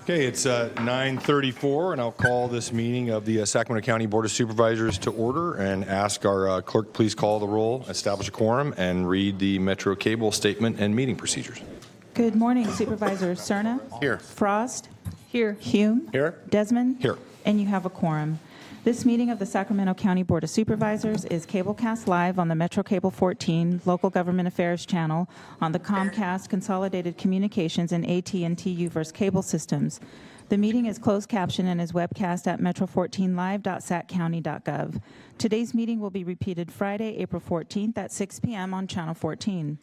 Okay, it's 9:34, and I'll call this meeting of the Sacramento County Board of Supervisors to order and ask our clerk please call the roll, establish a quorum, and read the Metro Cable statement and meeting procedures. Good morning, Supervisors Cerna. Here. Frost. Here. Hume. Here. Desmond. Here. And you have a quorum. This meeting of the Sacramento County Board of Supervisors is cablecast live on the Metro Cable 14 Local Government Affairs channel on the Comcast Consolidated Communications and AT&T UVerse cable systems. The meeting is closed caption and is webcast at metro14live.saccounty.gov. Today's meeting will be repeated Friday, April 14th at 6 p.m. on Channel 14.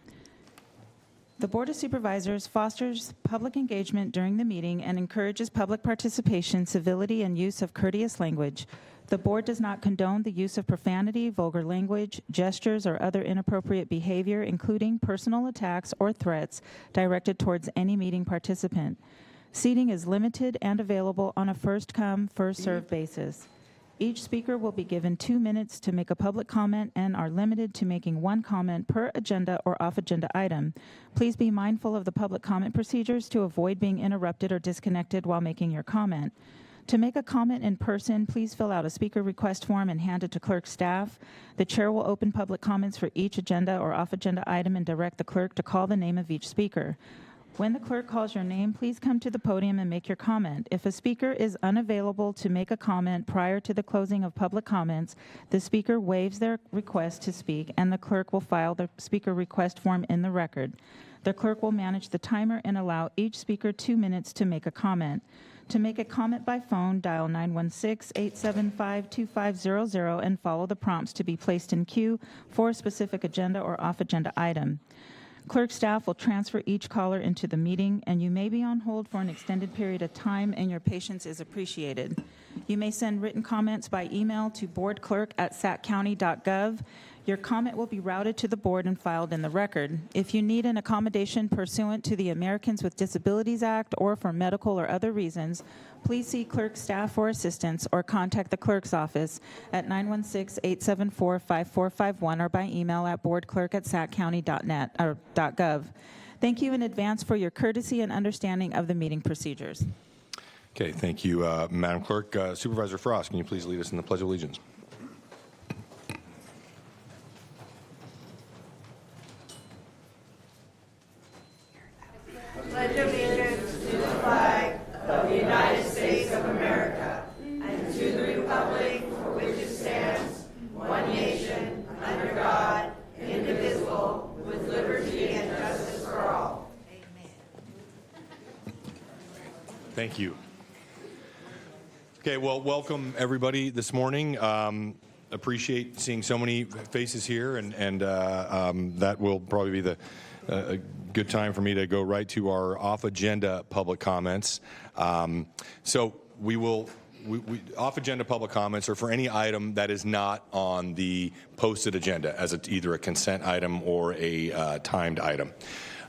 The Board of Supervisors fosters public engagement during the meeting and encourages public participation, civility, and use of courteous language. The Board does not condone the use of profanity, vulgar language, gestures, or other inappropriate behavior, including personal attacks or threats directed towards any meeting participant. Seating is limited and available on a first-come, first-served basis. Each speaker will be given 2 minutes to make a public comment and are limited to making one comment per agenda or off-agenda item. Please be mindful of the public comment procedures to avoid being interrupted or disconnected while making your comment. To make a comment in person, please fill out a speaker request form and hand it to clerk staff. The chair will open public comments for each agenda or off-agenda item and direct the clerk to call the name of each speaker. When the clerk calls your name, please come to the podium and make your comment. If a speaker is unavailable to make a comment prior to the closing of public comments, the speaker waives their request to speak, and the clerk will file the speaker request form in the record. The clerk will manage the timer and allow each speaker 2 minutes to make a comment. To make a comment by phone, dial 916-875-2500 and follow the prompts to be placed in queue for a specific agenda or off-agenda item. Clerk staff will transfer each caller into the meeting, and you may be on hold for an extended period of time, and your patience is appreciated. You may send written comments by email to boardclerk@saccounty.gov. Your comment will be routed to the board and filed in the record. If you need an accommodation pursuant to the Americans with Disabilities Act or for medical or other reasons, please see clerk staff for assistance or contact the clerk's office at 916-874-5451 or by email at boardclerk@saccounty.net or .gov. Thank you in advance for your courtesy and understanding of the meeting procedures. Okay, thank you, Madam Clerk. Supervisor Frost, can you please lead us in the Pledge of Allegiance? Pledge allegiance to the flag of the United States of America and to the republic for which it stands, one nation, under God, indivisible, with liberty and justice for all. Amen. Thank you. Okay, well, welcome everybody this morning. Appreciate seeing so many faces here, and that will probably be a good time for me to go right to our off-agenda public comments. So we off-agenda public comments are for any item that is not on the posted agenda as either a consent item or a timed item.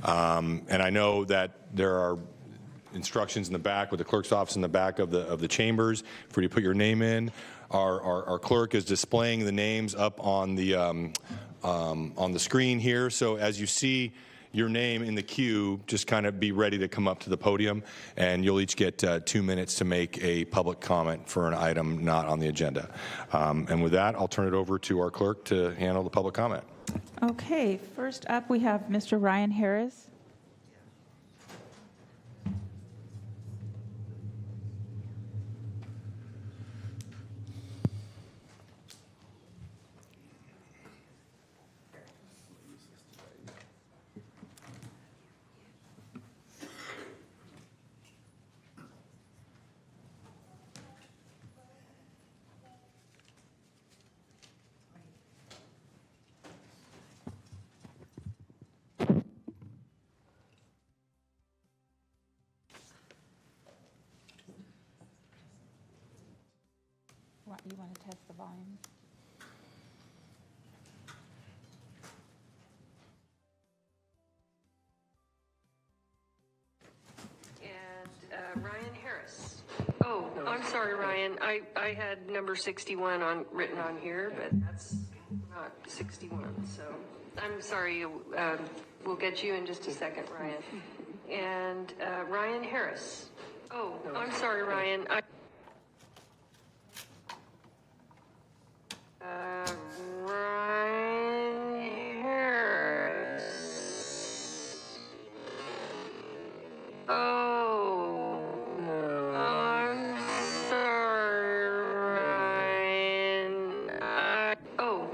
And I know that there are instructions in the back with the clerk's office in the back of the chambers for you to put your name in. Our clerk is displaying the names up on the screen here. So as you see your name in the queue, just kind of be ready to come up to the podium, and you'll each get 2 minutes to make a public comment for an item not on the agenda. And with that, I'll turn it over to our clerk to handle the public comment. Okay, first up we have Mr. Ryan Harris. You want to test the volume? And Ryan Harris. Oh, I'm sorry, Ryan. I had number 61 written on here, but that's not 61. So I'm sorry. We'll get you in just a second, Ryan. And Ryan Harris. Oh, I'm sorry, Ryan. Ryan Harris. Oh, I'm sorry, Ryan.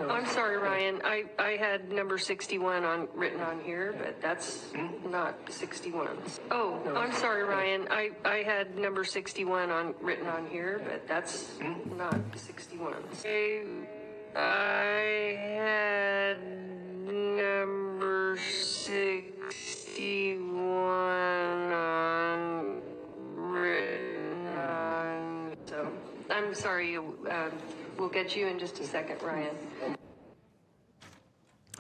I'm sorry, Ryan. I had number 61 written on here, but that's not 61. Oh, I'm sorry, Ryan. I had number 61 written on here, but that's not 61. I had number 61 written on. So I'm sorry. We'll get you in just a second, Ryan.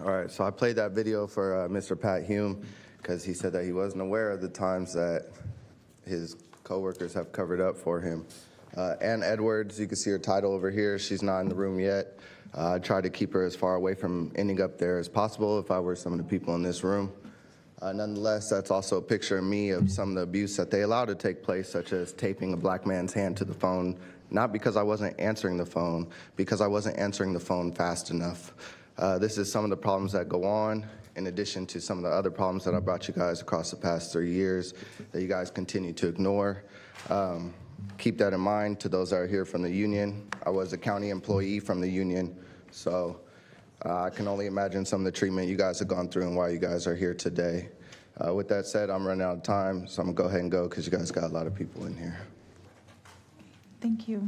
All right, so I played that video for Mr. Pat Hume because he said that he wasn't aware of the times that his coworkers have covered up for him. Ann Edwards, you can see her title over here. She's not in the room yet. I tried to keep her as far away from ending up there as possible if I were some of the people in this room. Nonetheless, that's also a picture of me of some of the abuse that they allowed to take place, such as taping a black man's hand to the phone, not because I wasn't answering the phone, because I wasn't answering the phone fast enough. This is some of the problems that go on, in addition to some of the other problems that I brought you guys across the past 3 years that you guys continue to ignore. Keep that in mind to those that are here from the union. I was a county employee from the union, so I can only imagine some of the treatment you guys have gone through and why you guys are here today. With that said, I'm running out of time, so I'm going to go ahead and go because you guys got a lot of people in here. Thank you.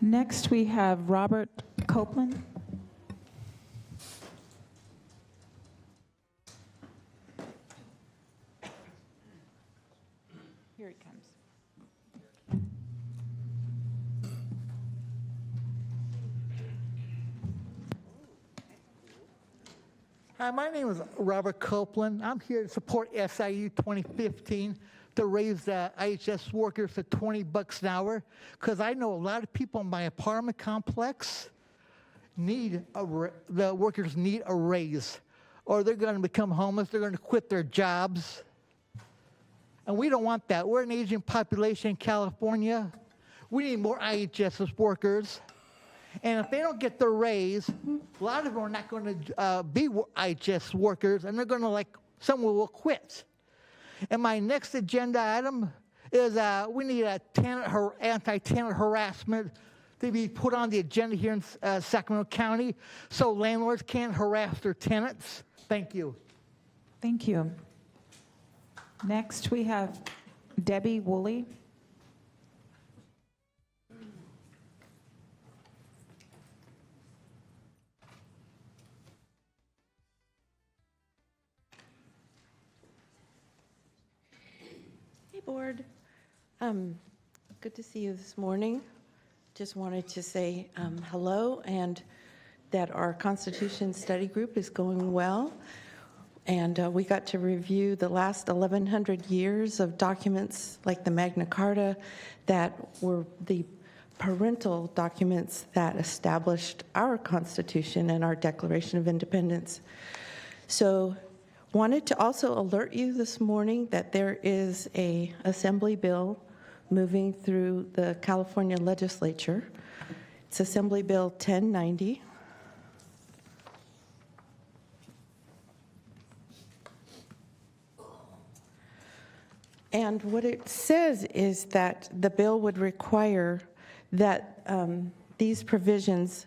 Next, we have Robert Copeland. Here he comes. Hi, my name is Robert Copeland. I'm here to support SIU 2015 to raise the IHS workers to $20 an hour because I know a lot of people in my apartment complex the workers need a raise or they're going to become homeless, they're going to quit their jobs. And we don't want that. We're an aging population in California. We need more IHS workers. And if they don't get the raise, a lot of them are not going to be IHS workers, and they're going to, some will quit. And my next agenda item is we need anti-tenant harassment to be put on the agenda here in Sacramento County so landlords can't harass their tenants. Thank you. Thank you. Next, we have Debbie Woolley. Board. Good to see you this morning. Just wanted to say hello and that our Constitution Study Group is going well. And we got to review the last 1,100 years of documents like the Magna Carta that were the parental documents that established our Constitution and our Declaration of Independence. So wanted to also alert you this morning that there is a assembly bill moving through the California legislature. It's Assembly Bill 1090. And what it says is that the bill would require that these provisions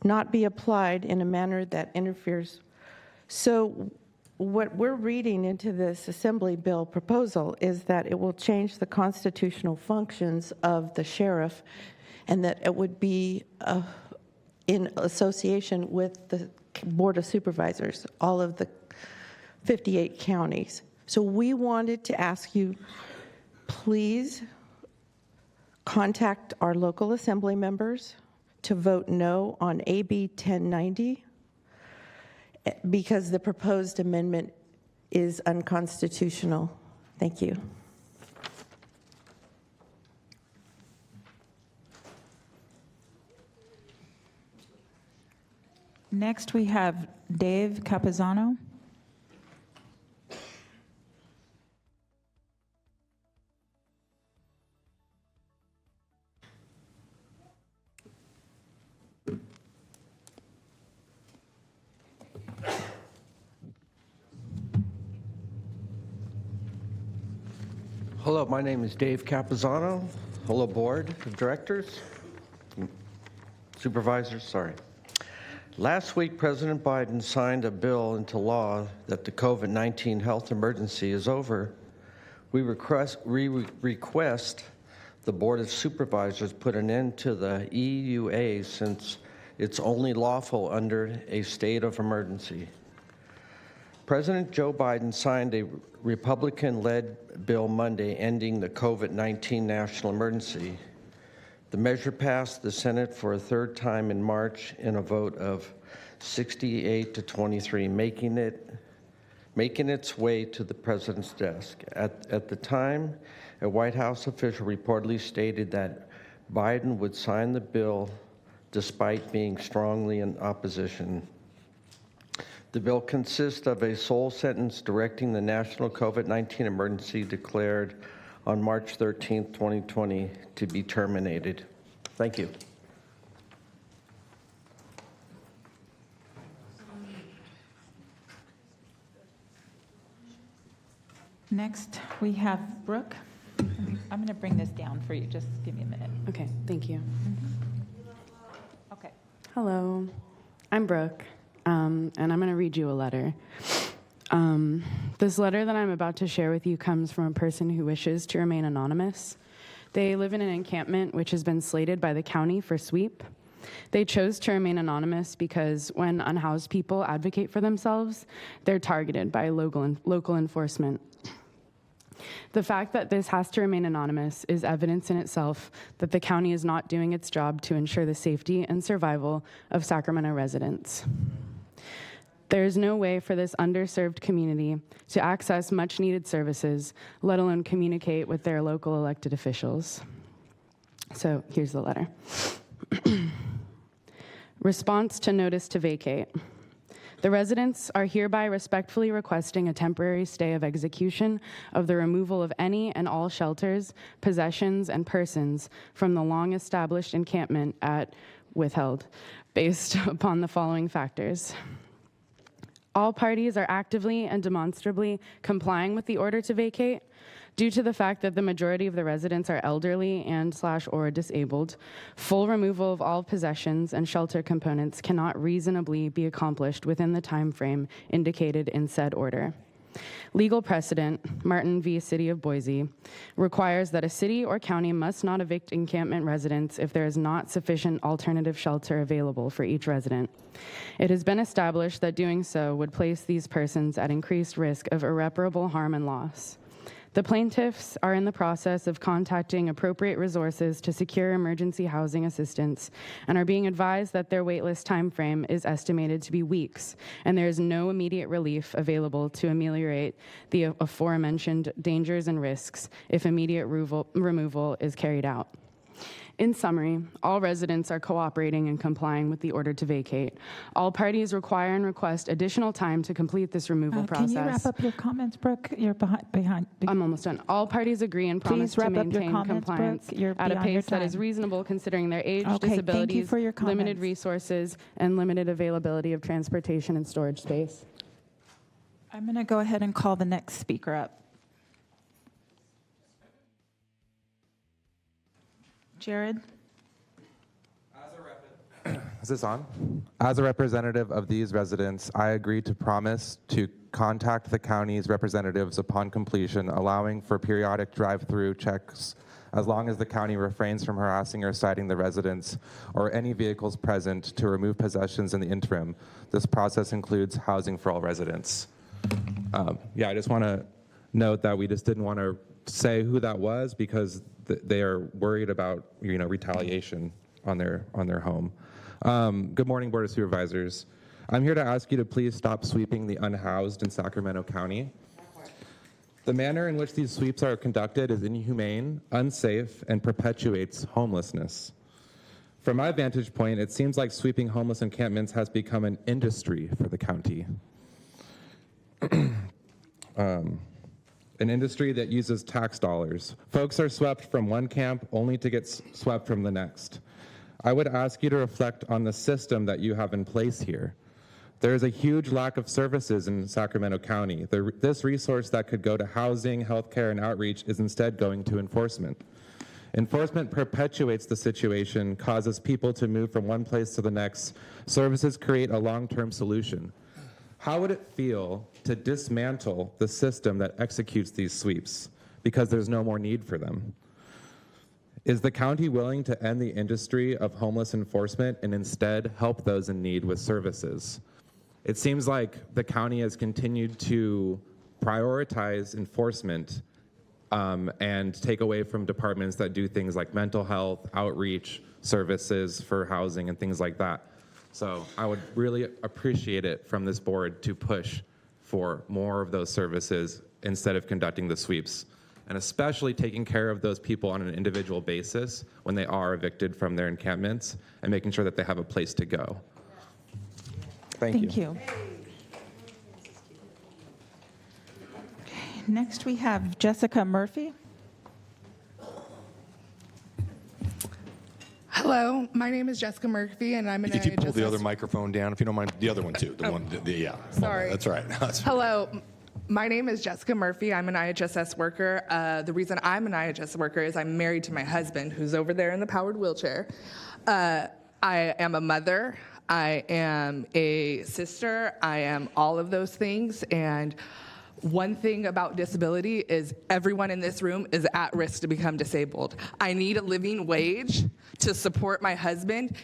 not be applied in a manner that interferes. So what we're reading into this Assembly Bill proposal is that it will change the constitutional functions of the sheriff and that it would be in association with the Board of Supervisors, all of the 58 counties. So we wanted to ask you, please contact our local assembly members to vote no on AB 1090 because the proposed amendment is unconstitutional. Thank you. Next, we have Dave Capizano. Hello, my name is Dave Capizano. Hello, Board of Directors, Supervisors, sorry. Last week, President Biden signed a bill into law that the COVID-19 health emergency is over. We request the Board of Supervisors put an end to the EUA since it's only lawful under a state of emergency. President Joe Biden signed a Republican-led bill Monday ending the COVID-19 national emergency. The measure passed the Senate for a third time in March in a vote of 68 to 23, making its way to the president's desk. At the time, a White House official reportedly stated that Biden would sign the bill despite being strongly in opposition. The bill consists of a sole sentence directing the national COVID-19 emergency declared on March 13, 2020, to be terminated. Thank you. Next, we have Brooke. I'm going to bring this down for you. Just give me a minute. Okay, thank you. Okay. Hello, I'm Brooke, and I'm going to read you a letter. This letter that I'm about to share with you comes from a person who wishes to remain anonymous. They live in an encampment which has been slated by the county for sweep. They chose to remain anonymous because when unhoused people advocate for themselves, they're targeted by local enforcement. The fact that this has to remain anonymous is evidence in itself that the county is not doing its job to ensure the safety and survival of Sacramento residents. There is no way for this underserved community to access much-needed services, let alone communicate with their local elected officials. So here's the letter. Response to notice to vacate. The residents are hereby respectfully requesting a temporary stay of execution of the removal of any and all shelters, possessions, and persons from the long-established encampment at withheld, based upon the following factors. All parties are actively and demonstrably complying with the order to vacate. Due to the fact that the majority of the residents are elderly and/or disabled, full removal of all possessions and shelter components cannot reasonably be accomplished within the time frame indicated in said order. Legal precedent, Martin v. City of Boise, requires that a city or county must not evict encampment residents if there is not sufficient alternative shelter available for each resident. It has been established that doing so would place these persons at increased risk of irreparable harm and loss. The plaintiffs are in the process of contacting appropriate resources to secure emergency housing assistance and are being advised that their waitlist timeframe is estimated to be weeks, and there is no immediate relief available to ameliorate the aforementioned dangers and risks if immediate removal is carried out. In summary, all residents are cooperating and complying with the order to vacate. All parties require and request additional time to complete this removal process. Can you wrap up your comments, Brooke? You're behind. I'm almost done. All parties agree and promise to maintain compliance at a pace that is reasonable considering their age, disabilities, limited resources, and limited availability of transportation and storage space. I'm going to go ahead and call the next speaker up. Jared? Is this on? As a representative of these residents, I agree to promise to contact the county's representatives upon completion, allowing for periodic drive-through checks as long as the county refrains from harassing or citing the residents or any vehicles present to remove possessions in the interim. This process includes housing for all residents. I just want to note that we just didn't want to say who that was because they are worried about retaliation on their home. Good morning, Board of Supervisors. I'm here to ask you to please stop sweeping the unhoused in Sacramento County. The manner in which these sweeps are conducted is inhumane, unsafe, and perpetuates homelessness. From my vantage point, it seems like sweeping homeless encampments has become an industry for the county. An industry that uses tax dollars. Folks are swept from one camp only to get swept from the next. I would ask you to reflect on the system that you have in place here. There is a huge lack of services in Sacramento County. This resource that could go to housing, healthcare, and outreach is instead going to enforcement. Enforcement perpetuates the situation, causes people to move from one place to the next. Services create a long-term solution. How would it feel to dismantle the system that executes these sweeps because there's no more need for them? Is the county willing to end the industry of homeless enforcement and instead help those in need with services? It seems like the county has continued to prioritize enforcement and take away from departments that do things like mental health, outreach, services for housing, and things like that. So I would really appreciate it from this board to push for more of those services instead of conducting the sweeps, and especially taking care of those people on an individual basis when they are evicted from their encampments and making sure that they have a place to go. Thank you. Okay, next we have Jessica Murphy. Hello, my name is Jessica Murphy, and I'm an If you pull the IHSS other microphone down, if you don't mind, the other one too. Yeah. Sorry. That's right. Hello, my name is Jessica Murphy. I'm an IHSS worker. The reason I'm an IHSS worker is I'm married to my husband, who's over there in the powered wheelchair. I am a mother. I am a sister. I am all of those things. And one thing about disability is everyone in this room is at risk to become disabled. I need a living wage to support my husband.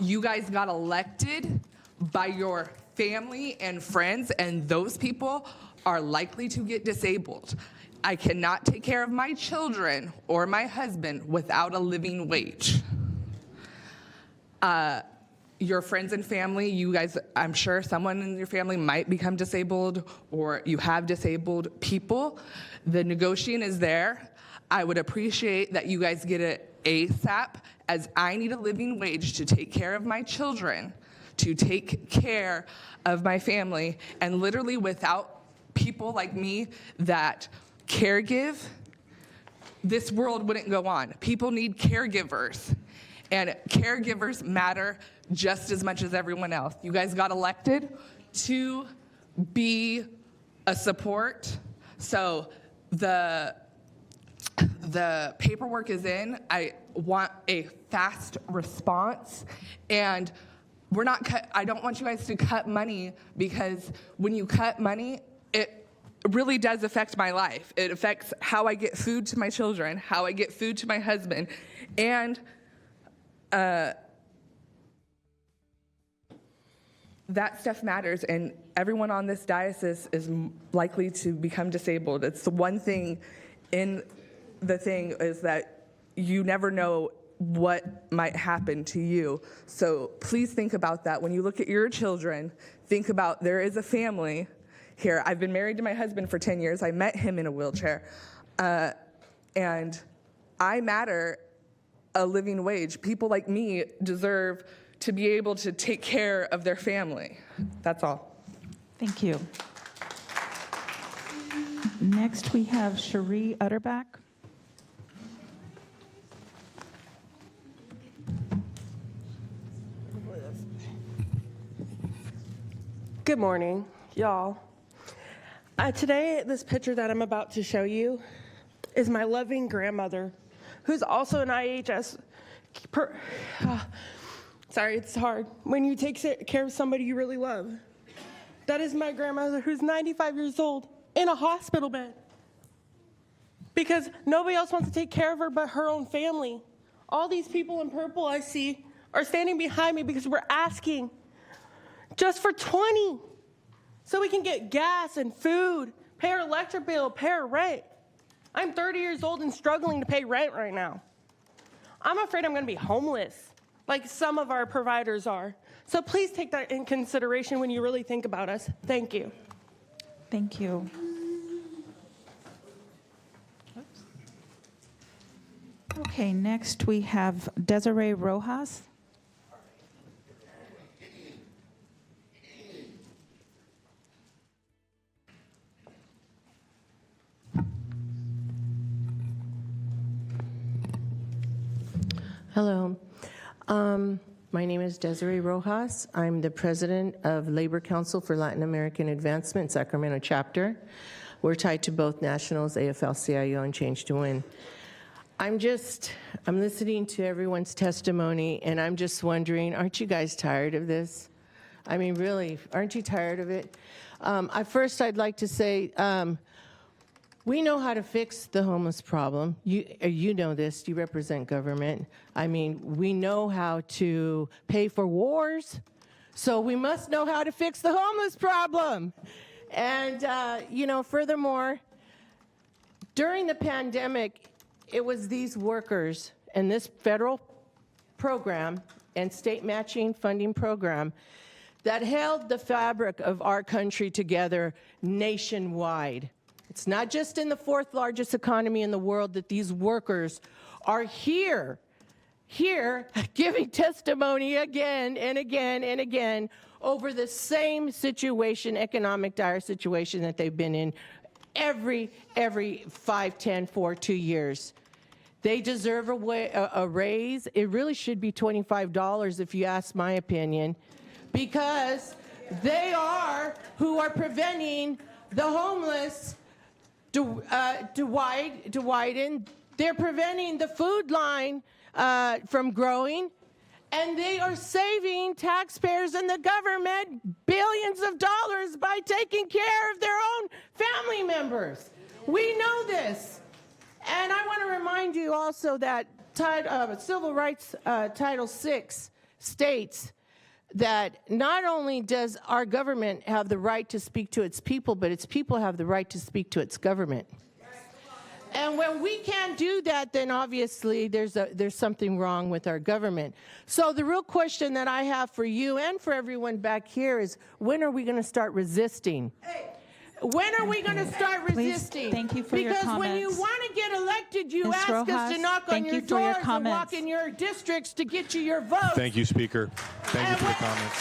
You guys got elected by your family and friends, and those people are likely to get disabled. I cannot take care of my children or my husband without a living wage. Your friends and family, you guys, I'm sure someone in your family might become disabled, or you have disabled people. The negotiation is there. I would appreciate that you guys get it ASAP, as I need a living wage to take care of my children, to take care of my family, and literally without people like me that caregive, this world wouldn't go on. People need caregivers, and caregivers matter just as much as everyone else. You guys got elected to be a support. So the paperwork is in. I want a fast response, and I don't want you guys to cut money, because when you cut money, it really does affect my life. It affects how I get food to my children, how I get food to my husband, and that stuff matters, and everyone on this diocese is likely to become disabled. It's the one thing in the thing is that you never know what might happen to you. So please think about that. When you look at your children, think about there is a family here. I've been married to my husband for 10 years. I met him in a wheelchair. And I matter a living wage. People like me deserve to be able to take care of their family. That's all. Thank you. Next, we have Cherie Utterback. Good morning, y'all. Today, this picture that I'm about to show you is my loving grandmother, who's also an IHS. Sorry, it's hard. When you take care of somebody you really love. That is my grandmother, who's 95 years old, in a hospital bed. Because nobody else wants to take care of her but her own family. All these people in purple I see are standing behind me because we're asking just for 20, so we can get gas and food, pay our electric bill, pay our rent. I'm 30 years old and struggling to pay rent right now. I'm afraid I'm going to be homeless, like some of our providers are. So please take that in consideration when you really think about us. Thank you. Thank you. Okay, next we have Desiree Rojas. Hello. My name is Desiree Rojas. I'm the president of Labor Council for Latin American Advancement, Sacramento chapter. We're tied to both nationals, AFL-CIO, and Change to Win. I'm listening to everyone's testimony, and I'm just wondering, aren't you guys tired of this? I mean, really, aren't you tired of it? I'd like to say, we know how to fix the homeless problem. You know this, you represent government. I mean, we know how to pay for wars, so we must know how to fix the homeless problem. And, furthermore, during the pandemic, it was these workers and this federal program and state matching funding program that held the fabric of our country together nationwide. It's not just in the fourth largest economy in the world that these workers are here giving testimony again and again and again over the same situation, economic dire situation that they've been in every 5, 10, 4, 2 years. They deserve a raise. It really should be $25 if you ask my opinion, because they are who are preventing the homeless to widen. They're preventing the food line from growing, and they are saving taxpayers and the government billions of dollars by taking care of their own family members. We know this. And I want to remind you also that Civil Rights Title VI states that not only does our government have the right to speak to its people, but its people have the right to speak to its government. And when we can't do that, then obviously there's something wrong with our government. So the real question that I have for you and for everyone back here is, when are we going to start resisting? When are we going to start resisting? Thank you for your comments. Because when you want to get elected, you Ms. ask us Rojas, to knock on thank your you for your doors and comments. walk in your districts to get you your vote. Thank you, Speaker. Thank you for the comments.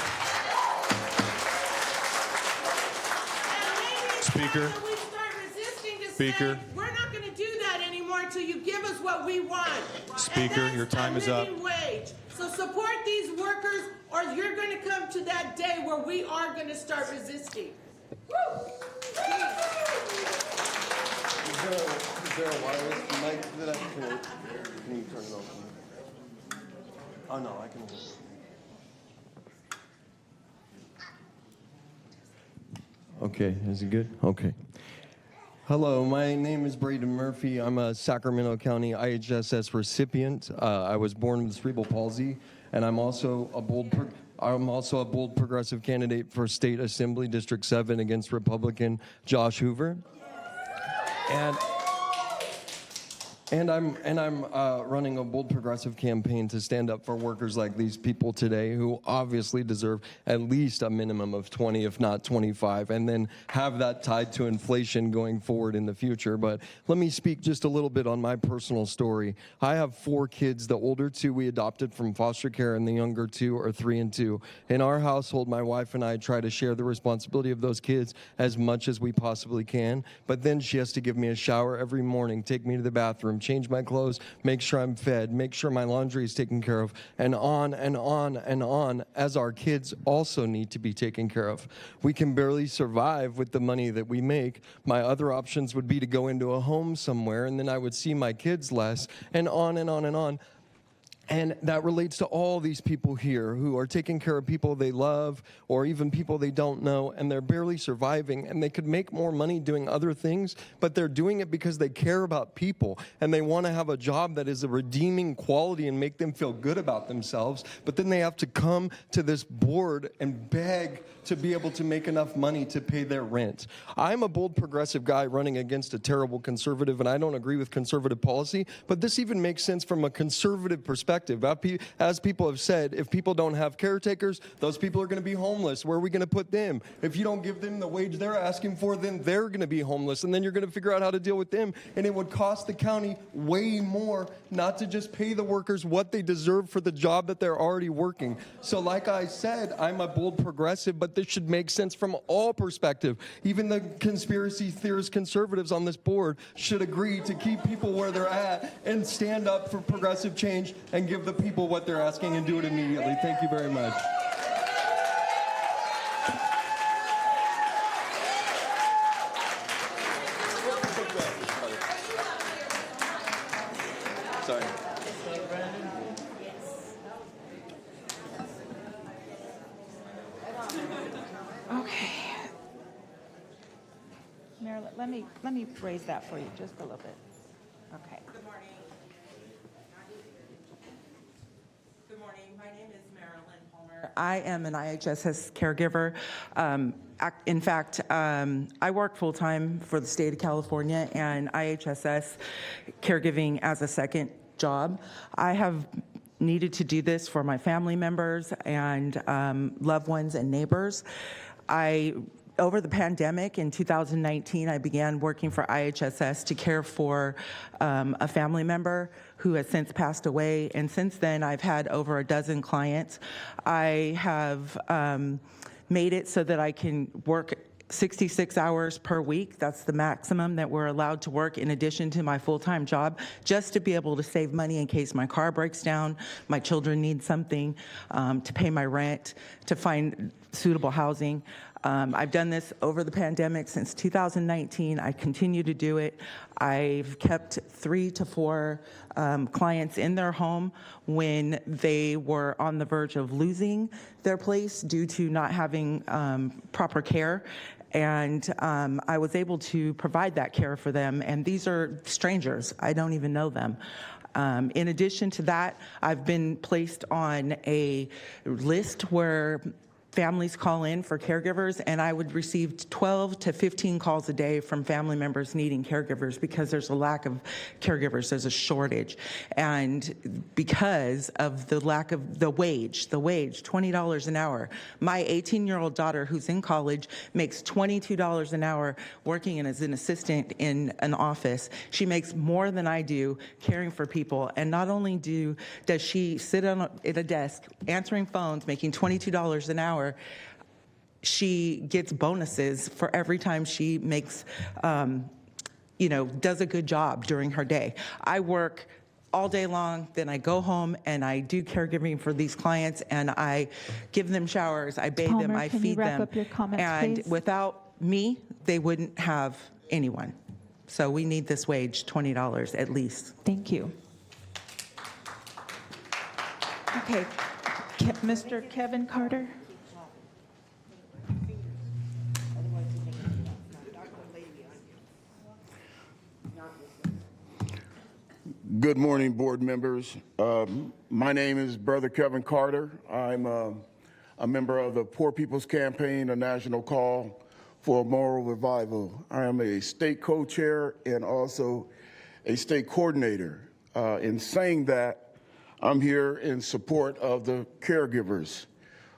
Speaker. We start resisting to Speaker. say, we're not going to do that anymore until you give us what we want. Speaker, your time is up. Living wage. So support these workers, or you're going to come to that day where we are going to start resisting. Woo! Is there a wireless mic that I can you turn it off? Oh no, I can. Okay, is it good? Okay. Hello, my name is Braden Murphy. I'm a Sacramento County IHSS recipient. I was born with cerebral palsy, and I'm also a bold progressive candidate for State Assembly District 7 against Republican Josh Hoover. And I'm running a bold progressive campaign to stand up for workers like these people today, who obviously deserve at least a minimum of 20, if not 25, and then have that tied to inflation going forward in the future. But let me speak just a little bit on my personal story. I have 4 kids. The older 2 we adopted from foster care, and the younger 2 are 3 and 2. In our household, my wife and I try to share the responsibility of those kids as much as we possibly can. But then she has to give me a shower every morning, take me to the bathroom, change my clothes, make sure I'm fed, make sure my laundry is taken care of, and on and on and on, as our kids also need to be taken care of. We can barely survive with the money that we make. My other options would be to go into a home somewhere, and then I would see my kids less, and on and on and on. And that relates to all these people here who are taking care of people they love, or even people they don't know, and they're barely surviving, and they could make more money doing other things, but they're doing it because they care about people, and they want to have a job that is a redeeming quality and make them feel good about themselves, but then they have to come to this board and beg to be able to make enough money to pay their rent. I'm a bold progressive guy running against a terrible conservative, and I don't agree with conservative policy, but this even makes sense from a conservative perspective. As people have said, if people don't have caretakers, those people are going to be homeless. Where are we going to put them? If you don't give them the wage they're asking for, then they're going to be homeless, and then you're going to figure out how to deal with them, and it would cost the county way more not to just pay the workers what they deserve for the job that they're already working. So like I said, I'm a bold progressive, but this should make sense from all perspective. Even the conspiracy theorist conservatives on this board should agree to keep people where they're at and stand up for progressive change and and give the people what they're asking and do it immediately. Thank you very much. Sorry. Okay. Mayor, let me raise that for you just a little bit. Okay. Good morning. Good morning. My name is Marilyn Palmer. I am an IHSS caregiver. In fact, I work full-time for the state of California and IHSS caregiving as a second job. I have needed to do this for my family members and loved ones and neighbors. Over the pandemic in 2019, I began working for IHSS to care for a family member who has since passed away. And since then, I've had over a dozen clients. I have made it so that I can work 66 hours per week. That's the maximum that we're allowed to work in addition to my full-time job, just to be able to save money in case my car breaks down, my children need something, to pay my rent, to find suitable housing. I've done this over the pandemic since 2019. I continue to do it. I've kept 3 to 4 clients in their home when they were on the verge of losing their place due to not having proper care. And I was able to provide that care for them. And these are strangers. I don't even know them. In addition to that, I've been placed on a list where families call in for caregivers, and I would receive 12 to 15 calls a day from family members needing caregivers because there's a lack of caregivers, there's a shortage. And because of the lack of the wage, $20 an hour. My 18-year-old daughter who's in college makes $22 an hour working as an assistant in an office. She makes more than I do caring for people. And not only does she sit at a desk answering phones, making $22 an hour, she gets bonuses for every time she makes, does a good job during her day. I work all day long, then I go home and I do caregiving for these clients, and I give them showers, I bathe them, I feed them. Can you wrap up your comments, and please? without me, they wouldn't have anyone. So we need this wage, $20 at least. Thank you. Okay, Mr. Kevin Carter. Good morning, board members. My name is Brother Kevin Carter. I'm a member of the Poor People's Campaign, a national call for a moral revival. I am a state co-chair and also a state coordinator. In saying that, I'm here in support of the caregivers.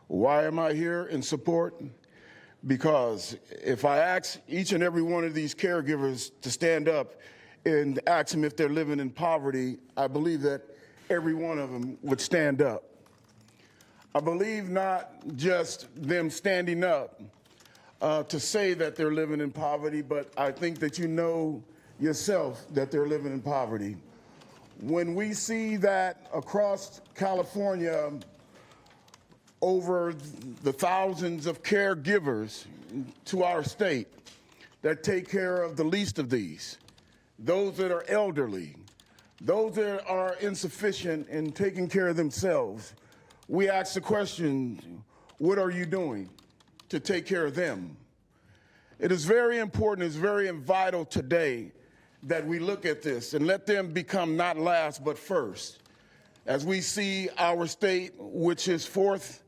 Why am I here in support? Because if I ask each and every one of these caregivers to stand up and ask them if they're living in poverty, I believe that every one of them would stand up. I believe not just them standing up to say that they're living in poverty, but I think that you know yourself that they're living in poverty. When we see that across California, over the thousands of caregivers to our state that take care of the least of these, those that are elderly, those that are insufficient in taking care of themselves, we ask the question, what are you doing to take care of them? It is very important, it's very vital today that we look at this and let them become not last but first. As we see our state, which is fourth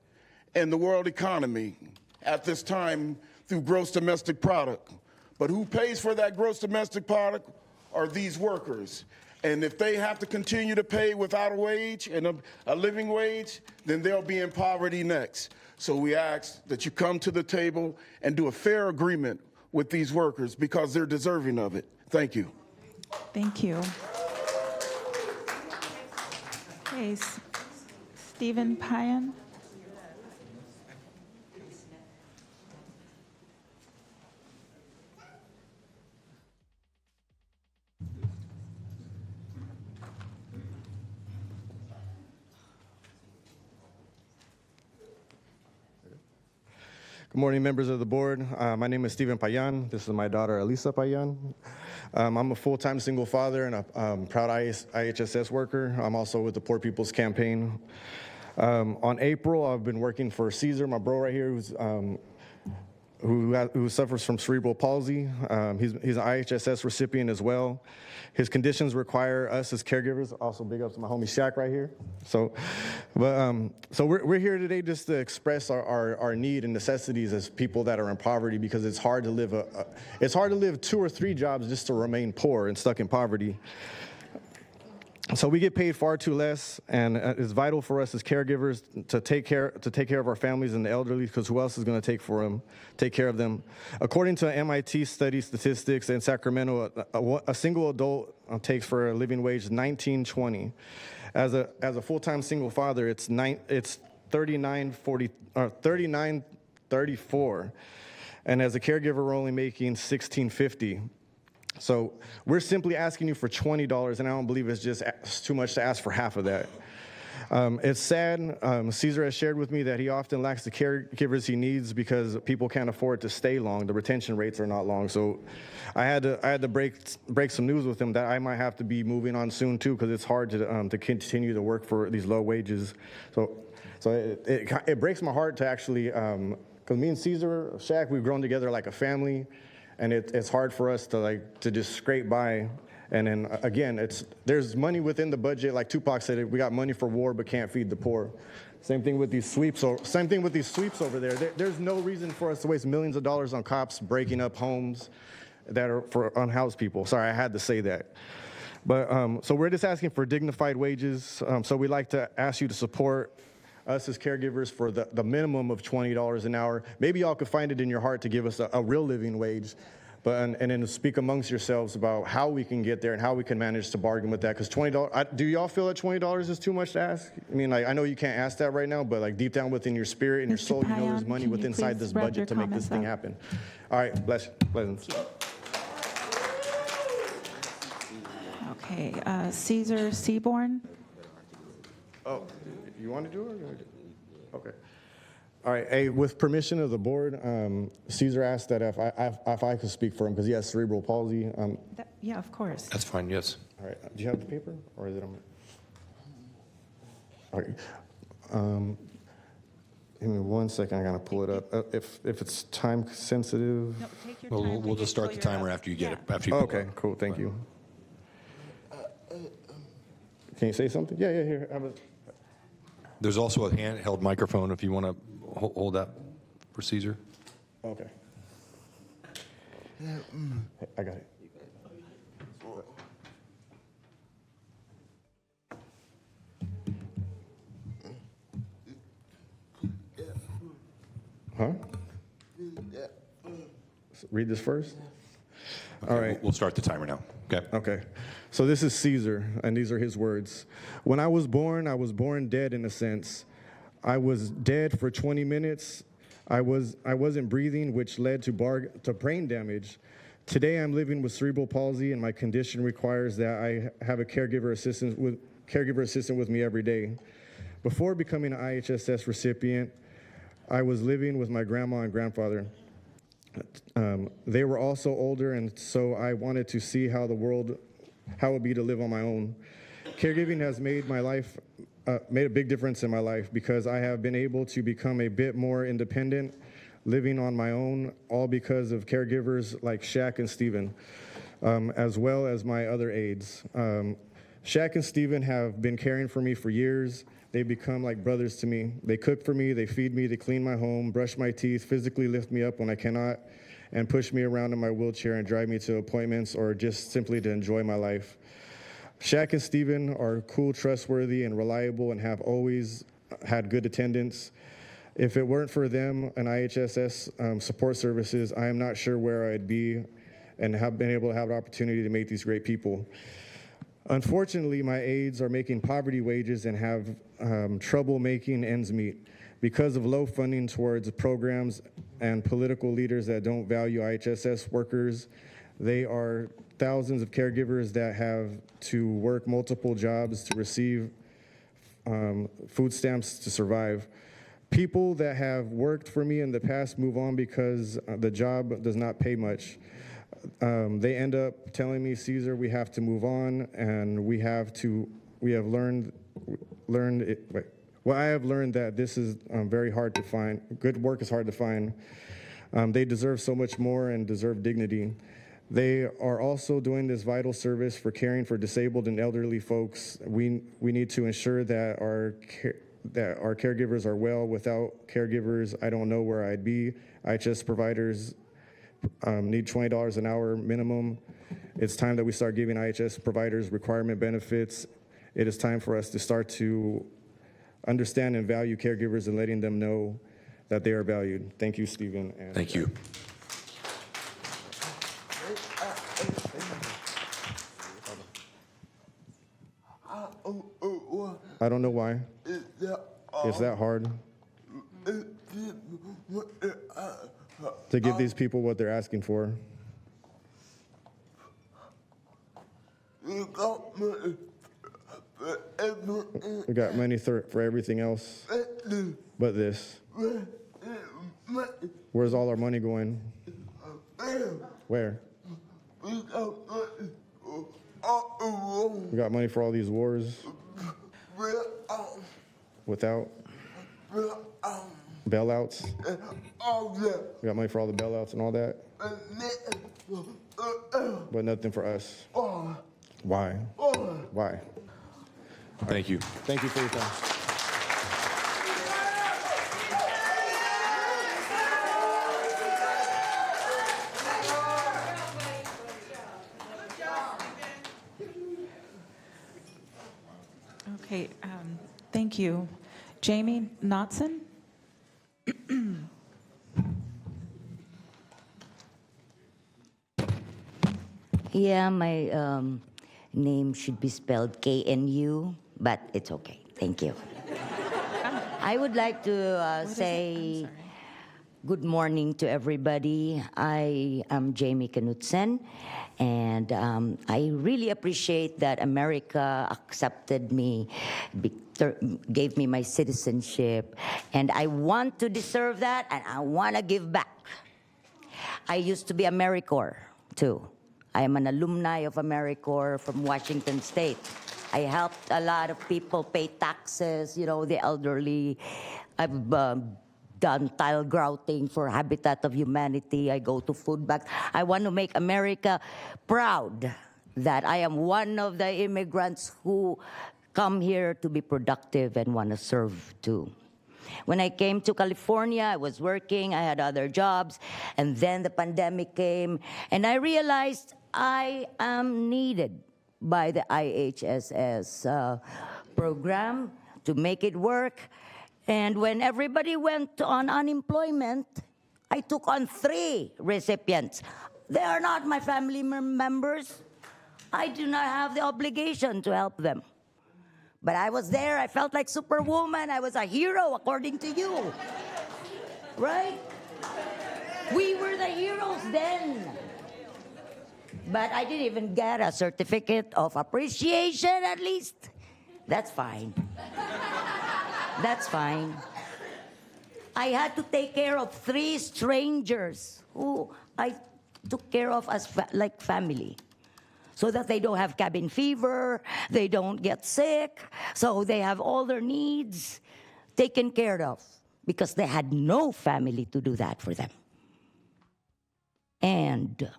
in the world economy at this time through gross domestic product. But who pays for that gross domestic product are these workers. And if they have to continue to pay without a wage and a living wage, then they'll be in poverty next. So we ask that you come to the table and do a fair agreement with these workers because they're deserving of it. Thank you. Thank you. Okay, Stephen Payan. Good morning, members of the board. My name is Steven Payan. This is my daughter, Elisa Payan. I'm a full-time single father and a proud IHSS worker. I'm also with the Poor People's Campaign. On April, I've been working for Caesar, my bro right here, who suffers from cerebral palsy. He's an IHSS recipient as well. His conditions require us as caregivers. Also, big up to my homie Shaq right here. So we're here today just to express our need and necessities as people that are in poverty, because it's hard to live 2 or 3 jobs just to remain poor and stuck in poverty. So we get paid far too less, and it's vital for us as caregivers to take care of our families and the elderly, because who else is going to take care of them? According to MIT study statistics in Sacramento, a single adult takes for a living wage $19.20. As a full-time single father, it's $39.34, and as a caregiver, we're only making $16.50. So we're simply asking you for $20, and I don't believe it's just too much to ask for half of that. It's sad. Caesar has shared with me that he often lacks the caregivers he needs because people can't afford to stay long. The retention rates are not long. So I had to break some news with him that I might have to be moving on soon too, because it's hard to continue to work for these low wages. So it breaks my heart to actually, because me and Caesar, Shaq, we've grown together like a family. And it's hard for us to just scrape by. And then again, there's money within the budget. Like Tupac said, we got money for war but can't feed the poor. Same thing with these sweeps. Same thing with these sweeps over there. There's no reason for us to waste millions of dollars on cops breaking up homes that are for unhoused people. Sorry, I had to say that. But so we're just asking for dignified wages. So we'd like to ask you to support us as caregivers for the minimum of $20 an hour. Maybe y'all could find it in your heart to give us a real living wage, and then speak amongst yourselves about how we can get there and how we can manage to bargain with that. Because $20, do y'all feel that $20 is too much to ask? I mean, I know you can't ask that right now, but deep down within your spirit and your soul, you know there's money inside this budget to make this thing happen. All right, blessings. Okay, Caesar Seaborn. Oh, you want to do it? Okay. All right. Hey, with permission of the board, Caesar asked that if I could speak for him because he has cerebral palsy. Yeah, of course. That's fine. Yes. All right. Do you have the paper, or is it on? All right. Give me 1 second. I gotta pull it up. If it's time sensitive. No, take your Well, time. we'll just start the timer after you get it. After you. Okay. Cool. Thank you. Can you say something? Yeah. Here. Have a. There's also a handheld microphone if you want to hold that for Caesar. Okay. I got it. Huh? Read this first? Okay, all right. We'll start the timer now. Okay. Okay. So this is Caesar, and these are his words. When I was born dead in a sense. I was dead for 20 minutes. I wasn't breathing, which led to brain damage. Today I'm living with cerebral palsy, and my condition requires that I have a caregiver assistant with me every day. Before becoming an IHSS recipient, I was living with my grandma and grandfather. They were also older, and so I wanted to see how it would be to live on my own. Caregiving has made a big difference in my life because I have been able to become a bit more independent, living on my own, all because of caregivers like Shaq and Steven, as well as my other aides. Shaq and Steven have been caring for me for years. They've become like brothers to me. They cook for me, they feed me, they clean my home, brush my teeth, physically lift me up when I cannot, and push me around in my wheelchair and drive me to appointments or just simply to enjoy my life. Shaq and Steven are cool, trustworthy, and reliable and have always had good attendance. If it weren't for them and IHSS support services, I am not sure where I'd be and have been able to have an opportunity to meet these great people. Unfortunately, my aides are making poverty wages and have trouble making ends meet because of low funding towards programs and political leaders that don't value IHSS workers. They are thousands of caregivers that have to work multiple jobs to receive food stamps to survive. People that have worked for me in the past move on because the job does not pay much. They end up telling me, Caesar, we have to move on, and we have learned it. Well, I have learned that this is very hard to find. Good work is hard to find. They deserve so much more and deserve dignity. They are also doing this vital service for caring for disabled and elderly folks. We need to ensure that our caregivers are well. Without caregivers, I don't know where I'd be. IHS providers need $20 an hour minimum. It's time that we start giving IHS providers requirement benefits. It is time for us to start to understand and value caregivers and letting them know that they are valued. Thank you, Stephen. Thank you. I don't know why. It's that hard to give these people what they're asking for. We got money for everything else but this. Where's all our money going? Where? We got money for all these wars without bailouts. We got money for all the bailouts and all that, but nothing for us. Why? Why? Thank you. Thank you for your time. Okay, thank you. Jamie Knotson? Yeah, my name should be spelled KNU, but it's okay. Thank you. I would like to say good morning to everybody. I am Jamie Knutson, and I really appreciate that America accepted me, gave me my citizenship, and I want to deserve that, and I want to give back. I used to be AmeriCorps, too. I am an alumni of AmeriCorps from Washington State. I helped a lot of people pay taxes, you know, the elderly. I've done tile grouting for Habitat of Humanity. I go to food banks. I want to make America proud that I am one of the immigrants who come here to be productive and want to serve too. When I came to California, I was working, I had other jobs, and then the pandemic came, and I realized I am needed by the IHSS program to make it work. And when everybody went on unemployment, I took on 3 recipients. They are not my family members. I do not have the obligation to help them. But I was there, I felt like Superwoman, I was a hero according to you. Right? We were the heroes then. But I didn't even get a certificate of appreciation at least. That's fine. That's fine. I had to take care of 3 strangers who I took care of as like family, so that they don't have cabin fever, they don't get sick, so they have all their needs taken care of, because they had no family to do that for them. And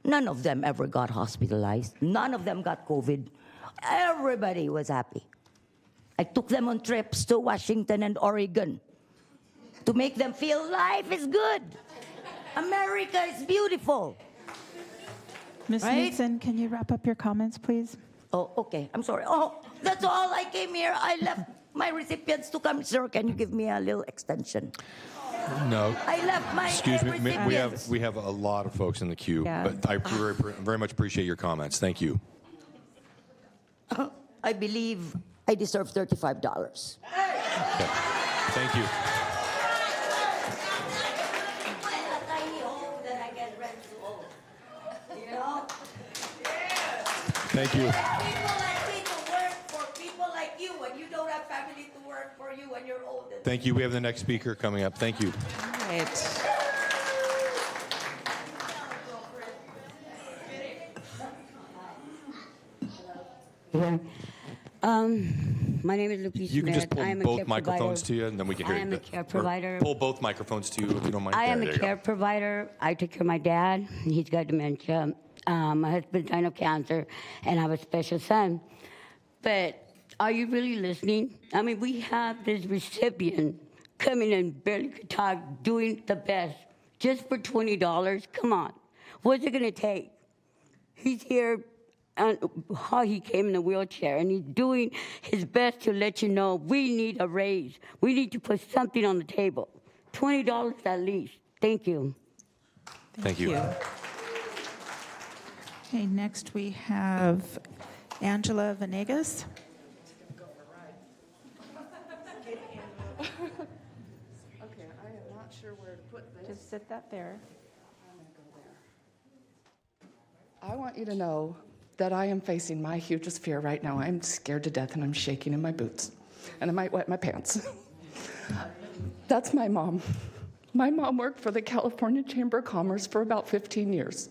none of them ever got hospitalized. None of them got COVID. Everybody was happy. I took them on trips to Washington and Oregon to make them feel life is good. America is beautiful. Ms. Right? Knudsen, can you wrap up your comments, please? Oh, okay. I'm sorry. Oh, that's all. I came here. I left my recipients to come. Sir, can you give me a little extension? No. I left my Excuse me. recipients. We have a lot of folks in the queue, Yeah. but I very much appreciate your comments. Thank you. I believe I deserve $35. Okay. Thank you. Thank you. People like me to work for people like you when you don't have family to work for you when you're old and Thank you. We have the next speaker coming up. Thank you. Right. My name is Lupe You can just Smith. I pull am a both care microphones provider. to you, and then we can hear I you. am a care provider. Pull both microphones to you, if you don't mind. I am There a you go. care provider. I take care of my dad. He's got dementia. My husband died of cancer, and I have a special son. But are you really listening? I mean, we have this recipient coming in, barely could talk, doing the best, just for $20. Come on. What's it going to take? He's here, and how he came in a wheelchair, and he's doing his best to let you know we need a raise. We need to put something on the table. $20 at least. Thank you. Thank you. Okay, next we have Angela Venegas. Okay, I am not sure where to put this. Just sit that there. I want you to know that I am facing my hugest fear right now. I'm scared to death and I'm shaking in my boots. And I might wet my pants. That's my mom. My mom worked for the California Chamber of Commerce for about 15 years.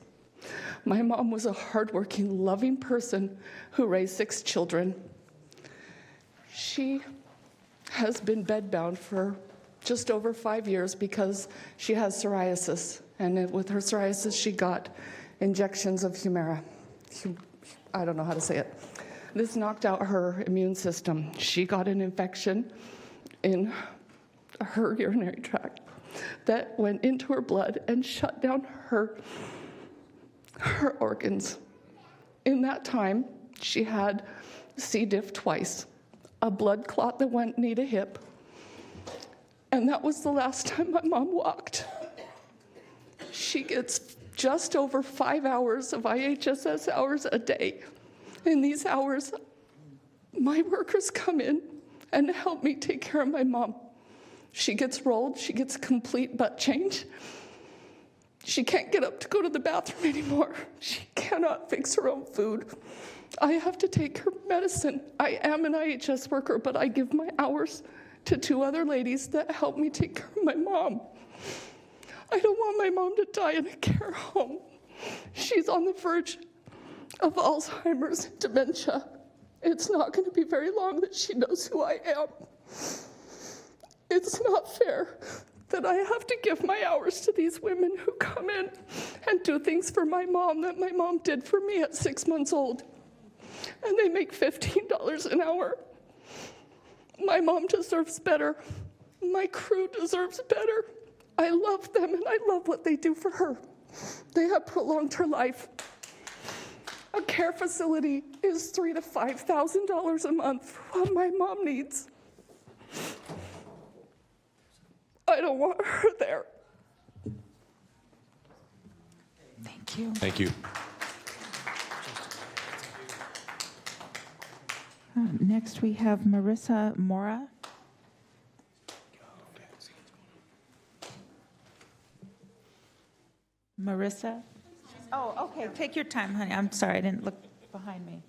My mom was a hardworking, loving person who raised 6 children. She has been bedbound for just over 5 years because she has psoriasis. And with her psoriasis, she got injections of Humira. I don't know how to say it. This knocked out her immune system. She got an infection in her urinary tract that went into her blood and shut down her organs. In that time, she had C. diff twice, a blood clot that went knee to hip, and that was the last time my mom walked. She gets just over 5 hours of IHSS hours a day. In these hours, my workers come in and help me take care of my mom. She gets rolled, she gets complete butt change. She can't get up to go to the bathroom anymore. She cannot fix her own food. I have to take her medicine. I am an IHS worker, but I give my hours to 2 other ladies that help me take care of my mom. I don't want my mom to die in a care home. She's on the verge of Alzheimer's and dementia. It's not going to be very long that she knows who I am. It's not fair that I have to give my hours to these women who come in and do things for my mom that my mom did for me at 6 months old. And they make $15 an hour. My mom deserves better. My crew deserves better. I love them and I love what they do for her. They have prolonged her life. A care facility is $3,000 to $5,000 a month for what my mom needs. I don't want her there. Thank you. Thank you. Next we have Marissa Mora. Marissa? Oh, okay. Take your time, honey. I'm sorry. I didn't look behind me.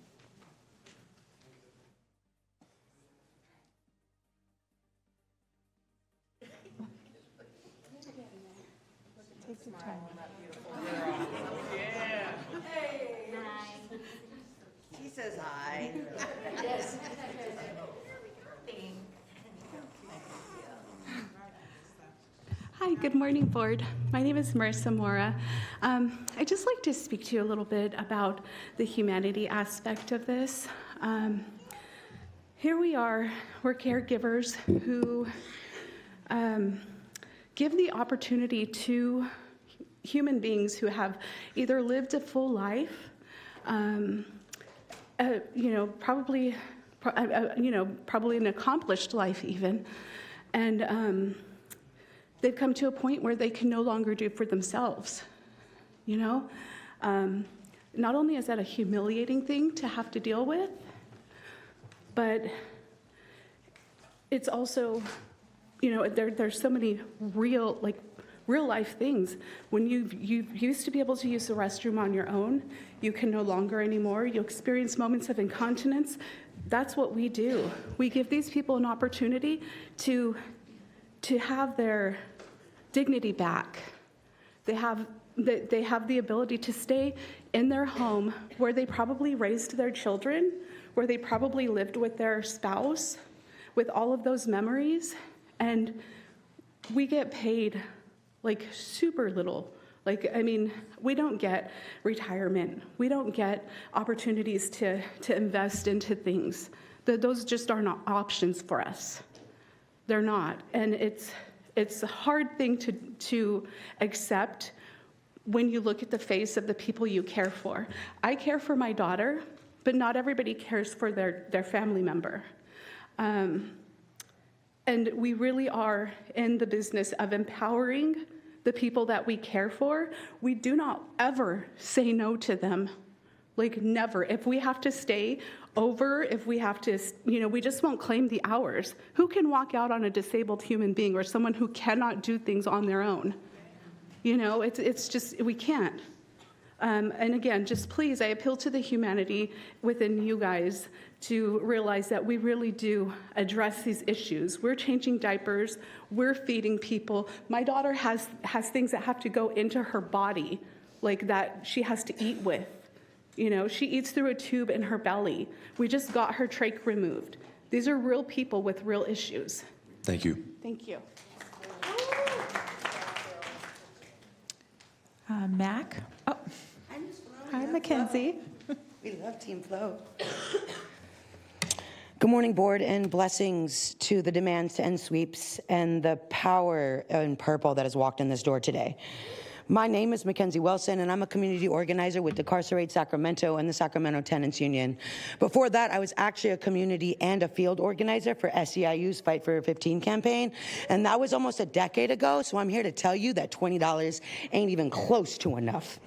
Take your time. He says hi. Yes. Hi, good morning, board. My name is Marissa Mora. I'd just like to speak to you a little bit about the humanity aspect of this. Here we are, we're caregivers who give the opportunity to human beings who have either lived a full life, probably an accomplished life even, and they've come to a point where they can no longer do for themselves, Not only is that a humiliating thing to have to deal with, but it's also, there's so many real life things. When you used to be able to use the restroom on your own, you can no longer anymore. You experience moments of incontinence. That's what we do. We give these people an opportunity to to have their dignity back. They have the ability to stay in their home where they probably raised their children, where they probably lived with their spouse, with all of those memories, and we get paid like super little. Like, I mean, we don't get retirement. We don't get opportunities to invest into things. Those just are not options for us. They're not. And it's a hard thing to accept when you look at the face of the people you care for. I care for my daughter, but not everybody cares for their family member. And we really are in the business of empowering the people that we care for. We do not ever say no to them, like never. If we have to stay over, if we have to, we just won't claim the hours. Who can walk out on a disabled human being or someone who cannot do things on their own? It's just, we can't. And again, just please, I appeal to the humanity within you guys to realize that we really do address these issues. We're changing diapers, we're feeding people. My daughter has things that have to go into her body, like that she has to eat with. She eats through a tube in her belly. We just got her trach removed. These are real people with real issues. Thank you. Thank you. Mac? Oh, hi, Mackenzie. We love Team Flow. Good morning, board, and blessings to the demands to end sweeps and the power in purple that has walked in this door today. My name is Mackenzie Wilson, and I'm a community organizer with Decarcerate Sacramento and the Sacramento Tenants Union. Before that, I was actually a community and a field organizer for SEIU's Fight for 15 campaign, and that was almost a decade ago, so I'm here to tell you that $20 ain't even close to enough.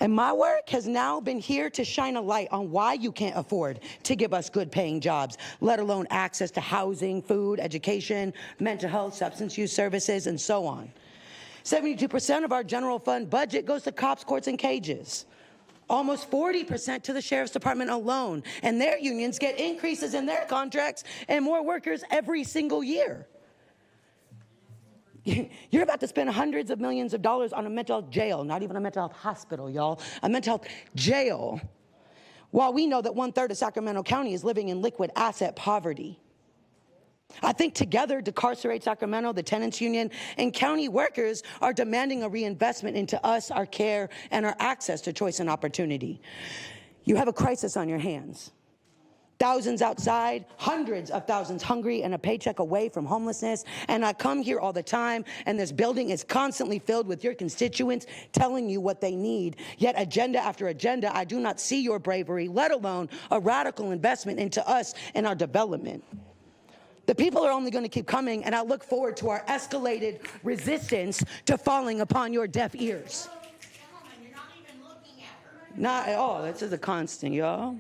And my work has now been here to shine a light on why you can't afford to give us good paying jobs, let alone access to housing, food, education, mental health, substance use services, and so on. 72% of our general fund budget goes to cops, courts, and cages. Almost 40% to the Sheriff's Department alone, and their unions get increases in their contracts and more workers every single year. You're about to spend hundreds of millions of dollars on a mental health jail, not even a mental health hospital, y'all, a mental health jail, while we know that 1/3 of Sacramento County is living in liquid asset poverty. I think together, Decarcerate Sacramento, the Tenants Union, and county workers are demanding a reinvestment into us, our care, and our access to choice and opportunity. You have a crisis on your hands. Thousands outside, hundreds of thousands hungry, and a paycheck away from homelessness. And I come here all the time, and this building is constantly filled with your constituents telling you what they need. Yet agenda after agenda, I do not see your bravery, let alone a radical investment into us and our development. The people are only going to keep coming, and I look forward to our escalated resistance to falling upon your deaf ears. Not at all. This is a constant, y'all.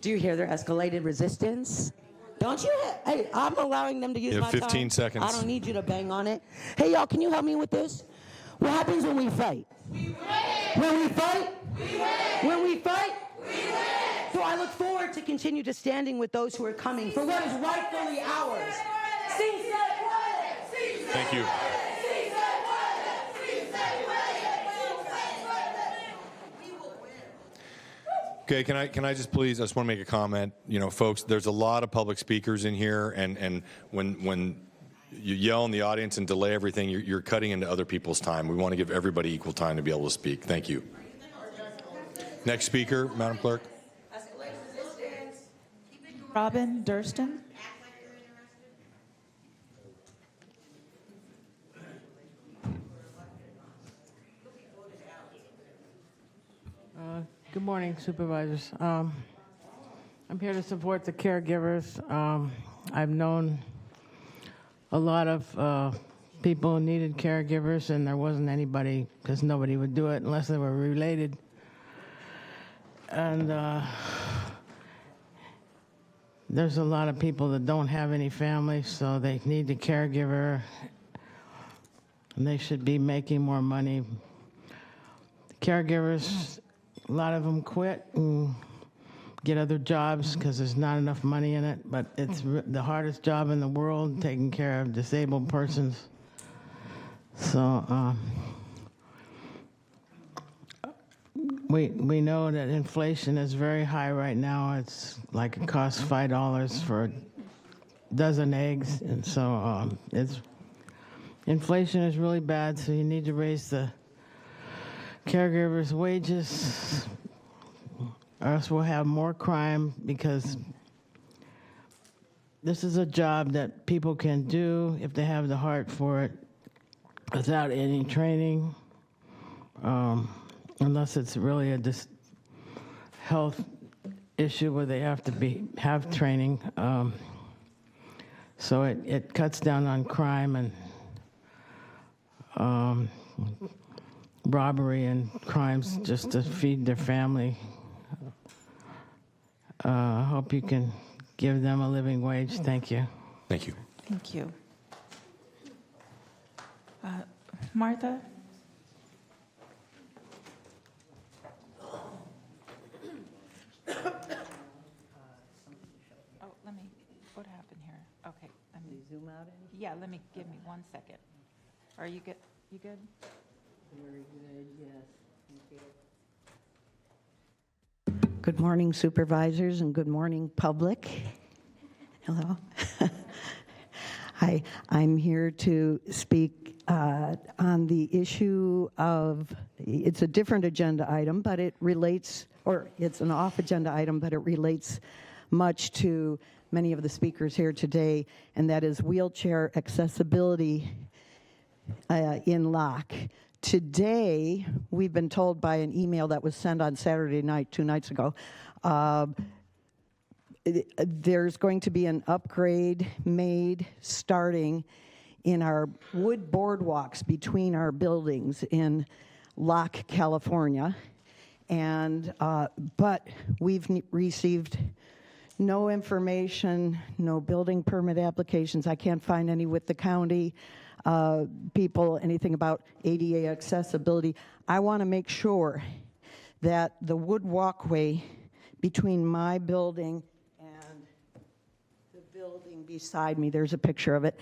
Do you hear their escalated resistance? Don't you? Hey, I'm allowing them to use my time. 15 seconds. I don't need you to bang on it. Hey, y'all, can you help me with this? What happens when we fight? We win. When we fight? We win. When we fight? We win. So I look forward to continue to standing with those who are coming for what is rightfully ours. Thank you. Okay, can I just please, I just want to make a comment. Folks, there's a lot of public speakers in here, and when you yell in the audience and delay everything, you're cutting into other people's time. We want to give everybody equal time to be able to speak. Thank you. Next speaker, Madam Clerk. Robin Durston. Good morning, Supervisors. I'm here to support the caregivers. I've known a lot of people who needed caregivers, and there wasn't anybody, because nobody would do it unless they were related. And there's a lot of people that don't have any family, so they need a caregiver, and they should be making more money. Caregivers, a lot of them quit and get other jobs because there's not enough money in it, but it's the hardest job in the world, taking care of disabled persons. So we know that inflation is very high right now. It's like it costs $5 for a dozen eggs, and so inflation is really bad, so you need to raise the caregivers' wages, or else we'll have more crime, because this is a job that people can do if they have the heart for it without any training, unless it's really a health issue where they have to have training. So it cuts down on crime and robbery and crimes just to feed their family. I hope you can give them a living wage. Thank you. Thank you. Thank you. Martha? What happened here? Okay. Let me zoom out. Yeah, give me 1 second. Are you good? You good? Very good, yes. Good morning, supervisors, and good morning, public. Hello. Hi, I'm here to speak on the issue of, it's a different agenda item, but it relates, or it's an off-agenda item, but it relates much to many of the speakers here today, and that is wheelchair accessibility in Locke. Today, we've been told by an email that was sent on Saturday night, 2 nights ago, there's going to be an upgrade made starting in our wood boardwalks between our buildings in Locke, California. And but we've received no information, no building permit applications. I can't find any with the county people, anything about ADA accessibility. I want to make sure that the wood walkway between my building and the building beside me, there's a picture of it,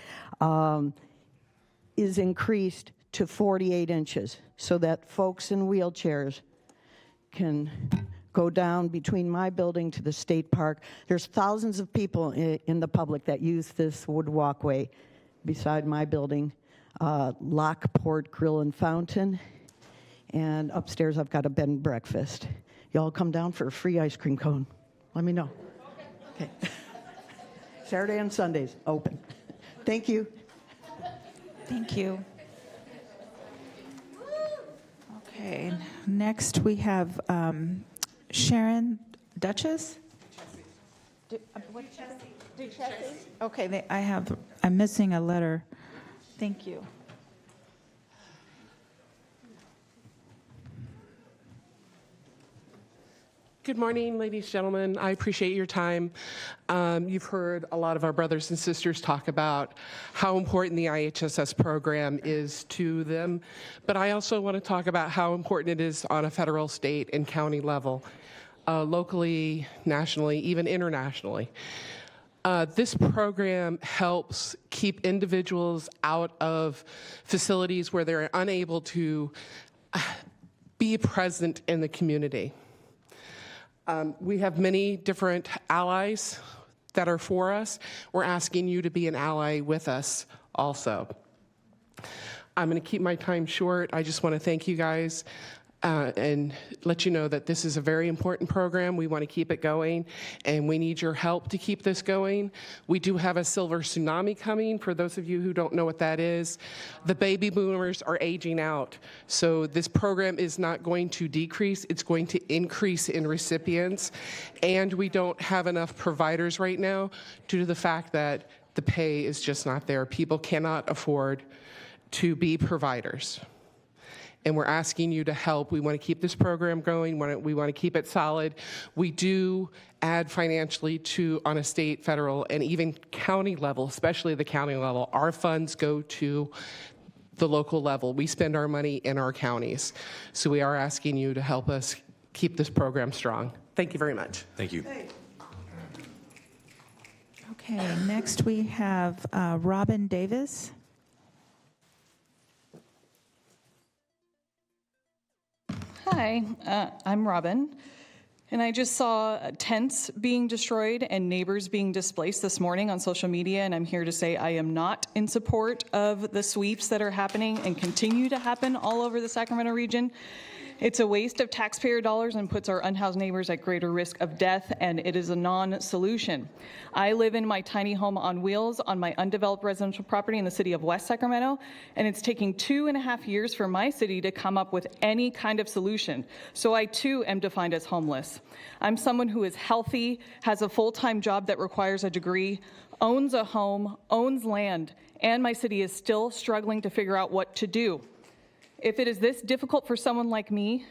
is increased to 48 inches so that folks in wheelchairs can go down between my building to the state park. There's thousands of people in the public that use this wood walkway beside my building, Lockport Grill and Fountain, and upstairs I've got a bed and breakfast. Y'all come down for a free ice cream cone. Let me know. Okay. Saturday and Sundays, open. Thank you. Thank you. Okay, next we have Sharon Duchess? Okay, I'm missing a letter. Thank you. Good morning, ladies and gentlemen. I appreciate your time. You've heard a lot of our brothers and sisters talk about how important the IHSS program is to them, but I also want to talk about how important it is on a federal, state, and county level, locally, nationally, even internationally. This program helps keep individuals out of facilities where they're unable to be present in the community. We have many different allies that are for us. We're asking you to be an ally with us also. I'm going to keep my time short. I just want to thank you guys and let you know that this is a very important program. We want to keep it going, and we need your help to keep this going. We do have a silver tsunami coming. For those of you who don't know what that is, the baby boomers are aging out. So this program is not going to decrease. It's going to increase in recipients. And we don't have enough providers right now due to the fact that the pay is just not there. People cannot afford to be providers. And we're asking you to help. We want to keep this program going. We want to keep it solid. We do add financially to, on a state, federal, and even county level, especially the county level. Our funds go to the local level. We spend our money in our counties. So we are asking you to help us keep this program strong. Thank you very much. Thank you. Okay, next we have Robin Davis. Hi, I'm Robin, and I just saw tents being destroyed and neighbors being displaced this morning on social media, and I'm here to say I am not in support of the sweeps that are happening and continue to happen all over the Sacramento region. It's a waste of taxpayer dollars and puts our unhoused neighbors at greater risk of death, and it is a non-solution. I live in my tiny home on wheels on my undeveloped residential property in the city of West Sacramento, and it's taking 2.5 years for my city to come up with any kind of solution. So I too am defined as homeless. I'm someone who is healthy, has a full-time job that requires a degree, owns a home, owns land, and my city is still struggling to figure out what to do. If it is this difficult for someone like me,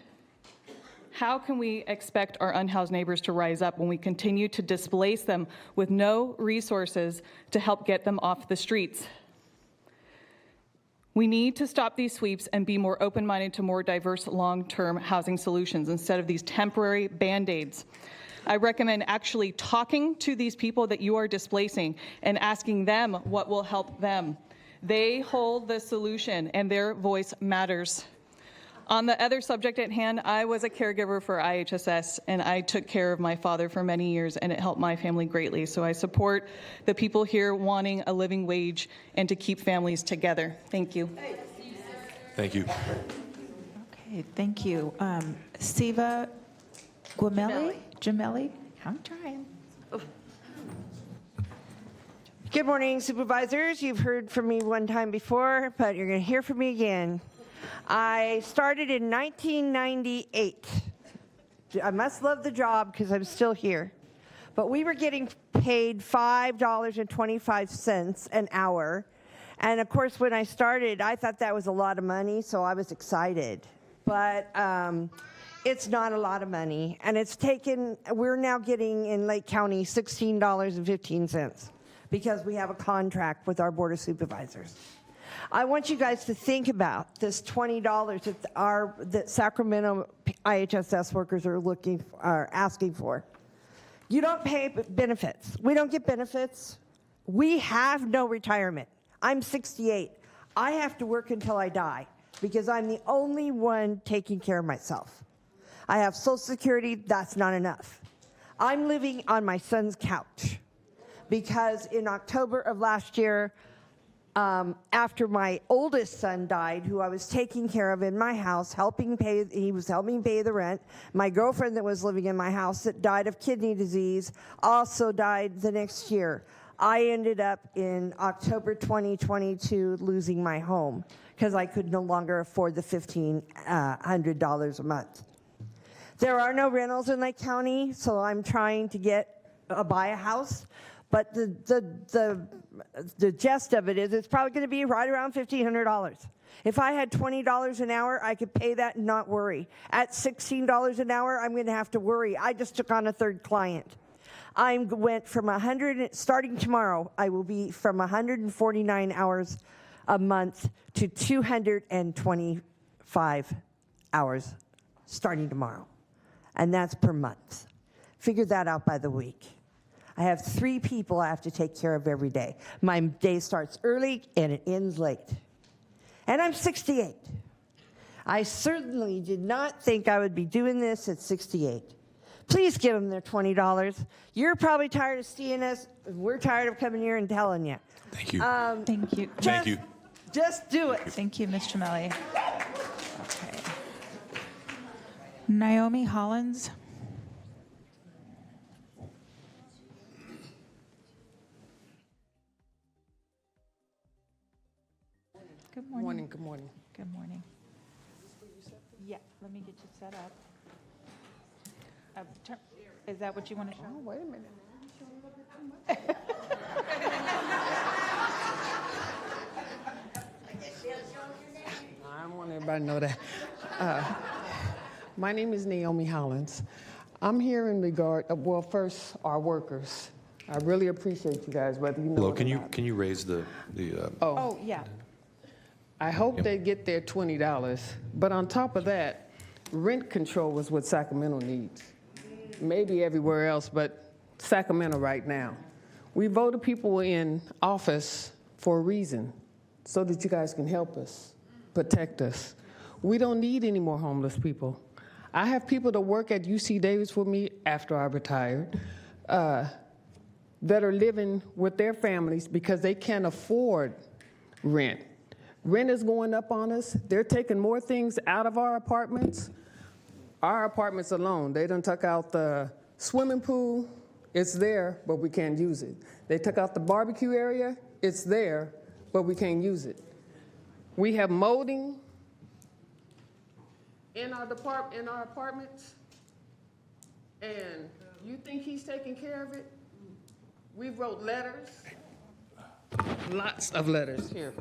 how can we expect our unhoused neighbors to rise up when we continue to displace them with no resources to help get them off the streets? We need to stop these sweeps and be more open-minded to more diverse long-term housing solutions instead of these temporary Band-Aids. I recommend actually talking to these people that you are displacing and asking them what will help them. They hold the solution, and their voice matters. On the other subject at hand, I was a caregiver for IHSS, and I took care of my father for many years, and it helped my family greatly. So I support the people here wanting a living wage and to keep families together. Thank you. Thank you. Okay, thank you. Siva Gemelli? I'm trying. Good morning, Supervisors. You've heard from me one time before, but you're going to hear from me again. I started in 1998. I must love the job because I'm still here. But we were getting paid $5.25 an hour. And of course, when I started, I thought that was a lot of money, so I was excited. But it's not a lot of money. And we're now getting in Lake County $16.15. because we have a contract with our Board of Supervisors. I want you guys to think about this $20 that Sacramento IHSS workers are asking for. You don't pay benefits. We don't get benefits. We have no retirement. I'm 68. I have to work until I die because I'm the only one taking care of myself. I have Social Security. That's not enough. I'm living on my son's couch. Because in October of last year, after my oldest son died, who I was taking care of in my house, he was helping pay the rent. My girlfriend that was living in my house that died of kidney disease also died the next year. I ended up in October 2022 losing my home because I could no longer afford the $1,500 a month. There are no rentals in Lake County, so I'm trying to buy a house. But the gist of it is it's probably going to be right around $1,500. If I had $20 an hour, I could pay that and not worry. At $16 an hour, I'm going to have to worry. I just took on a third client. I went from starting tomorrow, I will be from 149 hours a month to 225 hours starting tomorrow. And that's per month. Figure that out by the week. I have 3 people I have to take care of every day. My day starts early and it ends late. And I'm 68. I certainly did not think I would be doing this at 68. Please give them their $20. You're probably tired of seeing us. We're tired of coming here and telling you. Thank you. Thank you. Thank you. Just do it. Thank you, Ms. Gemelli. Okay. Naomi Hollins. Good morning. Good morning. Good morning. Yeah, let me get you set up. Is that what you want to show? Oh, wait a minute. I don't want everybody to know that. My name is Naomi Hollins. I'm here in regard of, well, first, our workers. I really appreciate you guys, whether you know Hello, it or not. can you raise the Oh, yeah. I hope they get their $20. But on top of that, rent control is what Sacramento needs. maybe everywhere else, but Sacramento right now. We voted people in office for a reason, so that you guys can help us, protect us. We don't need any more homeless people. I have people that work at UC Davis with me after I retired that are living with their families because they can't afford rent. Rent is going up on us. They're taking more things out of our apartments. Our apartments alone, they done took out the swimming pool. It's there, but we can't use it. They took out the barbecue area. It's there, but we can't use it. We have molding in our apartments, and you think he's taking care of it? We wrote letters, lots of letters here.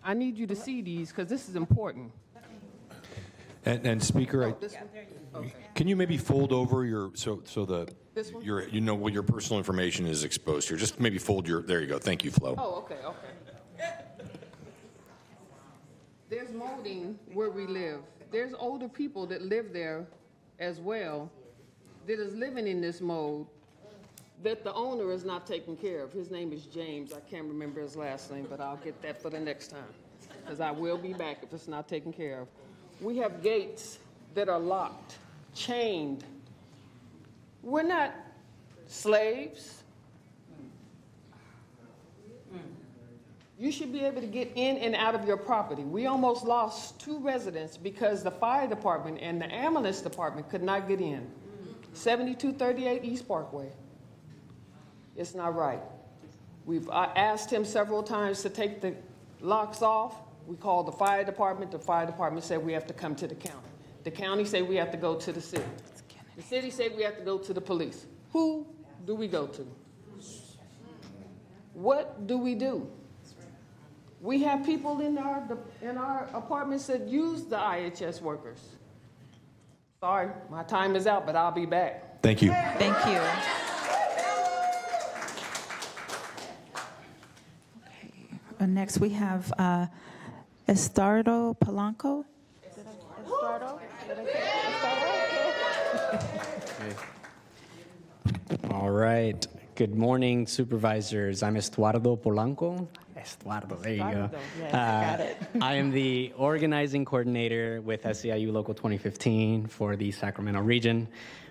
I need you to see these because this is important. And Speaker, This one? Okay. can you maybe fold over your so the This one? your personal information is exposed here? Just maybe fold your. There you go. Thank you, Flo. Oh, okay. There's molding where we live. There's older people that live there as well that is living in this mold that the owner is not taking care of. His name is James. I can't remember his last name, but I'll get that for the next time because I will be back if it's not taken care of. We have gates that are locked, chained. We're not slaves. You should be able to get in and out of your property. We almost lost 2 residents because the fire department and the ambulance department could not get in. 7238 East Parkway. It's not right. I asked him several times to take the locks off. We called the fire department. The fire department said we have to come to the county. The county said we have to go to the city. The city said we have to go to the police. Who do we go to? What do we do? We have people in our apartments that use the IHS workers. Sorry, my time is out, but I'll be back. Thank you. Thank you. Okay. Next, we have Estardo Polanco. Estardo? All right. Good morning, supervisors. I'm Estuardo Polanco. Estuardo, there you go. Yes, got it. I am the organizing coordinator with SEIU Local 2015 for the Sacramento region.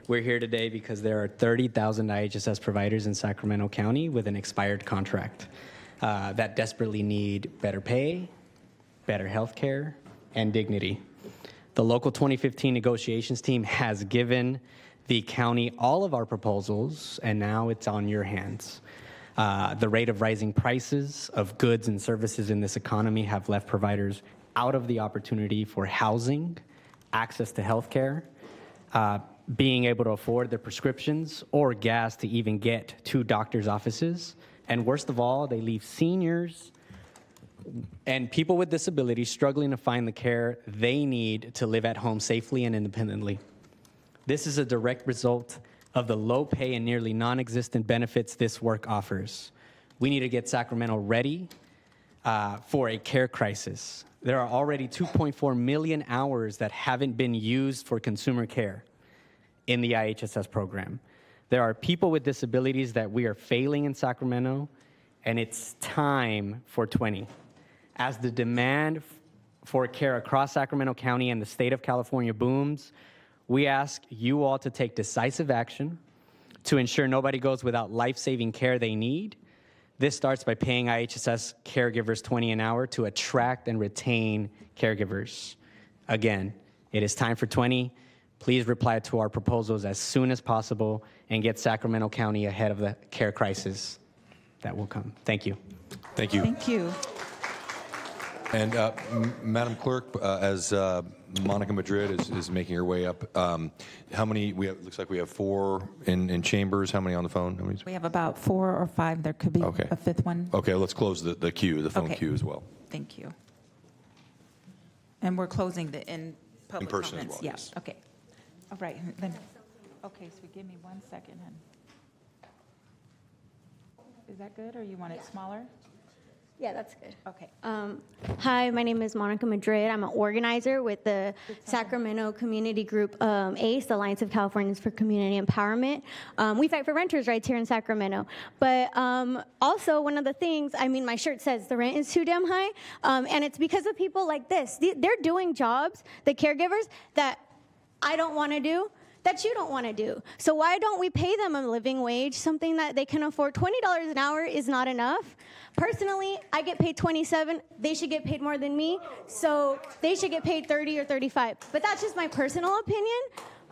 We're here today because there are 30,000 IHSS providers in Sacramento County with an expired contract that desperately need better pay, better health care, and dignity. The Local 2015 negotiations team has given the county all of our proposals, and now it's on your hands. The rate of rising prices of goods and services in this economy have left providers out of the opportunity for housing, access to health care, being able to afford their prescriptions or gas to even get to doctor's offices. And worst of all, they leave seniors and people with disabilities struggling to find the care they need to live at home safely and independently. This is a direct result of the low pay and nearly non-existent benefits this work offers. We need to get Sacramento ready for a care crisis. There are already 2.4 million hours that haven't been used for consumer care in the IHSS program. There are people with disabilities that we are failing in Sacramento, and it's time for 20. As the demand for care across Sacramento County and the state of California booms, we ask you all to take decisive action to ensure nobody goes without life-saving care they need. This starts by paying IHSS caregivers $20 an hour to attract and retain caregivers. Again, it is time for 20. Please reply to our proposals as soon as possible and get Sacramento County ahead of the care crisis that will come. Thank you. Thank you. Thank you. And Madam Clerk, as Monica Madrid is making her way up, how many? Looks like we have 4 in chambers. How many on the phone? How many? We have about 4 or 5. There could be a 5th one. Okay, let's close the queue, the phone queue as well. Thank you. And we're closing the in-public In-person as comments. well, yes. Okay. All right. Then. Okay, so give me 1 second. Is that good, or you want it smaller? Yeah, that's good. Okay. Hi, my name is Monica Madrid. I'm an organizer with the Sacramento community group ACE, the Alliance of Californians for Community Empowerment. We fight for renters' rights here in Sacramento. But also, one of the things, I mean, my shirt says the rent is too damn high, and it's because of people like this. They're doing jobs, the caregivers, that I don't want to do, that you don't want to do. So why don't we pay them a living wage, something that they can afford? $20 an hour is not enough. Personally, I get paid $27. They should get paid more than me, so they should get paid $30 or $35. But that's just my personal opinion.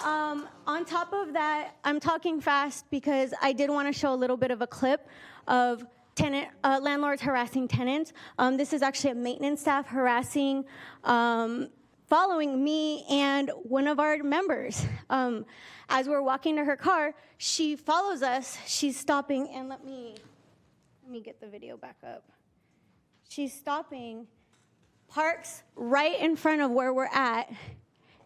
On top of that, I'm talking fast because I did want to show a little bit of a clip of landlords harassing tenants. This is actually a maintenance staff harassing following me and one of our members. As we're walking to her car, she follows us. She's stopping, and let me get the video back up. She's stopping, parks right in front of where we're at,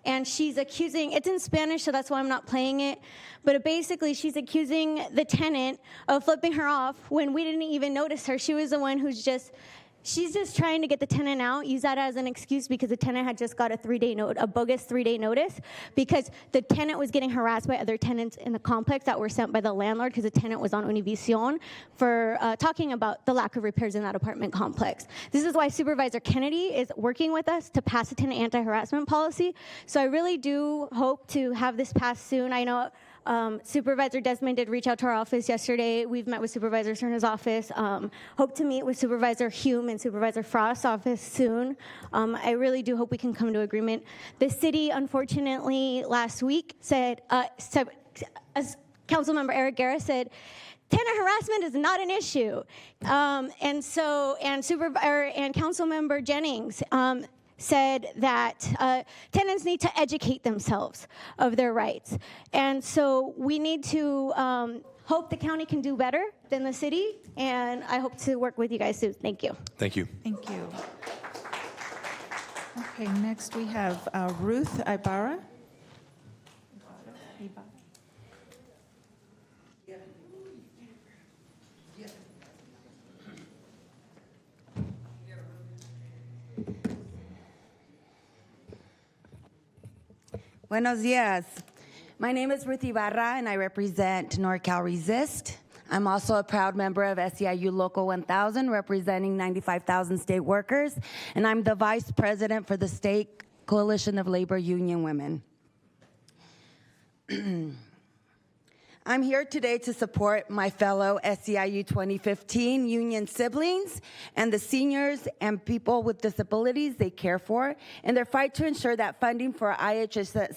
and she's accusing, it's in Spanish, so that's why I'm not playing it, but basically she's accusing the tenant of flipping her off when we didn't even notice her. She was the one she's just trying to get the tenant out, use that as an excuse because the tenant had just got a bogus 3-day notice because the tenant was getting harassed by other tenants in the complex that were sent by the landlord because the tenant was on Univision for talking about the lack of repairs in that apartment complex. This is why Supervisor Kennedy is working with us to pass a tenant anti-harassment policy. So I really do hope to have this passed soon. I know Supervisor Desmond did reach out to our office yesterday. We've met with Supervisor Cerna's office. Hope to meet with Supervisor Hume and Supervisor Frost's office soon. I really do hope we can come to agreement. The city, unfortunately, last week said, as Councilmember Eric Guerra said, tenant harassment is not an issue. And Councilmember Jennings said that tenants need to educate themselves of their rights. And so we need to hope the county can do better than the city, and I hope to work with you guys soon. Thank you. Thank you. Thank you. Okay, next we have Ruth Ibarra. Buenos dias. My name is Ruth Ibarra, and I represent NorCal Resist. I'm also a proud member of SEIU Local 1000, representing 95,000 state workers, and I'm the vice president for the State Coalition of Labor Union Women. I'm here today to support my fellow SEIU 2015 union siblings and the seniors and people with disabilities they care for in their fight to ensure that funding for IHSS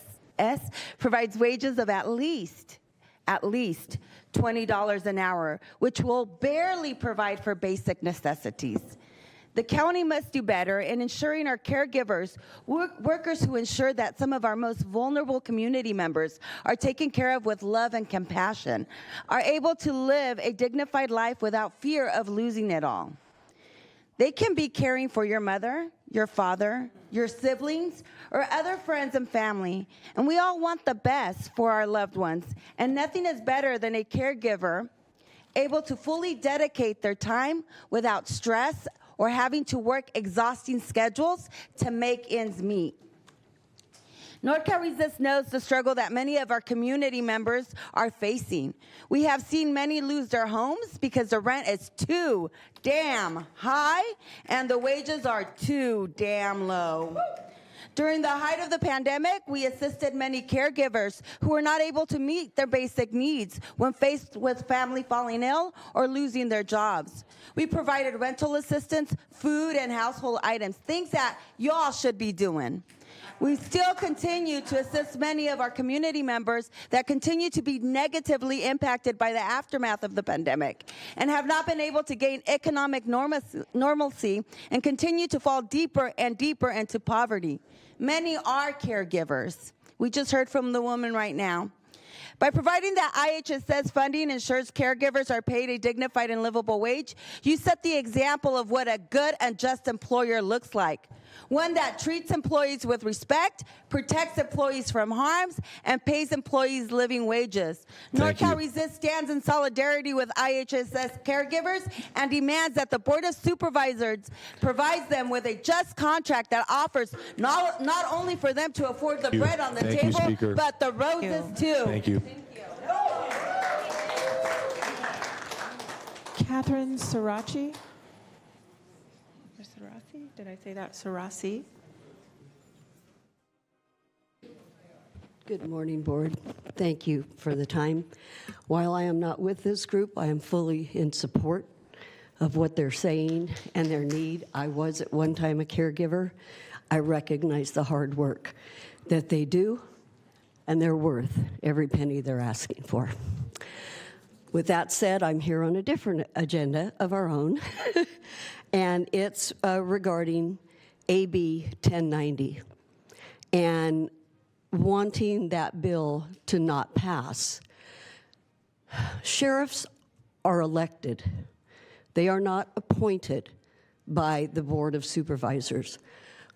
provides wages of at least $20 an hour, which will barely provide for basic necessities. The county must do better in ensuring our caregivers, workers who ensure that some of our most vulnerable community members are taken care of with love and compassion, are able to live a dignified life without fear of losing it all. They can be caring for your mother, your father, your siblings, or other friends and family, and we all want the best for our loved ones, and nothing is better than a caregiver able to fully dedicate their time without stress or having to work exhausting schedules to make ends meet. NorCal Resist knows the struggle that many of our community members are facing. We have seen many lose their homes because the rent is too damn high and the wages are too damn low. During the height of the pandemic, we assisted many caregivers who were not able to meet their basic needs when faced with family falling ill or losing their jobs. We provided rental assistance, food, and household items, things that y'all should be doing. We still continue to assist many of our community members that continue to be negatively impacted by the aftermath of the pandemic and have not been able to gain economic normalcy and continue to fall deeper and deeper into poverty. Many are caregivers. We just heard from the woman right now. By providing that IHSS funding ensures caregivers are paid a dignified and livable wage, you set the example of what a good and just employer looks like. One that treats employees with respect, protects employees from harms, and pays employees living wages. NorCal Resist stands in solidarity with IHSS caregivers and demands that the Board of Supervisors provides them with a just contract that offers not only for them to afford the bread on the table, but the roses too. Thank you. Catherine Sirachi. Did I say that? Sarasi? Good morning, Board. Thank you for the time. While I am not with this group, I am fully in support of what they're saying and their need. I was at one time a caregiver. I recognize the hard work that they do, and they're worth every penny they're asking for. With that said, I'm here on a different agenda of our own, and it's regarding AB 1090 and wanting that bill to not pass. Sheriffs are elected. They are not appointed by the Board of Supervisors.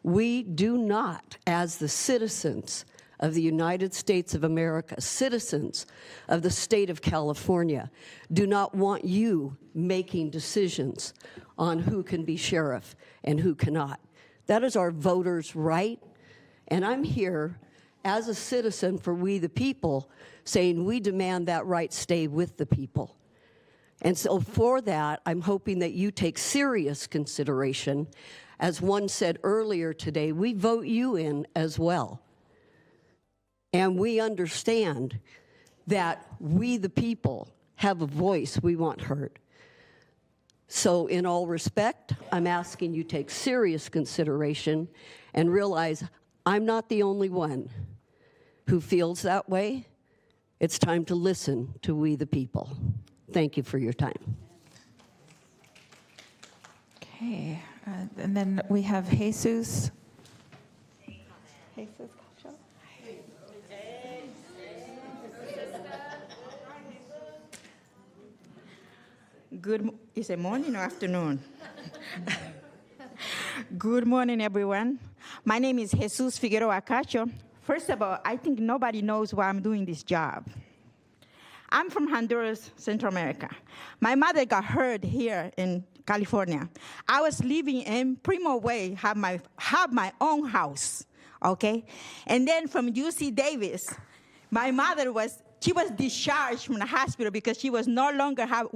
We do not, as the citizens of the United States of America, citizens of the state of California, do not want you making decisions on who can be sheriff and who cannot. That is our voters' right, and I'm here as a citizen for we the people saying we demand that right stay with the people. And so for that, I'm hoping that you take serious consideration. As one said earlier today, we vote you in as well. And we understand that we, the people, have a voice we want heard. So in all respect, I'm asking you take serious consideration and realize I'm not the only one who feels that way. It's time to listen to we, the people. Thank you for your time. Okay, and then we have Jesus. Jesus. Is it morning or afternoon? Good morning, everyone. My name is Jesus Figueroa Cacho. First of all, I think nobody knows why I'm doing this job. I'm from Honduras, Central America. My mother got hurt here in California. I was living in Primo Way, have my own house, okay? And then from UC Davis, my mother was discharged from the hospital because she was no longer have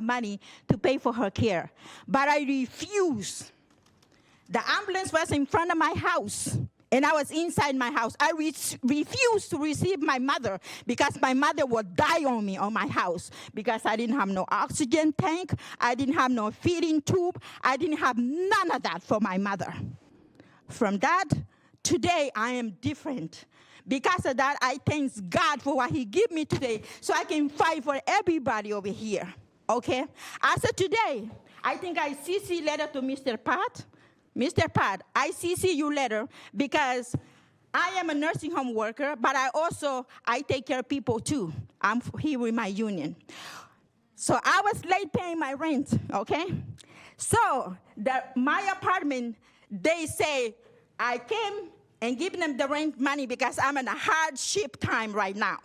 money to pay for her care. But I refused. The ambulance was in front of my house, and I was inside my house. I refused to receive my mother because my mother would die on me on my house because I didn't have no oxygen tank, I didn't have no feeding tube, I didn't have none of that for my mother. From that, today I am different. Because of that, I thank God for what he gave me today so I can fight for everybody over here, okay? As of today, I think I CC letter to Mr. Pat. Mr. Pat, I CC you letter because I am a nursing home worker, but I take care of people too. I'm here with my union. So I was late paying my rent, okay? So my apartment, they say I came and give them the rent money because I'm in a hardship time right now.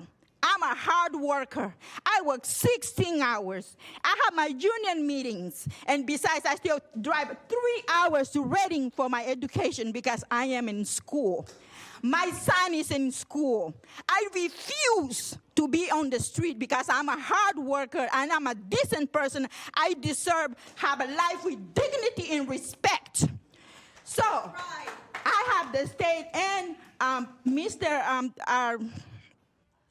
I'm a hard worker. I work 16 hours. I have my union meetings. And besides, I still drive 3 hours to Reading for my education because I am in school. My son is in school. I refuse to be on the street because I'm a hard worker and I'm a decent person. I deserve have a life with dignity and respect. So, I have the state and our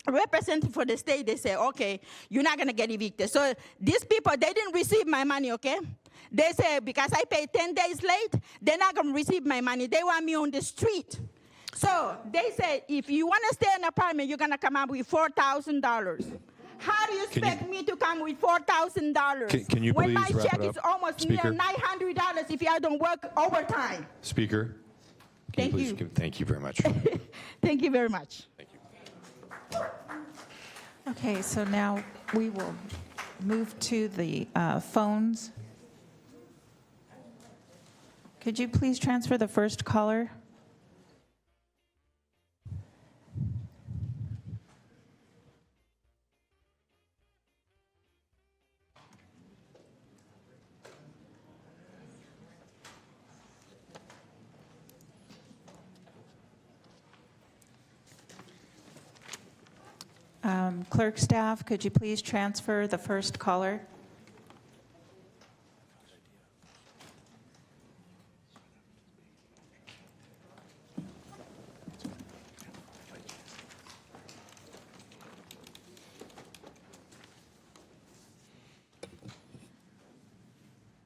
representative for the state, they say, okay, you're not going to get evicted. So these people, they didn't receive my money, okay? They say, because I paid 10 days late, they're not going to receive my money. They want me on the street. So they say, if you want to stay in an apartment, you're going to come up with $4,000. How do you expect me to come with $4,000 can you when please my wrap check it up? is almost Speaker. near $900 if I don't work overtime? Speaker, Thank you. Thank you very much. Thank you very much. Thank you. Okay, so now we will move to the phones. Could you please transfer the first caller? Clerk staff, could you please transfer the first caller?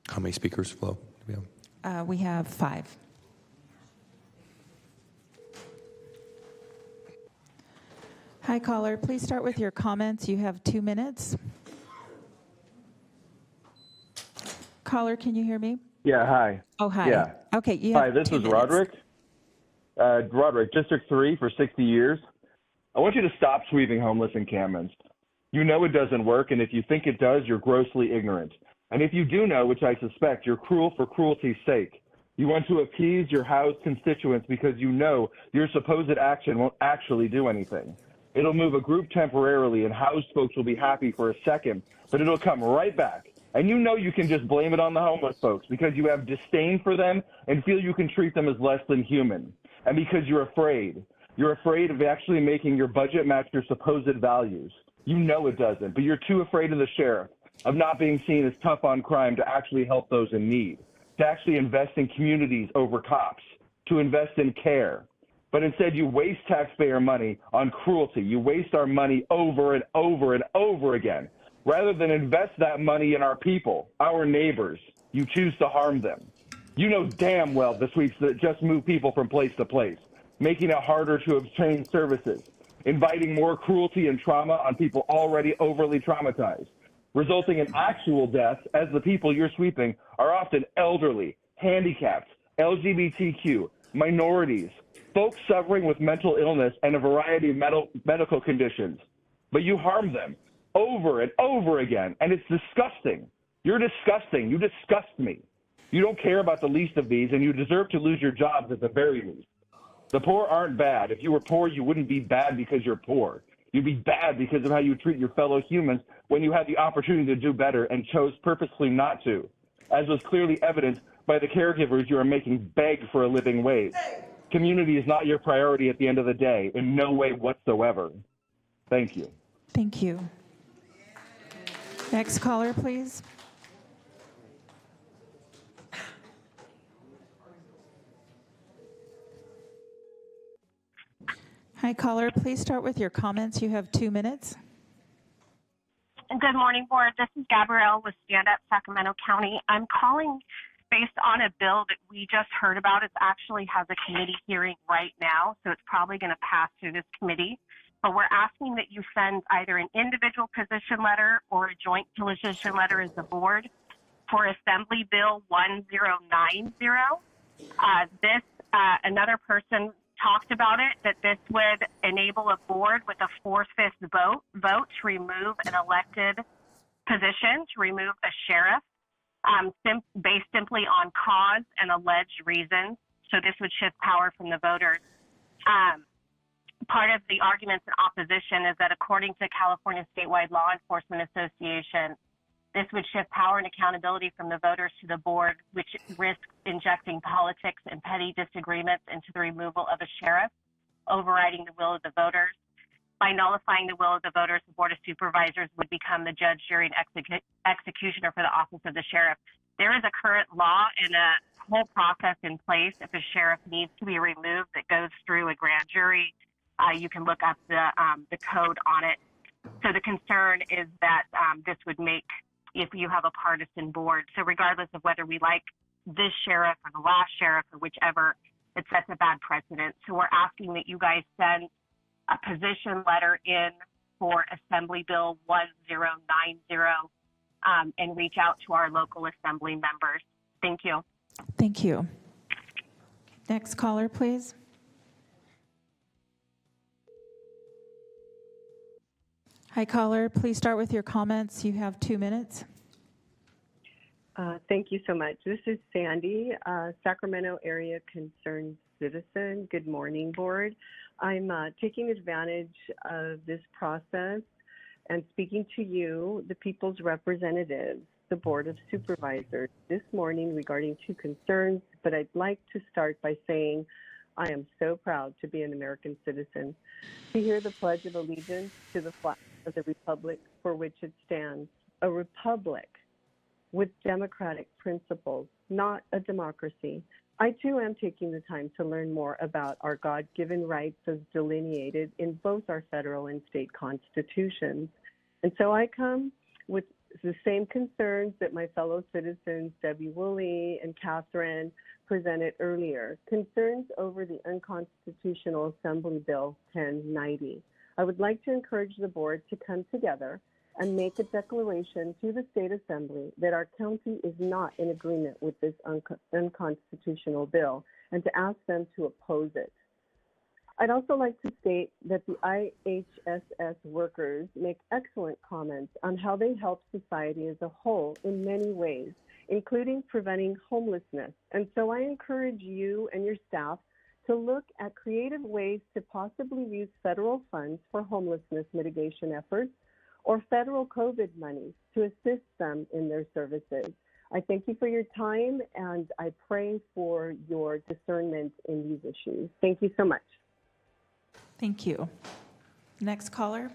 How many speakers, Flo, do we have? We have 5. Hi, caller. Please start with your comments. You have 2 minutes. Caller, can you hear me? Yeah, hi. Oh, hi. Yeah. Okay, you Hi, have this 2 is minutes. Roderick. Roderick, District 3 for 60 years. I want you to stop sweeping homeless encampments. You know it doesn't work, and if you think it does, you're grossly ignorant. And if you do know, which I suspect, you're cruel for cruelty's sake. You want to appease your housed constituents because you know your supposed action won't actually do anything. It'll move a group temporarily, and housed folks will be happy for a second, but it'll come right back. And you know you can just blame it on the homeless folks because you have disdain for them and feel you can treat them as less than human. And because you're afraid. You're afraid of actually making your budget match your supposed values. You know it doesn't, but you're too afraid of the sheriff, of not being seen as tough on crime to actually help those in need, to actually invest in communities over cops, to invest in care. But instead you waste taxpayer money on cruelty. You waste our money over and over and over again. Rather than invest that money in our people, our neighbors, you choose to harm them. You know damn well the sweeps that just move people from place to place, making it harder to obtain services, inviting more cruelty and trauma on people already overly traumatized, resulting in actual deaths as the people you're sweeping are often elderly, handicapped, LGBTQ, minorities, folks suffering with mental illness and a variety of medical conditions. But you harm them over and over again, and it's disgusting. You're disgusting. You disgust me. You don't care about the least of these, and you deserve to lose your jobs at the very least. The poor aren't bad. If you were poor, you wouldn't be bad because you're poor. You'd be bad because of how you treat your fellow humans when you had the opportunity to do better and chose purposefully not to, as was clearly evidenced by the caregivers you are making beg for a living wage. Community is not your priority at the end of the day, in no way whatsoever. Thank you. Thank you. Next caller, please. Hi, caller. Please start with your comments. You have 2 minutes. Good morning, Board. This is Gabrielle with Stand Up Sacramento County. I'm calling based on a bill that we just heard about. It actually has a committee hearing right now, so it's probably going to pass through this committee. But we're asking that you send either an individual position letter or a joint position letter as the board for Assembly Bill 1090. Another person talked about it, that this would enable a board with a 4/5 vote to remove an elected position, to remove a sheriff, based simply on cause and alleged reasons. So this would shift power from the voters. Part of the arguments in opposition is that according to California Statewide Law Enforcement Association, this would shift power and accountability from the voters to the board, which risks injecting politics and petty disagreements into the removal of a sheriff, overriding the will of the voters. By nullifying the will of the voters, the Board of Supervisors would become the judge, jury, and executioner for the office of the sheriff. There is a current law and a whole process in place if a sheriff needs to be removed that goes through a grand jury. You can look up the code on it. So the concern is that this would make, if you have a partisan board, so regardless of whether we like this sheriff or the last sheriff or whichever, it sets a bad precedent. So we're asking that you guys send a position letter in for Assembly Bill 1090 and reach out to our local assembly members. Thank you. Thank you. Next caller, please. Hi, caller. Please start with your comments. You have 2 minutes. Thank you so much. This is Sandy, Sacramento Area Concerned Citizen. Good morning, board. I'm taking advantage of this process and speaking to you, the people's representatives, the Board of Supervisors, this morning regarding 2 concerns, but I'd like to start by saying I am so proud to be an American citizen, to hear the Pledge of Allegiance to the flag of the Republic for which it stands, a republic with democratic principles, not a democracy. I too am taking the time to learn more about our God-given rights as delineated in both our federal and state constitutions. And so I come with the same concerns that my fellow citizens, Debbie Woolley and Catherine, presented earlier, concerns over the unconstitutional Assembly Bill 1090. I would like to encourage the board to come together and make a declaration to the State Assembly that our county is not in agreement with this unconstitutional bill and to ask them to oppose it. I'd also like to state that the IHSS workers make excellent comments on how they help society as a whole in many ways, including preventing homelessness. And so I encourage you and your staff to look at creative ways to possibly use federal funds for homelessness mitigation efforts or federal COVID money to assist them in their services. I thank you for your time, and I pray for your discernment in these issues. Thank you so much. Thank you. Next caller.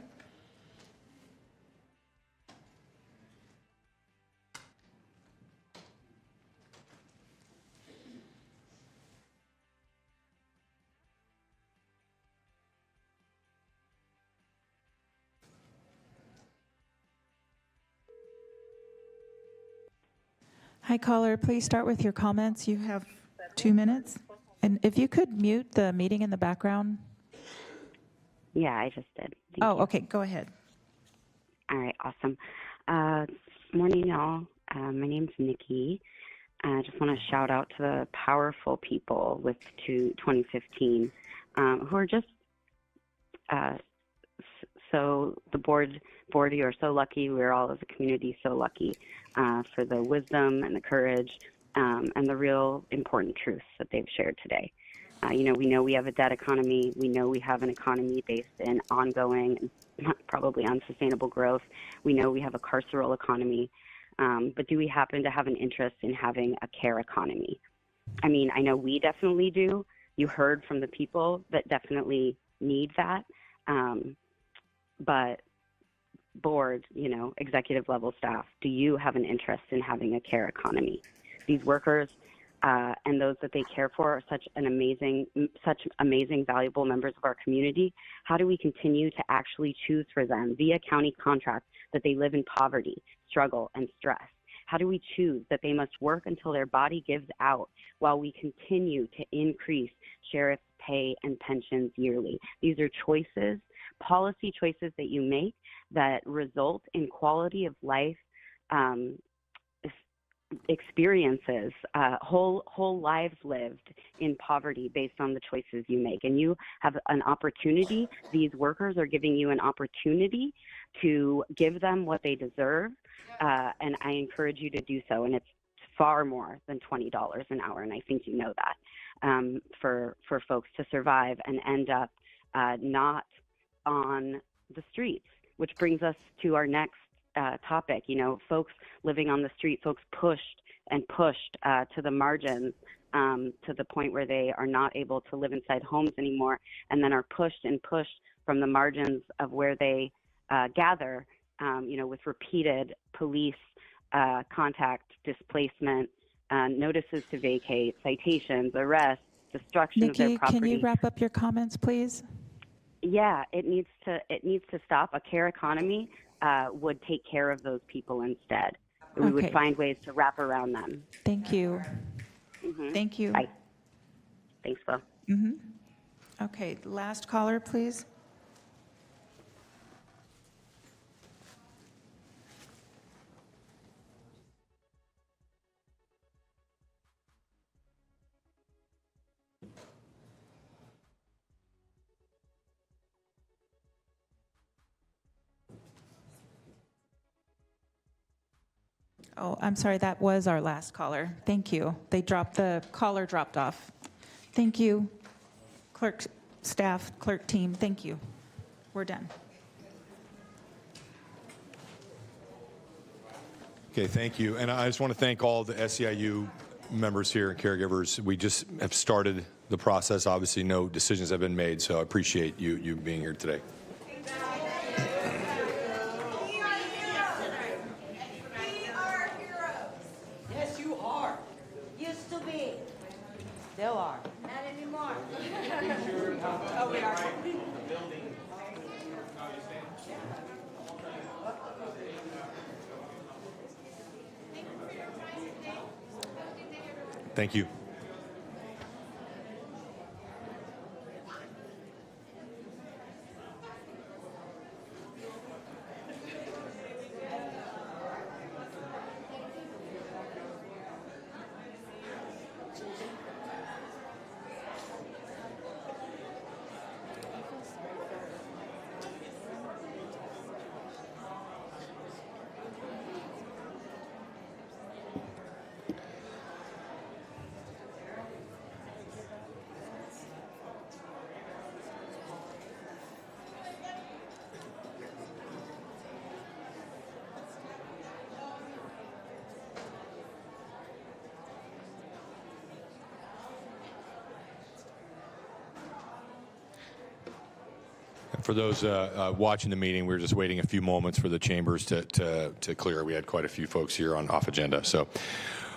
Hi, caller. Please start with your comments. You have 2 minutes. And if you could mute the meeting in the background. Yeah, I just did. Oh, okay. Go ahead. All right, awesome. Morning, y'all. My name's Nikki. I just want to shout out to the powerful people with 2015 who are just so the board, you are so lucky. We're all as a community so lucky for the wisdom and the courage and the real important truths that they've shared today. We know we have a debt economy. We know we have an economy based in ongoing and probably unsustainable growth. We know we have a carceral economy. But do we happen to have an interest in having a care economy? I mean, I know we definitely do. You heard from the people that definitely need that. But board, executive level staff, do you have an interest in having a care economy? These workers and those that they care for are such amazing, valuable members of our community. How do we continue to actually choose for them via county contract that they live in poverty, struggle, and stress? How do we choose that they must work until their body gives out while we continue to increase sheriff's pay and pensions yearly? These are choices, policy choices that you make that result in quality of life experiences, whole lives lived in poverty based on the choices you make. And you have an opportunity. These workers are giving you an opportunity to give them what they deserve. And I encourage you to do so. And it's far more than $20 an hour. And I think you know that for folks to survive and end up not on the streets, which brings us to our next topic. Folks living on the street, folks pushed to the margins to the point where they are not able to live inside homes anymore, and then are pushed from the margins of where they gather, with repeated police contact, displacement, notices to vacate, citations, arrests, destruction of their Nikki, property. can you wrap up your comments, please? Yeah, it needs to stop. A care economy would take care of those people instead. We would find ways to wrap around them. Thank you. Mm-hmm. Thank you. Bye. Thanks, Will. Mm-hmm. Okay, last caller, please. Oh, I'm sorry, that was our last caller. Thank you. The caller dropped off. Thank you, clerk, staff, clerk team, thank you. We're done. Okay, thank you. And I just want to thank all the SEIU members here and caregivers. We just have started the process. Obviously, no decisions have been made, so I appreciate you being here today. Yes, you are. Used to be. Still are. Not anymore. Oh, we are. Thank you. For those watching the meeting, we were just waiting a few moments for the chambers to clear. We had quite a few folks here on off agenda. So,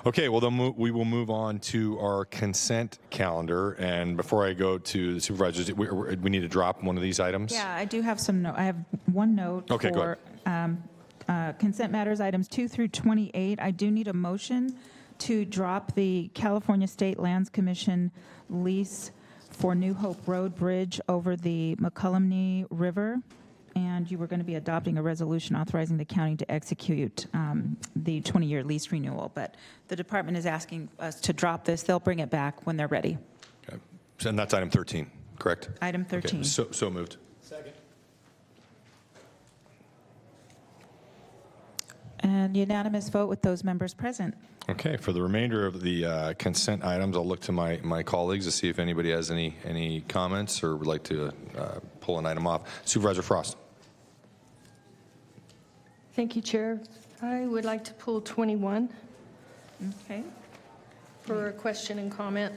okay, well, then we will move on to our consent calendar. And before I go to the supervisors, we need to drop one of these items. Yeah, I do have some I have one note Okay, go for consent matters items 2 through 28. I do need a motion to drop the California State Lands Commission lease for New Hope Road Bridge over the McCullumney River, and you were going to be adopting a resolution authorizing the county to execute the 20-year lease renewal. But the department is asking us to drop this. They'll bring it back when they're ready. Okay. And that's item 13, correct? Item 13. Okay. So moved. Second. And unanimous vote with those members present. Okay, for the remainder of the consent items, I'll look to my colleagues to see if anybody has any comments or would like to pull an item off. Supervisor Frost. Thank you, Chair. I would like to pull 21. Okay. For a question and comment.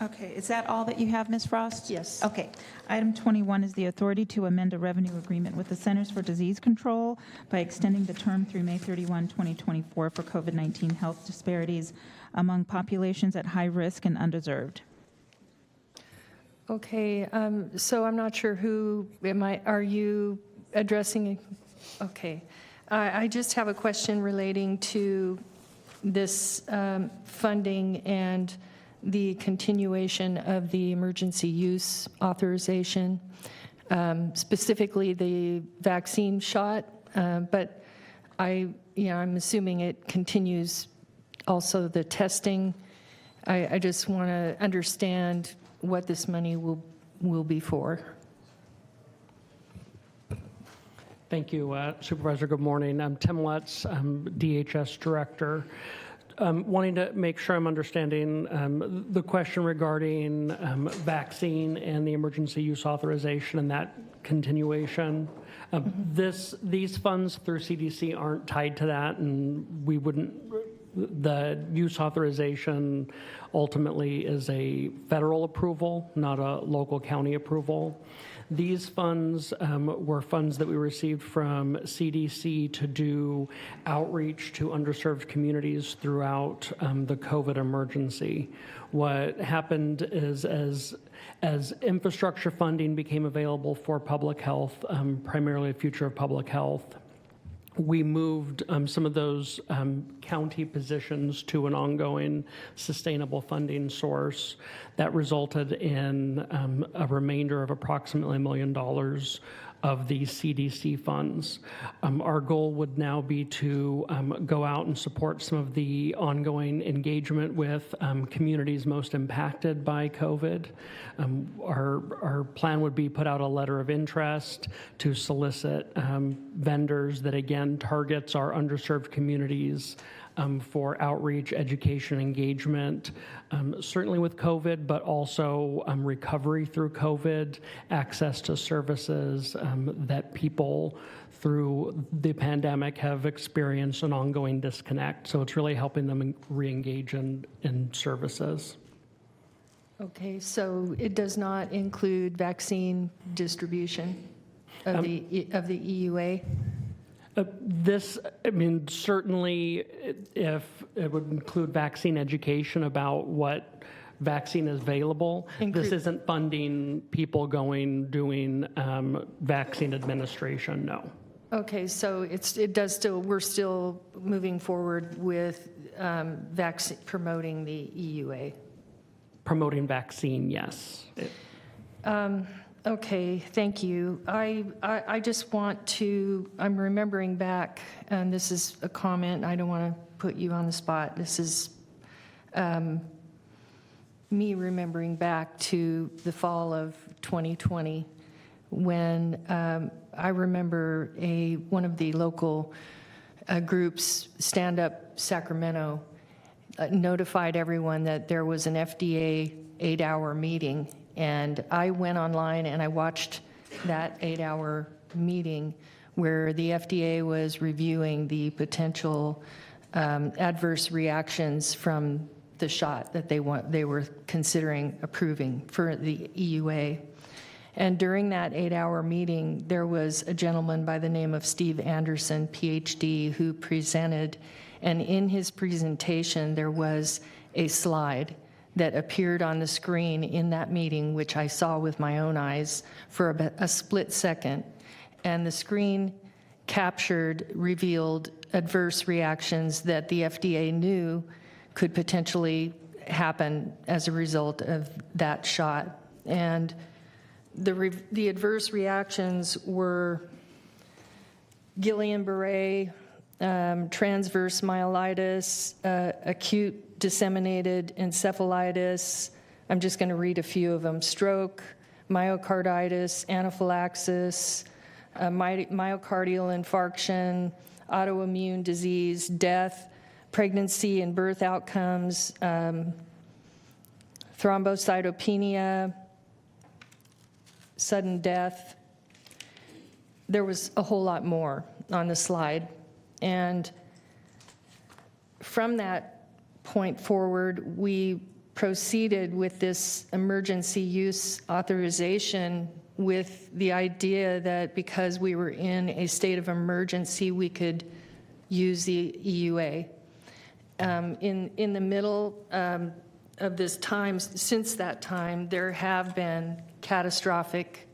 Okay, is that all that you have, Ms. Frost? Yes. Okay. Item 21 is the authority to amend a revenue agreement with the Centers for Disease Control by extending the term through May 31, 2024 for COVID-19 health disparities among populations at high risk and undeserved. Okay, so I'm not sure who are you addressing? Okay. I just have a question relating to this funding and the continuation of the emergency use authorization, specifically the vaccine shot, but I'm assuming it continues also the testing. I just want to understand what this money will be for. Thank you, Supervisor. Good morning. I'm Tim Lutz. I'm DHS Director. Wanting to make sure I'm understanding the question regarding vaccine and the emergency use authorization and that continuation. These funds through CDC aren't tied to that, and we wouldn't. The use authorization ultimately is a federal approval, not a local county approval. These funds were funds that we received from CDC to do outreach to underserved communities throughout the COVID emergency. What happened is as infrastructure funding became available for public health, primarily the future of public health, we moved some of those county positions to an ongoing sustainable funding source that resulted in a remainder of approximately $1 million of these CDC funds. Our goal would now be to go out and support some of the ongoing engagement with communities most impacted by COVID. Our plan would be put out a letter of interest to solicit vendors that again targets our underserved communities for outreach, education, engagement, certainly with COVID, but also recovery through COVID, access to services that people through the pandemic have experienced an ongoing disconnect. So it's really helping them re-engage in services. Okay, so it does not include vaccine distribution of the EUA? Certainly, if it would include vaccine education about what vaccine is available. This isn't funding people doing vaccine administration, no. Okay, so we're still moving forward with promoting the EUA. Promoting vaccine, yes. Okay, thank you. I just want to, I'm remembering back, and this is a comment, I don't want to put you on the spot. This is me remembering back to the fall of 2020 when I remember one of the local groups, Stand Up Sacramento, notified everyone that there was an FDA 8-hour meeting. And I went online and I watched that 8-hour meeting where the FDA was reviewing the potential adverse reactions from the shot that they were considering approving for the EUA. And during that 8-hour meeting, there was a gentleman by the name of Steve Anderson, PhD, who presented. And in his presentation, there was a slide that appeared on the screen in that meeting, which I saw with my own eyes for a split second. And the screen revealed adverse reactions that the FDA knew could potentially happen as a result of that shot. And the adverse reactions were Guillain-Barré, transverse myelitis, acute disseminated encephalitis. I'm just going to read a few of them. Stroke, myocarditis, anaphylaxis, myocardial infarction, autoimmune disease, death, pregnancy and birth outcomes, thrombocytopenia, sudden death. There was a whole lot more on the slide. And from that point forward, we proceeded with this emergency use authorization with the idea that because we were in a state of emergency, we could use the EUA. In the middle of this time, since that time, there have been catastrophic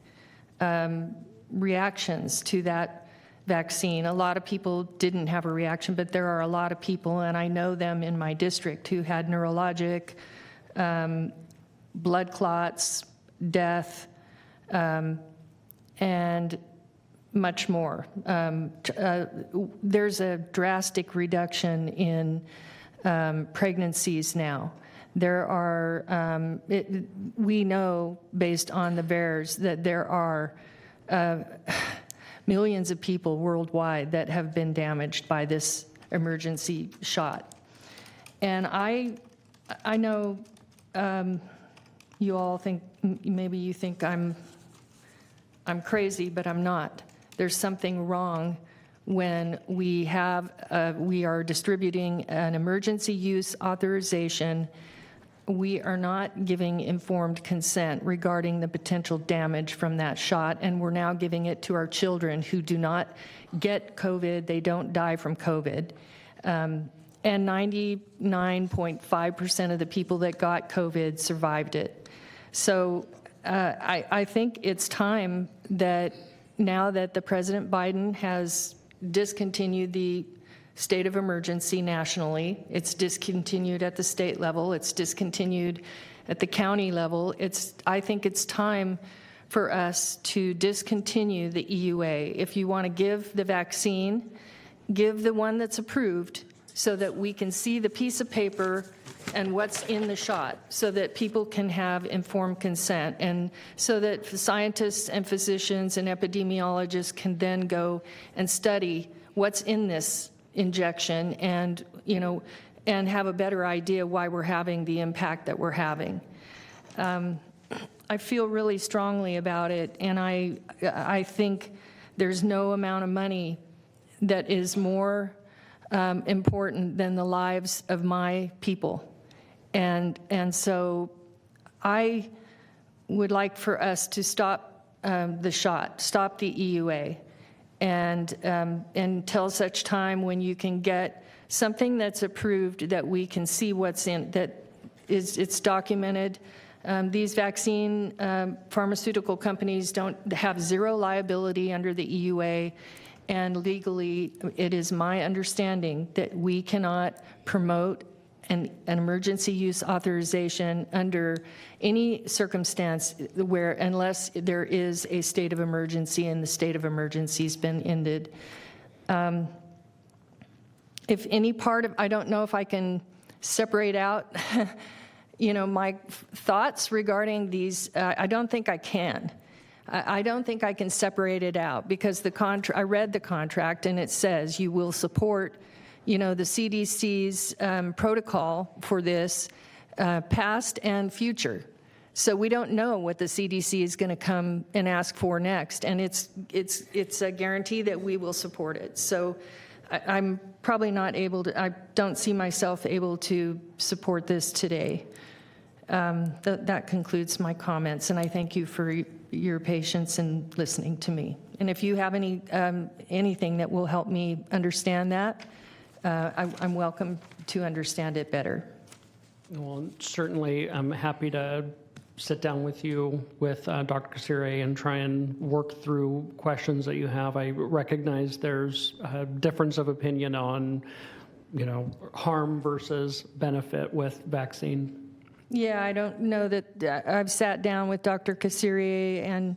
reactions to that vaccine. A lot of people didn't have a reaction, but there are a lot of people, and I know them in my district, who had neurologic, blood clots, death, and much more. There's a drastic reduction in pregnancies now. There are, we know based on the VAERS that there are millions of people worldwide that have been damaged by this emergency shot. And I know you all think, maybe you think I'm crazy, but I'm not. There's something wrong when we are distributing an emergency use authorization. We are not giving informed consent regarding the potential damage from that shot, and we're now giving it to our children who do not get COVID, they don't die from COVID. And 99.5% of the people that got COVID survived it. So I think it's time that now that the President Biden has discontinued the state of emergency nationally, it's discontinued at the state level, it's discontinued at the county level, I think it's time for us to discontinue the EUA. If you want to give the vaccine, give the one that's approved so that we can see the piece of paper and what's in the shot, so that people can have informed consent, and so that scientists and physicians and epidemiologists can then go and study what's in this injection and, and have a better idea why we're having the impact that we're having. I feel really strongly about it, and I think there's no amount of money that is more important than the lives of my people. And so I would like for us to stop the shot, stop the EUA, and until such time when you can get something that's approved that we can see what's in, that it's documented. These vaccine pharmaceutical companies don't have zero liability under the EUA, and legally it is my understanding that we cannot promote an emergency use authorization under any circumstance where, unless there is a state of emergency and the state of emergency has been ended. If any part of, I don't know if I can separate out my thoughts regarding these, I don't think I can. I don't think I can separate it out, because I read the contract and it says you will support the CDC's protocol for this, past and future. So we don't know what the CDC is going to come and ask for next, and it's a guarantee that we will support it. So I'm probably not able to, I don't see myself able to support this today. That concludes my comments, and I thank you for your patience in listening to me. And if you have anything that will help me understand that, I'm welcome to understand it better. Well, certainly I'm happy to sit down with you, with Dr. Kasiri, and try and work through questions that you have. I recognize there's a difference of opinion on, harm versus benefit with vaccine. Yeah, I don't know that I've sat down with Dr. Kasiri, and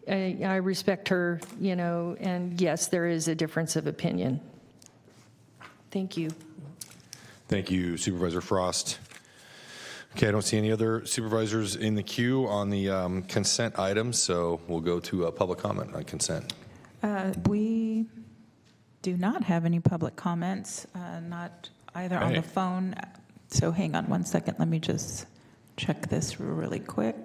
I respect her, and yes, there is a difference of opinion. Thank you. Thank you, Supervisor Frost. Okay, I don't see any other supervisors in the queue on the consent items, so we'll go to public comment on consent. We do not have any public comments, not either on the phone. So hang on one second. Let me just check this really quick.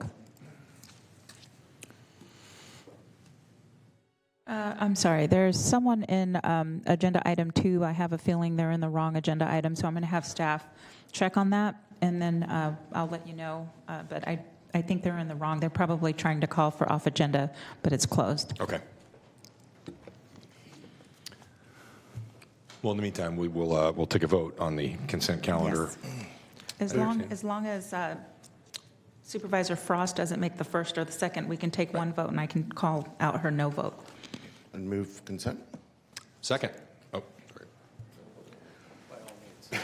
I'm sorry. There's someone in agenda item 2. I have a feeling they're in the wrong agenda item, so I'm going to have staff check on that, and then I'll let you know. But I think they're in the wrong. They're probably trying to call for off agenda, but it's closed. Okay. Well, in the meantime, we'll take a vote on the consent calendar. Yes. As long as Supervisor Frost doesn't make the first or the second, we can take one vote, and I can call out her no vote. And move consent. Second. Oh, sorry.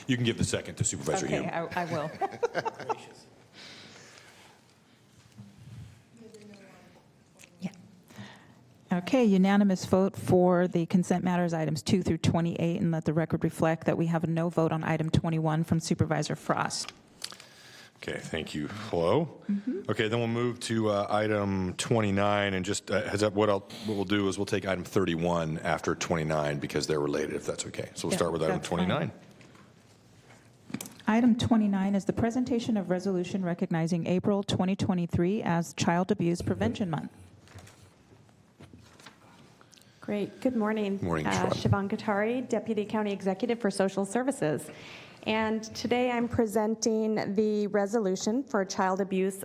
You can give the second to Supervisor Hume. Okay, I will. Yeah. Okay, unanimous vote for the consent matters items 2 through 28, and let the record reflect that we have a no vote on item 21 from Supervisor Frost. Okay, thank you, Flo. Okay, then we'll move to item 29, and just heads up, what we'll do is we'll take item 31 after 29 because they're related, if that's okay. So we'll start with item 29. Item 29 is the presentation of resolution recognizing April 2023 as Child Abuse Prevention Month. Great. Good morning. Good morning, Siobhan Katari, Deputy County Executive for Social Services. And today I'm presenting the resolution for Child Abuse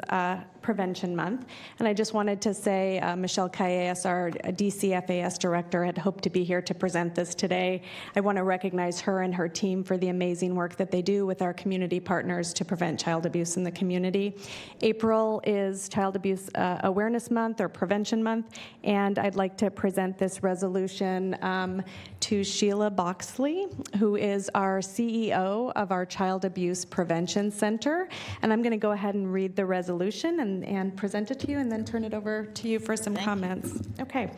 Prevention Month. And I just wanted to say Michelle Calles, our DCFAS director, had hoped to be here to present this today. I want to recognize her and her team for the amazing work that they do with our community partners to prevent child abuse in the community. April is Child Abuse Awareness Month or Prevention Month, and I'd like to present this resolution to Sheila Boxley, who is our CEO of our Child Abuse Prevention Center. And I'm going to go ahead and read the resolution, and and present it to you and then turn it over to you for some comments. Okay.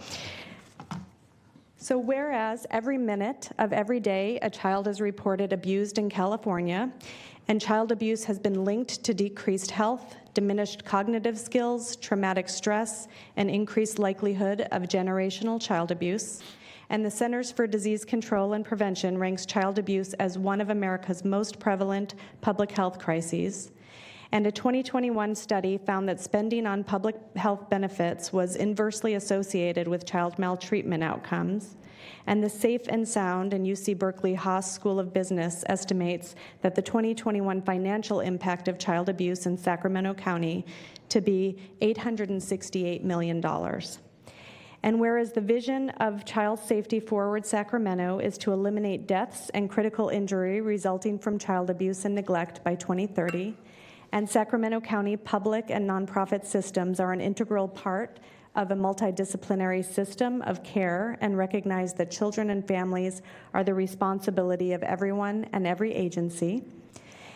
So whereas every minute of every day a child is reported abused in California, and child abuse has been linked to decreased health, diminished cognitive skills, traumatic stress, and increased likelihood of generational child abuse, and the Centers for Disease Control and Prevention ranks child abuse as one of America's most prevalent public health crises. And a 2021 study found that spending on public health benefits was inversely associated with child maltreatment outcomes. And the Safe and Sound and UC Berkeley Haas School of Business estimates that the 2021 financial impact of child abuse in Sacramento County to be $868 million. And whereas the vision of Child Safety Forward Sacramento is to eliminate deaths and critical injury resulting from child abuse and neglect by 2030, and Sacramento County public and nonprofit systems are an integral part of a multidisciplinary system of care and recognize that children and families are the responsibility of everyone and every agency.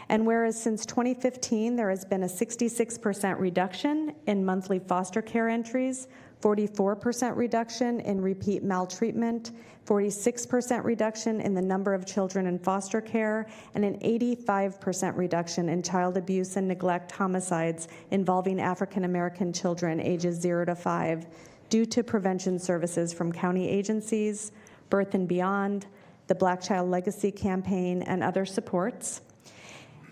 And whereas since 2015 there has been a 66% reduction in monthly foster care entries, 44% reduction in repeat maltreatment, 46% reduction in the number of children in foster care, and an 85% reduction in child abuse and neglect homicides involving African American children ages 0 to 5 due to prevention services from county agencies, Birth and Beyond, the Black Child Legacy Campaign, and other supports.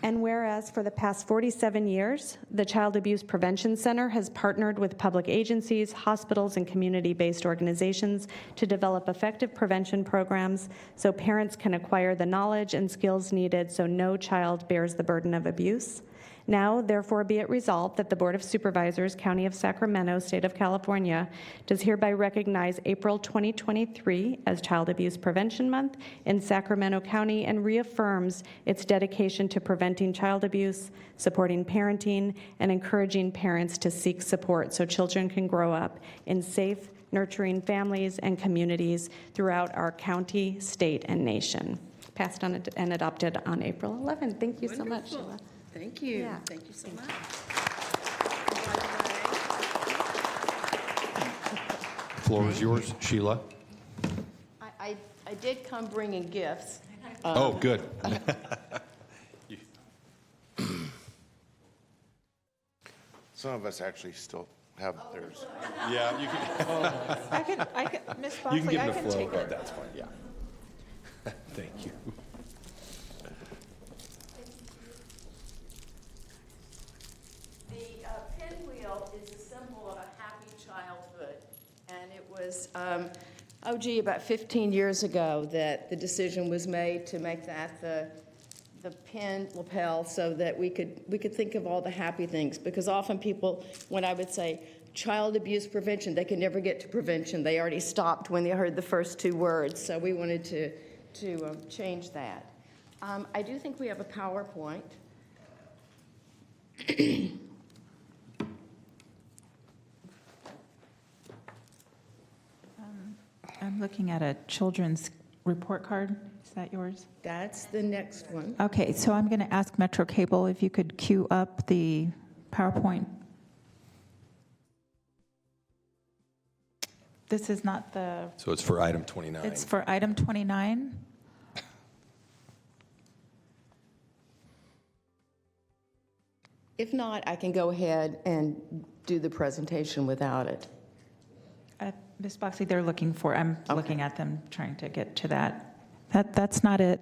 And whereas for the past 47 years, the Child Abuse Prevention Center has partnered with public agencies, hospitals, and community-based organizations to develop effective prevention programs so parents can acquire the knowledge and skills needed so no child bears the burden of abuse. Now, therefore, be it resolved that the Board of Supervisors, County of Sacramento, State of California, does hereby recognize April 2023 as Child Abuse Prevention Month in Sacramento County and reaffirms its dedication to preventing child abuse, supporting parenting, and encouraging parents to seek support so children can grow up in safe, nurturing families and communities throughout our county, state, and nation. Passed on and adopted on April 11th. Thank you so much, Sheila. Thank you. Yeah. Thank you so much. Floor is yours, Sheila. I did come bringing gifts. Oh, good. Some of us actually still have theirs. Yeah, you can. I can, Ms. You can Boxley, give I them can the flow. take it. That's fine. Yeah. Thank you. The pinwheel is a symbol of a happy childhood, and it was, about 15 years ago that the decision was made to make that the pin lapel so that we could think of all the happy things, because often people, when I would say child abuse prevention, they could never get to prevention. They already stopped when they heard the first two words, so we wanted to change that. I do think we have a PowerPoint. I'm looking at a children's report card. Is that yours? That's the next one. Okay, so I'm going to ask Metro Cable if you could queue up the PowerPoint. This is not the... So it's for item 29. It's for item 29. If not, I can go ahead and do the presentation without it. Ms. Boxley, they're looking for, I'm looking at them, trying to get to that. That's not it.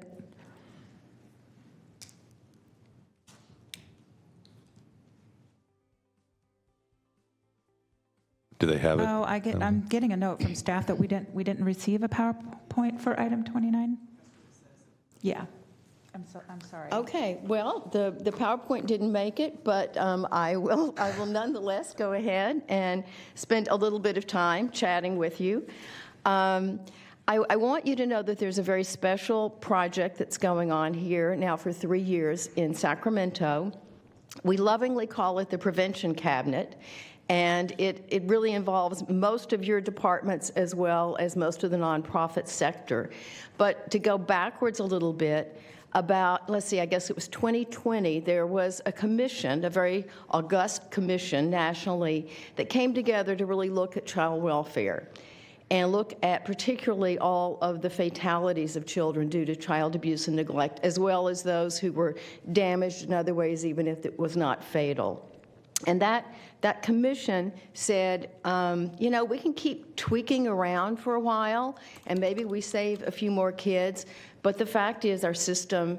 Do they have it? Oh, I'm getting a note from staff that we didn't receive a PowerPoint for item 29. Yeah, I'm sorry. Okay, well, the PowerPoint didn't make it, but I will nonetheless go ahead and spend a little bit of time chatting with you. I want you to know that there's a very special project that's going on here now for 3 years in Sacramento. We lovingly call it the Prevention Cabinet, and it really involves most of your departments as well as most of the nonprofit sector. But to go backwards a little bit, about, let's see, I guess it was 2020, there was a commission, a very august commission nationally, that came together to really look at child welfare and look at particularly all of the fatalities of children due to child abuse and neglect, as well as those who were damaged in other ways, even if it was not fatal. And that commission said, we can keep tweaking around for a while, and maybe we save a few more kids, but the fact is our system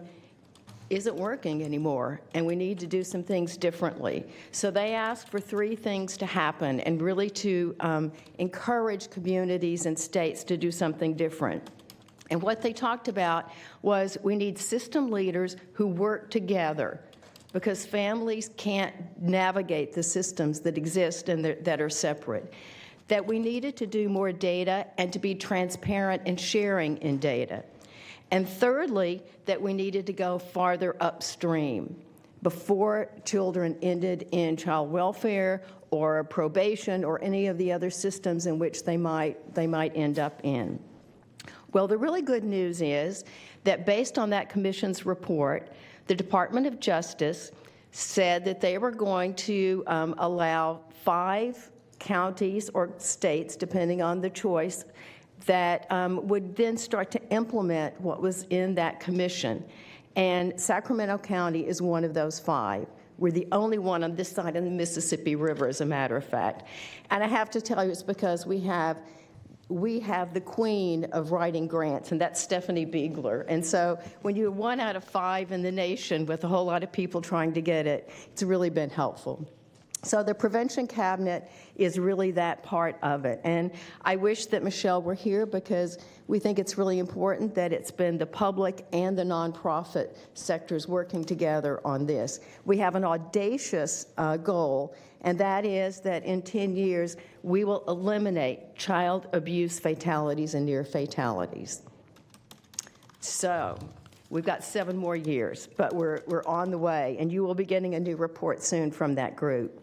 isn't working anymore, and we need to do some things differently. So they asked for 3 things to happen, and really to encourage communities and states to do something different. And what they talked about was we need system leaders who work together, because families can't navigate the systems that exist and that are separate. That we needed to do more data and to be transparent in sharing in data. And thirdly, that we needed to go farther upstream before children ended in child welfare or probation or any of the other systems in which they might end up in. Well, the really good news is that based on that commission's report, the Department of Justice said that they were going to allow 5 counties or states, depending on the choice, that would then start to implement what was in that commission. And Sacramento County is one of those 5. We're the only one on this side of the Mississippi River, as a matter of fact. And I have to tell you, it's because we have the queen of writing grants, and that's Stephanie Biegler. And so when you're 1 out of 5 in the nation with a whole lot of people trying to get it, it's really been helpful. So the prevention cabinet is really that part of it. And I wish that Michelle were here, because we think it's really important that it's been the public and the nonprofit sectors working together on this. We have an audacious goal, and that is that in 10 years, we will eliminate child abuse fatalities and near fatalities. So we've got 7 more years, but we're on the way, and you will be getting a new report soon from that group.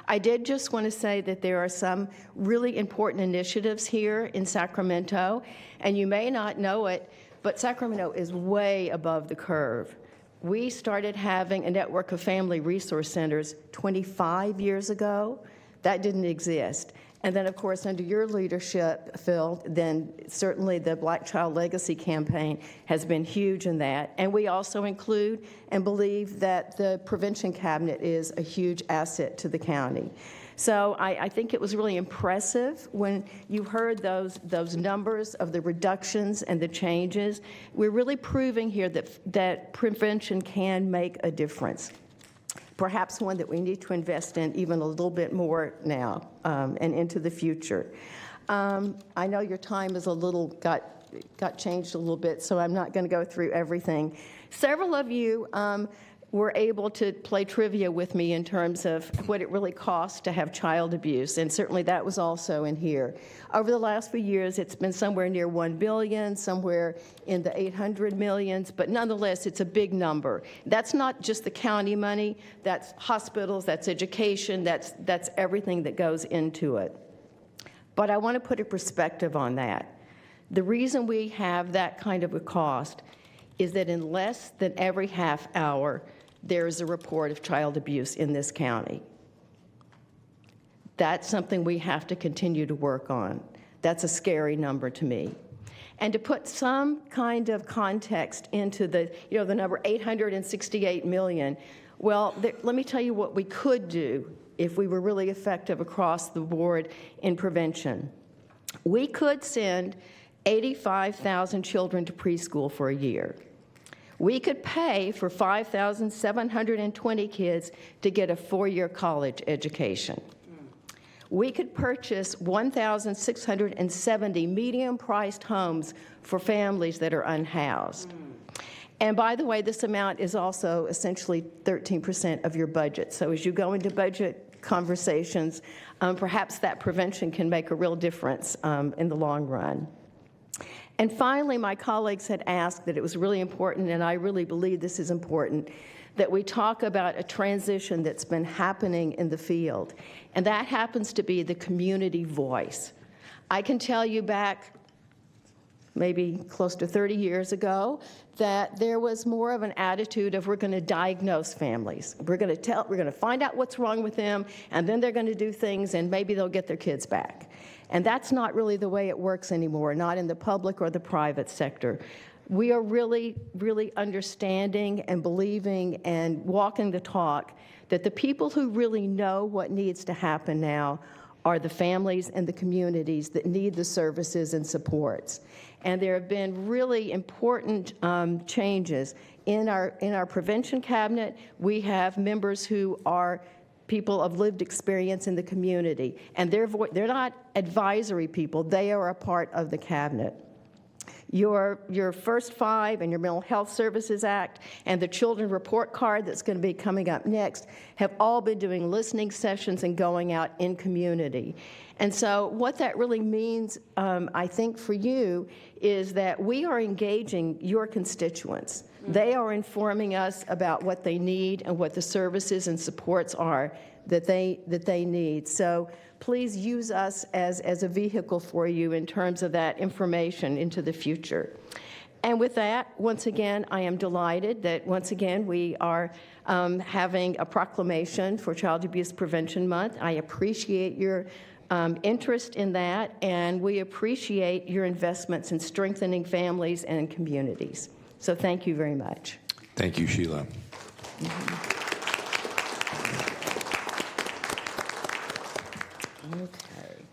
I did just want to say that there are some really important initiatives here in Sacramento, and you may not know it, but Sacramento is way above the curve. We started having a network of family resource centers 25 years ago. That didn't exist. And then, of course, under your leadership, Phil, then certainly the Black Child Legacy Campaign has been huge in that. And we also include and believe that the Prevention Cabinet is a huge asset to the county. So I think it was really impressive when you heard those numbers of the reductions and the changes. We're really proving here that prevention can make a difference. Perhaps one that we need to invest in even a little bit more now and into the future. I know your time is a little got changed a little bit, so I'm not going to go through everything. Several of you were able to play trivia with me in terms of what it really costs to have child abuse, and certainly that was also in here. Over the last few years, it's been somewhere near $1 billion, somewhere in the 800 millions, but nonetheless, it's a big number. That's not just the county money, that's hospitals, that's education, that's everything that goes into it. But I want to put a perspective on that. The reason we have that kind of a cost is that in less than every half hour, there is a report of child abuse in this county. That's something we have to continue to work on. That's a scary number to me. And to put some kind of context into the number 868 million, well, let me tell you what we could do if we were really effective across the board in prevention. We could send 85,000 children to preschool for a year. We could pay for 5,720 kids to get a 4-year college education. We could purchase 1,670 medium-priced homes for families that are unhoused. And by the way, this amount is also essentially 13% of your budget. So as you go into budget conversations, perhaps that prevention can make a real difference in the long run. And finally, my colleagues had asked that it was really important, and I really believe this is important, that we talk about a transition that's been happening in the field. And that happens to be the community voice. I can tell you back maybe close to 30 years ago, that there was more of an attitude of we're going to diagnose families. We're going to find out what's wrong with them, and then they're going to do things, and maybe they'll get their kids back. And that's not really the way it works anymore, not in the public or the private sector. We are really, really understanding and believing and walking the talk that the people who really know what needs to happen now are the families and the communities that need the services and supports. And there have been really important changes. In our prevention cabinet, we have members who are people of lived experience in the community. And they're not advisory people, they are a part of the cabinet. Your First Five and your Mental Health Services Act and the Children Report Card that's going to be coming up next have all been doing listening sessions and going out in community. And so what that really means, I think, for you is that we are engaging your constituents. They are informing us about what they need and what the services and supports are that they need. So please use us as a vehicle for you in terms of that information into the future. And with that, once again, I am delighted that once again we are having a proclamation for Child Abuse Prevention Month. I appreciate your interest in that, and we appreciate your investments in strengthening families and communities. So thank you very much. Thank you, Sheila.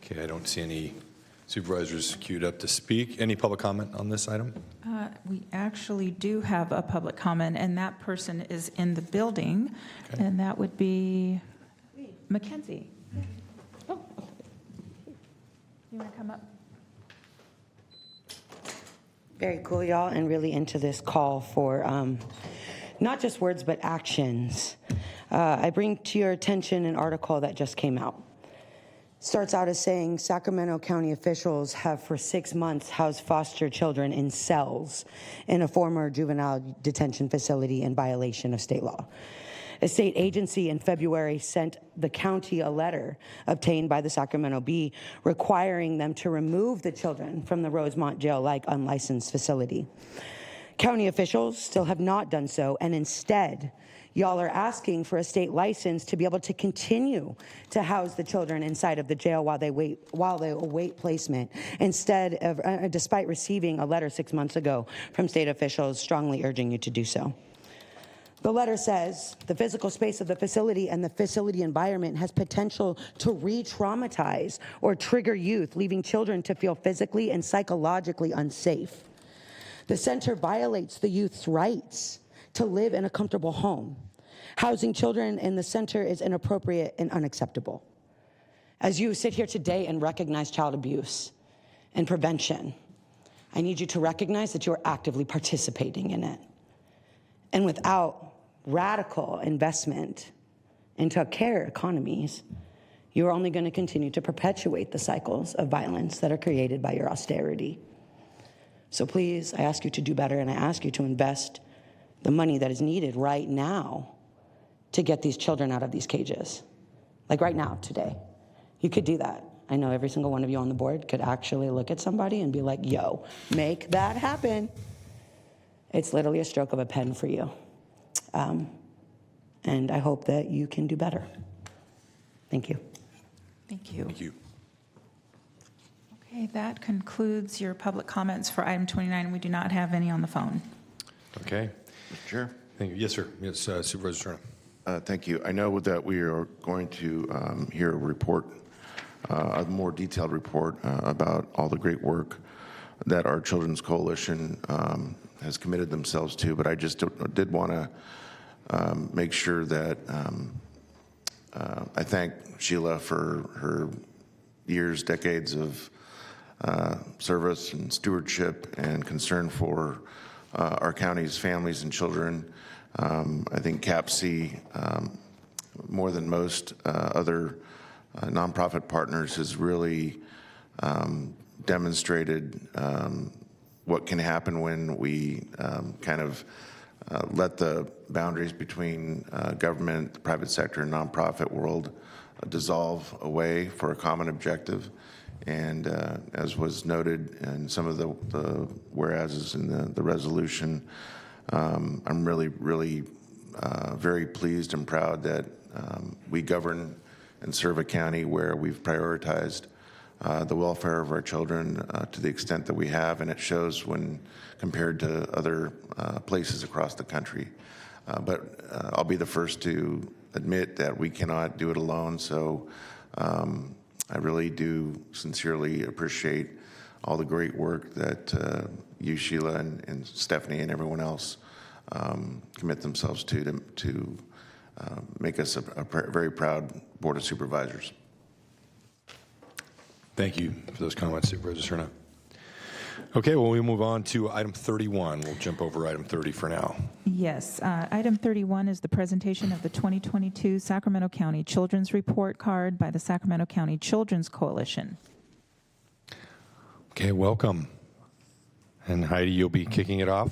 Okay, I don't see any supervisors queued up to speak. Any public comment on this item? We actually do have a public comment, and that person is in the building, and that would be Mackenzie. Oh, you want to come up? Very cool, y'all, and really into this call for not just words, but actions. I bring to your attention an article that just came out. Starts out as saying Sacramento County officials have for 6 months housed foster children in cells in a former juvenile detention facility in violation of state law. A state agency in February sent the county a letter obtained by the Sacramento Bee requiring them to remove the children from the Rosemont jail-like unlicensed facility. County officials still have not done so, and instead, y'all are asking for a state license to be able to continue to house the children inside of the jail while they await placement, instead of, despite receiving a letter 6 months ago from state officials strongly urging you to do so. The letter says the physical space of the facility and the facility environment has potential to re-traumatize or trigger youth, leaving children to feel physically and psychologically unsafe. The center violates the youth's rights to live in a comfortable home. Housing children in the center is inappropriate and unacceptable. As you sit here today and recognize child abuse and prevention, I need you to recognize that you are actively participating in it. And without radical investment into care economies, you're only going to continue to perpetuate the cycles of violence that are created by your austerity. So please, I ask you to do better, and I ask you to invest the money that is needed right now to get these children out of these cages. Like right now, today. You could do that. I know every single one of you on the board could actually look at somebody and be like, yo, make that happen. It's literally a stroke of a pen for you. And I hope that you can do better. Thank you. Thank you. Thank you. Okay, that concludes your public comments for item 29. We do not have any on the phone. Okay. Mr. Chair? Thank you. Yes, sir. Yes, Supervisor Turner. Thank you. I know that we are going to hear a report, a more detailed report about all the great work that our Children's Coalition has committed themselves to, but I just did want to make sure that I thank Sheila for her years, decades of service and stewardship and concern for our county's families and children. I think CAPC, more than most other nonprofit partners, has really demonstrated what can happen when we kind of let the boundaries between government, the private sector, and nonprofit world dissolve away for a common objective. And as was noted in some of the whereases in the resolution, I'm really very pleased and proud that we govern and serve a county where we've prioritized the welfare of our children to the extent that we have, and it shows when compared to other places across the country. But I'll be the first to admit that we cannot do it alone, so I really do sincerely appreciate all the great work that you, Sheila, and Stephanie, and everyone else commit themselves to make us a very proud Board of Supervisors. Thank you for those comments, Supervisor Serna. Okay, well, we move on to item 31. We'll jump over item 30 for now. Yes. Item 31 is the presentation of the 2022 Sacramento County Children's Report Card by the Sacramento County Children's Coalition. Okay, welcome. And Heidi, you'll be kicking it off?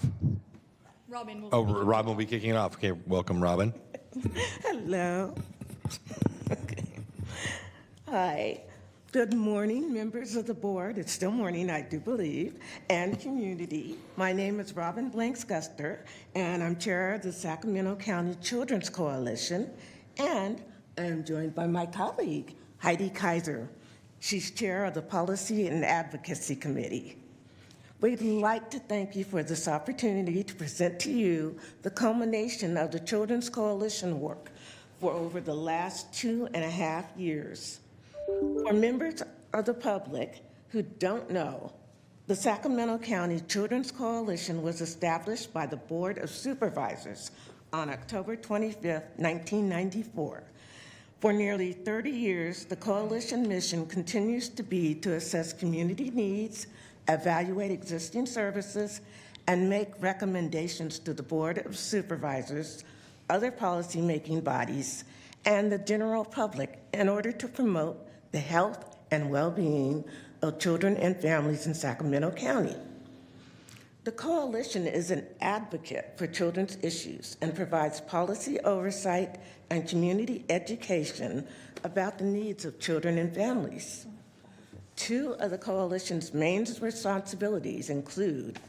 Robin will Robin will be kicking it off. Okay, welcome, Robin. Hello. Hi. Good morning, members of the board. It's still morning, I do believe, and community. My name is Robin Blanks-Guster, and I'm chair of the Sacramento County Children's Coalition, and I'm joined by my colleague, Heidi Kaiser. She's chair of the Policy and Advocacy Committee. We'd like to thank you for this opportunity to present to you the culmination of the Children's Coalition work for over the last 2.5 years. For members of the public who don't know, the Sacramento County Children's Coalition was established by the Board of Supervisors on October 25, 1994. For nearly 30 years, the coalition mission continues to be to assess community needs, evaluate existing services, and make recommendations to the Board of Supervisors, other policymaking bodies, and the general public in order to promote the health and well-being of children and families in Sacramento County. The coalition is an advocate for children's issues and provides policy oversight and community education about the needs of children and families. Two of the coalition's main responsibilities include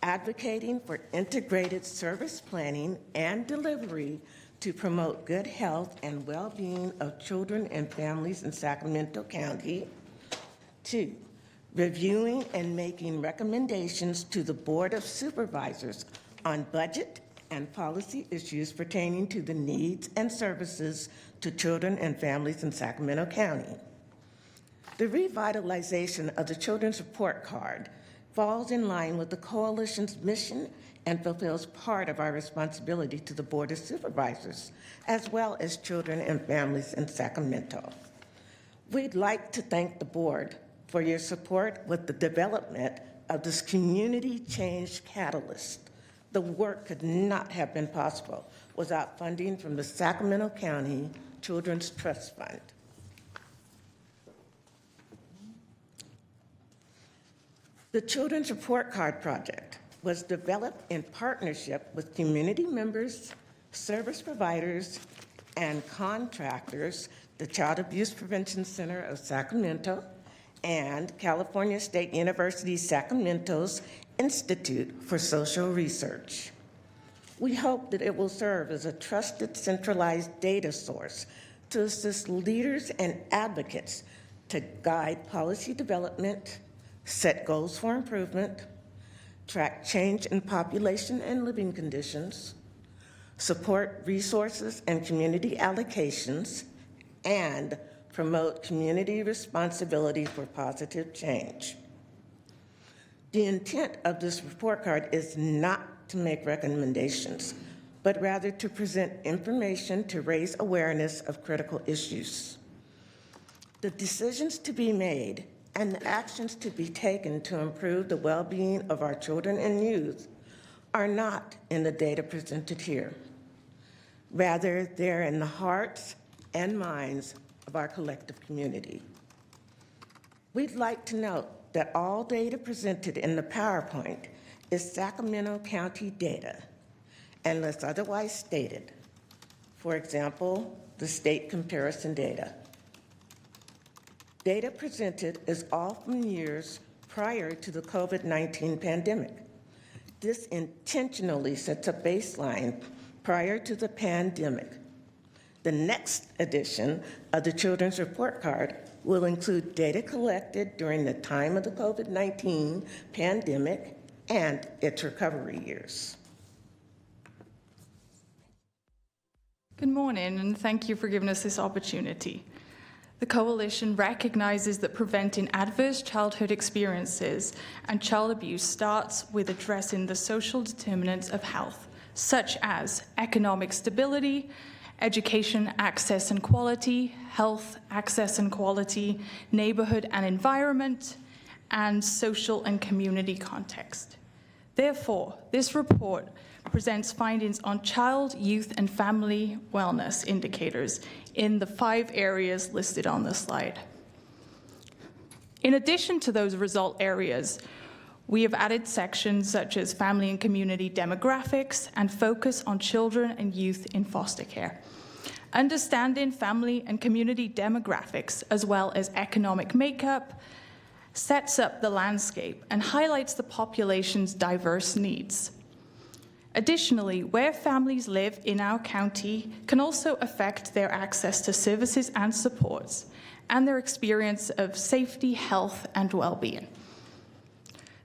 advocating for integrated service planning and delivery to promote good health and well-being of children and families in Sacramento County. 2, reviewing and making recommendations to the Board of Supervisors on budget and policy issues pertaining to the needs and services to children and families in Sacramento County. The revitalization of the Children's Report Card falls in line with the coalition's mission and fulfills part of our responsibility to the Board of Supervisors, as well as children and families in Sacramento. We'd like to thank the board for your support with the development of this community change catalyst. The work could not have been possible without funding from the Sacramento County Children's Trust Fund. The Children's Report Card Project was developed in partnership with community members, service providers, and contractors, the Child Abuse Prevention Center of Sacramento, and California State University Sacramento's Institute for Social Research. We hope that it will serve as a trusted centralized data source to assist leaders and advocates to guide policy development, set goals for improvement, track change in population and living conditions, support resources and community allocations, and promote community responsibility for positive change. The intent of this report card is not to make recommendations, but rather to present information to raise awareness of critical issues. The decisions to be made and the actions to be taken to improve the well-being of our children and youth are not in the data presented here. Rather, they're in the hearts and minds of our collective community. We'd like to note that all data presented in the PowerPoint is Sacramento County data, unless otherwise stated. For example, the state comparison data. Data presented is all from years prior to the COVID-19 pandemic. This intentionally sets a baseline prior to the pandemic. The next edition of the Children's Report Card will include data collected during the time of the COVID-19 pandemic and its recovery years. Good morning, and thank you for giving us this opportunity. The Coalition recognizes that preventing adverse childhood experiences and child abuse starts with addressing the social determinants of health, such as economic stability, education access and quality, health access and quality, neighborhood and environment, and social and community context. Therefore, this report presents findings on child, youth, and family wellness indicators in the 5 areas listed on the slide. In addition to those result areas, we have added sections such as family and community demographics and focus on children and youth in foster care. Understanding family and community demographics as well as economic makeup sets up the landscape and highlights the population's diverse needs. Additionally, where families live in our county can also affect their access to services and supports and their experience of safety, health, and well-being.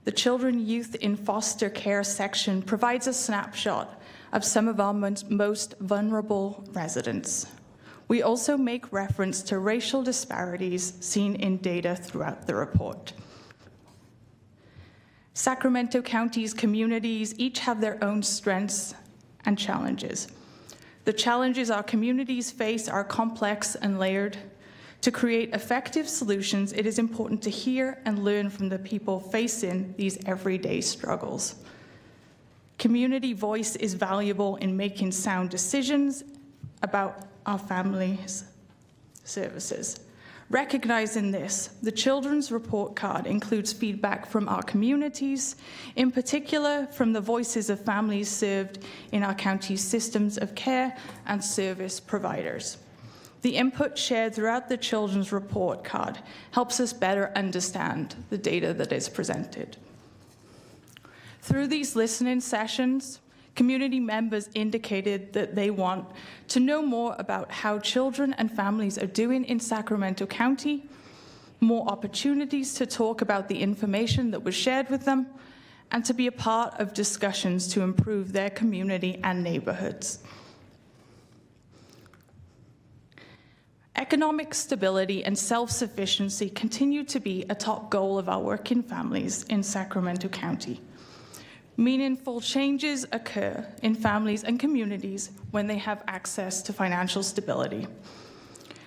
The Children, Youth in Foster Care section provides a snapshot of some of our most vulnerable residents. We also make reference to racial disparities seen in data throughout the report. Sacramento County's communities each have their own strengths and challenges. The challenges our communities face are complex and layered. To create effective solutions, it is important to hear and learn from the people facing these everyday struggles. Community voice is valuable in making sound decisions about our families' services. Recognizing this, the Children's Report Card includes feedback from our communities, in particular from the voices of families served in our county's systems of care and service providers. The input shared throughout the Children's Report Card helps us better understand the data that is presented. Through these listening sessions, community members indicated that they want to know more about how children and families are doing in Sacramento County, more opportunities to talk about the information that was shared with them, and to be a part of discussions to improve their community and neighborhoods. Economic stability and self-sufficiency continue to be a top goal of our working families in Sacramento County. Meaningful changes occur in families and communities when they have access to financial stability.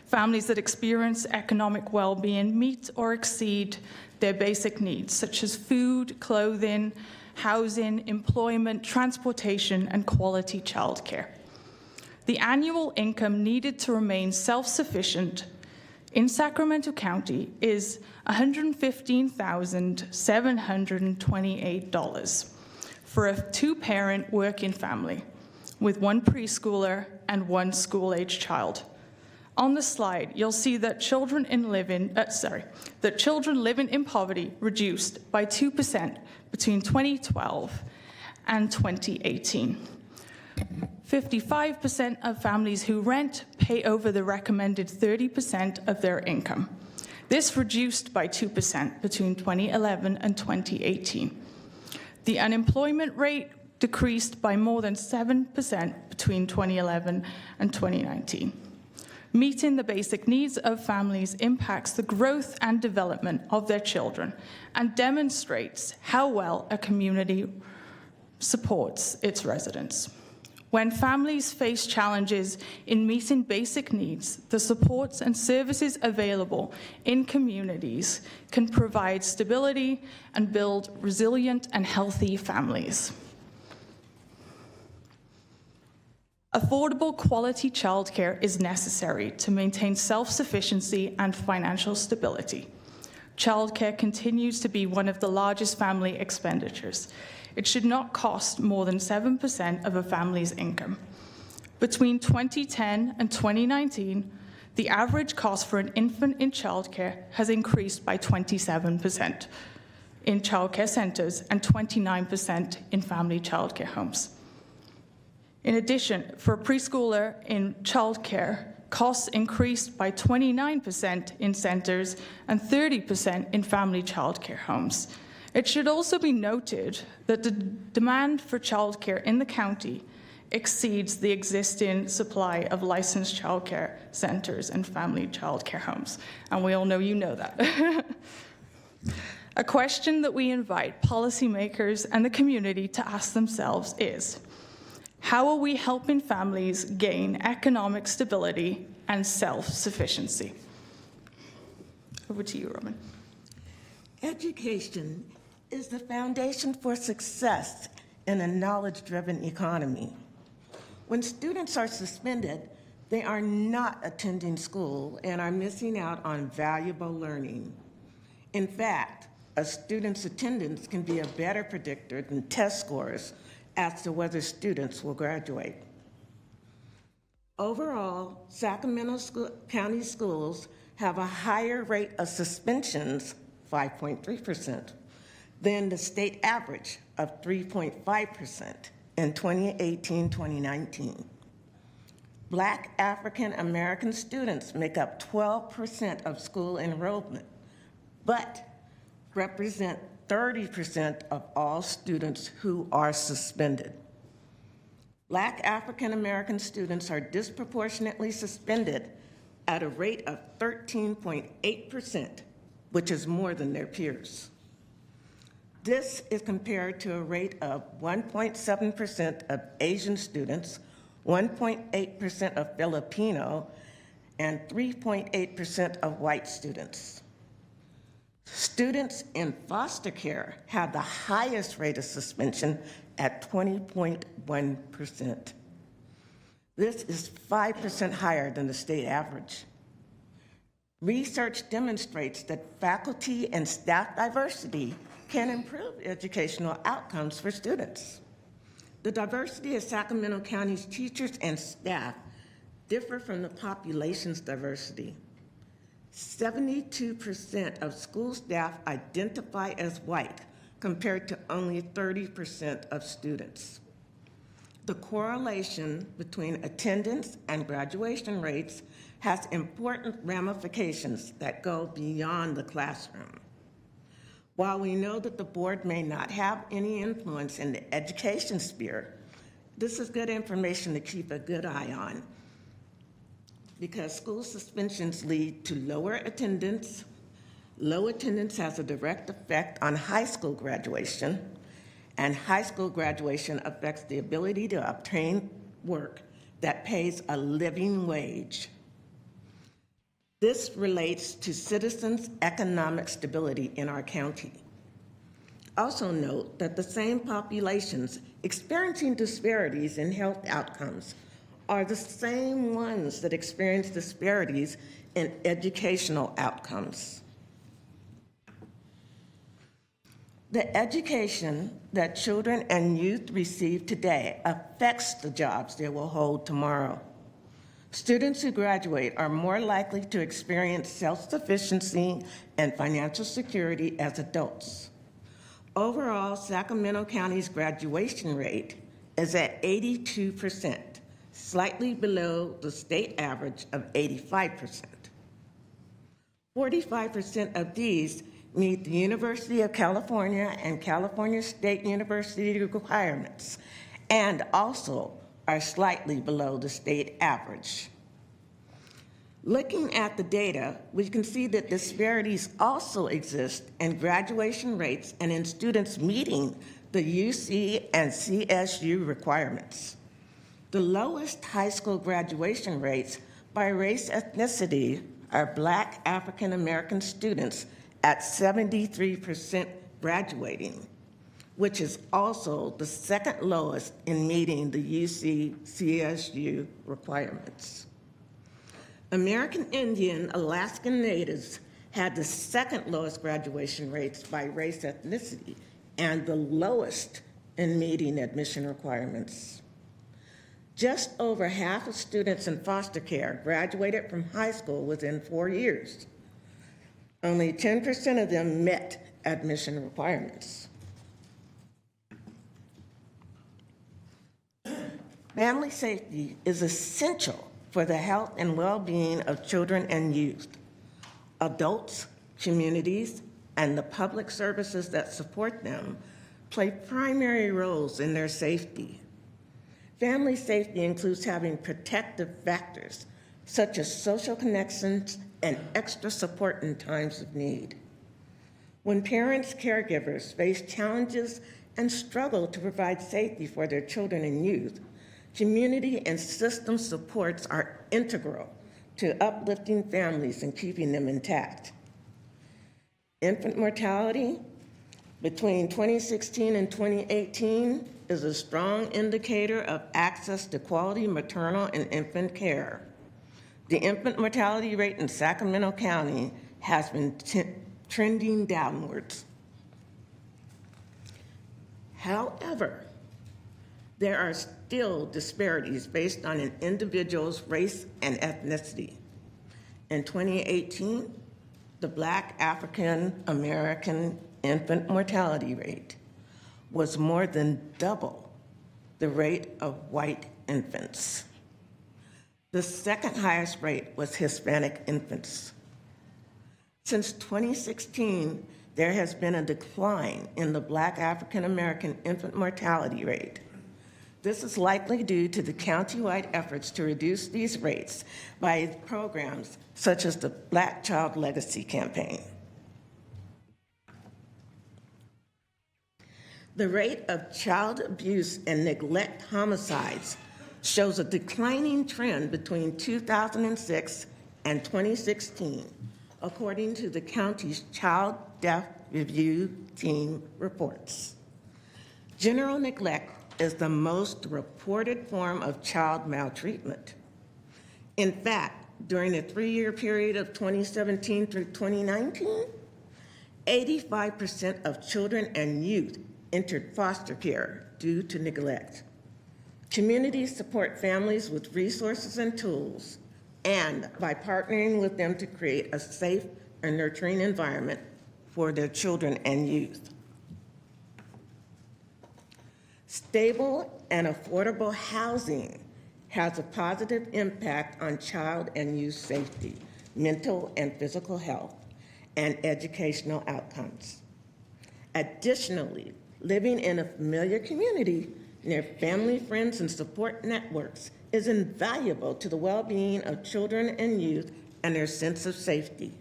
Families that experience economic well-being meet or exceed their basic needs, such as food, clothing, housing, employment, transportation, and quality childcare. The annual income needed to remain self-sufficient in Sacramento County is $115,728 for a 2-parent working family with 1 preschooler and 1 school-age child. On the slide, you'll see that children living in poverty reduced by 2% between 2012 and 2018. 55% of families who rent pay over the recommended 30% of their income. This reduced by 2% between 2011 and 2018. The unemployment rate decreased by more than 7% between 2011 and 2019. Meeting the basic needs of families impacts the growth and development of their children and demonstrates how well a community supports its residents. When families face challenges in meeting basic needs, the supports and services available in communities can provide stability and build resilient and healthy families. Affordable quality childcare is necessary to maintain self-sufficiency and financial stability. Childcare continues to be one of the largest family expenditures. It should not cost more than 7% of a family's income. Between 2010 and 2019, The average cost for an infant in childcare has increased by 27% in childcare centers and 29% in family childcare homes. In addition, for a preschooler in childcare, costs increased by 29% in centers and 30% in family childcare homes. It should also be noted that the demand for childcare in the county exceeds the existing supply of licensed childcare centers and family childcare homes. And we all know you know that. A question that we invite policymakers and the community to ask themselves is, how are we helping families gain economic stability and self-sufficiency? Over to you, Robin. Education is the foundation for success in a knowledge-driven economy. When students are suspended, they are not attending school and are missing out on valuable learning. In fact, a student's attendance can be a better predictor than test scores as to whether students will graduate. Overall, Sacramento County schools have a higher rate of suspensions, 5.3%, than the state average of 3.5% in 2018-2019. Black African American students make up 12% of school enrollment, but represent 30% of all students who are suspended. Black African American students are disproportionately suspended at a rate of 13.8%, which is more than their peers. This is compared to a rate of 1.7% of Asian students, 1.8% of Filipino, and 3.8% of white students. Students in foster care have the highest rate of suspension at 20.1%. This is 5% higher than the state average. Research demonstrates that faculty and staff diversity can improve educational outcomes for students. The diversity of Sacramento County's teachers and staff differ from the population's diversity. 72% of school staff identify as white, compared to only 30% of students. The correlation between attendance and graduation rates has important ramifications that go beyond the classroom. While we know that the board may not have any influence in the education sphere, this is good information to keep a good eye on, because school suspensions lead to lower attendance. Low attendance has a direct effect on high school graduation, and high school graduation affects the ability to obtain work that pays a living wage. This relates to citizens' economic stability in our county. Also note that the same populations experiencing disparities in health outcomes are the same ones that experience disparities in educational outcomes. The education that children and youth receive today affects the jobs they will hold tomorrow. Students who graduate are more likely to experience self-sufficiency and financial security as adults. Overall, Sacramento County's graduation rate is at 82%, slightly below the state average of 85%. 45% of these meet the University of California and California State University requirements, and also are slightly below the state average. Looking at the data, we can see that disparities also exist in graduation rates and in students meeting the UC and CSU requirements. The lowest high school graduation rates by race ethnicity are Black African American students at 73% graduating, which is also the second lowest in meeting the UC-CSU requirements. American Indian Alaskan Natives had the second lowest graduation rates by race ethnicity and the lowest in meeting admission requirements. Just over half of students in foster care graduated from high school within 4 years. Only 10% of them met admission requirements. Family safety is essential for the health and well-being of children and youth. Adults, communities, and the public services that support them play primary roles in their safety. Family safety includes having protective factors such as social connections and extra support in times of need. When parents, caregivers face challenges and struggle to provide safety for their children and youth, community and system supports are integral to uplifting families and keeping them intact. Infant mortality between 2016 and 2018 is a strong indicator of access to quality maternal and infant care. The infant mortality rate in Sacramento County has been trending downwards. However, there are still disparities based on an individual's race and ethnicity. In 2018, the Black African American infant mortality rate was more than double the rate of white infants. The second highest rate was Hispanic infants. Since 2016, there has been a decline in the Black African American infant mortality rate. This is likely due to the countywide efforts to reduce these rates by programs such as the Black Child Legacy Campaign. The rate of child abuse and neglect homicides shows a declining trend between 2006 and 2016, according to the county's Child Death Review Team reports. General neglect is the most reported form of child maltreatment. In fact, during the 3-year period of 2017 through 2019, 85% of children and youth entered foster care due to neglect. Communities support families with resources and tools, and by partnering with them to create a safe and nurturing environment for their children and youth. Stable and affordable housing has a positive impact on child and youth safety, mental and physical health, and educational outcomes. Additionally, living in a familiar community near family, friends, and support networks is invaluable to the well-being of children and youth and their sense of safety.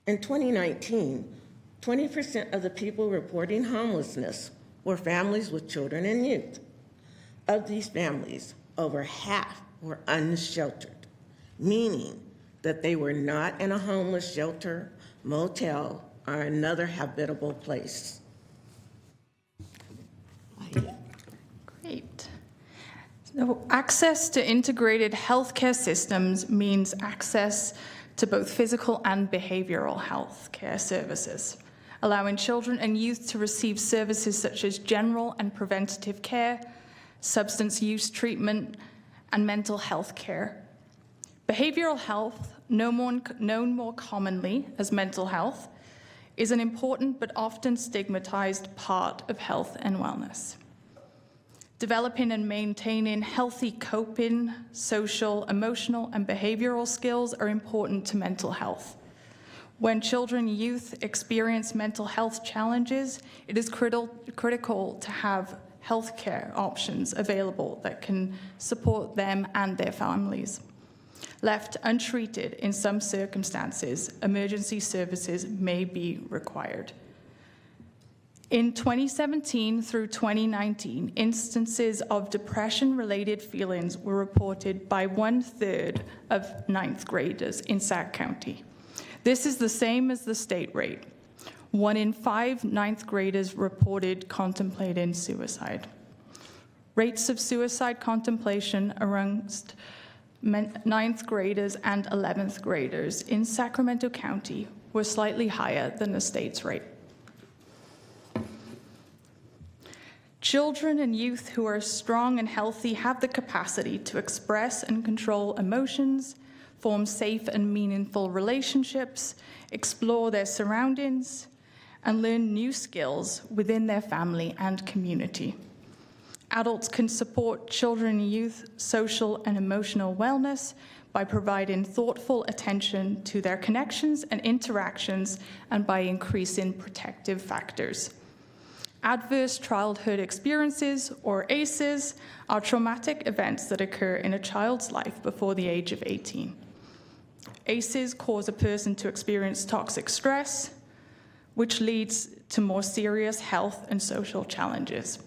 In 2019, 20% of the people reporting homelessness were families with children and youth. Of these families, over half were unsheltered, meaning that they were not in a homeless shelter, motel, or another habitable place. Great. So access to integrated healthcare systems means access to both physical and behavioral health care services, allowing children and youth to receive services such as general and preventative care, substance use treatment, and mental health care. Behavioral health, known more commonly as mental health, is an important but often stigmatized part of health and wellness. Developing and maintaining healthy coping, social, emotional, and behavioral skills are important to mental health. When children and youth experience mental health challenges, it is critical to have healthcare options available that can support them and their families. Left untreated in some circumstances, emergency services may be required. In 2017 through 2019, instances of depression-related feelings were reported by 1/3 of 9th graders in Sac County. This is the same as the state rate. 1 in 5 9th graders reported contemplating suicide. Rates of suicide contemplation amongst 9th graders and 11th graders in Sacramento County were slightly higher than the state's rate. Children and youth who are strong and healthy have the capacity to express and control emotions, form safe and meaningful relationships, explore their surroundings, and learn new skills within their family and community. Adults can support children and youth social and emotional wellness by providing thoughtful attention to their connections and interactions and by increasing protective factors. Adverse childhood experiences, or ACEs, are traumatic events that occur in a child's life before the age of 18. ACEs cause a person to experience toxic stress, which leads to more serious health and social challenges.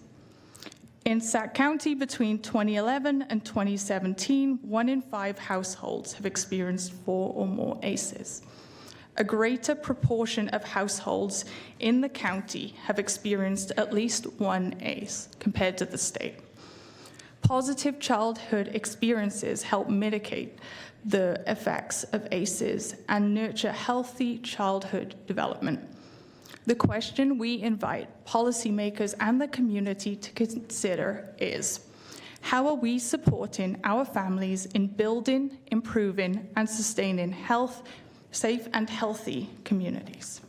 In Sac County, between 2011 and 2017, 1 in 5 households have experienced 4 or more ACEs. A greater proportion of households in the county have experienced at least 1 ACE compared to the state. Positive childhood experiences help mitigate the effects of ACEs and nurture healthy childhood development. The question we invite policymakers and the community to consider is, how are we supporting our families in building, improving, and sustaining safe and healthy communities?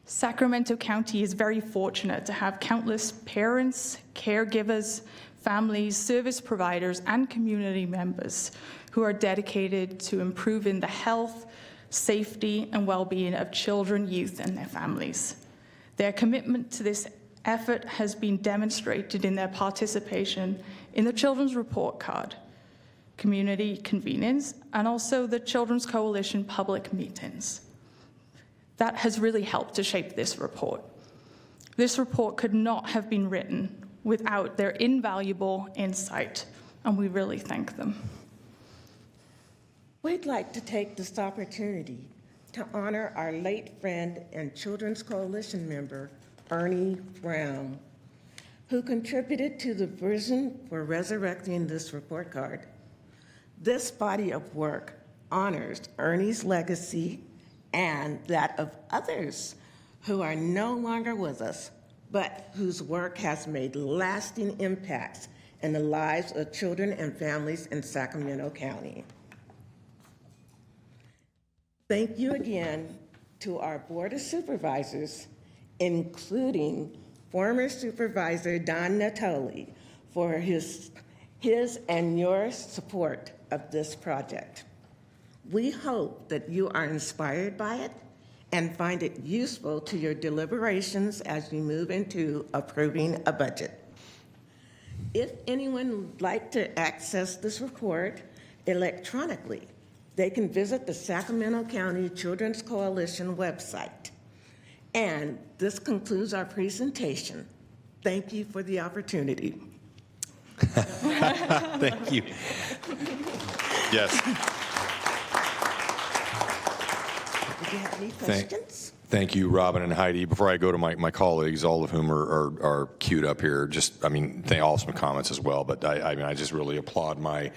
Sacramento County is very fortunate to have countless parents, caregivers, families, service providers, and community members who are dedicated to improving the health, safety, and well-being of children, youth, and their families. Their commitment to this effort has been demonstrated in their participation in the Children's Report Card, community convenings, and also the Children's Coalition public meetings. That has really helped to shape this report. This report could not have been written without their invaluable insight, and we really thank them. We'd like to take this opportunity to honor our late friend and Children's Coalition member, Ernie Brown, who contributed to the vision for resurrecting this report card. This body of work honors Ernie's legacy and that of others who are no longer with us, but whose work has made lasting impacts in the lives of children and families in Sacramento County. Thank you again to our Board of Supervisors, including former Supervisor Don Natoli, for his and your support of this project. We hope that you are inspired by it and find it useful to your deliberations as you move into approving a budget. If anyone would like to access this report electronically, they can visit the Sacramento County Children's Coalition website. And this concludes our presentation. Thank you for the opportunity. Thank you. Yes. Did you have any questions? Thank you, Robin and Heidi. Before I go to my colleagues, all of whom are queued up here, they all have some comments as well, but I just really applaud my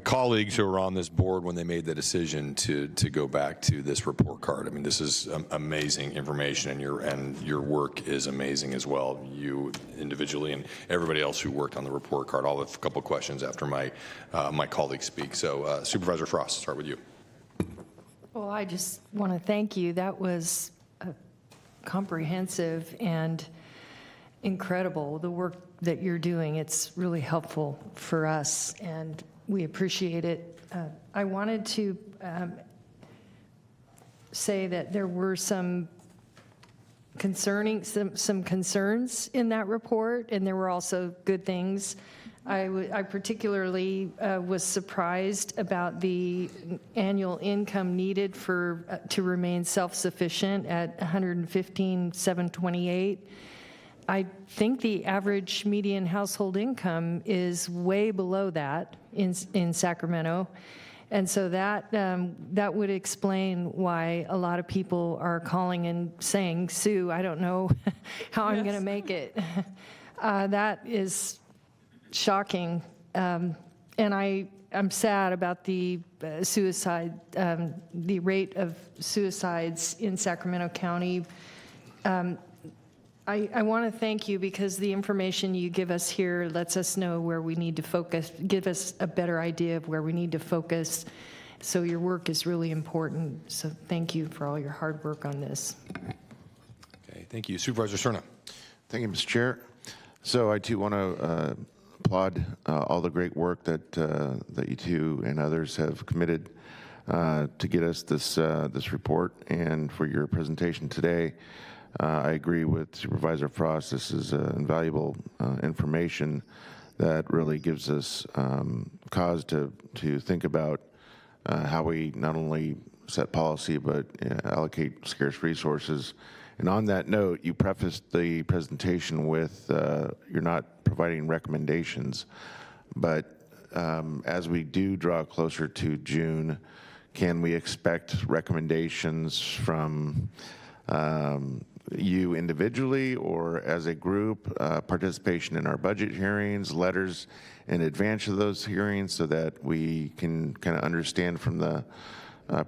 colleagues who were on this board when they made the decision to go back to this report card. I mean, this is amazing information, and your work is amazing as well, you individually and everybody else who worked on the report card. I'll have a couple questions after my colleagues speak. So Supervisor Frost, start with you. Well, I just want to thank you. That was comprehensive and incredible, the work that you're doing. It's really helpful for us, and we appreciate it. I wanted to say that there were some concerns in that report, and there were also good things. I particularly was surprised about the annual income needed to remain self-sufficient at $115,728. I think the average median household income is way below that in Sacramento. And so that would explain why a lot of people are calling and saying, Sue, I don't know how I'm going to make it. That is shocking. And I'm sad about the suicide, the rate of suicides in Sacramento County. I want to thank you because the information you give us here lets us know where we need to focus, give us a better idea of where we need to focus. So your work is really important. So thank you for all your hard work on this. Okay, thank you. Supervisor Cerna. Thank you, Mr. Chair. So I too want to applaud all the great work that you two and others have committed to get us this report and for your presentation today. I agree with Supervisor Frost. This is invaluable information that really gives us cause to think about how we not only set policy but allocate scarce resources. And on that note, you prefaced the presentation with you're not providing recommendations, but as we do draw closer to June, can we expect recommendations from you individually or as a group, participation in our budget hearings, letters in advance of those hearings so that we can kind of understand from the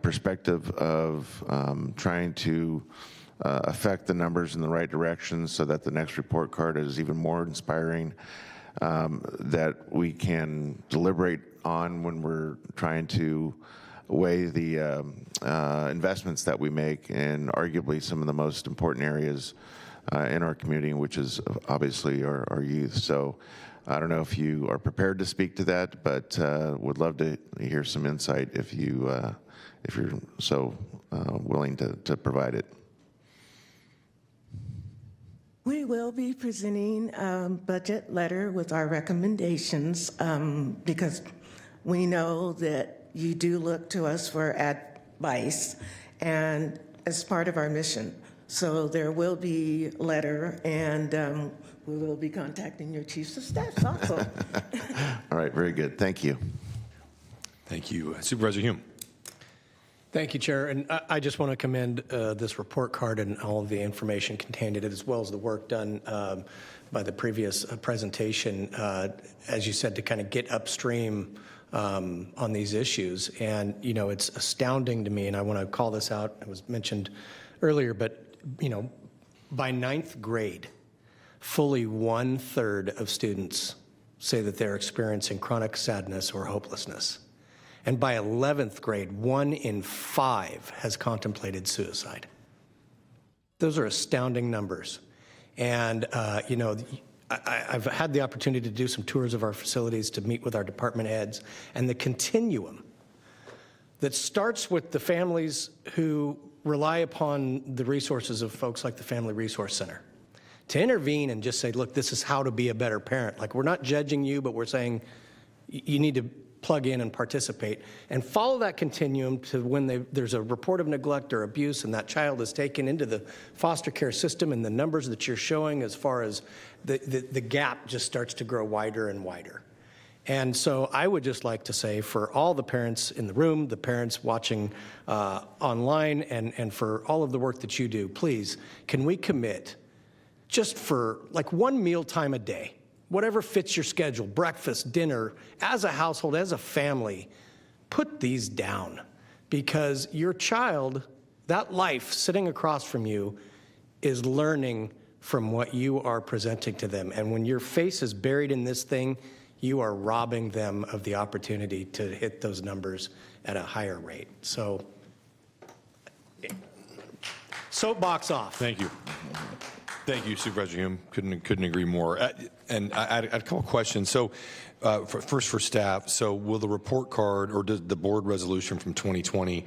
perspective of trying to affect the numbers in the right direction so that the next report card is even more inspiring, that we can deliberate on when we're trying to weigh the investments that we make in arguably some of the most important areas in our community, which is obviously our youth. So I don't know if you are prepared to speak to that, but would love to hear some insight if you're so willing to provide it. We will be presenting a budget letter with our recommendations because we know that you do look to us for advice and as part of our mission. So there will be a letter and we will be contacting your chiefs of staff also. All right, very good. Thank you. Thank you. Supervisor Hume. Thank you, Chair. And I just want to commend this report card and all of the information contained in it, as well as the work done by the previous presentation, as you said, to kind of get upstream on these issues. And, you know, it's astounding to me, and I want to call this out. It was mentioned earlier, but, you know, by 9th grade, fully 1/3 of students say that they're experiencing chronic sadness or hopelessness. And by 11th grade, 1 in 5 has contemplated suicide. Those are astounding numbers. And, you know, I've had the opportunity to do some tours of our facilities, to meet with our department heads, and the continuum that starts with the families who rely upon the resources of folks like the Family Resource Center to intervene and just say, look, this is how to be a better parent. Like, we're not judging you, but we're saying you need to plug in and participate, and follow that continuum to when there's a report of neglect or abuse and that child is taken into the foster care system, and the numbers that you're showing as far as the gap just starts to grow wider and wider. And so I would just like to say, for all the parents in the room, the parents watching online, and for all of the work that you do, please, can we commit just for like one meal time a day, whatever fits your schedule, breakfast, dinner, as a household, as a family, put these down, because your child, that life sitting across from you, is learning from what you are presenting to them. And when your face is buried in this thing, you are robbing them of the opportunity to hit those numbers at a higher rate. So, soapbox off. Thank you. Thank you, Supervisor Hume. Couldn't agree more. And I had a couple of questions. So, first for staff. So, will the report card, or does the board resolution from 2020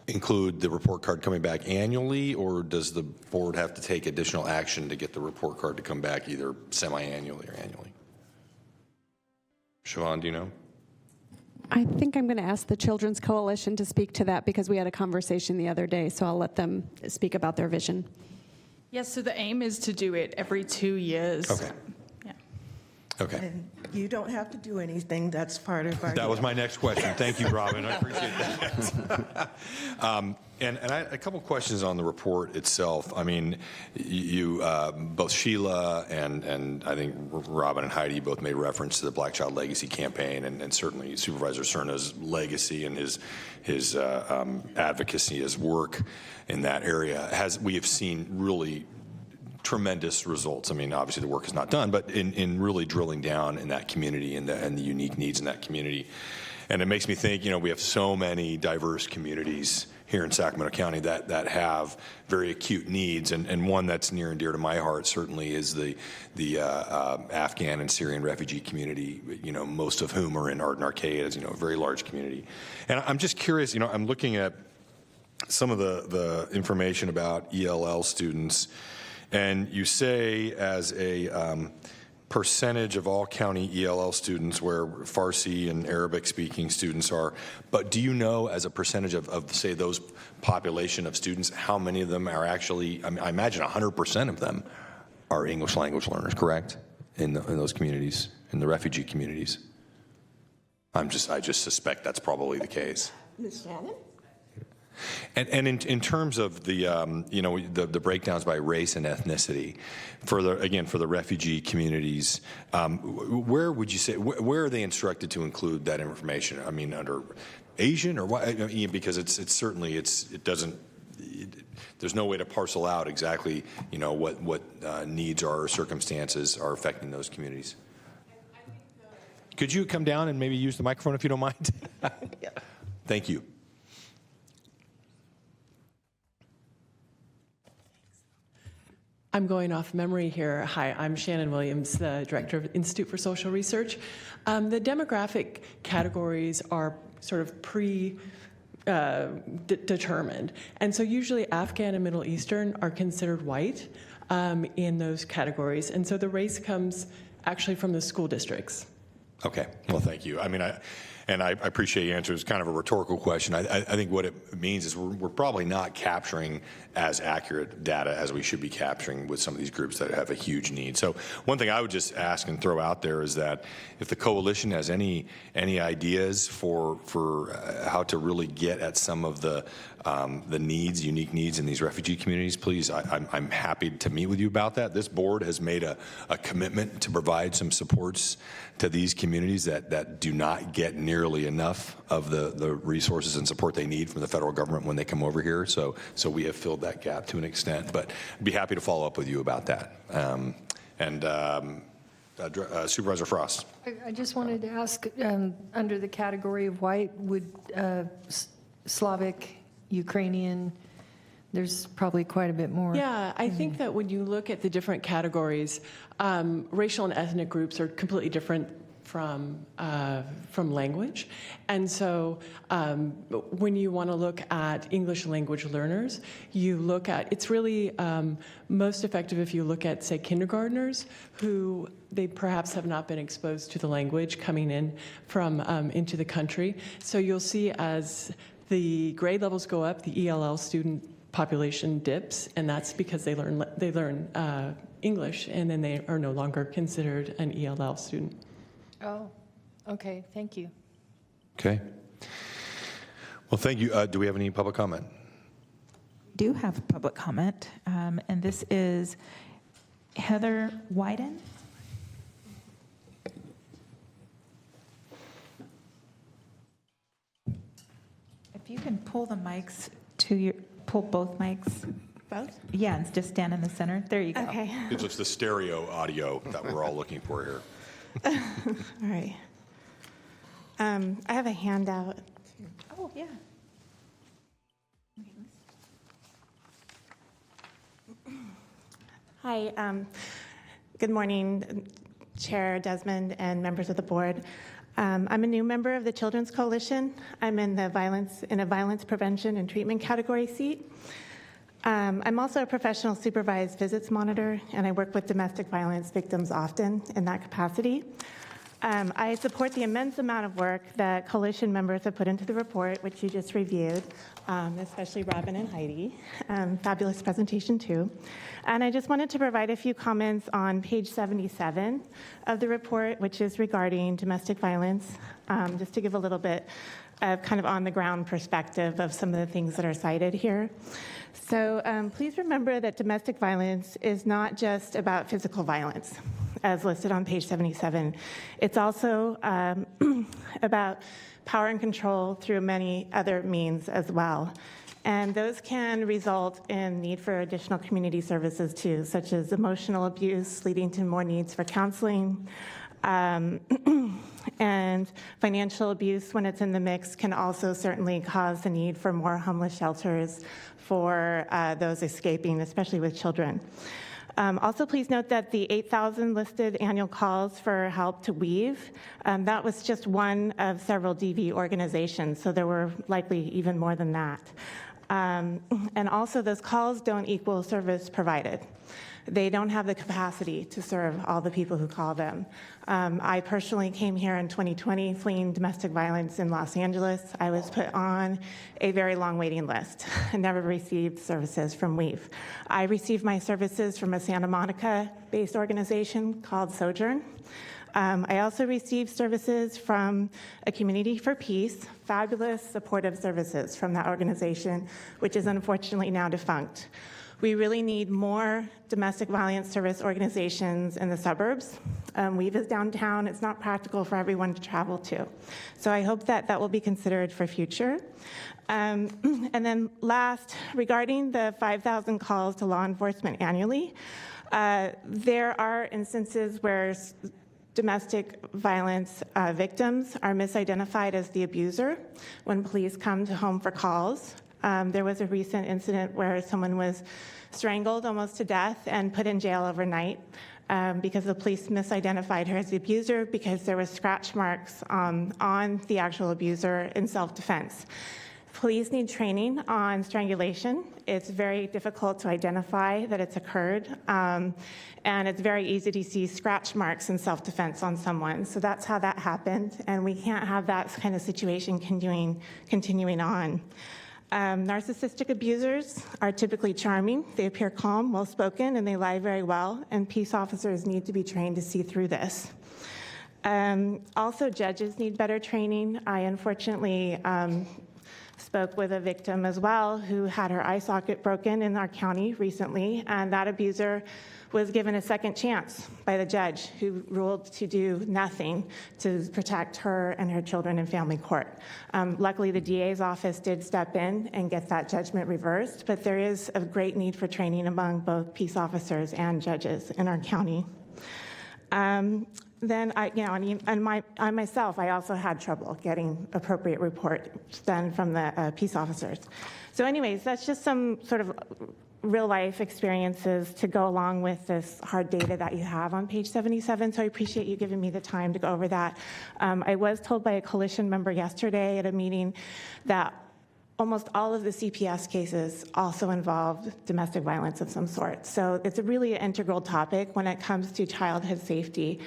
include the report card coming back annually, or does the board have to take additional action to get the report card to come back either semi-annually or annually? Siobhan, do you know? I think I'm going to ask the Children's Coalition to speak to that, because we had a conversation the other day, so I'll let them speak about their vision. Yes, so the aim is to do it every 2 years. Okay. Yeah. Okay. And you don't have to do anything. That's part of our That was my next question. Thank you, Robin. I appreciate that. And I had a couple questions on the report itself. I mean, you both Sheila and I think Robin and Heidi both made reference to the Black Child Legacy Campaign, and certainly Supervisor Cerna's legacy and his advocacy, his work in that area. We have seen really tremendous results. I mean, obviously the work is not done, but in really drilling down in that community and the unique needs in that community. And it makes me think, we have so many diverse communities here in Sacramento County that have very acute needs, and one that's near and dear to my heart certainly is the Afghan and Syrian refugee community, most of whom are in Arden Arcade, as a very large community. And I'm just curious, I'm looking at some of the information about ELL students, and you say as a percentage of all county ELL students where Farsi and Arabic speaking students are, but do you know as a percentage of say those population of students, how many of them are actually, I imagine 100% of them are English language learners, correct? In those communities, in the refugee communities? I just suspect that's probably the case. Ms. Shannon? And in terms of the breakdowns by race and ethnicity, for the refugee communities, where would you say where are they instructed to include that information? I mean, under Asian or what? Because it's certainly it doesn't. There's no way to parcel out exactly what needs or circumstances are affecting those communities. Could you come down and maybe use the microphone if you don't mind? Yeah. Thank you. I'm going off memory here. Hi, I'm Shannon Williams, the Director of Institute for Social Research. The demographic categories are sort of determined. And so usually Afghan and Middle Eastern are considered white in those categories. And so the race comes actually from the school districts. Okay, well, thank you. I mean, I appreciate your answer. It's kind of a rhetorical question. I think what it means is we're probably not capturing as accurate data as we should be capturing with some of these groups that have a huge need. So one thing I would just ask and throw out there is that if the coalition has any ideas for how to really get at some of the needs, unique needs in these refugee communities, please, I'm happy to meet with you about that. This board has made a commitment to provide some supports to these communities that do not get nearly enough of the resources and support they need from the federal government when they come over here. So we have filled that gap to an extent, but I'd be happy to follow up with you about that. Supervisor Frost. I just wanted to ask, under the category of white, would Slavic, Ukrainian, there's probably quite a bit more. Yeah, I think that when you look at the different categories, racial and ethnic groups are completely different from language. And so when you want to look at English language learners, you look at, it's really most effective if you look at, say, kindergartners who they perhaps have not been exposed to the language coming in from into the country. So you'll see as the grade levels go up, the ELL student population dips, and that's because they learn English, and then they are no longer considered an ELL student. Oh, okay, thank you. Okay. Well, thank you. Do we have any public comment? We do have public comment, and this is Heather Wyden. If you can pull the mics pull both mics. Both? Yeah, and just stand in the center. There you go. Okay. It's the stereo audio that we're all looking for here. All right. I have a handout. Oh, yeah. Hi. Good morning, Chair Desmond and members of the board. I'm a new member of the Children's Coalition. I'm in a violence prevention and treatment category seat. I'm also a professional supervised visits monitor, and I work with domestic violence victims often in that capacity. I support the immense amount of work that coalition members have put into the report, which you just reviewed, especially Robin and Heidi. Fabulous presentation, too. And I just wanted to provide a few comments on page 77 of the report, which is regarding domestic violence, just to give a little bit of kind of on-the-ground perspective of some of the things that are cited here. So please remember that domestic violence is not just about physical violence, as listed on page 77. It's also about power and control through many other means as well. And those can result in need for additional community services too, such as emotional abuse, leading to more needs for counseling. And financial abuse, when it's in the mix, can also certainly cause the need for more homeless shelters for those escaping, especially with children. Also, please note that the 8,000 listed annual calls for help to Weave, that was just one of several DV organizations, so there were likely even more than that. And also, those calls don't equal service provided. They don't have the capacity to serve all the people who call them. I personally came here in 2020 fleeing domestic violence in Los Angeles. I was put on a very long waiting list and never received services from Weave. I received my services from a Santa Monica-based organization called Sojourn. I also received services from a Community for Peace, fabulous supportive services from that organization, which is unfortunately now defunct. We really need more domestic violence service organizations in the suburbs. Weave is downtown. It's not practical for everyone to travel to. So I hope that that will be considered for future. And then last, regarding the 5,000 calls to law enforcement annually, there are instances where domestic violence victims are misidentified as the abuser when police come to home for calls. There was a recent incident where someone was strangled almost to death and put in jail overnight because the police misidentified her as the abuser because there were scratch marks on the actual abuser in self-defense. Police need training on strangulation. It's very difficult to identify that it's occurred, and it's very easy to see scratch marks in self-defense on someone. So that's how that happened, and we can't have that kind of situation continuing on. Narcissistic abusers are typically charming. They appear calm, well-spoken, and they lie very well, and peace officers need to be trained to see through this. Also, judges need better training. I unfortunately spoke with a victim as well who had her eye socket broken in our county recently, and that abuser was given a second chance by the judge who ruled to do nothing to protect her and her children in family court. Luckily, the DA's office did step in and get that judgment reversed, but there is a great need for training among both peace officers and judges in our county. Then I myself, I also had trouble getting appropriate reports done from the peace officers. So anyways, that's just some sort of real life experiences to go along with this hard data that you have on page 77. So I appreciate you giving me the time to go over that. I was told by a coalition member yesterday at a meeting that almost all of the CPS cases also involve domestic violence of some sort. So it's a really integral topic when it comes to childhood safety.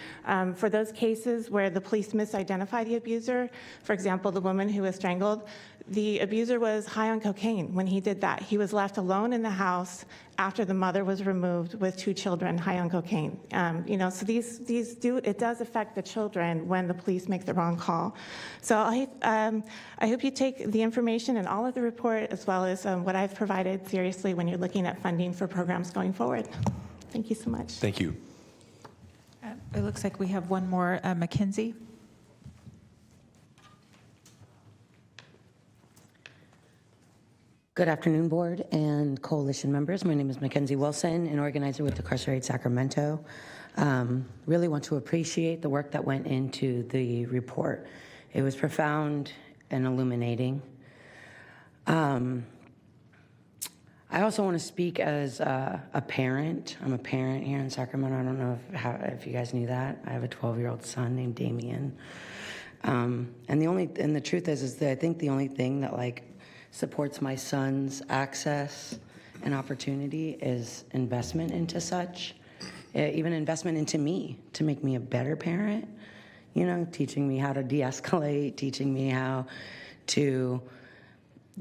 For those cases where the police misidentified the abuser, for example, the woman who was strangled, the abuser was high on cocaine when he did that. He was left alone in the house after the mother was removed with 2 children high on cocaine. So it does affect the children when the police make the wrong call. So I hope you take the information in all of the report as well as what I've provided seriously when you're looking at funding for programs going forward. Thank you so much. Thank you. It looks like we have one more, Mackenzie. Good afternoon, board and coalition members. My name is Mackenzie Wilson, an organizer with Incarcerate Sacramento. Really want to appreciate the work that went into the report. It was profound and illuminating. I also want to speak as a parent. I'm a parent here in Sacramento. I don't know if you guys knew that. I have a 12-year-old son named Damien. And the truth is that I think the only thing that supports my son's access and opportunity is investment into such, even investment into me to make me a better parent, teaching me how to de-escalate, teaching me how to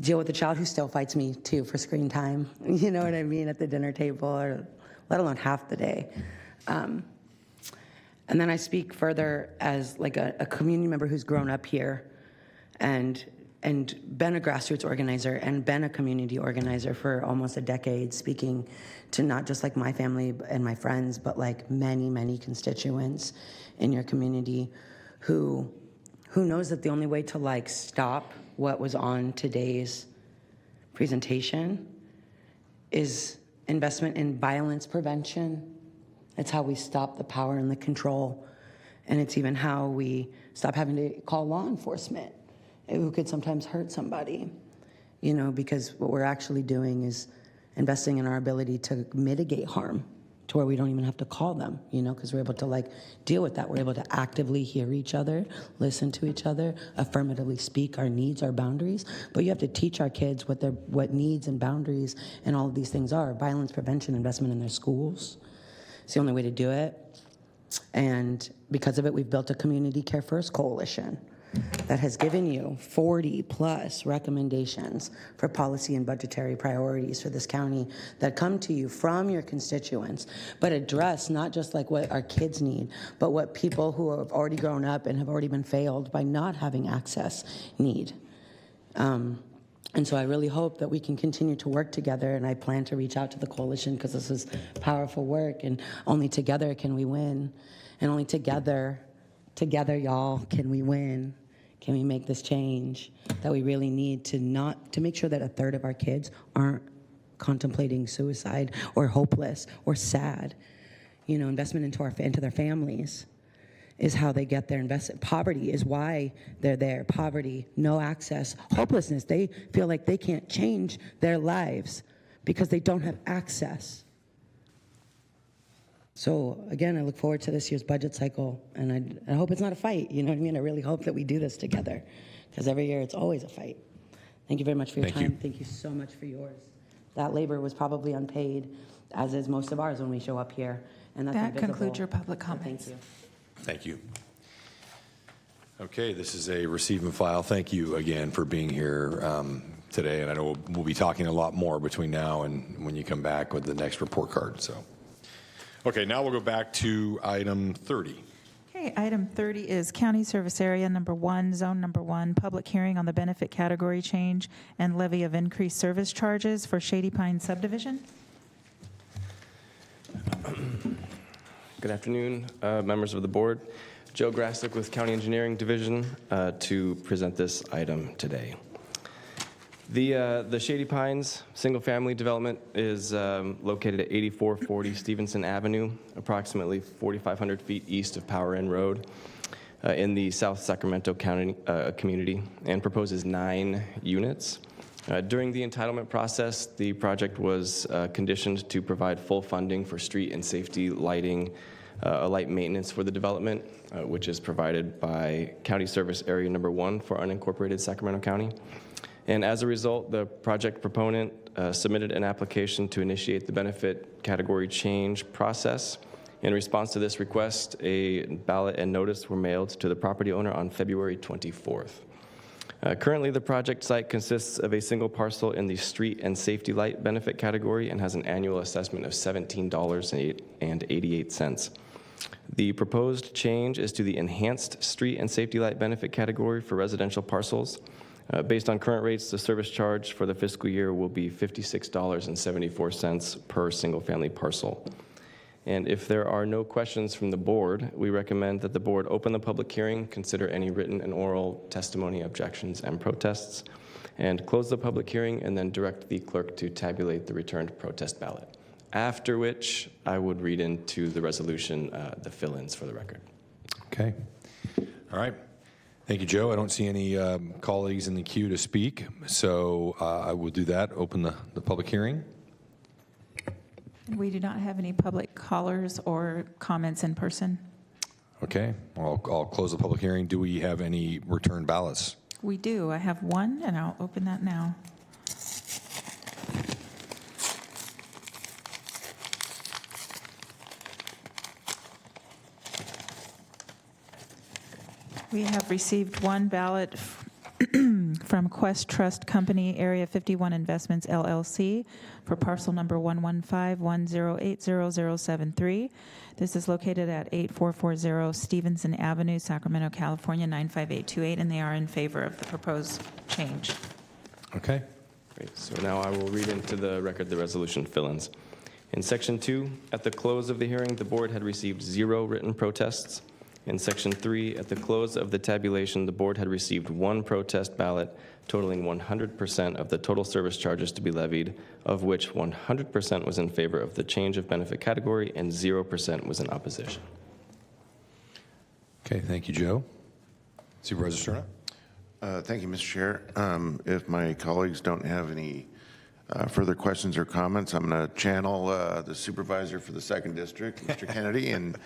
deal with a child who still fights me too for screen time, you know what I mean, at the dinner table, or let alone half the day. And then I speak further as a community member who's grown up here and been a grassroots organizer and been a community organizer for almost a decade, speaking to not just my family and my friends, but many, many constituents in your community who knows that the only way to stop what was on today's presentation is investment in violence prevention. It's how we stop the power and the control. And it's even how we stop having to call law enforcement, who could sometimes hurt somebody, you know, because what we're actually doing is investing in our ability to mitigate harm to where we don't even have to call them, you know, because we're able to like deal with that. We're able to actively hear each other, listen to each other, affirmatively speak our needs, our boundaries. But you have to teach our kids what needs and boundaries and all of these things are. Violence prevention, investment in their schools. It's the only way to do it. And because of it, we've built a Community Care First coalition that has given you 40 plus recommendations for policy and budgetary priorities for this county that come to you from your constituents, but address not just like what our kids need, but what people who have already grown up and have already been failed by not having access need. And so I really hope that we can continue to work together, and I plan to reach out to the coalition because this is powerful work, and only together can we win, and only together, y'all, can we win. Can we make this change that we really need to make sure that a third of our kids aren't contemplating suicide or hopeless or sad. You know, investment into their families is how they get their investment. Poverty is why they're there. Poverty, no access, hopelessness. They feel like they can't change their lives because they don't have access. So again, I look forward to this year's budget cycle, and I hope it's not a fight. You know what I mean? I really hope that we do this together, because every year it's always a fight. Thank you very much for your time. Thank you so much for yours. That labor was probably unpaid, as is most of ours when we show up here, and that's That invisible. concludes your public comments. Thank you. Thank you. Okay, this is a receive and file. Thank you again for being here today, and I know we'll be talking a lot more between now and when you come back with the next report card. So, okay, now we'll go back to item 30. Okay, item 30 is County Service Area Number 1, Zone Number 1, public hearing on the benefit category change and levy of increased service charges for Shady Pine subdivision. Good afternoon, members of the board. Joe Grassick with County Engineering Division to present this item today. The Shady Pines single-family development is located at 8440 Stevenson Avenue, approximately 4,500 feet east of Power Inn Road in the South Sacramento County community, and proposes 9 units. During the entitlement process, the project was conditioned to provide full funding for street and safety lighting, light maintenance for the development, which is provided by County Service Area Number 1 for unincorporated Sacramento County. And as a result, the project proponent submitted an application to initiate the benefit category change process. In response to this request, a ballot and notice were mailed to the property owner on February 24th. Currently, the project site consists of a single parcel in the street and safety light benefit category and has an annual assessment of $17.88. The proposed change is to the enhanced street and safety light benefit category for residential parcels. Based on current rates, the service charge for the fiscal year will be $56.74 per single-family parcel. And if there are no questions from the board, we recommend that the board open the public hearing, consider any written and oral testimony, objections, and protests, and close the public hearing, and then direct the clerk to tabulate the returned protest ballot. After which, I would read into the resolution the fill-ins for the record. Okay. All right. Thank you, Joe. I don't see any colleagues in the queue to speak, so I will do that. Open the public hearing. We do not have any public callers or comments in person. Okay. I'll close the public hearing. Do we have any return ballots? We do. I have one, and I'll open that now. We have received one ballot from Quest Trust Company, Area 51 Investments, LLC, for parcel number 11510800073. This is located at 8440 Stevenson Avenue, Sacramento, California, 95828, and they are in favor of the proposed change. Okay. Great. So now I will read into the record the resolution fill-ins. In Section 2, at the close of the hearing, the board had received 0 written protests In Section 3, at the close of the tabulation, the board had received one protest ballot totaling 100% of the total service charges to be levied, of which 100% was in favor of the change of benefit category and 0% was in opposition. Okay, thank you, Joe. Supervisor Sterna? Thank you, Mr. Chair. If my colleagues don't have any further questions or comments, I'm going to channel the supervisor for the 2nd District, Mr. Kennedy, and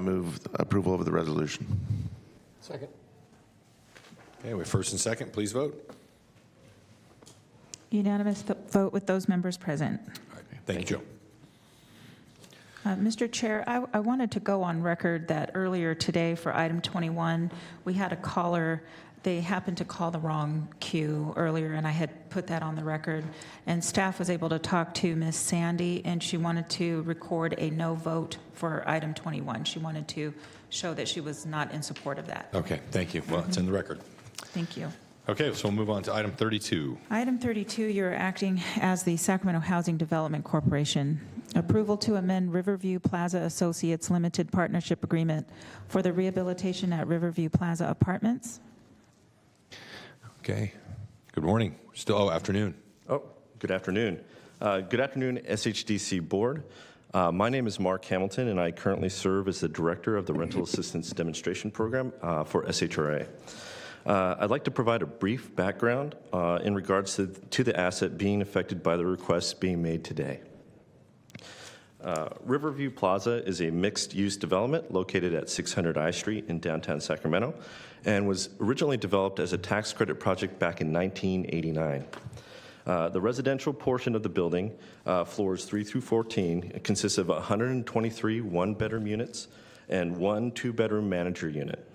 move approval of the resolution. Second. Okay, we have first and second. Please vote. Unanimous vote with those members present. Thank you, Joe. Mr. Chair, I wanted to go on record that earlier today for item 21, we had a caller. They happened to call the wrong queue earlier, and I had put that on the record. And staff was able to talk to Ms. Sandy, and she wanted to record a no vote for item 21. She wanted to show that she was not in support of that. Okay, thank you. Well, it's in the record. Thank you. Okay, so we'll move on to item 32. Item 32, you're acting as the Sacramento Housing Development Corporation. Approval to amend Riverview Plaza Associates Limited Partnership Agreement for the rehabilitation at Riverview Plaza Apartments. Okay. Good morning. Afternoon. Good afternoon. Good afternoon, SHDC Board. My name is Mark Hamilton, and I currently serve as the Director of the Rental Assistance Demonstration Program for SHRA. I'd like to provide a brief background in regards to the asset being affected by the requests being made today. Riverview Plaza is a mixed-use development located at 600 I Street in downtown Sacramento and was originally developed as a tax credit project back in 1989. The residential portion of the building, floors 3 through 14, consists of 123 one-bedroom units and 1 two-bedroom manager unit.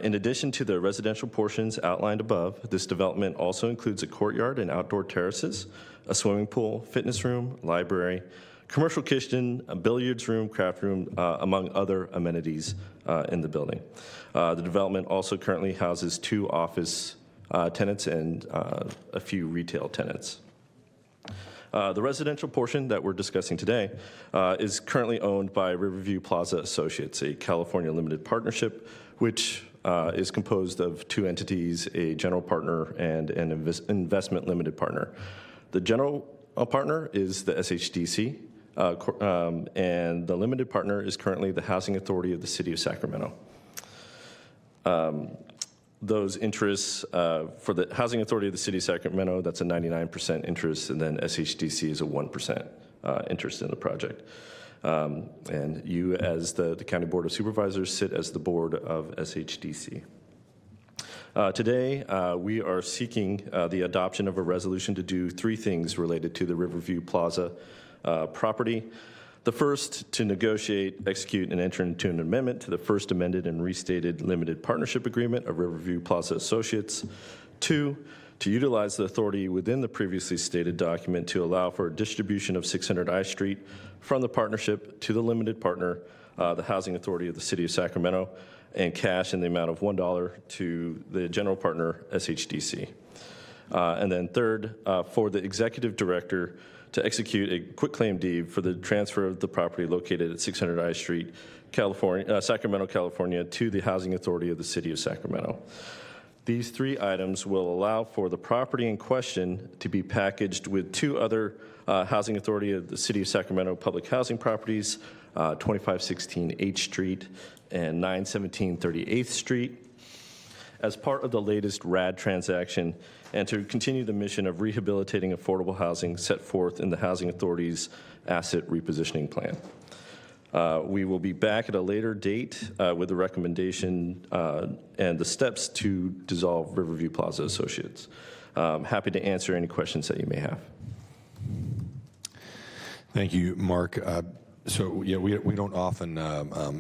In addition to the residential portions outlined above, this development also includes a courtyard and outdoor terraces, a swimming pool, fitness room, library, commercial kitchen, a billiards room, craft room, among other amenities in the building. The development also currently houses 2 office tenants and a few retail tenants. The residential portion that we're discussing today is currently owned by Riverview Plaza Associates, a California limited partnership, which is composed of 2 entities, a general partner and an investment limited partner. The general partner is the SHDC, and the limited partner is currently the Housing Authority of the City of Sacramento. Those interests for the Housing Authority of the City of Sacramento, that's a 99% interest, and then SHDC is a 1% interest in the project. And you, as the County Board of Supervisors, sit as the board of SHDC. Today, we are seeking the adoption of a resolution to do 3 things related to the Riverview Plaza property. The first, to negotiate, execute, and enter into an amendment to the first amended and restated limited partnership agreement of Riverview Plaza Associates. 2, to utilize the authority within the previously stated document to allow for distribution of 600 I Street from the partnership to the limited partner, the Housing Authority of the City of Sacramento, and cash in the amount of $1 to the general partner, SHDC. And then third, for the executive director to execute a quitclaim deed for the transfer of the property located at 600 I Street, Sacramento, California, to the Housing Authority of the City of Sacramento. These 3 items will allow for the property in question to be packaged with 2 other Housing Authority of the City of Sacramento public housing properties, 2516 H Street and 917 38th Street, as part of the latest RAD transaction, and to continue the mission of rehabilitating affordable housing set forth in the Housing Authority's asset repositioning plan. We will be back at a later date with the recommendation and the steps to dissolve Riverview Plaza Associates. Happy to answer any questions that you may have. Thank you, Mark. So yeah, we don't often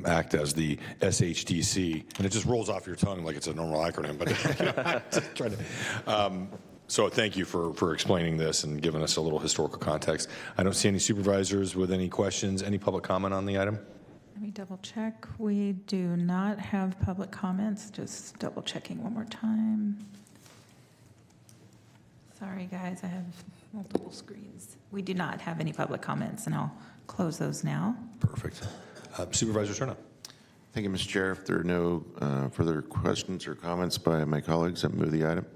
act as the SHDC, and it just rolls off your tongue like it's a normal acronym. But so thank you for explaining this and giving us a little historical context. I don't see any supervisors with any questions. Any public comment on the item? Let me double check. We do not have public comments. Just double checking one more time. Sorry, guys, I have multiple screens. We do not have any public comments, and I'll close those now. Perfect. Supervisor Cerna. Thank you, Mr. Chair. If there are no further questions or comments by my colleagues, I move the item.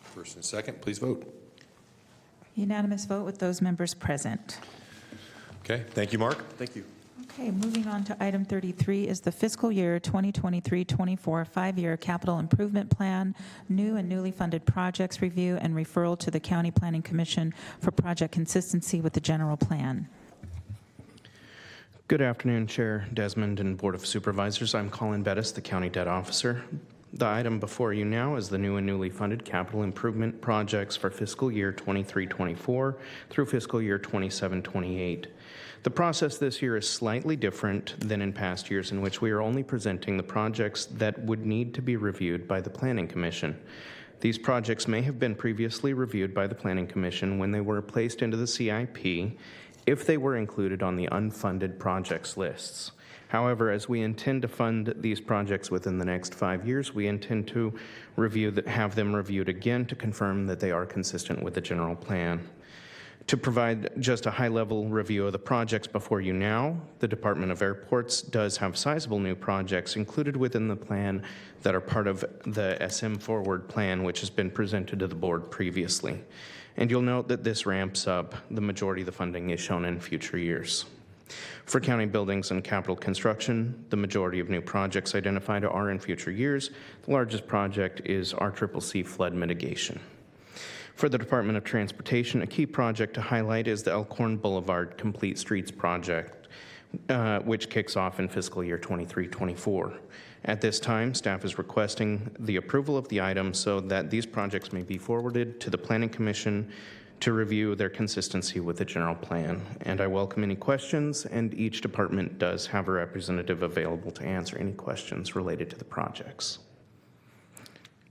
First and second, please vote. Unanimous vote with those members present. Okay, thank you, Mark. Thank you. Okay, moving on to item 33 is the fiscal year 2023-24 five-year capital improvement plan, new and newly funded projects review, and referral to the County Planning Commission for project consistency with the general plan. Good afternoon, Chair Desmond and Board of Supervisors. I'm Colin Bettis, the County Debt Officer. The item before you now is the new and newly funded capital improvement projects for fiscal year 23-24 through fiscal year 27-28. The process this year is slightly different than in past years, in which we are only presenting the projects that would need to be reviewed by the Planning Commission. These projects may have been previously reviewed by the Planning Commission when they were placed into the CIP if they were included on the unfunded projects lists. However, as we intend to fund these projects within the next 5 years, we intend to have them reviewed again to confirm that they are consistent with the general plan. To provide just a high-level review of the projects before you now, the Department of Airports does have sizable new projects included within the plan that are part of the SM Forward plan, which has been presented to the board previously. And you'll note that this ramps up. The majority of the funding is shown in future years. For county buildings and capital construction, the majority of new projects identified are in future years. The largest project is our CCC flood mitigation. For the Department of Transportation, a key project to highlight is the Elkhorn Boulevard Complete Streets project, which kicks off in fiscal year 23-24. At this time, staff is requesting the approval of the item so that these projects may be forwarded to the Planning Commission to review their consistency with the general plan. And I welcome any questions, and each department does have a representative available to answer any questions related to the projects.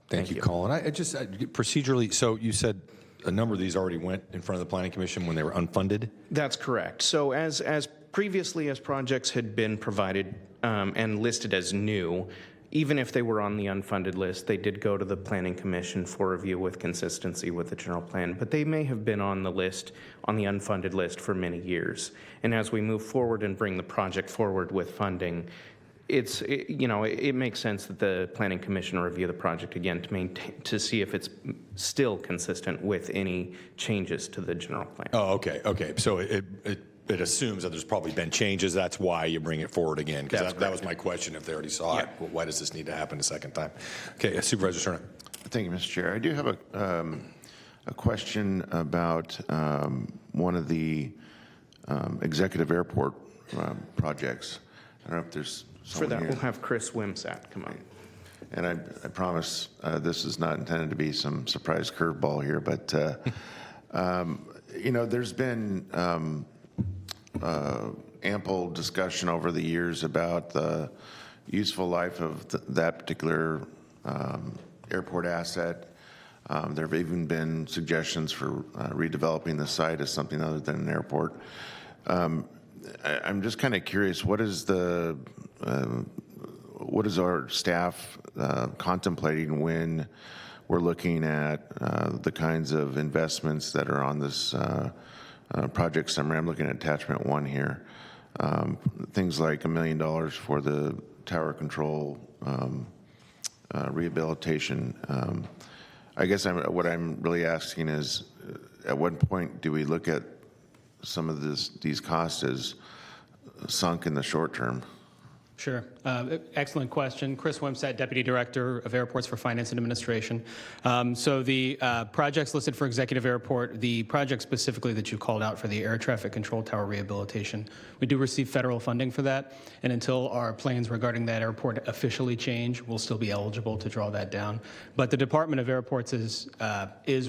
Thank you, Colin. I just procedurally, so you said a number of these already went in front of the Planning Commission when they were unfunded? That's correct. So as previously as projects had been provided and listed as new, even if they were on the unfunded list, they did go to the Planning Commission for review with consistency with the general plan, but they may have been on the list, on the unfunded list for many years. And as we move forward and bring the project forward with funding, it makes sense that the Planning Commission review the project again to see if it's still consistent with any changes to the general plan. Oh, okay. So it assumes that there's probably been changes. That's why you bring it forward again. Because that was my question. If they already saw it, well, why does this need to happen a second time? Okay, Supervisor Cerna. Thank you, Mr. Chair. I do have a question about one of the executive airport projects. I don't know if there's for that, we'll have Chris Wimsatt come on. And I promise this is not intended to be some surprise curveball here, but there's been ample discussion over the years about the useful life of that particular airport asset. There have even been suggestions for redeveloping the site as something other than an airport. I'm just kind of curious, what is our staff contemplating when we're looking at the kinds of investments that are on this project summary? I'm looking at attachment 1 here. Things like $1 million for the tower control rehabilitation. I guess what I'm really asking is, at what point do we look at some of these costs as sunk in the short term? Sure. Excellent question. Chris Wimsatt, Deputy Director of Airports for Finance and Administration. So the projects listed for Executive Airport, the project specifically that you called out for the air traffic control tower rehabilitation, we do receive federal funding for that. And until our plans regarding that airport officially change, we'll still be eligible to draw that down. But the Department of Airports is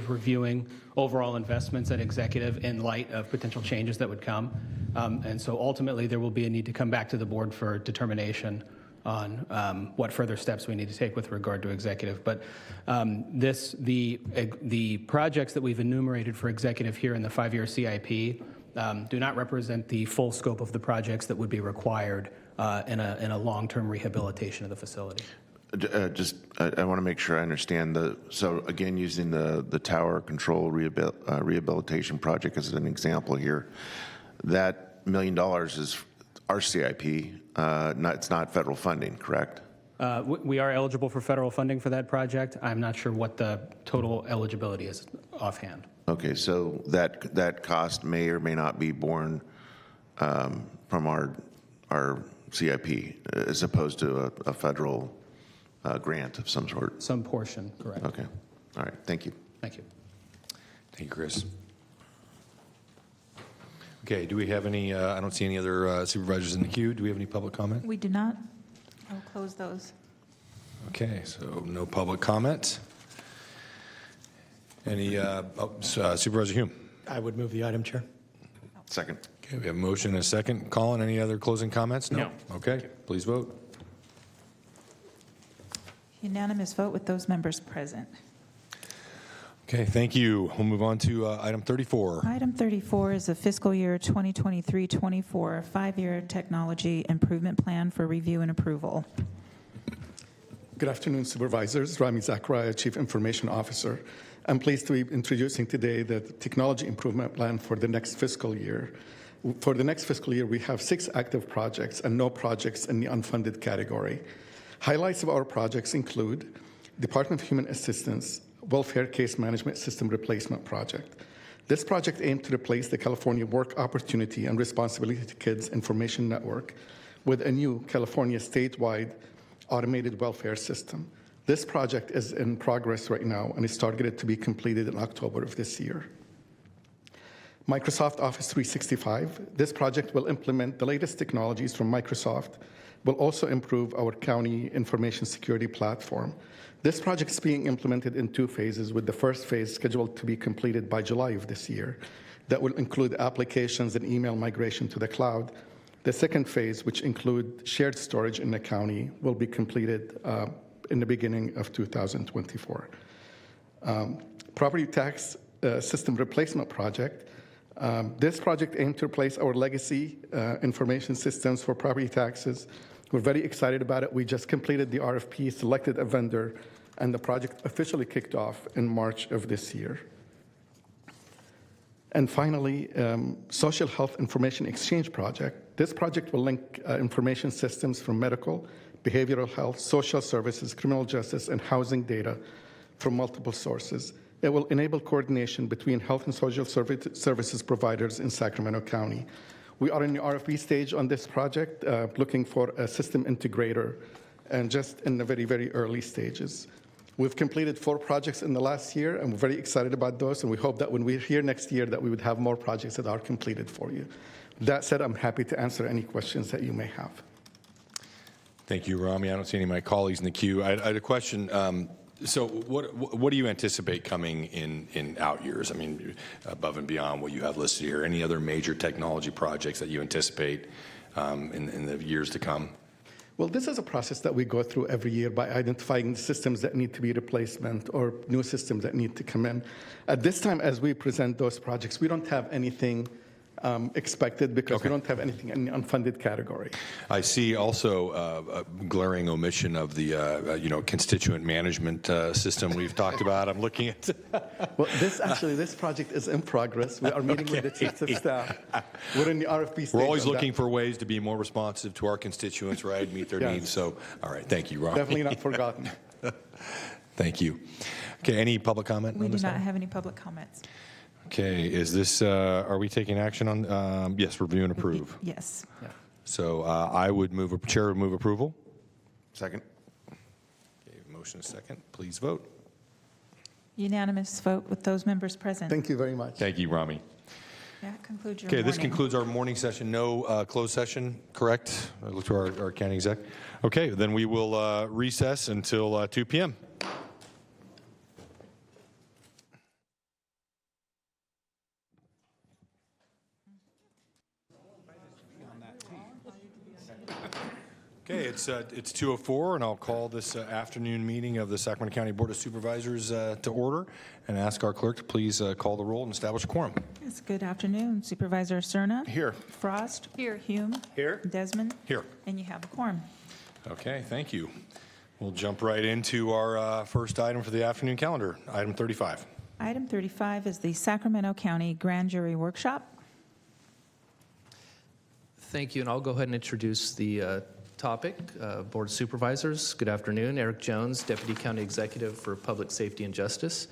reviewing overall investments at Executive in light of potential changes that would come. And so ultimately, there will be a need to come back to the board for determination on what further steps we need to take with regard to Executive. But the projects that we've enumerated for Executive here in the 5-year CIP do not represent the full scope of the projects that would be required in a long-term rehabilitation of the facility. I want to make sure I understand so again, using the tower control rehabilitation project as an example here, that $1 million is Our CIP, it's not federal funding, correct? We are eligible for federal funding for that project. I'm not sure what the total eligibility is offhand. Okay, so that cost may or may not be borne from our CIP as opposed to a federal grant of some sort? Some portion, correct. Okay. All right. Thank you. Thank you. Thank you, Chris. Okay, do we have any, I don't see any other supervisors in the queue. Do we have any public comment? We do not. I'll close those. Okay, so no public comment. Any, Supervisor Hume? I would move the item, Chair. Second. Okay, we have a motion and a second. Colin, any other closing comments? No. Okay, please vote. Unanimous vote with those members present. Okay, thank you. We'll move on to item 34. Item 34 is a fiscal year 2023-24 five-year technology improvement plan for review and approval. Good afternoon, Supervisors. Rami Zachariah, Chief Information Officer. I'm pleased to be introducing today the Technology Improvement Plan for the next fiscal year. For the next fiscal year, we have 6 active projects and no projects in the unfunded category. Highlights of our projects include Department of Human Assistance Welfare Case Management System Replacement Project. This project aimed to replace the California Work Opportunity and Responsibility to Kids Information Network with a new California statewide automated welfare system. This project is in progress right now and is targeted to be completed in October of this year. Microsoft Office 365. This project will implement the latest technologies from Microsoft, will also improve our county information security platform. This project is being implemented in 2 phases, with the first phase scheduled to be completed by July of this year. That will include applications and email migration to the cloud. The second phase, which include shared storage in the county, will be completed in the beginning of 2024. Property tax system replacement project. This project aimed to replace our legacy information systems for property taxes. We're very excited about it. We just completed the RFP, selected a vendor, and the project officially kicked off in March of this year. And finally, Social Health Information Exchange Project. This project will link information systems from medical, behavioral health, social services, criminal justice, and housing data from multiple sources. It will enable coordination between health and social services providers in Sacramento County. We are in the RFP stage on this project, looking for a system integrator, and just in the very, very early stages. We've completed 4 projects in the last year, and we're very excited about those, and we hope that when we're here next year that we would have more projects that are completed for you. That said, I'm happy to answer any questions that you may have. Thank you, Rami. I don't see any of my colleagues in the queue. I had a question. So what do you anticipate coming in out years? I mean, above and beyond what you have listed here, any other major technology projects that you anticipate in the years to come? Well, this is a process that we go through every year by identifying the systems that need to be replacement or new systems that need to come in. At this time, as we present those projects, we don't have anything expected because we don't have anything in the unfunded category. I see also a glaring omission of the constituent management system we've talked about. I'm looking at. Well, this project is in progress. We are meeting with the chiefs of staff. We're in the RFP stage. We're always looking for ways to be more responsive to our constituents, right? Meet their needs. So, all right, thank you, Ron. Definitely not forgotten. Thank you. Okay, any public comment? We do not have any public comments. Okay, is this, are we taking action on, yes, review and approve? Yes. Yeah. So Chair would move approval. Second. Okay, motion is second. Please vote. Unanimous vote with those members present. Thank you very much. Thank you, Rami. That concludes your Okay, morning. this concludes our morning session. No closed session, correct? I look to our county exec. Okay, then we will recess until 2 p.m. Okay, it's 2:04, and I'll call this afternoon meeting of the Sacramento County Board of Supervisors to order and ask our clerk to please call the roll and establish a quorum. Yes, good afternoon. Supervisor Cerna. Here. Frost. Here. Hume. Here. Desmond. Here. And you have a quorum. Okay, thank you. We'll jump right into our first item for the afternoon calendar, item 35. Item 35 is the Sacramento County Grand Jury Workshop. Thank you, and I'll go ahead and introduce the topic. Board of Supervisors, good afternoon. Eric Jones, Deputy County Executive for Public Safety and Justice.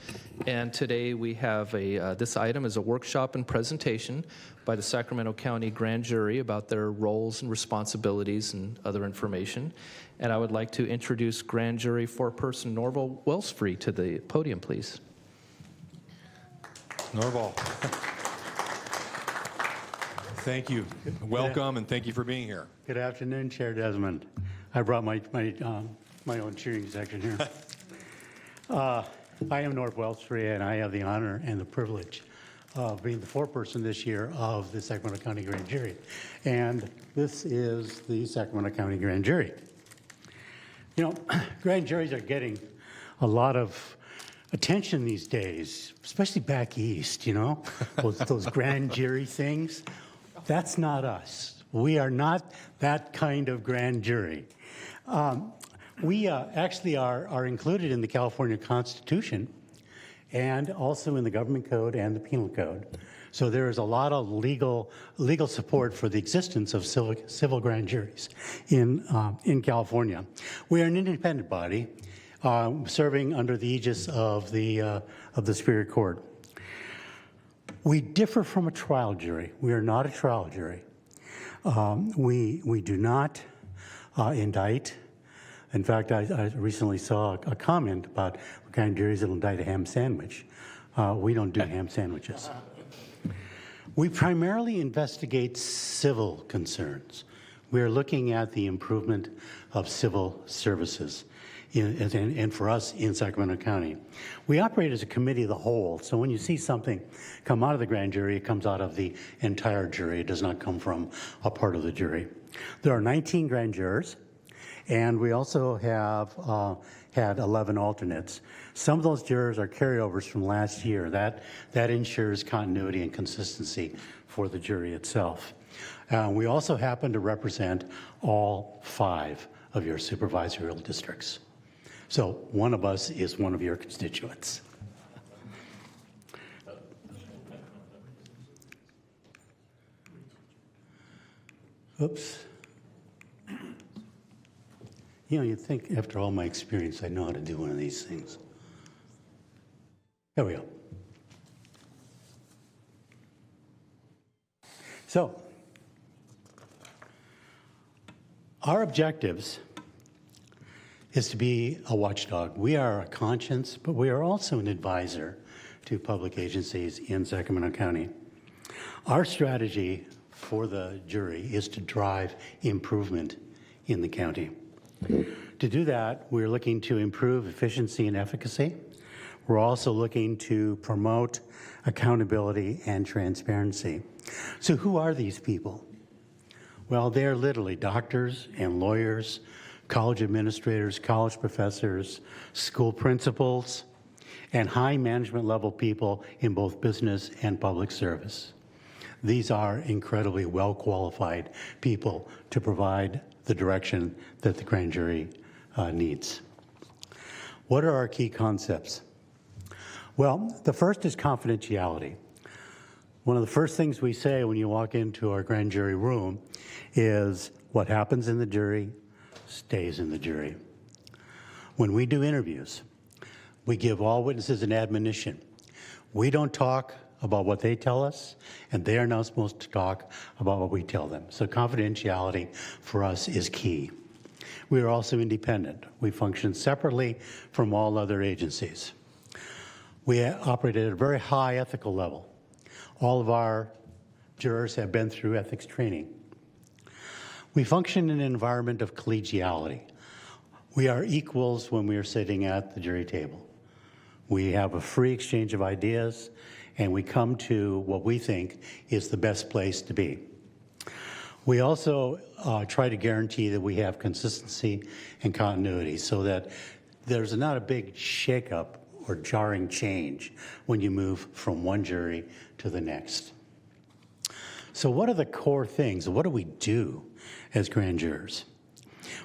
And today we have this item is a workshop and presentation by the Sacramento County Grand Jury about their roles and responsibilities and other information. And I would like to introduce Grand Jury Foreperson Norval Wellsfree to the podium, please. Norval. Thank you. Welcome, and thank you for being here. Good afternoon, Chair Desmond. I brought my own cheering section here. I am Norv Wellsfree, and I have the honor and the privilege of being the foreperson this year of the Sacramento County Grand Jury. And this is the Sacramento County Grand Jury. You know, grand juries are getting a lot of attention these days, especially back east, you know, those grand jury things. That's not us. We are not that kind of grand jury. We actually are included in the California Constitution and also in the Government Code and the Penal Code. So there is a lot of legal support for the existence of civil grand juries in California. We are an independent body serving under the aegis of the Superior Court. We differ from a trial jury. We are not a trial jury. We do not indict. In fact, I recently saw a comment about what kind of juries that will indict a ham sandwich. We don't do ham sandwiches. We primarily investigate civil concerns. We are looking at the improvement of civil services. And for us in Sacramento County. We operate as a committee of the whole, so when you see something come out of the grand jury, it comes out of the entire jury. It does not come from a part of the jury. There are 19 grand jurors, and we also have had 11 alternates. Some of those jurors are carryovers from last year. That ensures continuity and consistency for the jury itself. We also happen to represent all 5 of your supervisorial districts. So one of us is one of your constituents. Oops. You know, you'd think after all my experience, I know how to do one of these things. There we go. So, our objectives is to be a watchdog. We are a conscience, but we are also an advisor to public agencies in Sacramento County. Our strategy for the jury is to drive improvement in the county. To do that, we're looking to improve efficiency and efficacy. We're also looking to promote accountability and transparency. So who are these people? Well, they're literally doctors and lawyers, college administrators, college professors, school principals, and high management level people in both business and public service. These are incredibly well qualified people to provide the direction that the grand jury needs. What are our key concepts? Well, the first is confidentiality. One of the first things we say when you walk into our grand jury room is what happens in the jury stays in the jury. When we do interviews, we give all witnesses an admonition. We don't talk about what they tell us, and they are not supposed to talk about what we tell them. So confidentiality for us is key. We are also independent. We function separately from all other agencies. We operate at a very high ethical level. All of our jurors have been through ethics training. We function in an environment of collegiality. We are equals when we are sitting at the jury table. We have a free exchange of ideas, and we come to what we think is the best place to be. We also try to guarantee that we have consistency and continuity so that there's not a big shakeup or jarring change when you move from one jury to the next. So what are the core things? What do we do as grand jurors?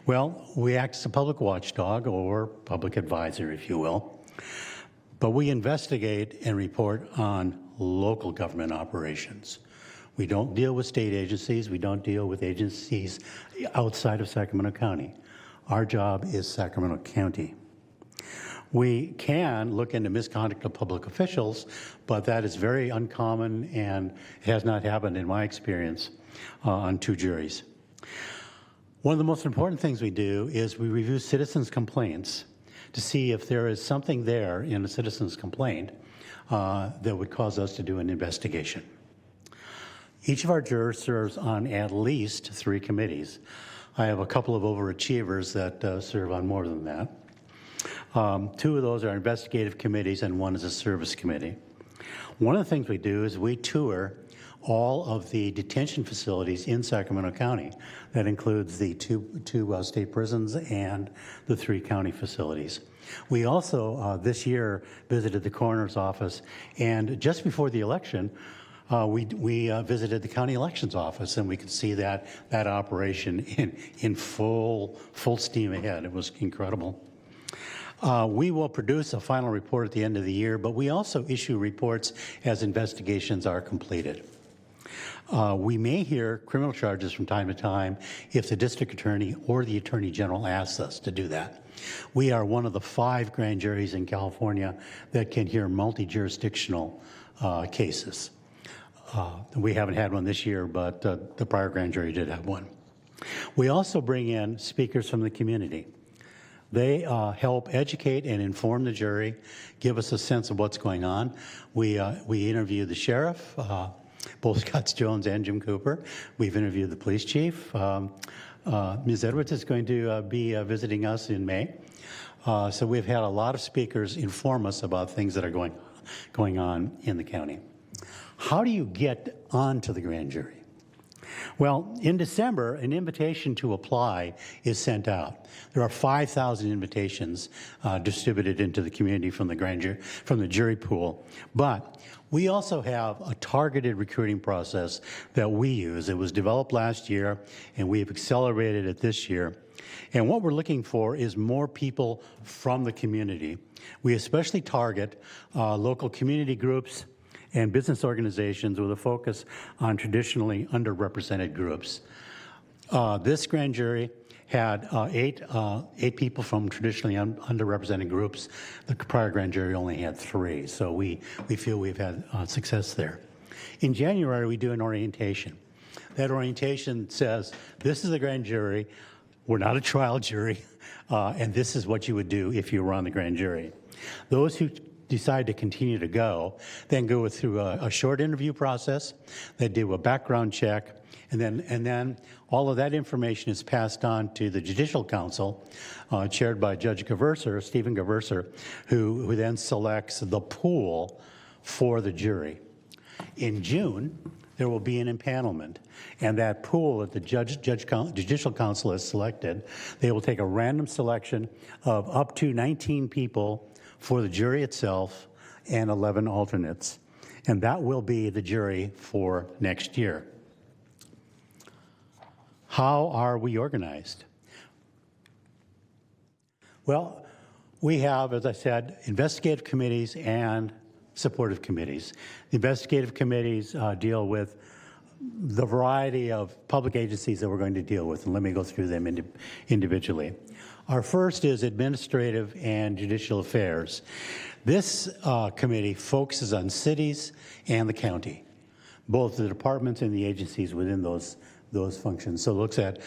Well, we act as a public watchdog or public advisor, if you will, but we investigate and report on local government operations. We don't deal with state agencies. We don't deal with agencies outside of Sacramento County. Our job is Sacramento County. We can look into misconduct of public officials, but that is very uncommon, and it has not happened in my experience on 2 juries. One of the most important things we do is we review citizens' complaints to see if there is something there in a citizen's complaint that would cause us to do an investigation. Each of our jurors serves on at least 3 committees. I have a couple of overachievers that serve on more than that. 2 of those are investigative committees, and 1 is a service committee. One of the things we do is we tour all of the detention facilities in Sacramento County. That includes the two state prisons and the 3 county facilities. We also, this year, visited the coroner's office, and just before the election, we visited the county elections office, and we could see that operation in full steam ahead. It was incredible. We will produce a final report at the end of the year, but we also issue reports as investigations are completed. We may hear criminal charges from time to time if the district attorney or the attorney general asks us to do that. We are one of the 5 grand juries in California that can hear multi-jurisdictional cases. We haven't had one this year, but the prior grand jury did have one. We also bring in speakers from the community. They help educate and inform the jury, give us a sense of what's going on. We interview the sheriff, both Scott Jones and Jim Cooper. We've interviewed the police chief. Ms. Edwards is going to be visiting us in May. So we've had a lot of speakers inform us about things that are going on in the county. How do you get onto the grand jury? Well, in December, an invitation to apply is sent out. There are 5,000 invitations distributed into the community from the jury pool. But we also have a targeted recruiting process that we use. It was developed last year, and we've accelerated it this year. And what we're looking for is more people from the community. We especially target local community groups and business organizations with a focus on traditionally underrepresented groups. This grand jury had 8 people from traditionally underrepresented groups. The prior grand jury only had 3, so we feel we've had success there. In January, we do an orientation. That orientation says, this is the grand jury, we're not a trial jury, and this is what you would do if you were on the grand jury. Those who decide to continue to go, then go through a short interview process. They do a background check, and then all of that information is passed on to the Judicial Council, chaired by Judge Gaverser, Stephen Gaverser, who then selects the pool for the jury. In June, there will be an empanelment, and that pool that the Judicial Council has selected, they will take a random selection of up to 19 people for the jury itself and 11 alternates. And that will be the jury for next year. How are we organized? Well, we have, as I said, investigative committees and supportive committees. The investigative committees deal with the variety of public agencies that we're going to deal with, and let me go through them individually. Our first is Administrative and Judicial Affairs. This committee focuses on cities and the county, both the departments and the agencies within those functions. So it looks at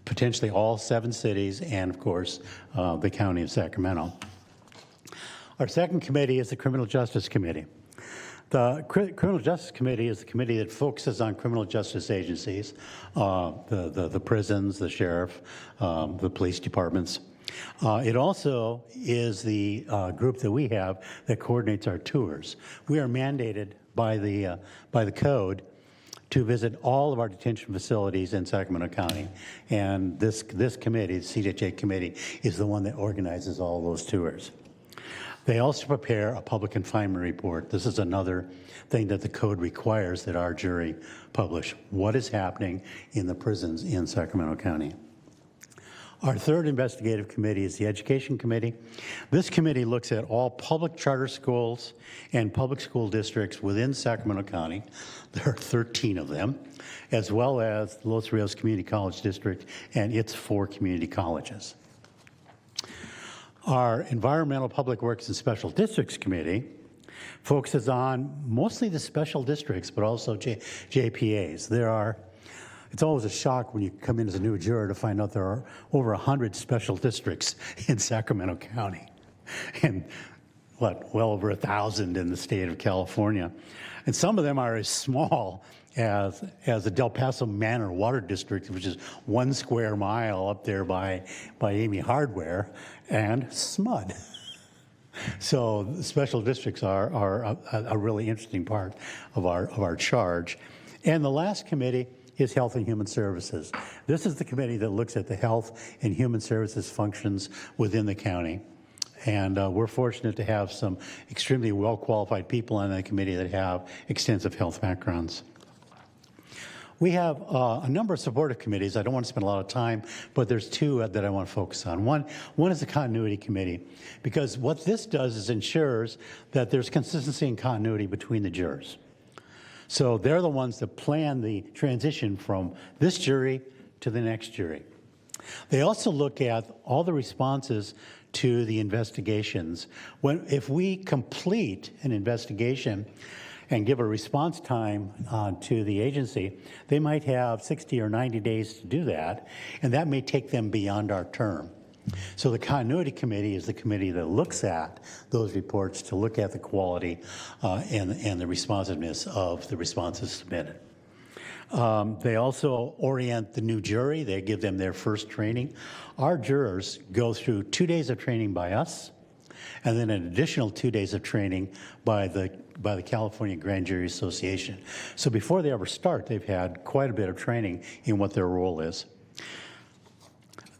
potentially all 7 cities and, of course, the county of Sacramento. Our second committee is the Criminal Justice Committee. The Criminal Justice Committee is the committee that focuses on criminal justice agencies, the prisons, the sheriff, the police departments. It also is the group that we have that coordinates our tours. We are mandated by the code to visit all of our detention facilities in Sacramento County, and this committee, the CJA committee, is the one that organizes all those tours. They also prepare a public confinement report. This is another thing that the code requires that our jury publish. What is happening in the prisons in Sacramento County? Our third investigative committee is the Education Committee. This committee looks at all public charter schools and public school districts within Sacramento County. There are 13 of them, as well as the Los Rios Community College District and its 4 community colleges. Our Environmental Public Works and Special Districts Committee focuses on mostly the special districts, but also JPAs. It's always a shock when you come in as a new juror to find out there are over 100 special districts in Sacramento County, and well over 1,000 in the state of California. And some of them are as small as the Del Paso Manor Water District, which is 1 square mile up there by Amy Hardware, and SMUD. So the special districts are a really interesting part of our charge. And the last committee is Health and Human Services. This is the committee that looks at the health and human services functions within the county. And we're fortunate to have some extremely well-qualified people on that committee that have extensive health backgrounds. We have a number of supportive committees. I don't want to spend a lot of time, but there's 2 that I want to focus on. One is the Continuity Committee, because what this does is ensures that there's consistency and continuity between the jurors. So they're the ones that plan the transition from this jury to the next jury. They also look at all the responses to the investigations. If we complete an investigation and give a response time to the agency, they might have 60 or 90 days to do that, and that may take them beyond our term. So the Continuity Committee is the committee that looks at those reports to look at the quality and the responsiveness of the responses submitted. They also orient the new jury. They give them their first training. Our jurors go through 2 days of training by us, and then an additional 2 days of training by the California Grand Jury Association. So before they ever start, they've had quite a bit of training in what their role is.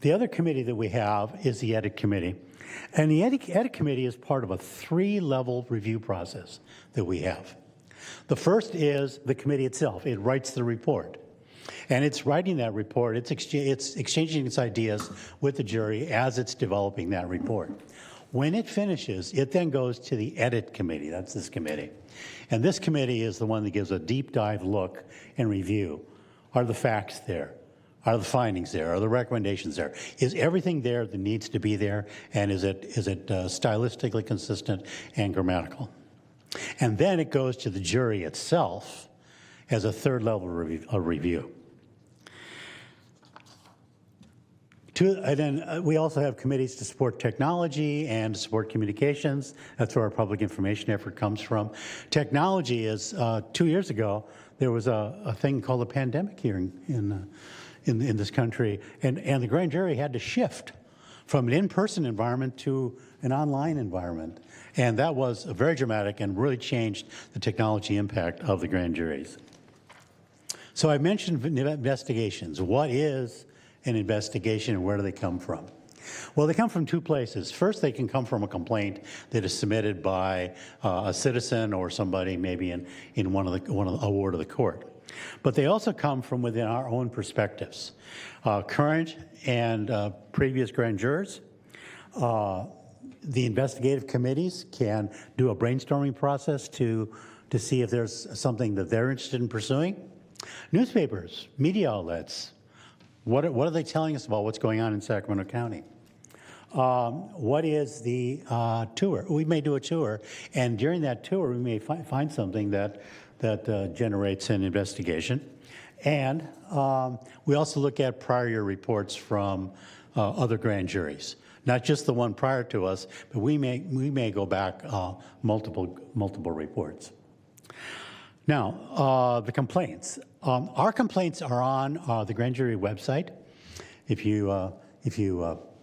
The other committee that we have is the Edit Committee. And the Edit Committee is part of a 3-level review process that we have. The first is the committee itself. It writes the report. And it's writing that report, it's exchanging its ideas with the jury as it's developing that report. When it finishes, it then goes to the Edit Committee. That's this committee. And this committee is the one that gives a deep dive look and review. Are the facts there? Are the findings there? Are the recommendations there? Is everything there that needs to be there? And is it stylistically consistent and grammatical? And then it goes to the jury itself as a 3rd level review. And then we also have committees to support technology and to support communications. That's where our public information effort comes from. Technology is, 2 years ago, there was a thing called a pandemic here in this country, and the grand jury had to shift from an in-person environment to an online environment. And that was very dramatic and really changed the technology impact of the grand juries. So I mentioned investigations. What is an investigation and where do they come from? Well, they come from 2 places. First, they can come from a complaint that is submitted by a citizen or somebody maybe in a ward of the court. But they also come from within our own perspectives. Current and previous grand jurors, the investigative committees can do a brainstorming process to see if there's something that they're interested in pursuing. Newspapers, media outlets, what are they telling us about what's going on in Sacramento County? What is the tour? We may do a tour, and during that tour, we may find something that generates an investigation. And we also look at prior year reports from other grand juries, not just the one prior to us, but we may go back multiple reports. Now, the complaints. Our complaints are on the grand jury website. If you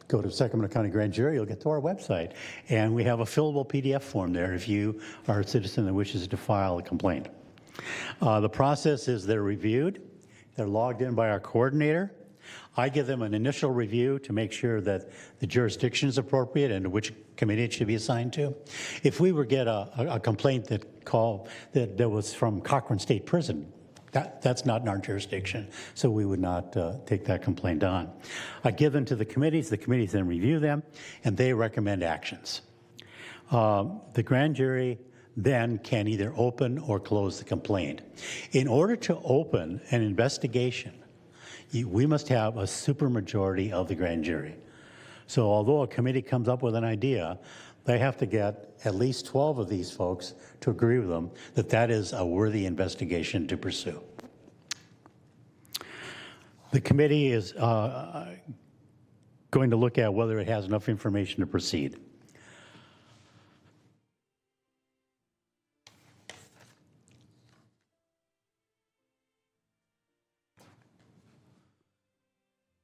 go to Sacramento County Grand Jury, you'll get to our website. And we have a fillable PDF form there if you are a citizen that wishes to file a complaint. The process is they're reviewed. They're logged in by our coordinator. I give them an initial review to make sure that the jurisdiction is appropriate and to which committee it should be assigned to. If we were to get a complaint that was from Cochran State Prison, That's not in our jurisdiction, so we would not take that complaint on. I give them to the committees then review them, and they recommend actions. The grand jury then can either open or close the complaint. In order to open an investigation, we must have a supermajority of the grand jury. So although a committee comes up with an idea, they have to get at least 12 of these folks to agree with them that that is a worthy investigation to pursue. The committee is going to look at whether it has enough information to proceed.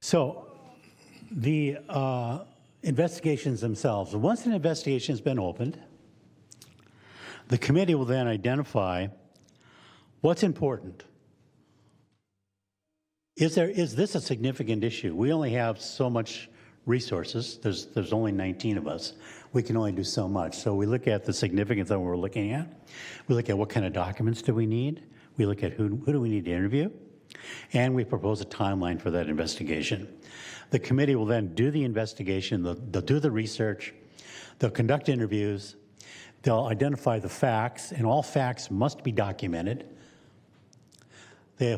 So the investigations themselves, once an investigation has been opened, the committee will then identify what's important. Is this a significant issue? We only have so much resources. There's only 19 of us. We can only do so much. So we look at the significance of what we're looking at. We look at what kind of documents do we need. We look at who do we need to interview. And we propose a timeline for that investigation. The committee will then do the investigation, they'll do the research, they'll conduct interviews, they'll identify the facts, and all facts must be documented.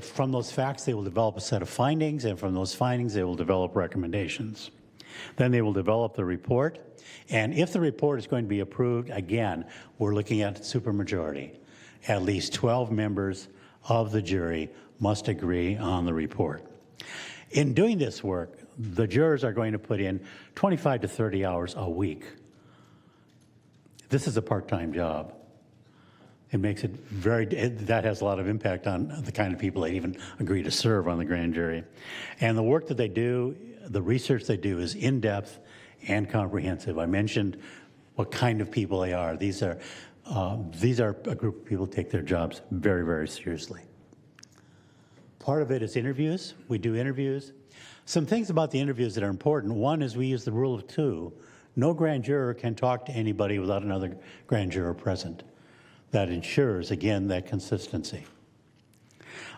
From those facts, they will develop a set of findings, and from those findings, they will develop recommendations. Then they will develop the report, and if the report is going to be approved, again, we're looking at supermajority. At least 12 members of the jury must agree on the report. In doing this work, the jurors are going to put in 25 to 30 hours a week. This is a part-time job. It makes it that has a lot of impact on the kind of people that even agree to serve on the grand jury. And the work that they do, the research they do is in-depth and comprehensive. I mentioned what kind of people they are. These are a group of people who take their jobs very, very seriously. Part of it is interviews. We do interviews. Some things about the interviews that are important. One is we use the rule of two. No grand juror can talk to anybody without another grand juror present. That ensures, again, that consistency.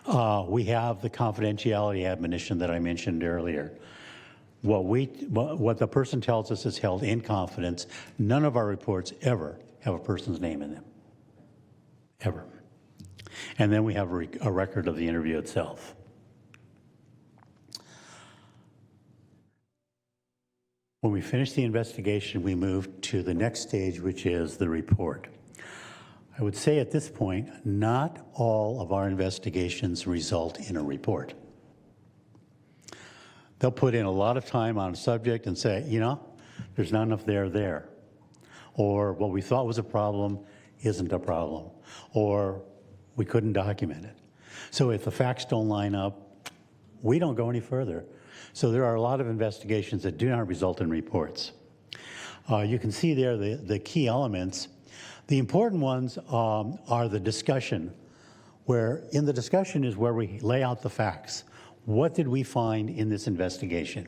We have the confidentiality admonition that I mentioned earlier. What the person tells us is held in confidence. None of our reports ever have a person's name in them, ever. And then we have a record of the interview itself. When we finish the investigation, we move to the next stage, which is the report. I would say at this point, not all of our investigations result in a report. They'll put in a lot of time on a subject and say, there's not enough there. Or what we thought was a problem isn't a problem. Or we couldn't document it. So if the facts don't line up, we don't go any further. So there are a lot of investigations that do not result in reports. You can see there the key elements. The important ones are the discussion, where in the discussion is where we lay out the facts. What did we find in this investigation?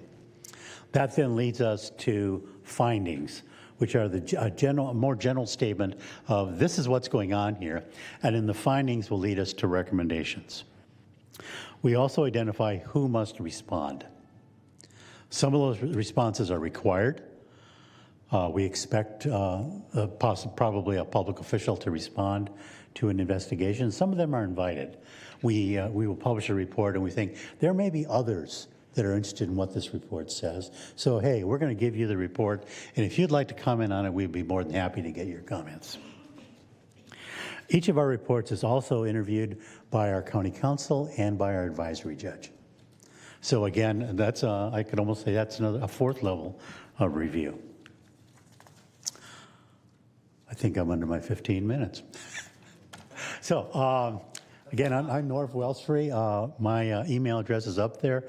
That then leads us to findings, which are a more general statement of this is what's going on here, and in the findings will lead us to recommendations. We also identify who must respond. Some of those responses are required. We expect probably a public official to respond to an investigation. Some of them are invited. We will publish a report, and we think there may be others that are interested in what this report says. So, hey, we're going to give you the report, and if you'd like to comment on it, we'd be more than happy to get your comments. Each of our reports is also interviewed by our county council and by our advisory judge. So again, that's I could almost say that's a fourth level of review. I think I'm under my 15 minutes. So again, I'm Norv Wellsfree. My email address is up there.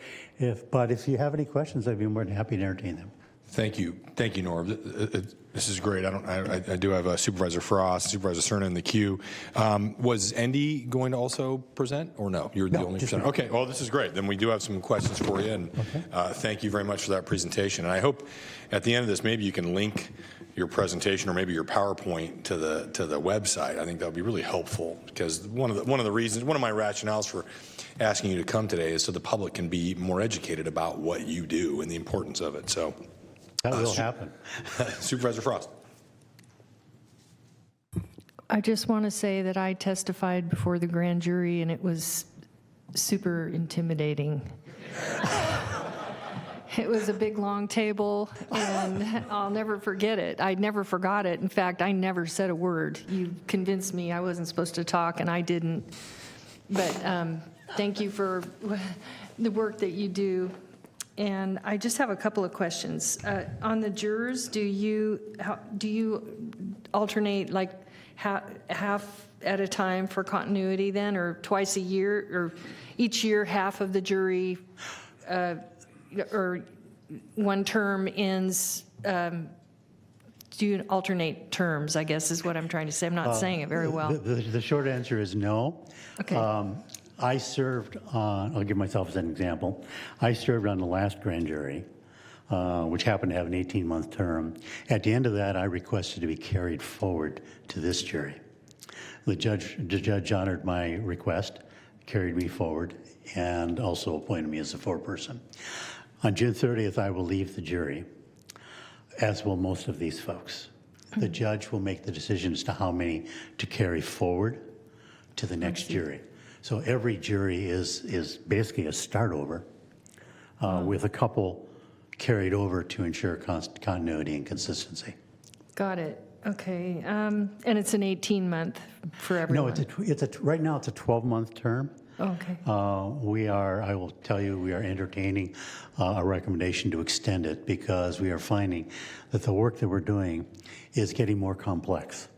But if you have any questions, I'd be more than happy to entertain them. Thank you, Norv. This is great. I do have Supervisor Frost, Supervisor Cerna in the queue. Was Andy going to also present, or no? You're the only presenter. Okay. Well, this is great. Then we do have some questions for you, and thank you very much for that presentation. And I hope at the end of this, maybe you can link your presentation or maybe your PowerPoint to the website. I think that would be really helpful, because one of my rationales for asking you to come today is so the public can be more educated about what you do and the importance of it. So that will happen. Supervisor Frost. I just want to say that I testified before the grand jury, and it was super intimidating. It was a big, long table, and I'll never forget it. I never forgot it. In fact, I never said a word. You convinced me I wasn't supposed to talk, and I didn't. But thank you for the work that you do. And I just have a couple of questions. On the jurors, do you alternate like half at a time for continuity then, or twice a year, or each year half of the jury, or one term ends? Do you alternate terms, I guess is what I'm trying to say. I'm not saying it very well. The short answer is no. Okay. I served on, I'll give myself as an example. I served on the last grand jury, which happened to have an 18-month term. At the end of that, I requested to be carried forward to this jury. The judge honored my request, carried me forward, and also appointed me as a foreperson. On June 30th, I will leave the jury, as will most of these folks. The judge will make the decision as to how many to carry forward to the next jury. So every jury is basically a start over, with a couple carried over to ensure continuity and consistency. Got it. Okay. And it's an 18-month for everyone? No, right now it's a 12-month term. Okay. I will tell you, we are entertaining a recommendation to extend it, because we are finding that the work that we're doing is getting more complex.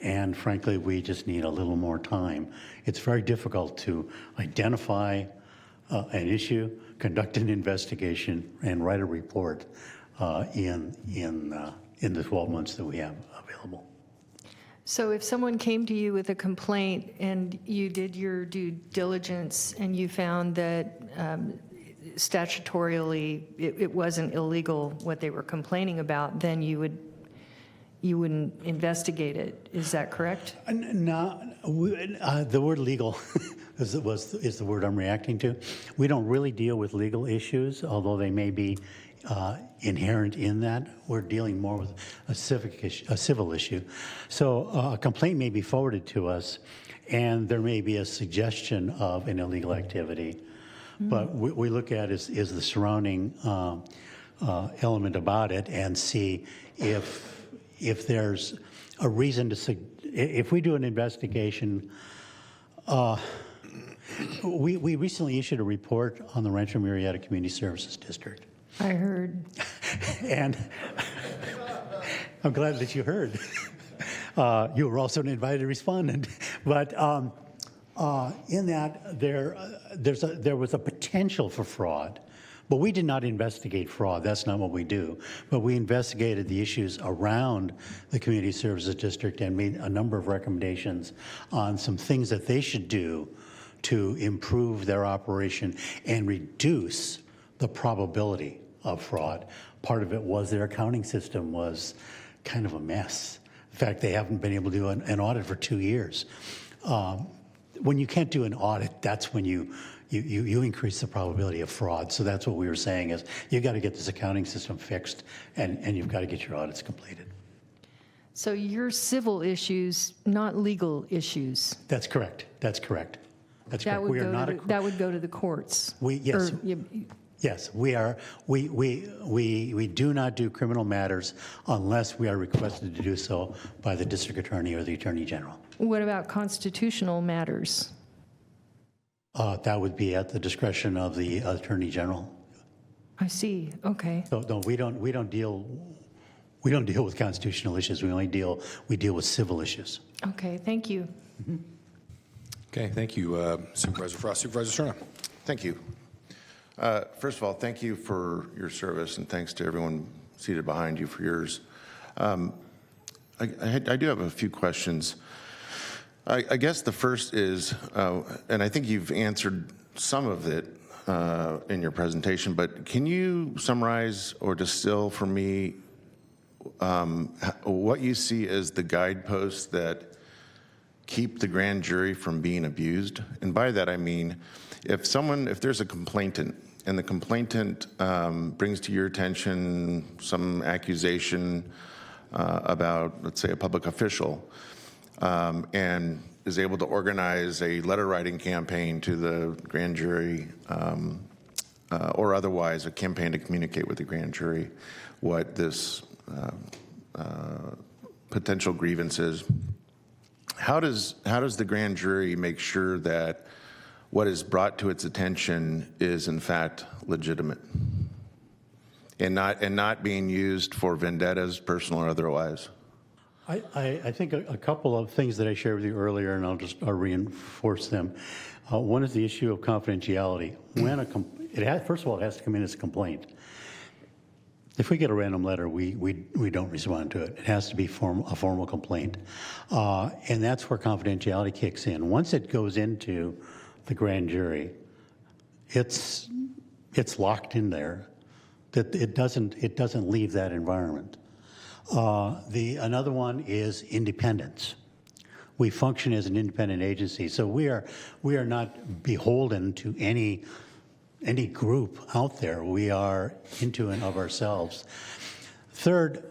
And frankly, we just need a little more time. It's very difficult to identify an issue, conduct an investigation, and write a report in the 12 months that we have available. So if someone came to you with a complaint and you did your due diligence and you found that statutorily it wasn't illegal what they were complaining about, then you wouldn't investigate it. Is that correct? No, the word legal is the word I'm reacting to. We don't really deal with legal issues, although they may be inherent in that. We're dealing more with a civil issue. So a complaint may be forwarded to us, and there may be a suggestion of an illegal activity. But what we look at is the surrounding element about it, and see if there's a reason to, if we do an investigation. We recently issued a report on the Rancho Murrieta Community Services District. I heard. And I'm glad that you heard. You were also an invited respondent. But in that, there was a potential for fraud. But we did not investigate fraud. That's not what we do. But we investigated the issues around the Community Services District and made a number of recommendations on some things that they should do to improve their operation and reduce the probability of fraud. Part of it was their accounting system was kind of a mess. In fact, they haven't been able to do an audit for 2 years. When you can't do an audit, that's when you increase the probability of fraud. So that's what we were saying is you've got to get this accounting system fixed, and you've got to get your audits completed. So your civil issues, not legal issues. That's correct. That's correct. That's that correct. That would go to the courts. Yes, we are. We do not do criminal matters unless we are requested to do so by the district attorney or the attorney general. What about constitutional matters? That would be at the discretion of the attorney general. I see. Okay. So no, we don't deal with constitutional issues. We deal with civil issues. Okay. Thank you. Mm-hmm. Okay. Thank you, Supervisor Frost. Supervisor Serna. Thank you. First of all, thank you for your service, and thanks to everyone seated behind you for yours. I do have a few questions. I guess the first is, and I think you've answered some of it in your presentation, but can you summarize or distill for me what you see as the guideposts that keep the grand jury from being abused. And by that I mean, if there's a complainant and the complainant brings to your attention some accusation about, let's say, a public official, and is able to organize a letter writing campaign to the grand jury, or otherwise a campaign to communicate with the grand jury what this potential grievance is. How does the grand jury make sure that what is brought to its attention is in fact legitimate and not being used for vendettas, personal or otherwise? I think a couple of things that I shared with you earlier, and I'll reinforce them. One is the issue of confidentiality. First of all, it has to come in as a complaint. If we get a random letter, we don't respond to it. It has to be a formal complaint. And that's where confidentiality kicks in. Once it goes into the grand jury, it's locked in there. That it doesn't leave that environment. Another one is independence. We function as an independent agency, so we are not beholden to any group out there. We are into and of ourselves. Third,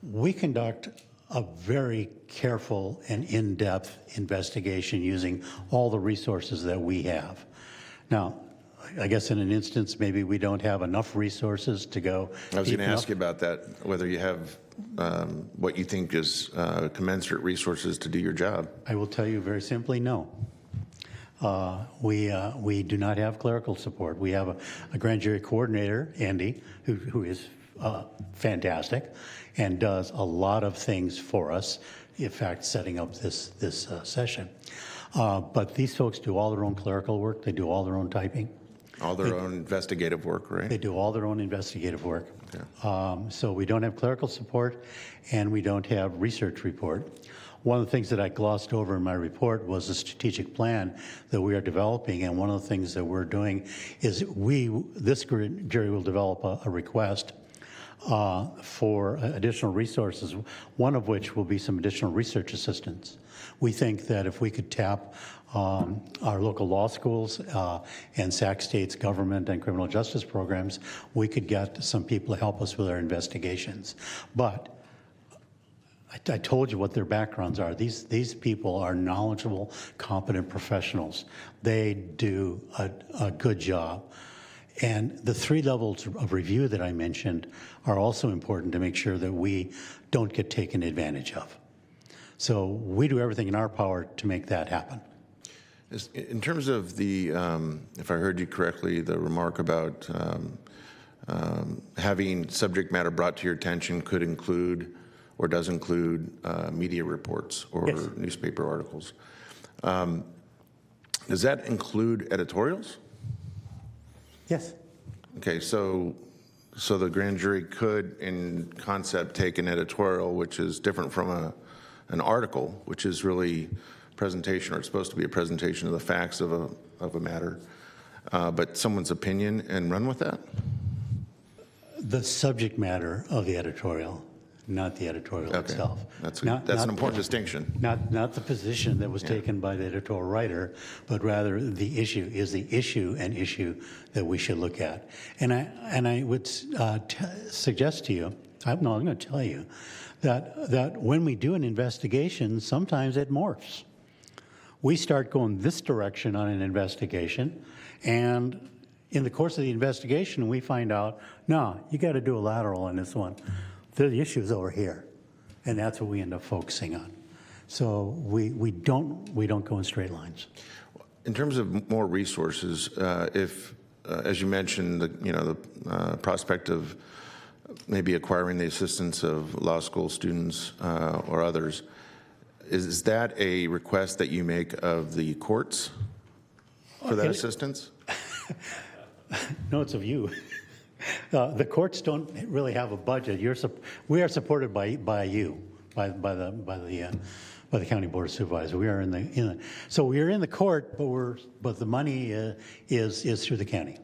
we conduct a very careful and in-depth investigation using all the resources that we have. Now, I guess in an instance, maybe we don't have enough resources to go. I was going to ask you about that, whether you have what you think is commensurate resources to do your job. I will tell you very simply, no. We do not have clerical support. We have a grand jury coordinator, Andy, who is fantastic and does a lot of things for us, in fact, setting up this session. But these folks do all their own clerical work. They do all their own typing. All their own investigative work, right? They do all their own investigative work. Yeah. So we don't have clerical support, and we don't have research report. One of the things that I glossed over in my report was the strategic plan that we are developing, and one of the things that we're doing is this jury will develop a request for additional resources, one of which will be some additional research assistance. We think that if we could tap our local law schools and Sac State's government and criminal justice programs, we could get some people to help us with our investigations. But I told you what their backgrounds are. These people are knowledgeable, competent professionals. They do a good job. And the 3 levels of review that I mentioned are also important to make sure that we don't get taken advantage of. So we do everything in our power to make that happen. In terms of the, if I heard you correctly, the remark about having subject matter brought to your attention could include or does include media reports or Yes. newspaper articles. Does that include editorials? Yes. Okay, so the grand jury could, in concept, take an editorial, which is different from an article, which is really presentation, or it's supposed to be a presentation of the facts of a matter, but someone's opinion, and run with that? The subject matter of the editorial, not the editorial itself. That's Not an important distinction. Not the position that was taken by the editorial writer, but rather the issue. Is the issue an issue that we should look at? And I would suggest to you, I'm going to tell you, that when we do an investigation, sometimes it morphs. We start going this direction on an investigation, and in the course of the investigation, we find out, no, you got to do a lateral on this one. The issue's over here, and that's what we end up focusing on. So we don't go in straight lines. In terms of more resources, if, as you mentioned, the prospect of maybe acquiring the assistance of law school students or others, is that a request that you make of the courts for that assistance? No, it's of you. The courts don't really have a budget. We are supported by you, by the county board of supervisors. We are so we are in the court, but the money is through the county.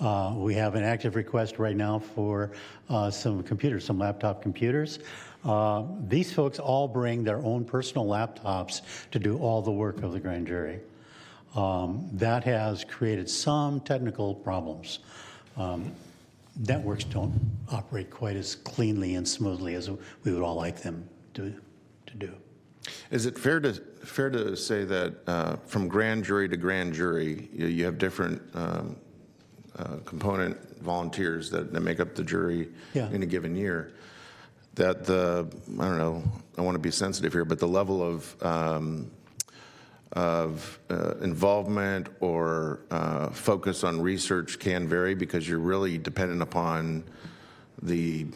We have an active request right now for some computers, some laptop computers. These folks all bring their own personal laptops to do all the work of the grand jury. That has created some technical problems. Networks don't operate quite as cleanly and smoothly as we would all like them to do. Is it fair to say that from grand jury to grand jury, you have different component volunteers that make up the jury in a given year? That I don't know, I want to be sensitive here, but the level of involvement or focus on research can vary because you're really dependent upon the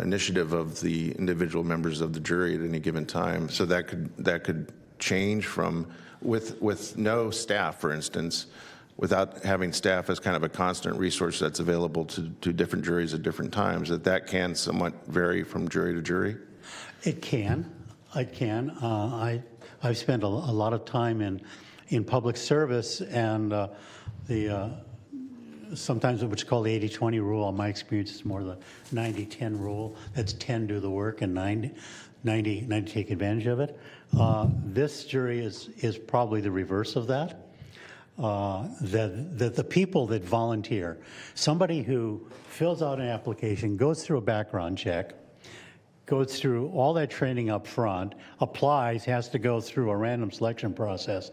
initiative of the individual members of the jury at any given time. So that could change from with no staff, for instance, without having staff as kind of a constant resource that's available to different juries at different times, that can somewhat vary from jury to jury? It can. I've spent a lot of time in public service, and sometimes what's called the 80-20 rule. In my experience, it's more the 90-10 rule. That's 10 do the work and 90 take advantage of it. This jury is probably the reverse of that. That the people that volunteer, somebody who fills out an application, goes through a background check, goes through all that training up front, applies, has to go through a random selection process.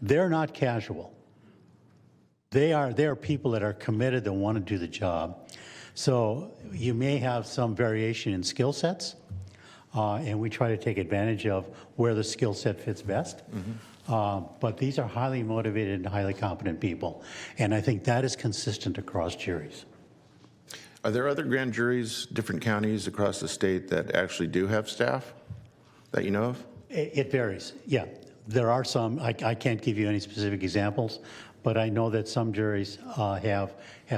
They're not casual. They are people that are committed, that want to do the job. So you may have some variation in skill sets, and we try to take advantage of where the skill set fits best. But these are highly motivated and highly competent people, and I think that is consistent across juries. Are there other grand juries, different counties across the state that actually do have staff that you know of? It varies, yeah. There are some. I can't give you any specific examples, but I know that some juries have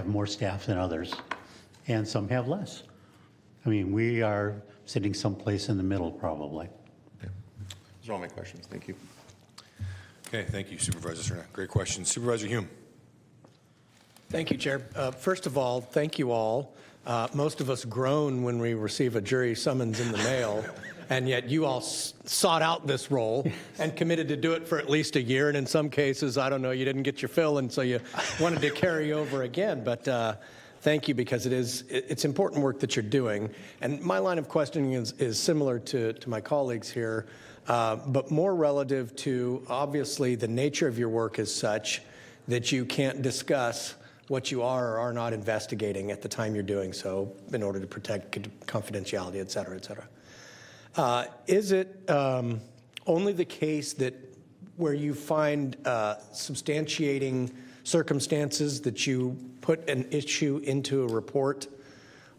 more staff than others, and some have less. I mean, we are sitting someplace in the middle, probably. Okay. Those are all my questions. Thank you. Okay, thank you, Supervisor Cerna. Great question. Supervisor Hume. Thank you, Chair. First of all, thank you all. Most of us groan when we receive a jury summons in the mail, and yet you all sought out this role and committed to do it for at least a year, and in some cases, I don't know, you didn't get your fill, and so you wanted to carry over again. But thank you, because it's important work that you're doing. And my line of questioning is similar to my colleagues here, but more relative to, obviously, the nature of your work is such that you can't discuss what you are or are not investigating at the time you're doing so in order to protect confidentiality, et cetera, et cetera. Is it only the case that where you find substantiating circumstances that you put an issue into a report,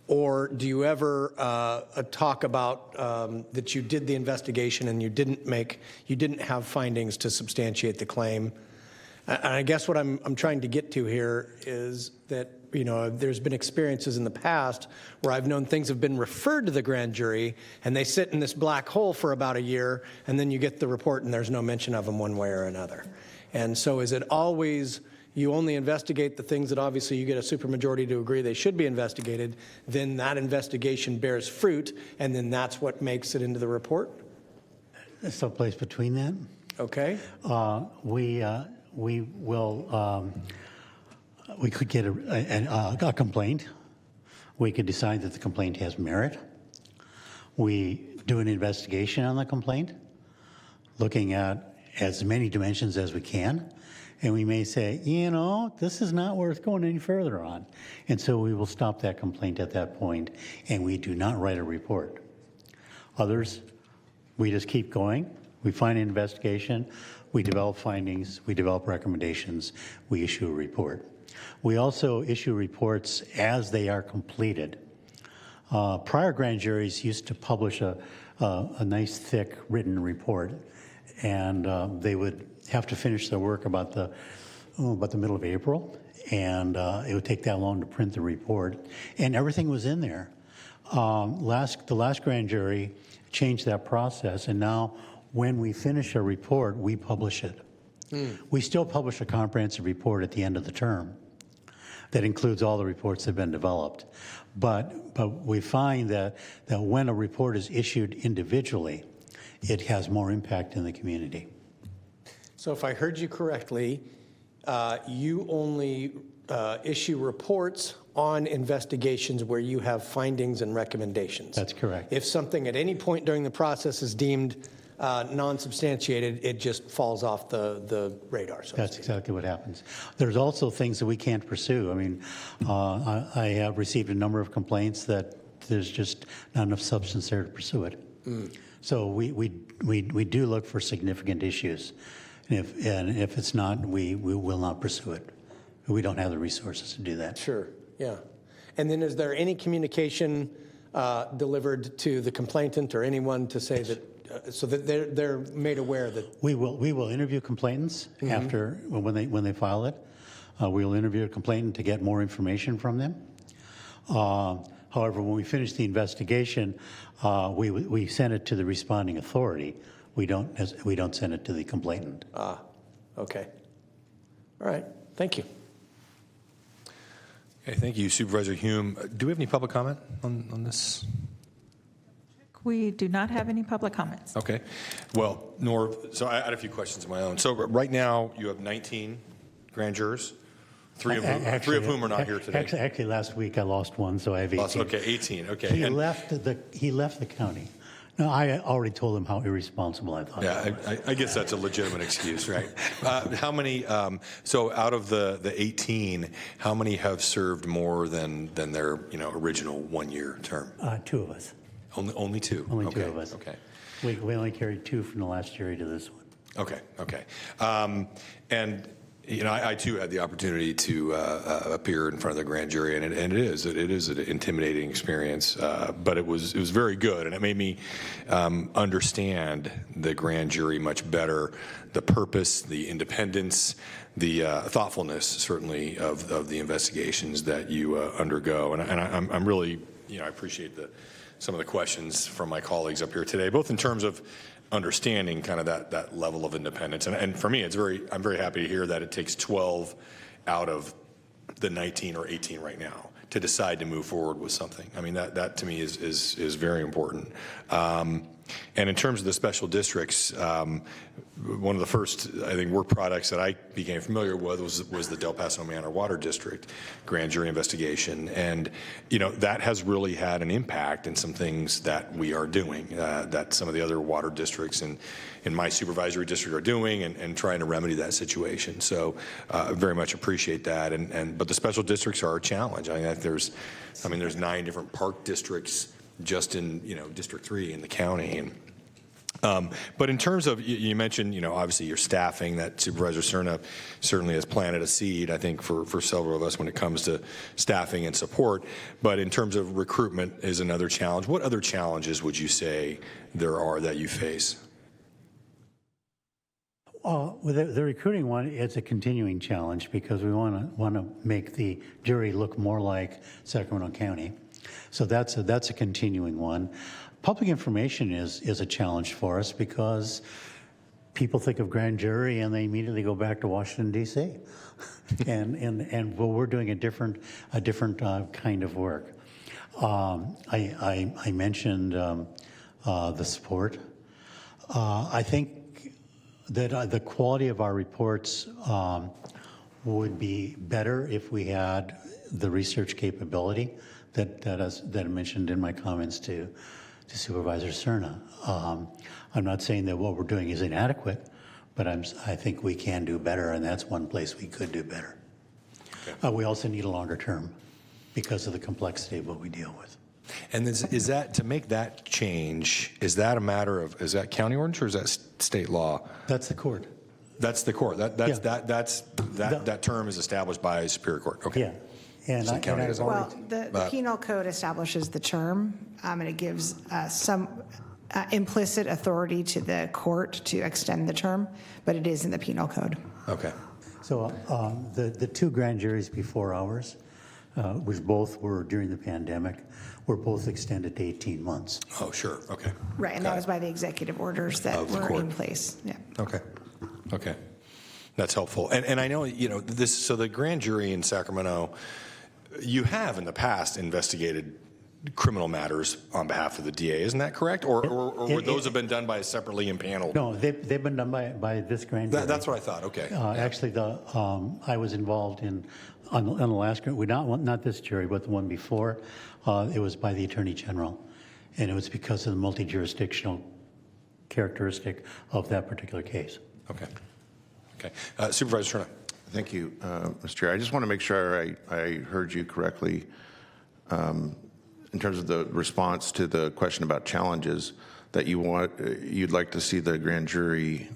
or do you ever talk about that you did the investigation and you didn't have findings to substantiate the claim? And I guess what I'm trying to get to here is that, there's been experiences in the past where I've known things have been referred to the grand jury and they sit in this black hole for about a year, and then you get the report and there's no mention of them one way or another. And so is it always you only investigate the things that obviously you get a supermajority to agree they should be investigated, then that investigation bears fruit, and then that's what makes it into the report? There's some place between that. Okay. We could get a complaint. We could decide that the complaint has merit. We do an investigation on the complaint, looking at as many dimensions as we can. And we may say, this is not worth going any further on. And so we will stop that complaint at that point, and we do not write a report. Others, we just keep going. We find an investigation. We develop findings, we develop recommendations, we issue a report. We also issue reports as they are completed. Prior grand juries used to publish a nice, thick, written report, and they would have to finish their work about the middle of April, and it would take that long to print the report, and everything was in there. The last grand jury changed that process, and now when we finish a report, we publish it. We still publish a comprehensive report at the end of the term. that includes all the reports that have been developed. But we find that when a report is issued individually, it has more impact in the community. So if I heard you correctly, you only issue reports on investigations where you have findings and recommendations. That's correct. If something at any point during the process is deemed non-substantiated, it just falls off the radar. So That's exactly what happens. There's also things that we can't pursue. I mean, I have received a number of complaints that there's just not enough substance there to pursue it. So we do look for significant issues. And if it's not, we will not pursue it. We don't have the resources to do that. Sure, yeah. And then is there any communication delivered to the complainant or anyone to say that, so that they're made aware that? We will interview complainants after, when they file it. We'll interview a complainant to get more information from them. However, when we finish the investigation, we send it to the responding authority. We don't send it to the complainant. Okay. All right. Thank you. Okay, thank you, Supervisor Hume. Do we have any public comment on this? We do not have any public comments. Okay. Well, so I had a few questions of my own. So right now you have 19 grand jurors, three of whom are not here today. Actually, last week I lost one, so I have 18. Okay, 18. Okay. He left the county. No, I already told him how irresponsible I thought. Yeah, I guess that's a legitimate excuse, right? How many? So out of the 18, how many have served more than their original 1-year term? 2 of us. Only 2. Only okay. 2 of us. Okay. We only carried 2 from the last jury to this one. Okay. And I too had the opportunity to appear in front of the grand jury, and it is an intimidating experience, but it was very good, and it made me understand the grand jury much better, the purpose, the independence, the thoughtfulness, certainly of the investigations that you undergo, and I'm really I appreciate some of the questions from my colleagues up here today, both in terms of understanding kind of that level of independence. And for me, I'm very happy to hear that it takes 12 out of the 19 or 18 right now to decide to move forward with something. I mean, that to me is very important. And in terms of the special districts, one of the first, I think, work products that I became familiar with was the Del Paso Manor Water District grand jury investigation. And, that has really had an impact in some things that we are doing, that some of the other water districts in my supervisory district are doing and trying to remedy that situation. So I very much appreciate that. But the special districts are a challenge. I think there's 9 different park districts just in District 3 in the county, but in terms of you mentioned obviously your staffing, that Supervisor Cerna certainly has planted a seed, I think, for several of us when it comes to staffing and support. But in terms of recruitment is another challenge. What other challenges would you say there are that you face? The recruiting one is a continuing challenge because we want to make the jury look more like Sacramento County. So that's a continuing one. Public information is a challenge for us because people think of grand jury and they immediately go back to Washington, D.C. and well, we're doing a different kind of work. I mentioned the support. I think that the quality of our reports would be better if we had the research capability that I mentioned in my comments to Supervisor Cerna. I'm not saying that what we're doing is inadequate, but I think we can do better, and that's one place we could do better. Okay. We also need a longer term because of the complexity of what we deal with. And is that, to make that change, is that a matter of, is that county ordinance or is that state law? That's the court. That's the court. That term is established by Superior Court. Okay. Yeah. And the penal code establishes the term, and it gives some implicit authority to the court to extend the term, but it is in the penal code. Okay. So the 2 grand juries before ours, which both were during the pandemic, were both extended to 18 months. Oh, sure. Okay. Right, and that was by the executive orders that were in place. Yeah. Okay. That's helpful. And I know, so the grand jury in Sacramento, you have in the past investigated criminal matters on behalf of the DA, isn't that correct? Or would those have been done by a separately impaneled? No, they've been done by this grand jury. That's what I thought, okay. Actually, I was involved on the last, not this jury, but the one before. It was by the Attorney General, and it was because of the multi-jurisdictional characteristic of that particular case. Okay. Supervisor Turner. Thank you, Mr. Chair. I just want to make sure I heard you correctly in terms of the response to the question about challenges, that you'd like to see the grand jury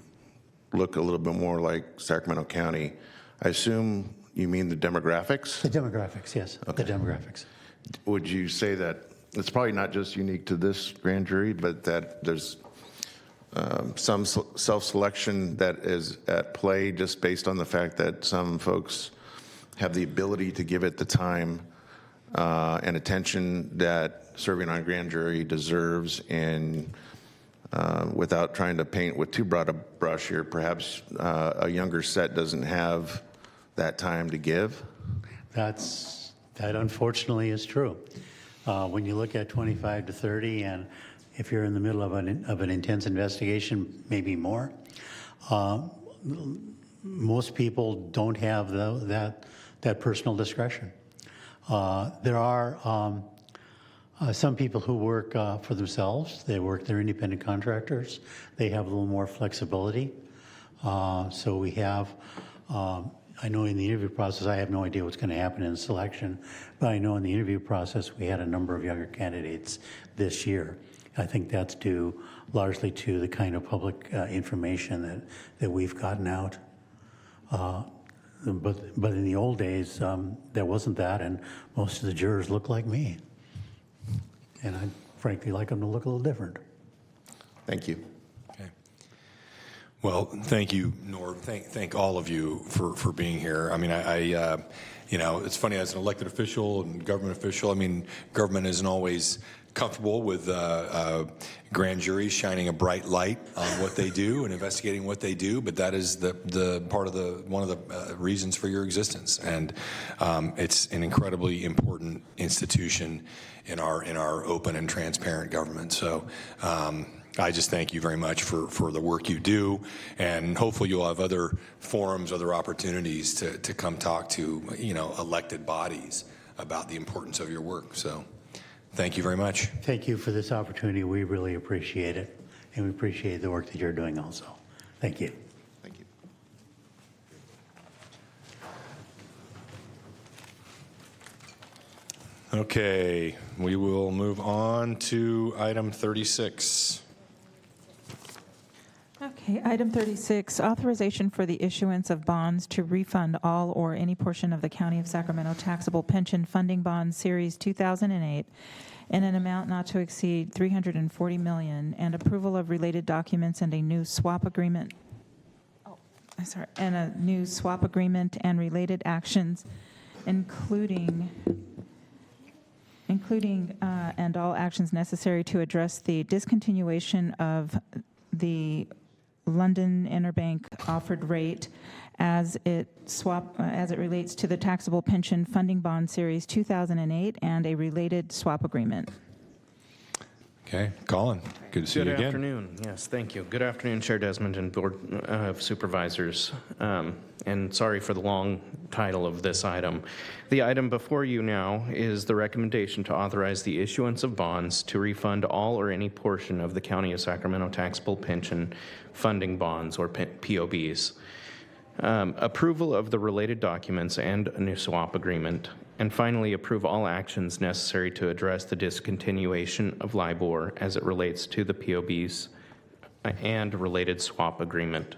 look a little bit more like Sacramento County. I assume you mean the demographics? The demographics, yes. Okay. The demographics. Would you say that it's probably not just unique to this grand jury, but that there's some self-selection that is at play just based on the fact that some folks have the ability to give it the time and attention that serving on grand jury deserves, and without trying to paint with too broad a brush here, perhaps a younger set doesn't have that time to give? That unfortunately is true. When you look at 25 to 30, and if you're in the middle of an intense investigation, maybe more, most people don't have that personal discretion. There are some people who work for themselves. They're independent contractors. They have a little more flexibility. So we have, I know in the interview process, I have no idea what's going to happen in the selection, but I know in the interview process, we had a number of younger candidates this year. I think that's due largely to the kind of public information that we've gotten out. But in the old days, there wasn't that, and most of the jurors look like me. And I'd frankly like them to look a little different. Thank you. Okay. Well, thank you, Norm. Thank all of you for being here. I mean, it's funny, as an elected official and government official, I mean, government isn't always comfortable with grand juries shining a bright light on what they do and investigating what they do, but that is the part of one of the reasons for your existence, and it's an incredibly important institution in our open and transparent government. So I just thank you very much for the work you do, and hopefully you'll have other forums, other opportunities to come talk to elected bodies about the importance of your work. So thank you very much. Thank you for this opportunity. We really appreciate it, and we appreciate the work that you're doing also. Thank you. Thank you. Okay, we will move on to item 36. Okay, item 36, authorization for the issuance of bonds to refund all or any portion of the County of Sacramento taxable pension funding bond series 2008 in an amount not to exceed $340 million, and approval of related documents and a new swap agreement. And a new swap agreement and related actions, including and all actions necessary to address the discontinuation of the London Interbank offered rate as it relates to the taxable pension funding bond series 2008 and a related swap agreement. Okay, Colin, good to see you again. Good afternoon. Yes, thank you. Good afternoon, Chair Desmond and Board of Supervisors. And sorry for the long title of this item. The item before you now is the recommendation to authorize the issuance of bonds to refund all or any portion of the County of Sacramento taxable pension funding bonds, or POBs. Approval of the related documents and a new swap agreement. And finally, approve all actions necessary to address the discontinuation of LIBOR as it relates to the POBs and related swap agreement.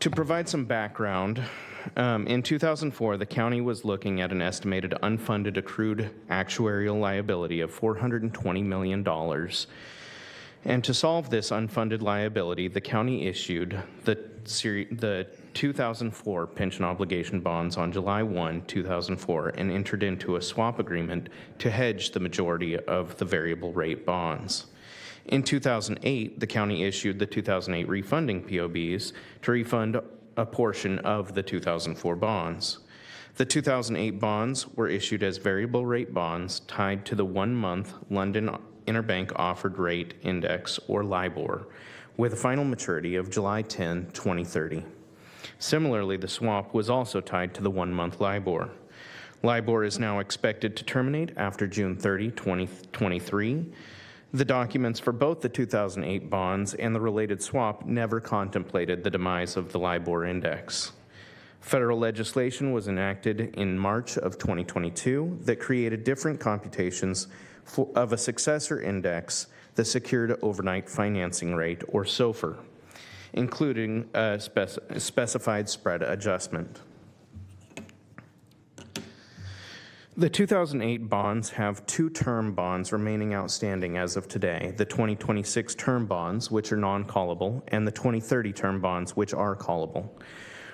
To provide some background, in 2004, the county was looking at an estimated unfunded accrued actuarial liability of $420 million. And to solve this unfunded liability, the county issued the 2004 pension obligation bonds on July 1, 2004, and entered into a swap agreement to hedge the majority of the variable rate bonds. In 2008, the county issued the 2008 refunding POBs to refund a portion of the 2004 bonds. The 2008 bonds were issued as variable rate bonds tied to the 1-month London Interbank Offered Rate Index, or LIBOR, with a final maturity of July 10, 2030. Similarly, the swap was also tied to the 1-month LIBOR. LIBOR is now expected to terminate after June 30, 2023. The documents for both the 2008 bonds and the related swap never contemplated the demise of the LIBOR index. Federal legislation was enacted in March of 2022 that created different computations of a successor index, the Secured Overnight Financing Rate, or SOFR, including a specified spread adjustment. The 2008 bonds have 2 term bonds remaining outstanding as of today, the 2026 term bonds, which are non-callable, and the 2030 term bonds, which are callable.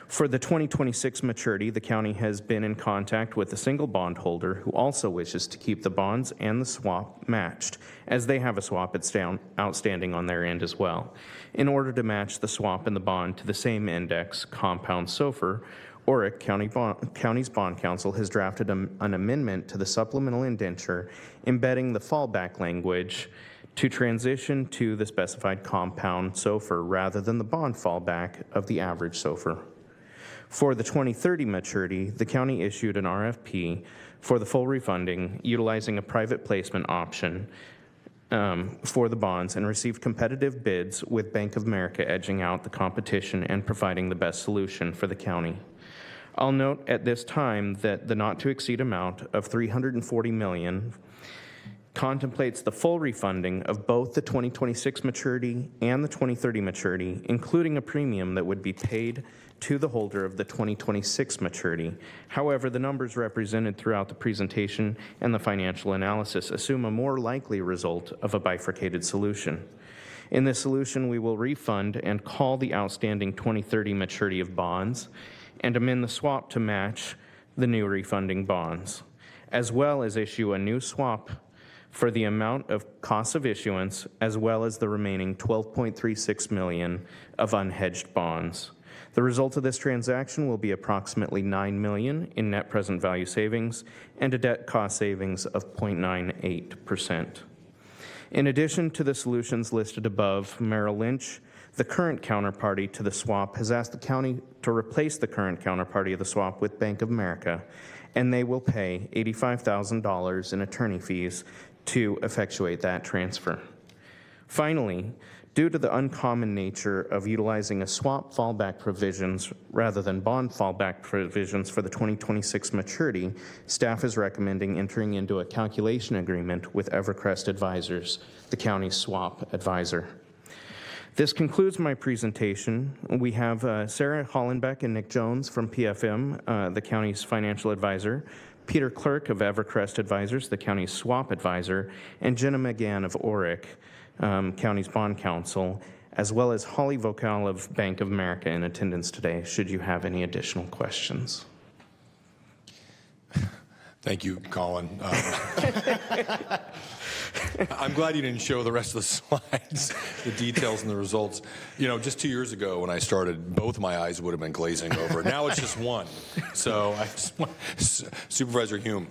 For the 2026 maturity, the county has been in contact with a single bondholder who also wishes to keep the bonds and the swap matched, as they have a swap outstanding on their end as well. In order to match the swap and the bond to the same index, compound SOFR, Oric County's Bond Council has drafted an amendment to the supplemental indenture embedding the fallback language to transition to the specified compound SOFR rather than the bond fallback of the average SOFR. For the 2030 maturity, the county issued an RFP for the full refunding utilizing a private placement option for the bonds and received competitive bids, with Bank of America edging out the competition and providing the best solution for the county. I'll note at this time that the not-to-exceed amount of $340 million contemplates the full refunding of both the 2026 maturity and the 2030 maturity, including a premium that would be paid to the holder of the 2026 maturity. However, the numbers represented throughout the presentation and the financial analysis assume a more likely result of a bifurcated solution. In this solution, we will refund and call the outstanding 2030 maturity of bonds and amend the swap to match the new refunding bonds, as well as issue a new swap for the amount of cost of issuance, as well as the remaining $12.36 million of unhedged bonds. The result of this transaction will be approximately $9 million in net present value savings and a debt cost savings of 0.98%. In addition to the solutions listed above, Merrill Lynch, the current counterparty to the swap, has asked the county to replace the current counterparty of the swap with Bank of America, and they will pay $85,000 in attorney fees to effectuate that transfer. Finally, due to the uncommon nature of utilizing a swap fallback provisions rather than bond fallback provisions for the 2026 maturity, staff is recommending entering into a calculation agreement with Evercrest Advisors, the county's swap advisor. This concludes my presentation. We have Sarah Hollenbeck and Nick Jones from PFM, the county's financial advisor, Peter Clerk of Evercrest Advisors, the county's swap advisor, and Jenna McGann of Oric, county's bond counsel, as well as Holly Vocal of Bank of America in attendance today, should you have any additional questions. Thank you, Colin. I'm glad you didn't show the rest of the slides, the details and the results. You know, just 2 years ago when I started, both my eyes would have been glazing over. Now it's just one. So I just want, Supervisor Hume.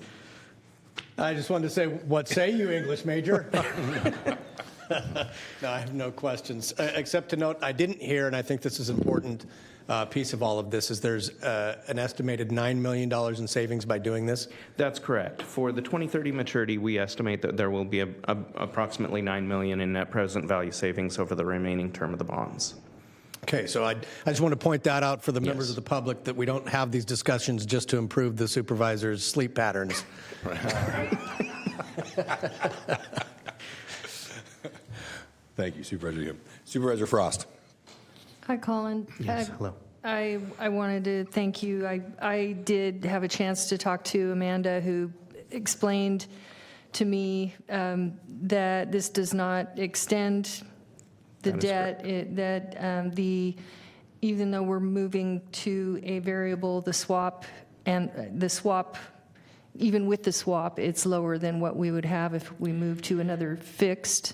I just wanted to say, what say you, English major? No, I have no questions, except to note I didn't hear, and I think this is an important piece of all of this, is there's an estimated $9 million in savings by doing this? That's correct. For the 2030 maturity, we estimate that there will be approximately $9 million in net present value savings over the remaining term of the bonds. Okay, so I just want to point that out for the members of the public, that we don't have these discussions just to improve the supervisor's sleep patterns. Thank you, Supervisor Hume. Supervisor Frost. Hi, Colin. Yes, hello. I wanted to thank you. I did have a chance to talk to Amanda, who explained to me that this does not extend the debt, even though we're moving to a variable, the swap, even with the swap, it's lower than what we would have if we move to another fixed.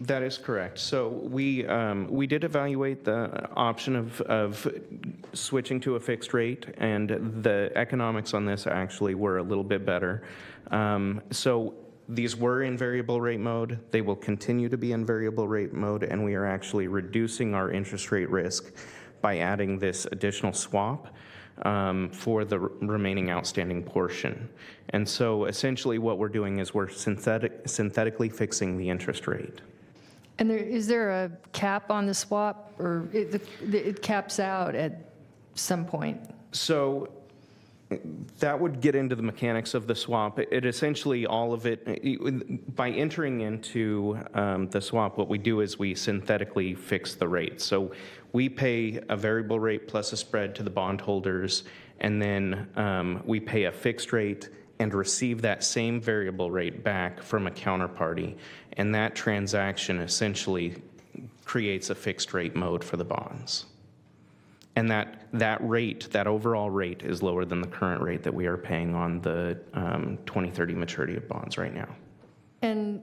That is correct. So we did evaluate the option of switching to a fixed rate, and the economics on this actually were a little bit better. So these were in variable rate mode. They will continue to be in variable rate mode, and we are actually reducing our interest rate risk by adding this additional swap for the remaining outstanding portion. And so essentially what we're doing is we're synthetically fixing the interest rate. And is there a cap on the swap, or it caps out at some point? So that would get into the mechanics of the swap. It essentially, all of it, by entering into the swap, what we do is we synthetically fix the rate. So we pay a variable rate plus a spread to the bondholders, and then we pay a fixed rate and receive that same variable rate back from a counterparty. And that transaction essentially creates a fixed rate mode for the bonds. And that rate, that overall rate, is lower than the current rate that we are paying on the 2030 maturity of bonds right now. And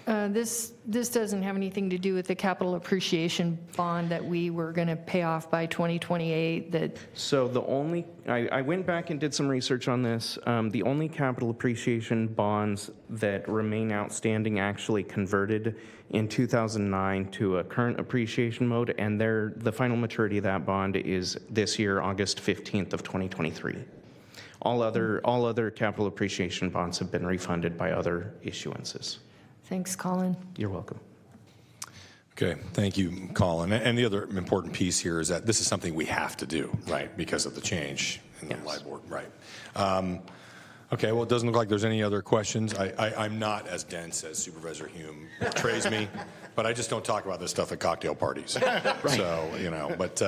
this doesn't have anything to do with the capital appreciation bond that we were going to pay off by 2028. So the only, I went back and did some research on this. The only capital appreciation bonds that remain outstanding actually converted in 2009 to a current appreciation mode, and the final maturity of that bond is this year, August 15th of 2023. All other capital appreciation bonds have been refunded by other issuances. Thanks, Colin. You're welcome. Okay, thank you, Colin. And the other important piece here is that this is something we have to do, right, because of the change in the LIBOR, right? Okay, well, it doesn't look like there's any other questions. I'm not as dense as Supervisor Hume portrays me, but I just don't talk about this stuff at cocktail parties. Right. So, but,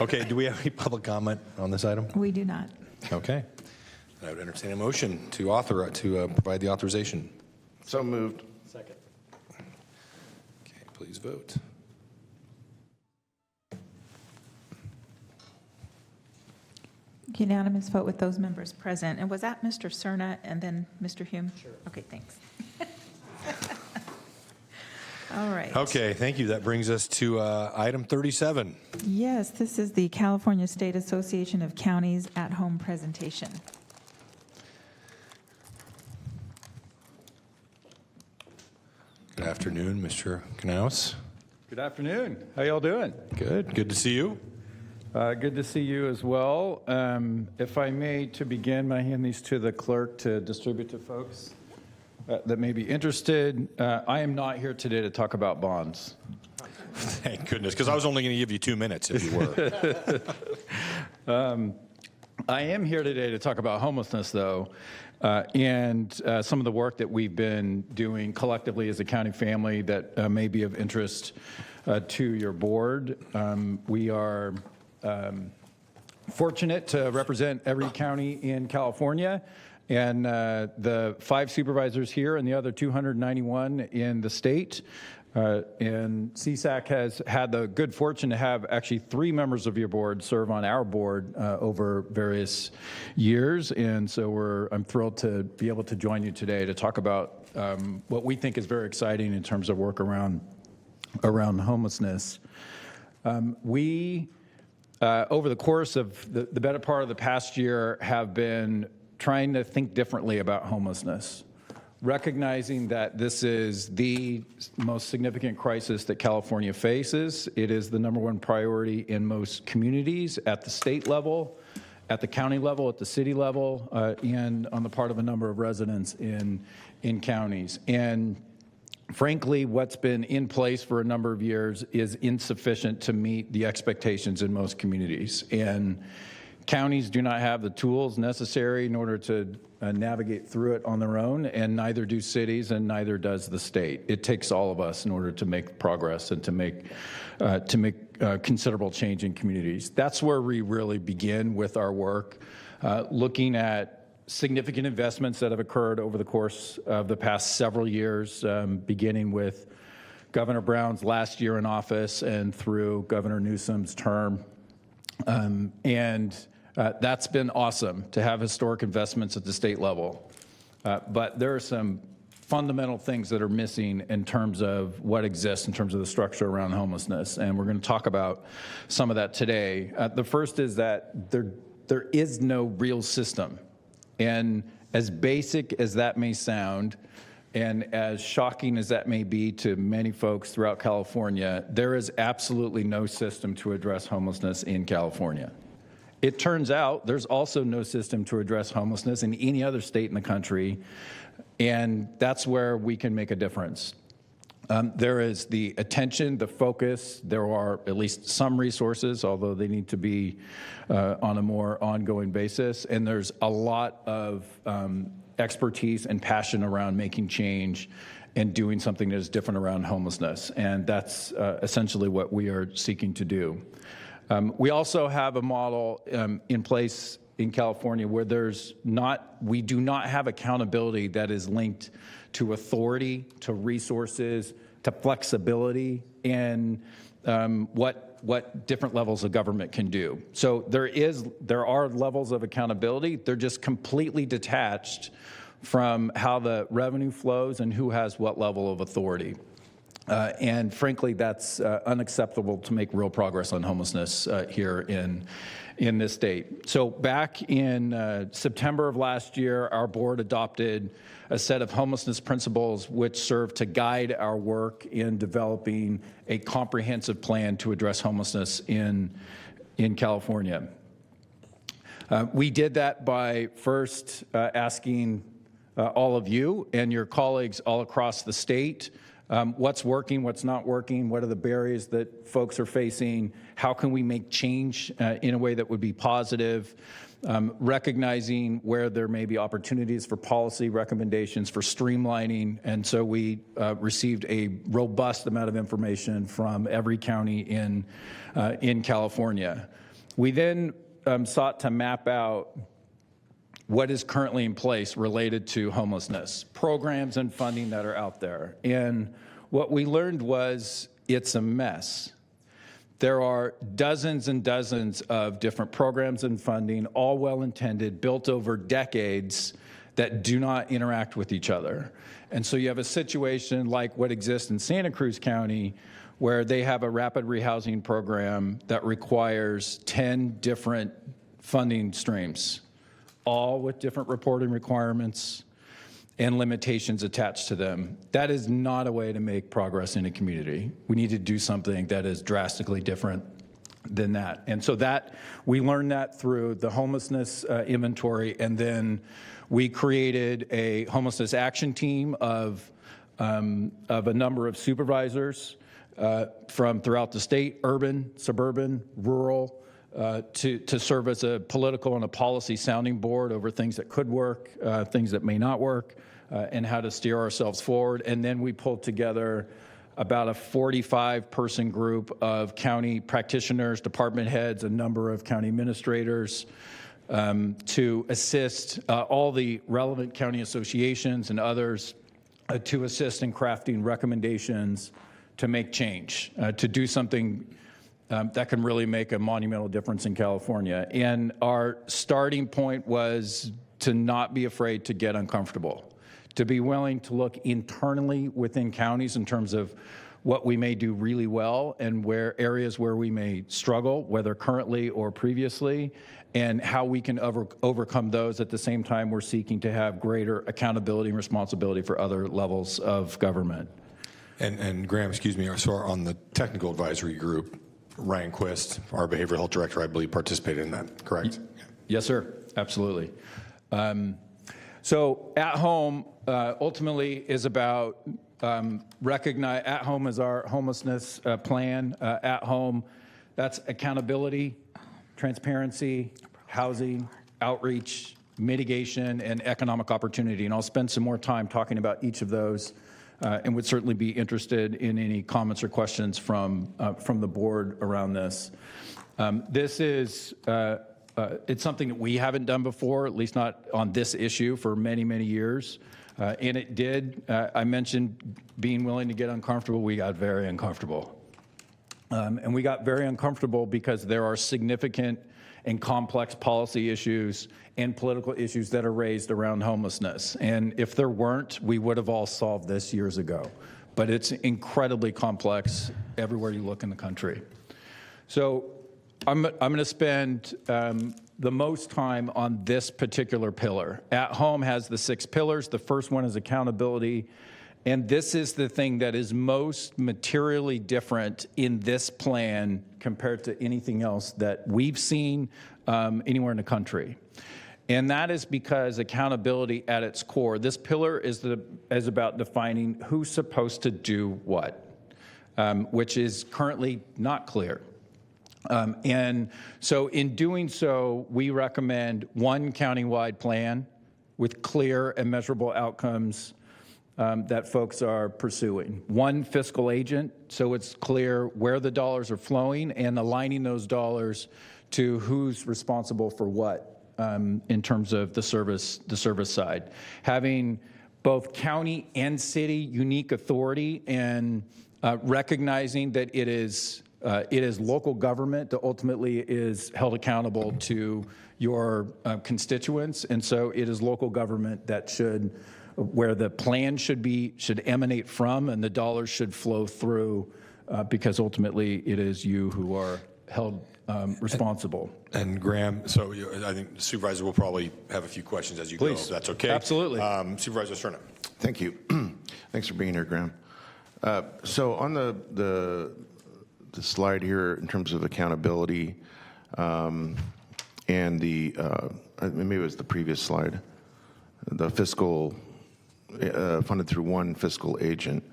okay, do we have any public comment on this item? We do not. Okay. I would entertain a motion to provide the authorization. So moved. Second. Okay, please vote. Unanimous vote with those members present. And was that Mr. Cerna and then Mr. Hume? Sure. Okay, thanks. All right. Okay, thank you. That brings us to item 37. Yes, this is the California State Association of Counties at-home presentation. Good afternoon, Mr. Knaus. Good afternoon. How y'all doing? Good. Good to see you. Good to see you as well. If I may, to begin, I hand these to the clerk to distribute to folks that may be interested. I am not here today to talk about bonds. Thank goodness, because I was only going to give you 2 minutes if you were. I am here today to talk about homelessness, though, and some of the work that we've been doing collectively as a county family that may be of interest to your board. We are fortunate to represent every county in California, and the 5 supervisors here and the other 291 in the state. And CSAC has had the good fortune to have actually 3 members of your board serve on our board over various years. And so I'm thrilled to be able to join you today to talk about what we think is very exciting in terms of work around homelessness. We, over the course of the better part of the past year, have been trying to think differently about homelessness, recognizing that this is the most significant crisis that California faces. It is the #1 priority in most communities at the state level, at the county level, at the city level, and on the part of a number of residents in counties. And frankly, what's been in place for a number of years is insufficient to meet the expectations in most communities. And counties do not have the tools necessary in order to navigate through it on their own, and neither do cities, and neither does the state. It takes all of us in order to make progress and to make considerable change in communities. That's where we really begin with our work, looking at significant investments that have occurred over the course of the past several years, beginning with Governor Brown's last year in office and through Governor Newsom's term. That's been awesome to have historic investments at the state level. But there are some fundamental things that are missing in terms of what exists in terms of the structure around homelessness, and we're going to talk about some of that today. The first is that there is no real system, and as basic as that may sound, and as shocking as that may be to many folks throughout California, there is absolutely no system to address homelessness in California. It turns out there's also no system to address homelessness in any other state in the country, and that's where we can make a difference. There is the attention, the focus. There are at least some resources, although they need to be on a more ongoing basis. And there's a lot of expertise and passion around making change and doing something that is different around homelessness. And that's essentially what we are seeking to do. We also have a model in place in California where we do not have accountability that is linked to authority, to resources, to flexibility, and what different levels of government can do. So there are levels of accountability. They're just completely detached from how the revenue flows and who has what level of authority. And frankly, that's unacceptable to make real progress on homelessness here in this state. So back in September of last year, our board adopted a set of homelessness principles which serve to guide our work in developing a comprehensive plan to address homelessness in California. We did that by first asking all of you and your colleagues all across the state what's working, what's not working, what are the barriers that folks are facing, how can we make change in a way that would be positive, recognizing where there may be opportunities for policy recommendations for streamlining. And so we received a robust amount of information from every county in California. We then sought to map out what is currently in place related to homelessness, programs and funding that are out there. And what we learned was it's a mess. There are dozens and dozens of different programs and funding, all well-intended, built over decades, that do not interact with each other. And so you have a situation like what exists in Santa Cruz County, where they have a rapid rehousing program that requires 10 different funding streams, all with different reporting requirements and limitations attached to them. That is not a way to make progress in a community. We need to do something that is drastically different than that. And so that we learned that through the homelessness inventory, and then we created a homelessness action team of a number of supervisors from throughout the state, urban, suburban, rural, to serve as a political and a policy sounding board over things that could work, things that may not work, and how to steer ourselves forward. And then we pulled together about a 45-person group of county practitioners, department heads, a number of county administrators to assist all the relevant county associations and others to assist in crafting recommendations to make change, to do something that can really make a monumental difference in California. And our starting point was to not be afraid to get uncomfortable, to be willing to look internally within counties in terms of what we may do really well and where areas where we may struggle, whether currently or previously, and how we can overcome those. At the same time, we're seeking to have greater accountability and responsibility for other levels of government. And Graham, excuse me, so on the technical advisory group, Ryan Quist, our behavioral health director, I believe, participated in that, correct? Yes, sir. Absolutely. So At Home ultimately is about At Home is our homelessness plan. At Home, that's accountability, transparency, housing, outreach, mitigation, and economic opportunity. And I'll spend some more time talking about each of those and would certainly be interested in any comments or questions from the board around this. This is it's something that we haven't done before, at least not on this issue, for many, many years. And it did. I mentioned being willing to get uncomfortable. We got very uncomfortable. And we got very uncomfortable because there are significant and complex policy issues and political issues that are raised around homelessness. And if there weren't, we would have all solved this years ago. But it's incredibly complex everywhere you look in the country. So I'm going to spend the most time on this particular pillar. At Home has the 6 pillars. The first one is accountability. And this is the thing that is most materially different in this plan compared to anything else that we've seen anywhere in the country. And that is because accountability at its core, this pillar is about defining who's supposed to do what, which is currently not clear. And so in doing so, we recommend one countywide plan with clear and measurable outcomes that folks are pursuing. One fiscal agent, so it's clear where the dollars are flowing and aligning those dollars to who's responsible for what in terms of the service side. Having both county and city unique authority and recognizing that it is local government that ultimately is held accountable to your constituents, and so it is local government that where the plan should emanate from, and the dollars should flow through, because ultimately it is you who are held responsible. And Graham, so I think the supervisor will probably have a few questions as you go, if that's okay. Absolutely. Supervisor Cerna. Thank you. Thanks for being here, Graham. So on the slide here in terms of accountability, and maybe it was the previous slide, the fiscal funded through one fiscal agent.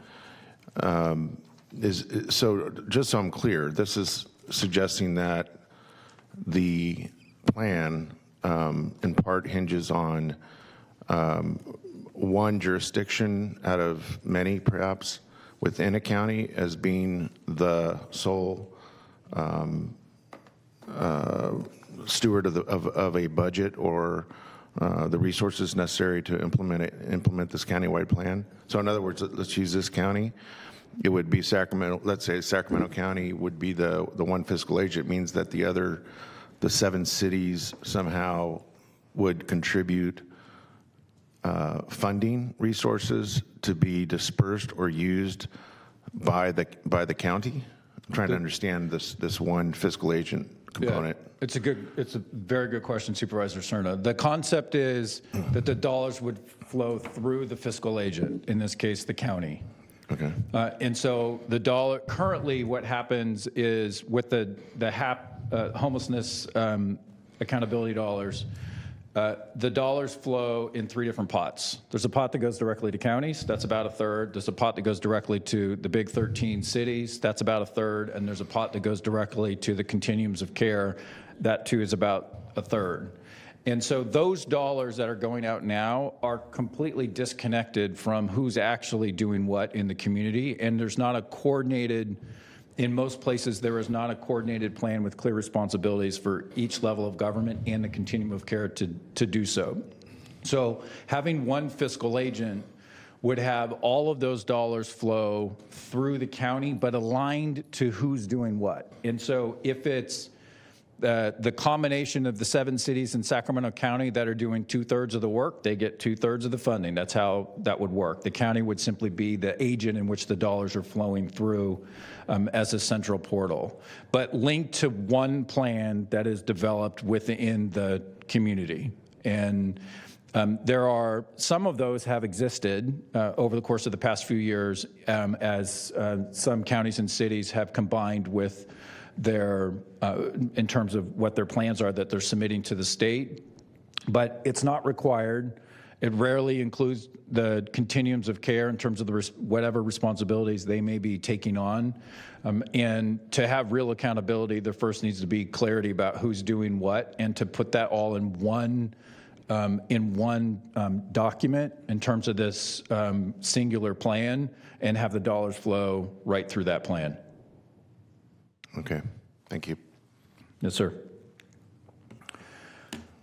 So just so I'm clear, this is suggesting that the plan in part hinges on one jurisdiction out of many, perhaps, within a county as being the sole steward of a budget or the resources necessary to implement this countywide plan. So in other words, let's use this county. It would be Sacramento. Let's say Sacramento County would be the one fiscal agent. It means that the 7 cities somehow would contribute funding resources to be dispersed or used by the county. I'm trying to understand this one fiscal agent component. Yeah, it's a very good question, Supervisor Cerna. The concept is that the dollars would flow through the fiscal agent, in this case, the county. Okay. And so currently what happens is with the homelessness accountability dollars, the dollars flow in 3 different pots. There's a pot that goes directly to counties. That's about a third. There's a pot that goes directly to the big 13 cities. That's about a third. And there's a pot that goes directly to the continuums of care. That too is about a third. And so those dollars that are going out now are completely disconnected from who's actually doing what in the community. And there's not a coordinated, in most places, there is not a coordinated plan with clear responsibilities for each level of government and the continuum of care to do so. So having one fiscal agent would have all of those dollars flow through the county, but aligned to who's doing what. And so if it's the combination of the 7 cities in Sacramento County that are doing 2/3 of the work, they get 2/3 of the funding. That's how that would work. The county would simply be the agent in which the dollars are flowing through as a central portal, but linked to one plan that is developed within the community. And there are some of those have existed over the course of the past few years as some counties and cities have combined with their, in terms of what their plans are that they're submitting to the state, but it's not required. It rarely includes the continuums of care in terms of whatever responsibilities they may be taking on. And to have real accountability, there first needs to be clarity about who's doing what, and to put that all in one document in terms of this singular plan, and have the dollars flow right through that plan. Okay, thank you. Yes, sir.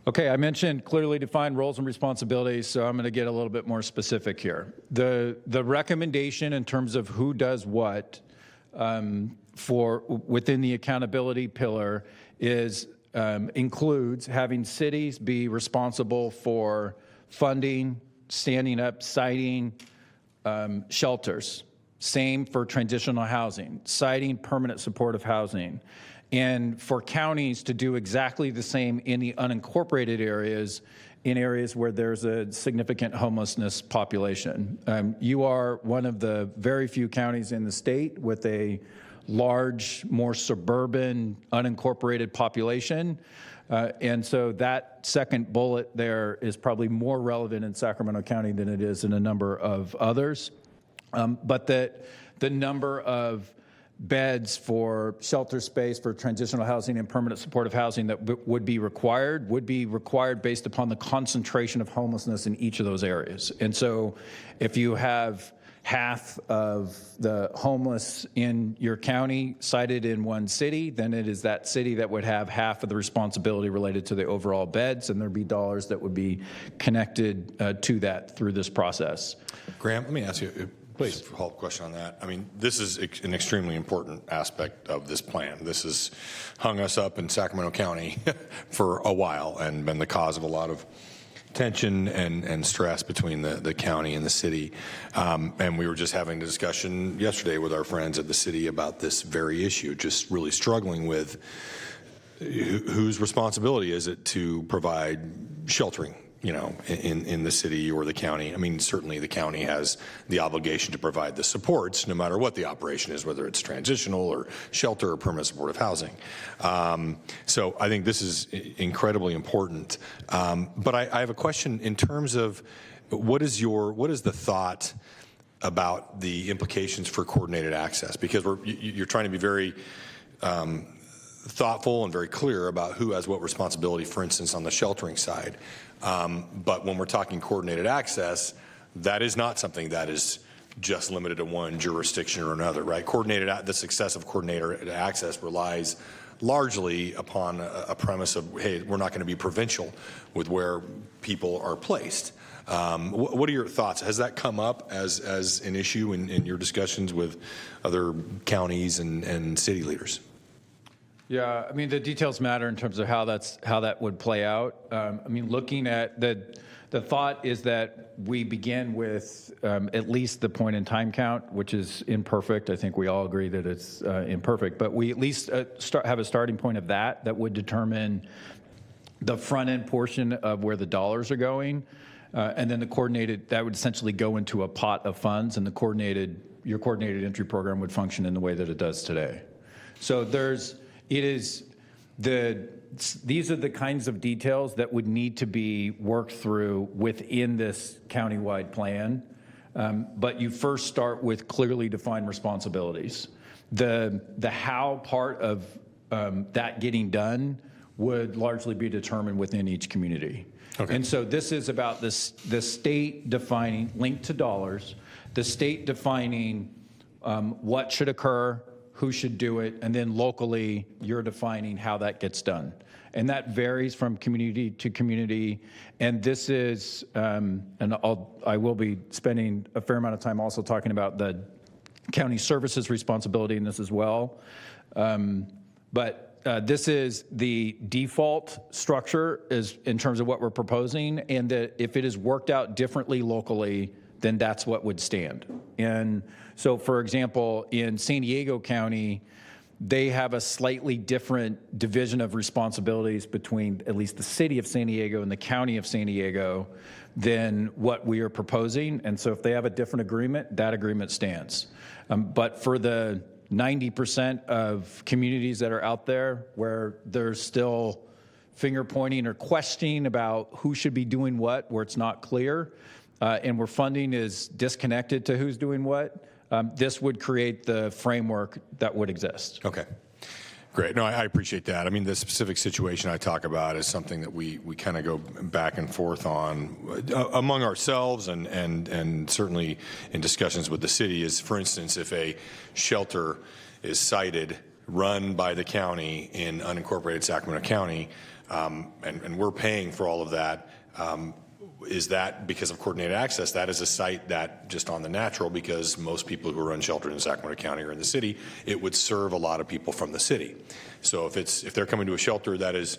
Okay, I mentioned clearly defined roles and responsibilities, so I'm going to get a little bit more specific here. The recommendation in terms of who does what for within the accountability pillar is includes having cities be responsible for funding, standing up, siting shelters. Same for transitional housing, siting permanent supportive housing. And for counties to do exactly the same in the unincorporated areas, in areas where there's a significant homelessness population. You are one of the very few counties in the state with a large, more suburban, unincorporated population. And so that second bullet there is probably more relevant in Sacramento County than it is in a number of others. But that the number of beds for shelter space, for transitional housing and permanent supportive housing that would be required based upon the concentration of homelessness in each of those areas. And so if you have half of the homeless in your county cited in one city, then it is that city that would have half of the responsibility related to the overall beds, and there'd be dollars that would be connected to that through this process. Graham, let me ask you please a follow-up question on that. I mean, this is an extremely important aspect of this plan. This has hung us up in Sacramento County for a while and been the cause of a lot of tension and stress between the county and the city. And we were just having a discussion yesterday with our friends at the city about this very issue, just really struggling with whose responsibility is it to provide sheltering, you know, in the city or the county. I mean, certainly the county has the obligation to provide the supports no matter what the operation is, whether it's transitional or shelter or permanent supportive housing. So I think this is incredibly important. But I have a question in terms of what is the thought about the implications for coordinated access? Because you're trying to be very thoughtful and very clear about who has what responsibility, for instance, on the sheltering side. But when we're talking coordinated access, that is not something that is just limited to one jurisdiction or another, right? The success of coordinated access relies largely upon a premise of, hey, we're not going to be provincial with where people are placed. What are your thoughts? Has that come up as an issue in your discussions with other counties and city leaders? Yeah, I mean, the details matter in terms of how that would play out. I mean, looking at the thought is that we begin with at least the point in time count, which is imperfect. I think we all agree that it's imperfect, but we at least have a starting point of that would determine the front end portion of where the dollars are going, and then the coordinated, that would essentially go into a pot of funds, and your coordinated entry program would function in the way that it does today. So these are the kinds of details that would need to be worked through within this countywide plan. But you first start with clearly defined responsibilities. The how part of that getting done would largely be determined within each community. Okay. And so this is about the state defining, linked to dollars, the state defining what should occur, who should do it, and then locally, you're defining how that gets done. And that varies from community to community. And this is, and I will be spending a fair amount of time also talking about the county services responsibility in this as well. But this is the default structure is in terms of what we're proposing, and that if it is worked out differently locally, then that's what would stand. And so, for example, in San Diego County, they have a slightly different division of responsibilities between at least the city of San Diego and the county of San Diego than what we are proposing. And so if they have a different agreement, that agreement stands. But for the 90% of communities that are out there where there's still finger pointing or questioning about who should be doing what, where it's not clear, and where funding is disconnected to who's doing what, this would create the framework that would exist. Okay. Great. No, I appreciate that. I mean, the specific situation I talk about is something that we kind of go back and forth on among ourselves and certainly in discussions with the city is, for instance, if a shelter is sited, run by the county in unincorporated Sacramento County, and we're paying for all of that, is that because of coordinated access? That is a site that just on the natural, because most people who run shelters in Sacramento County or in the city, it would serve a lot of people from the city. So if they're coming to a shelter that is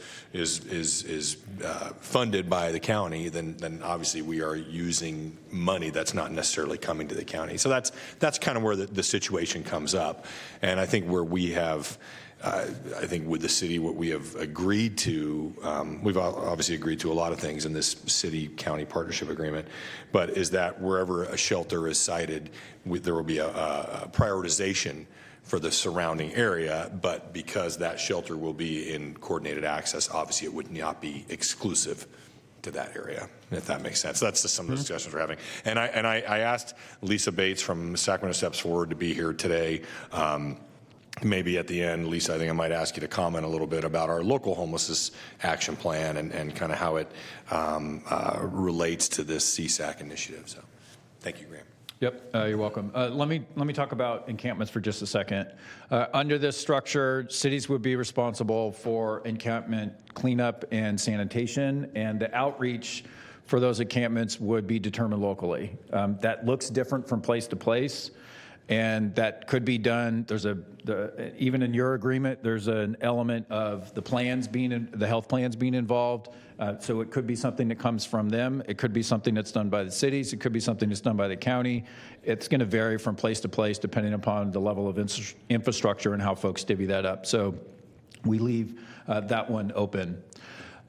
funded by the county, then obviously we are using money that's not necessarily coming to the county. So that's kind of where the situation comes up, and I think where we have. I think with the city, what we have agreed to, we've obviously agreed to a lot of things in this city-county partnership agreement, but is that wherever a shelter is sited, there will be a prioritization for the surrounding area, but because that shelter will be in coordinated access, obviously it would not be exclusive to that area, if that makes sense. That's just some of the discussions we're having. And I asked Lisa Bates from Sacramento Steps Forward to be here today. Maybe at the end, Lisa, I think I might ask you to comment a little bit about our local homelessness action plan and kind of how it relates to this CSAC initiative. So thank you, Graham. Yep, you're welcome. Let me talk about encampments for just a second. Under this structure, cities would be responsible for encampment cleanup and sanitation, and the outreach for those encampments would be determined locally. That looks different from place to place. And that could be done. Even in your agreement, there's an element of the health plans being involved. So it could be something that comes from them. It could be something that's done by the cities. It could be something that's done by the county. It's going to vary from place to place depending upon the level of infrastructure and how folks divvy that up. So we leave that one open.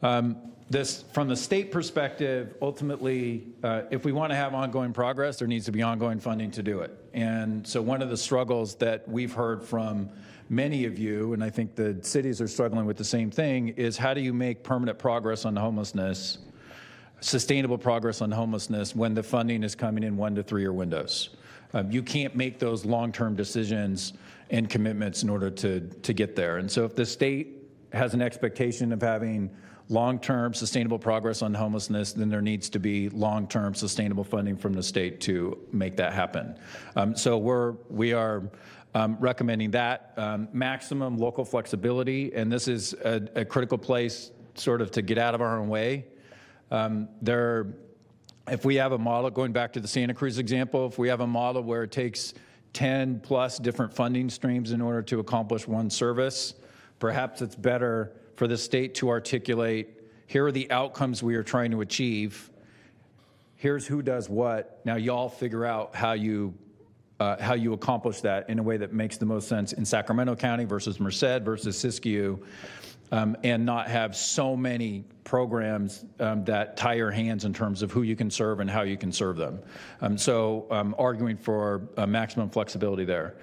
From the state perspective, ultimately, if we want to have ongoing progress, there needs to be ongoing funding to do it. And so one of the struggles that we've heard from many of you, and I think the cities are struggling with the same thing, is how do you make permanent progress on homelessness, sustainable progress on homelessness, when the funding is coming in 1 to 3 year windows? You can't make those long-term decisions and commitments in order to get there. And so if the state has an expectation of having long-term sustainable progress on homelessness, then there needs to be long-term sustainable funding from the state to make that happen. So we are recommending that maximum local flexibility, and this is a critical place sort of to get out of our own way. If we have a model, going back to the Santa Cruz example, if we have a model where it takes 10 plus different funding streams in order to accomplish one service, perhaps it's better for the state to articulate, here are the outcomes we are trying to achieve, here's who does what, now y'all figure out how you accomplish that in a way that makes the most sense in Sacramento County versus Merced versus Siskiyou, and not have so many programs that tie your hands in terms of who you can serve and how you can serve them. So arguing for maximum flexibility there.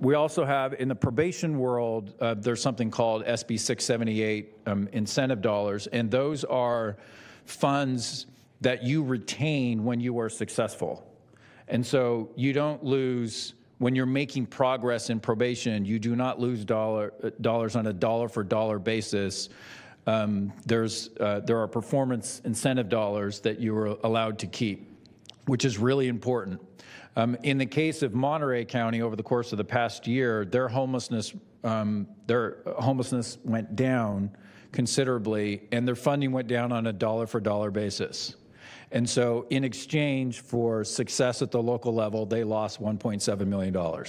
We also have, in the probation world, there's something called SB 678 incentive dollars, and those are funds that you retain when you are successful. And so you don't lose, when you're making progress in probation, you do not lose dollars on a dollar-for-dollar basis. There are performance incentive dollars that you are allowed to keep, which is really important. In the case of Monterey County, over the course of the past year, their homelessness went down considerably, and their funding went down on a dollar-for-dollar basis. And so in exchange for success at the local level, they lost $1.7 million.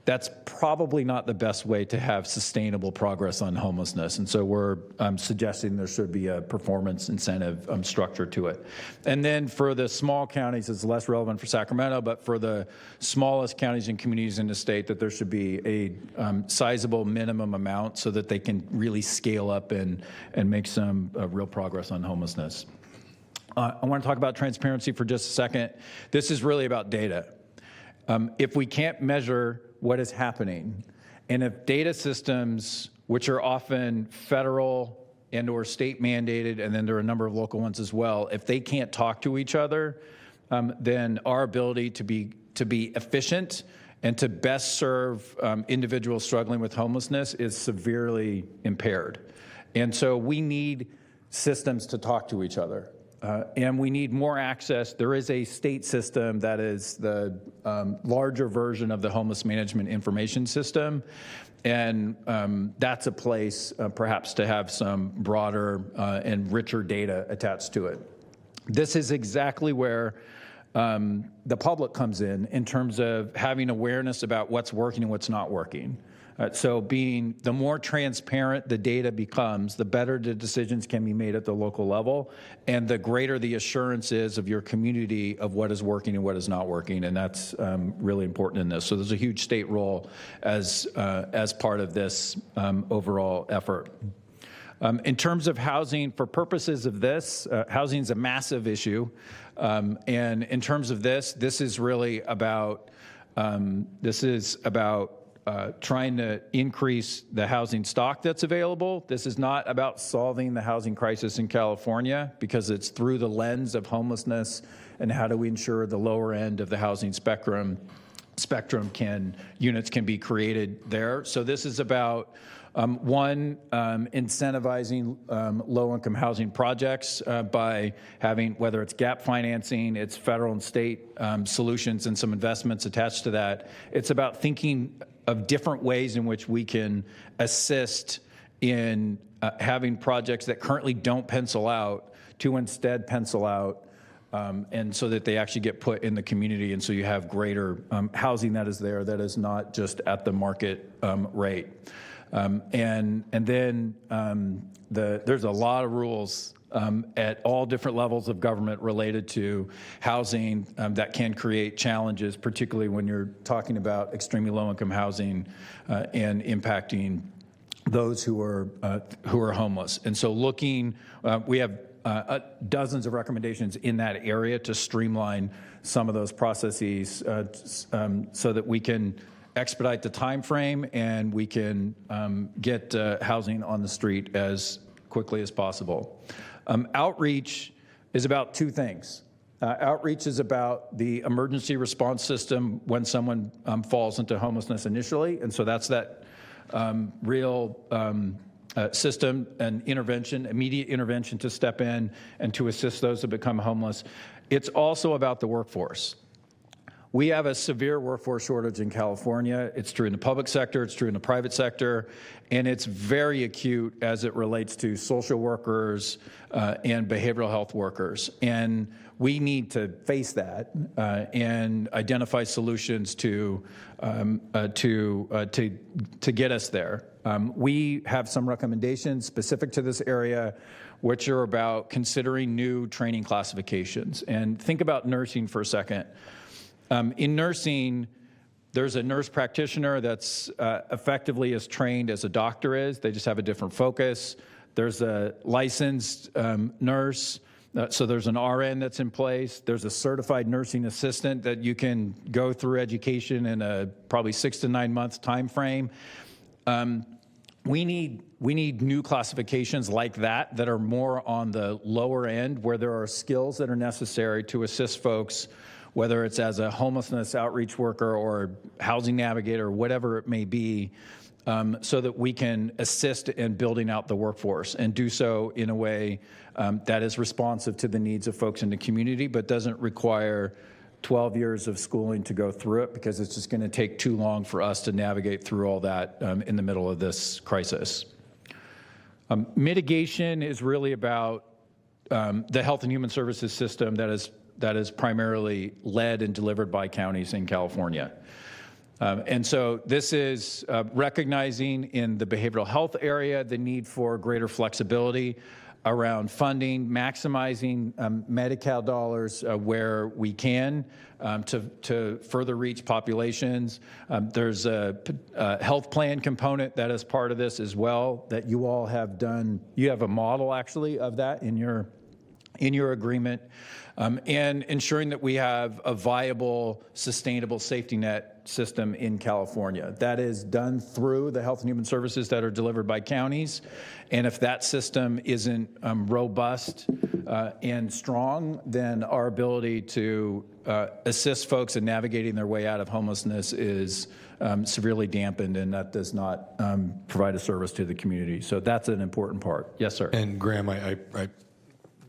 That's probably not the best way to have sustainable progress on homelessness. And so we're suggesting there should be a performance incentive structure to it. And then for the small counties, it's less relevant for Sacramento, but for the smallest counties and communities in the state, that there should be a sizable minimum amount so that they can really scale up and make some real progress on homelessness. I want to talk about transparency for just a second. This is really about data. If we can't measure what is happening, and if data systems, which are often federal and or state mandated, and then there are a number of local ones as well, if they can't talk to each other, then our ability to be efficient and to best serve individuals struggling with homelessness is severely impaired. And so we need systems to talk to each other. And we need more access. There is a state system that is the larger version of the homeless management information system. And that's a place perhaps to have some broader and richer data attached to it. this is exactly where the public comes in terms of having awareness about what's working and what's not working. So the more transparent the data becomes, the better the decisions can be made at the local level, and the greater the assurance is of your community of what is working and what is not working, and that's really important in this. So there's a huge state role as part of this overall effort. In terms of housing, for purposes of this, housing is a massive issue, and in terms of this is really about trying to increase the housing stock that's available. This is not about solving the housing crisis in California, because it's through the lens of homelessness and how do we ensure the lower end of the housing spectrum units can be created there. So this is about incentivizing low-income housing projects by having, whether it's gap financing, it's federal and state solutions and some investments attached to that. It's about thinking of different ways in which we can assist in having projects that currently don't pencil out to instead pencil out, and so that they actually get put in the community, and so you have greater housing that is there that is not just at the market rate. And then there's a lot of rules at all different levels of government related to housing that can create challenges, particularly when you're talking about extremely low-income housing and impacting those who are homeless. And so we have dozens of recommendations in that area to streamline some of those processes so that we can expedite the time frame and we can get housing on the street as quickly as possible. Outreach is about two things. Outreach is about the emergency response system when someone falls into homelessness initially, and so that's that real system and intervention, immediate intervention to step in and to assist those that become homeless. It's also about the workforce. We have a severe workforce shortage in California. It's true in the public sector, it's true in the private sector, and it's very acute as it relates to social workers and behavioral health workers. And we need to face that and identify solutions to get us there. We have some recommendations specific to this area, which are about considering new training classifications. And think about nursing for a second. In nursing, there's a nurse practitioner that's effectively as trained as a doctor is. They just have a different focus. There's a licensed nurse, so there's an RN that's in place. There's a certified nursing assistant that you can go through education in a probably 6 to 9 month time frame. We need new classifications like that are more on the lower end, where there are skills that are necessary to assist folks, whether it's as a homelessness outreach worker or housing navigator, whatever it may be, so that we can assist in building out the workforce and do so in a way that is responsive to the needs of folks in the community, but doesn't require 12 years of schooling to go through it, because it's just going to take too long for us to navigate through all that in the middle of this crisis. Mitigation is really about the health and human services system that is primarily led and delivered by counties in California. And so this is recognizing in the behavioral health area the need for greater flexibility around funding, maximizing Medi-Cal dollars where we can to further reach populations. There's a health plan component that is part of this as well that you all have done. You have a model actually of that in your agreement, and ensuring that we have a viable, sustainable safety net system in California. That is done through the health and human services that are delivered by counties. And if that system isn't robust and strong, then our ability to assist folks in navigating their way out of homelessness is severely dampened, and that does not provide a service to the community. So that's an important part. Yes, sir. And Graham, I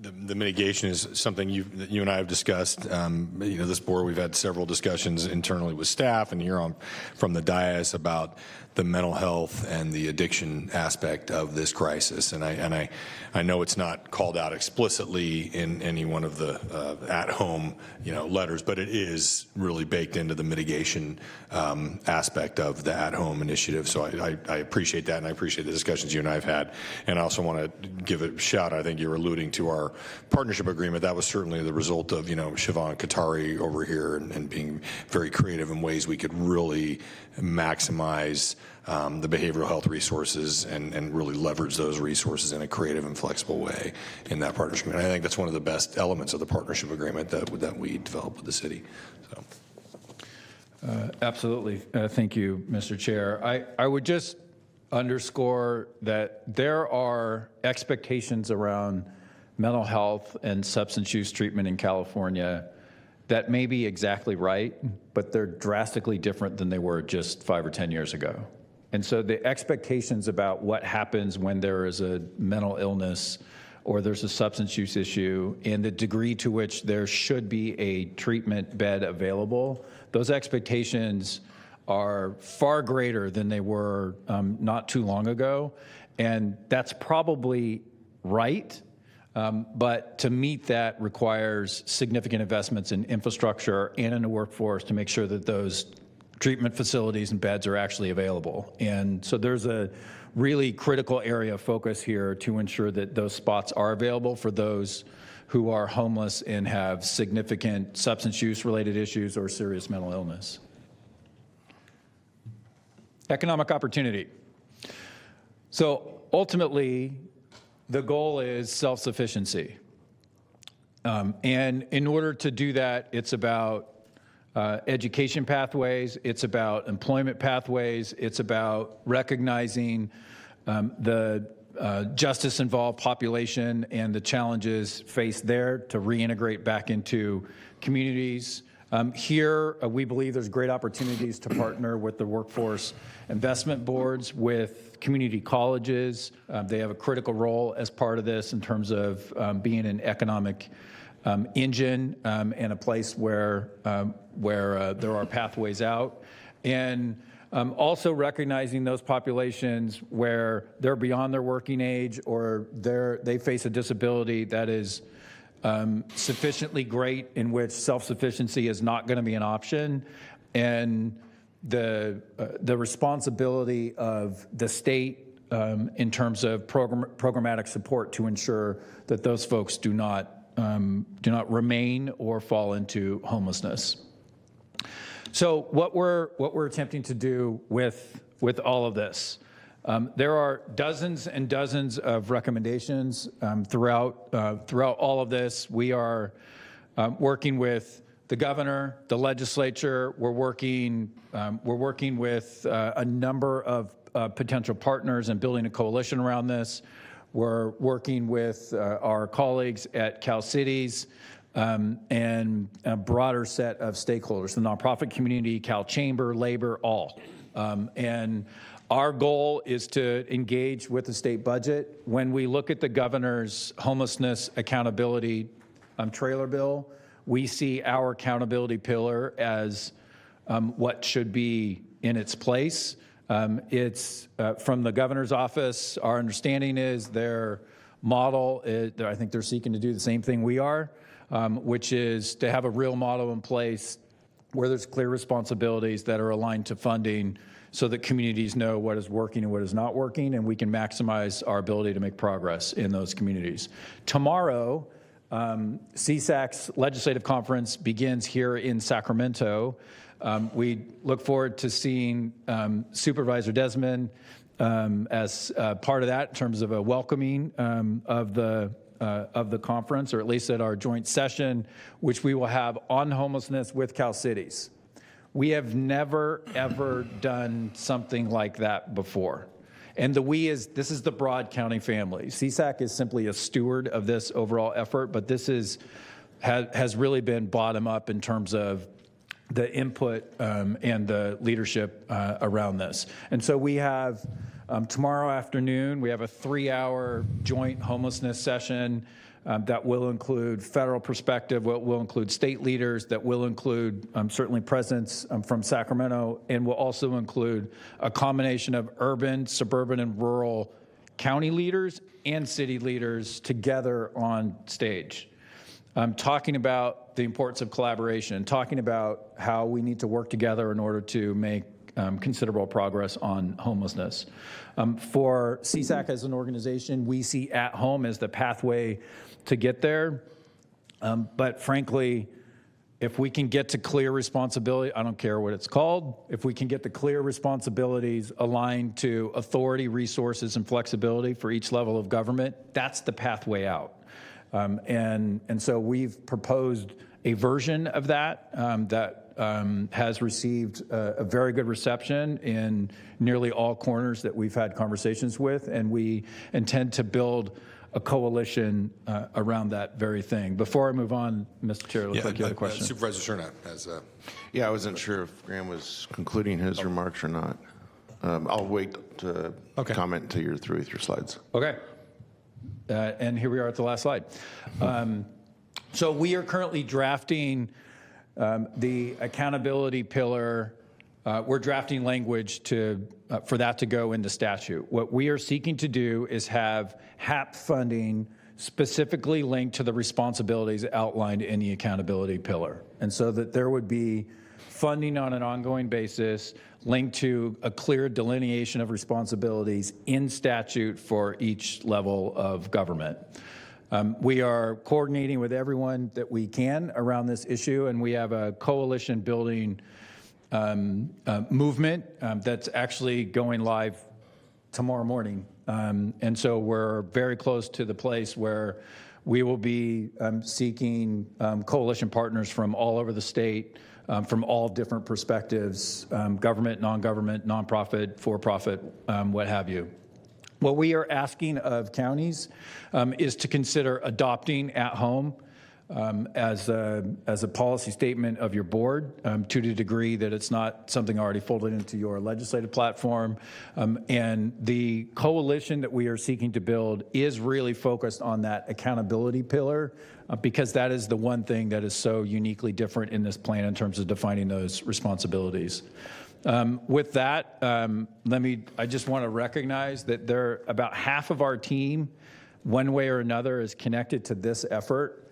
the mitigation is something that you and I have discussed. This board, we've had several discussions internally with staff and here from the dais about the mental health and the addiction aspect of this crisis. And I know it's not called out explicitly in any one of the at-home letters, but it is really baked into the mitigation aspect of the at-home initiative. So I appreciate that, and I appreciate the discussions you and I have had. And I also want to give a shout. I think you were alluding to our partnership agreement. That was certainly the result of Siobhan Qatari over here and being very creative in ways we could really maximize the behavioral health resources and really leverage those resources in a creative and flexible way in that partnership. And I think that's one of the best elements of the partnership agreement that we developed with the city. So. Absolutely. Thank you, Mr. Chair. I would just underscore that there are expectations around mental health and substance use treatment in California that may be exactly right, but they're drastically different than they were just 5 or 10 years ago. And so the expectations about what happens when there is a mental illness or there's a substance use issue and the degree to which there should be a treatment bed available, those expectations are far greater than they were not too long ago. And that's probably right. But to meet that requires significant investments in infrastructure and in the workforce to make sure that those treatment facilities and beds are actually available. And so there's a really critical area of focus here to ensure that those spots are available for those who are homeless and have significant substance use related issues or serious mental illness. Economic opportunity. So ultimately, the goal is self-sufficiency. And in order to do that, it's about education pathways, it's about employment pathways, it's about recognizing the justice-involved population and the challenges faced there to reintegrate back into communities. Here, we believe there's great opportunities to partner with the workforce investment boards, with community colleges. They have a critical role as part of this in terms of being an economic engine and a place where there are pathways out. And also recognizing those populations where they're beyond their working age or they face a disability that is sufficiently great in which self-sufficiency is not going to be an option, and the responsibility of the state in terms of programmatic support to ensure that those folks do not remain or fall into homelessness. So what we're attempting to do with all of this. There are dozens and dozens of recommendations throughout all of this. We are working with the governor, the legislature. We're working with a number of potential partners and building a coalition around this. We're working with our colleagues at Cal Cities and a broader set of stakeholders, the nonprofit community, Cal Chamber, labor, all. And our goal is to engage with the state budget. When we look at the governor's homelessness accountability trailer bill, we see our accountability pillar as what should be in its place. It's from the governor's office. Our understanding is their model, I think they're seeking to do the same thing we are, which is to have a real model in place where there's clear responsibilities that are aligned to funding so that communities know what is working and what is not working, and we can maximize our ability to make progress in those communities. Tomorrow, CSAC's legislative conference begins here in Sacramento. We look forward to seeing Supervisor Desmond as part of that in terms of a welcoming of the conference, or at least at our joint session, which we will have on homelessness with Cal Cities. We have never, ever done something like that before. And this is the broad county family. CSAC is simply a steward of this overall effort, but this has really been bottom up in terms of the input and the leadership around this. And so we have tomorrow afternoon, we have a 3-hour joint homelessness session that will include federal perspective, will include state leaders, that will include certainly presence from Sacramento, and will also include a combination of urban, suburban, and rural county leaders and city leaders together on stage. Talking about the importance of collaboration, talking about how we need to work together in order to make considerable progress on homelessness. For CSAC as an organization, we see At Home as the pathway to get there. But frankly, if we can get to clear responsibility, I don't care what it's called, if we can get the clear responsibilities aligned to authority, resources, and flexibility for each level of government, that's the pathway out. And so we've proposed a version of that that has received a very good reception in nearly all corners that we've had conversations with, and we intend to build a coalition around that very thing. Before I move on, Mr. Chair, it looks like you had a question. Supervisor Cerna has a... Yeah, I wasn't sure if Graham was concluding his remarks or not. I'll wait to comment until you're through with your slides. Okay. And here we are at the last slide. So we are currently drafting the accountability pillar. We're drafting language for that to go into statute. What we are seeking to do is have HAP funding specifically linked to the responsibilities outlined in the accountability pillar. And so that there would be funding on an ongoing basis linked to a clear delineation of responsibilities in statute for each level of government. We are coordinating with everyone that we can around this issue, and we have a coalition building movement that's actually going live tomorrow morning. And so we're very close to the place where we will be seeking coalition partners from all over the state, from all different perspectives, government, non-government, nonprofit, for-profit, what have you. What we are asking of counties is to consider adopting At Home as a policy statement of your board to the degree that it's not something already folded into your legislative platform. And the coalition that we are seeking to build is really focused on that accountability pillar because that is the one thing that is so uniquely different in this plan in terms of defining those responsibilities. With that, I just want to recognize that about half of our team, one way or another, is connected to this effort.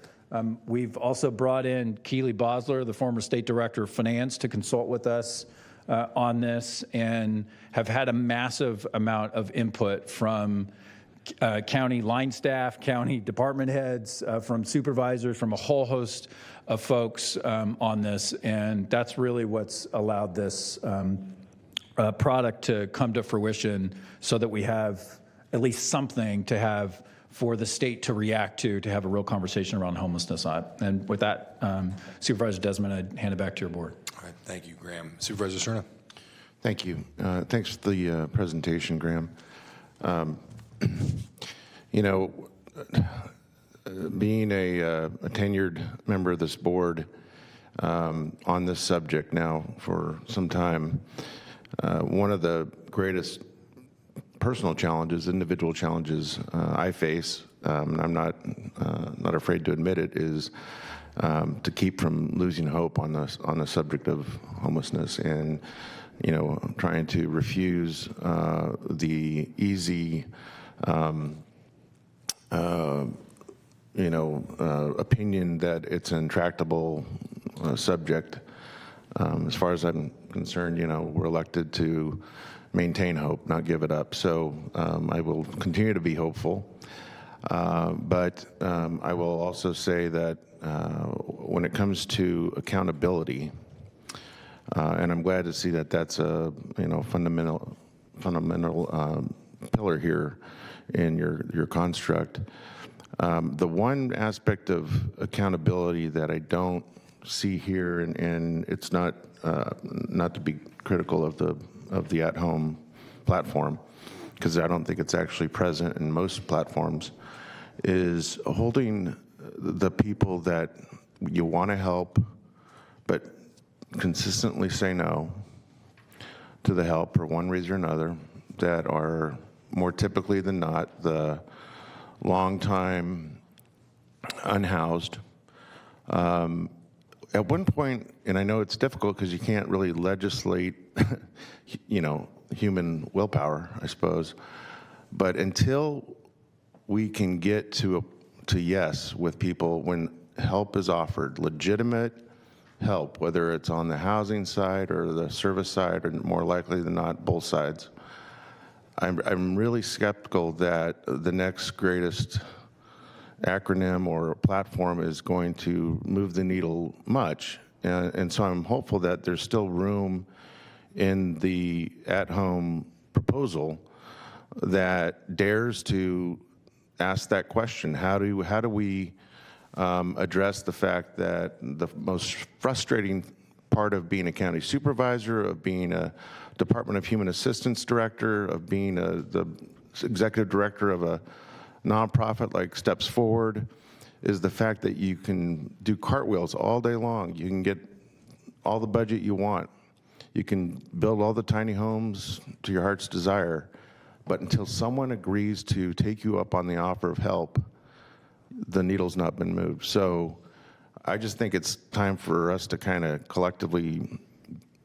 We've also brought in Keely Bosler, the former state director of finance, to consult with us on this and have had a massive amount of input from county line staff, county department heads, from supervisors, from a whole host of folks on this. And that's really what's allowed this product to come to fruition so that we have at least something to have for the state to react to have a real conversation around homelessness on. And with that, Supervisor Desmond, I'd hand it back to your board. All right, thank you, Graham. Supervisor Cerna. Thank you. Thanks for the presentation, Graham. You know, being a tenured member of this board on this subject now for some time, one of the greatest personal challenges, individual challenges I face, and I'm not afraid to admit it, is to keep from losing hope on the subject of homelessness, and trying to refuse the easy opinion that it's an intractable subject. As far as I'm concerned, we're elected to maintain hope, not give it up. So I will continue to be hopeful. But I will also say that when it comes to accountability, and I'm glad to see that that's a fundamental pillar here in your construct. The one aspect of accountability that I don't see here, and it's not to be critical of the At Home platform, because I don't think it's actually present in most platforms, is holding the people that you want to help, but consistently say no to the help for one reason or another, that are more typically than not the long-time unhoused. At one point, and I know it's difficult because you can't really legislate, human willpower, I suppose, but until we can get to yes with people when help is offered, legitimate help, whether it's on the housing side or the service side, or more likely than not, both sides, I'm really skeptical that the next greatest acronym or platform is going to move the needle much. And so I'm hopeful that there's still room in the at-home proposal that dares to ask that question. How do we address the fact that the most frustrating part of being a county supervisor, of being a Department of Human Assistance director, of being the executive director of a nonprofit like Steps Forward, is the fact that you can do cartwheels all day long. You can get all the budget you want. You can build all the tiny homes to your heart's desire. But until someone agrees to take you up on the offer of help, the needle's not been moved. So I just think it's time for us to kind of collectively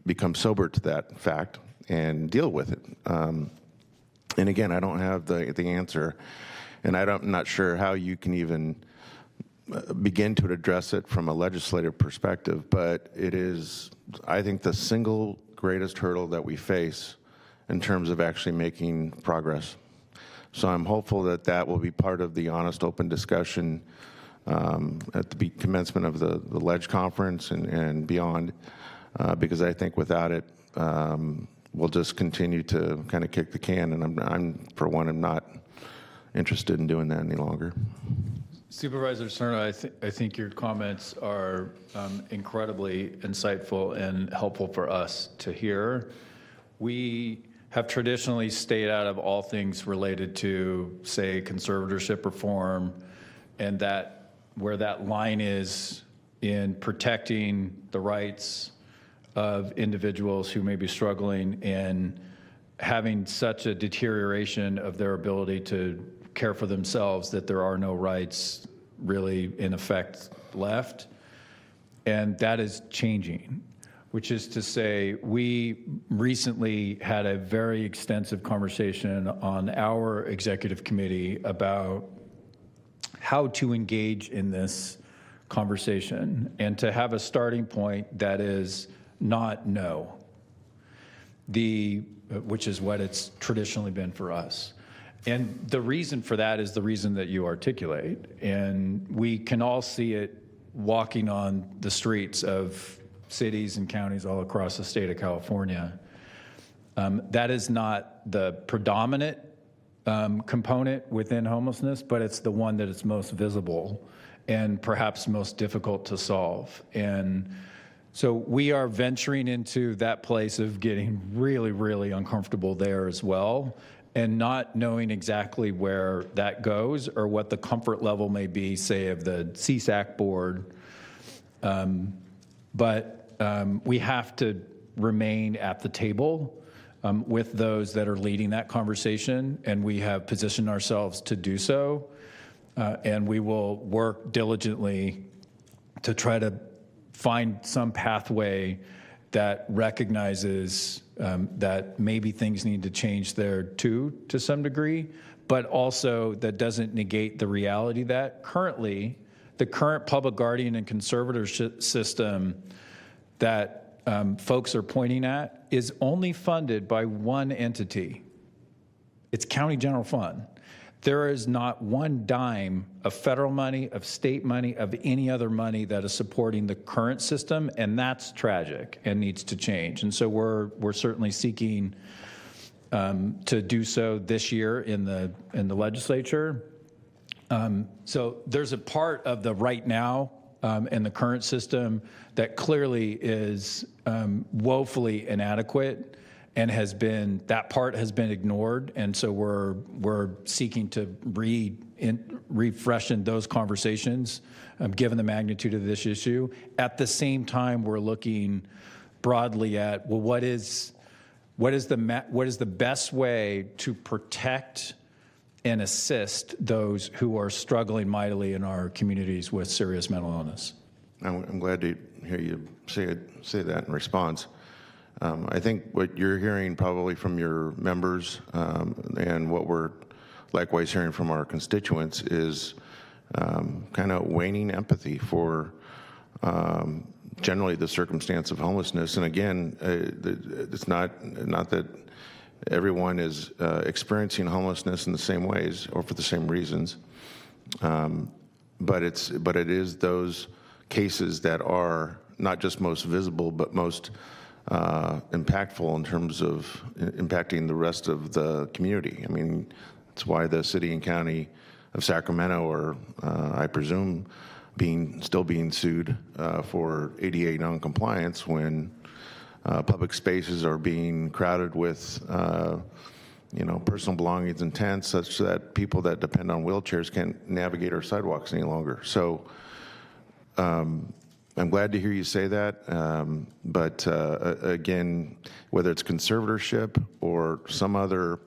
become sober to that fact and deal with it. And again, I don't have the answer, and I'm not sure how you can even begin to address it from a legislative perspective, but it is, I think, the single greatest hurdle that we face in terms of actually making progress. So I'm hopeful that that will be part of the honest, open discussion at the commencement of the LEDGE conference and beyond, because I think without it, we'll just continue to kind of kick the can, and I'm for one, I'm not interested in doing that any longer. Supervisor Cerna, I think your comments are incredibly insightful and helpful for us to hear. We have traditionally stayed out of all things related to, say, conservatorship reform, and that where that line is in protecting the rights of individuals who may be struggling and having such a deterioration of their ability to care for themselves that there are no rights really in effect left. And that is changing, which is to say, we recently had a very extensive conversation on our executive committee about how to engage in this conversation and to have a starting point that is not no, which is what it's traditionally been for us. And the reason for that is the reason that you articulate. And we can all see it walking on the streets of cities and counties all across the state of California. That is not the predominant component within homelessness, but it's the one that is most visible and perhaps most difficult to solve. And so we are venturing into that place of getting really, really uncomfortable there as well, and not knowing exactly where that goes or what the comfort level may be, say, of the CSAC board. But we have to remain at the table with those that are leading that conversation, and we have positioned ourselves to do so. And we will work diligently to try to find some pathway that recognizes that maybe things need to change there too, to some degree, but also that doesn't negate the reality that currently the current public guardian and conservatorship system that folks are pointing at is only funded by one entity. It's county general fund. There is not one dime of federal money, of state money, of any other money that is supporting the current system, and that's tragic and needs to change. And so we're certainly seeking to do so this year in the legislature. So there's a part of the right now in the current system that clearly is woefully inadequate, and that part has been ignored, and so we're seeking to refreshen those conversations, given the magnitude of this issue. At the same time, we're looking broadly at, well, what is the best way to protect and assist those who are struggling mightily in our communities with serious mental illness. I'm glad to hear you say that in response. I think what you're hearing probably from your members and what we're likewise hearing from our constituents is kind of waning empathy for generally the circumstance of homelessness. And again, it's not that everyone is experiencing homelessness in the same ways or for the same reasons, but it is those cases that are not just most visible but most impactful in terms of impacting the rest of the community. I mean, that's why the city and county of Sacramento are, I presume, still being sued for ADA noncompliance when public spaces are being crowded with personal belongings and tents such that people that depend on wheelchairs can't navigate our sidewalks any longer. So I'm glad to hear you say that, but again, whether it's conservatorship or some other,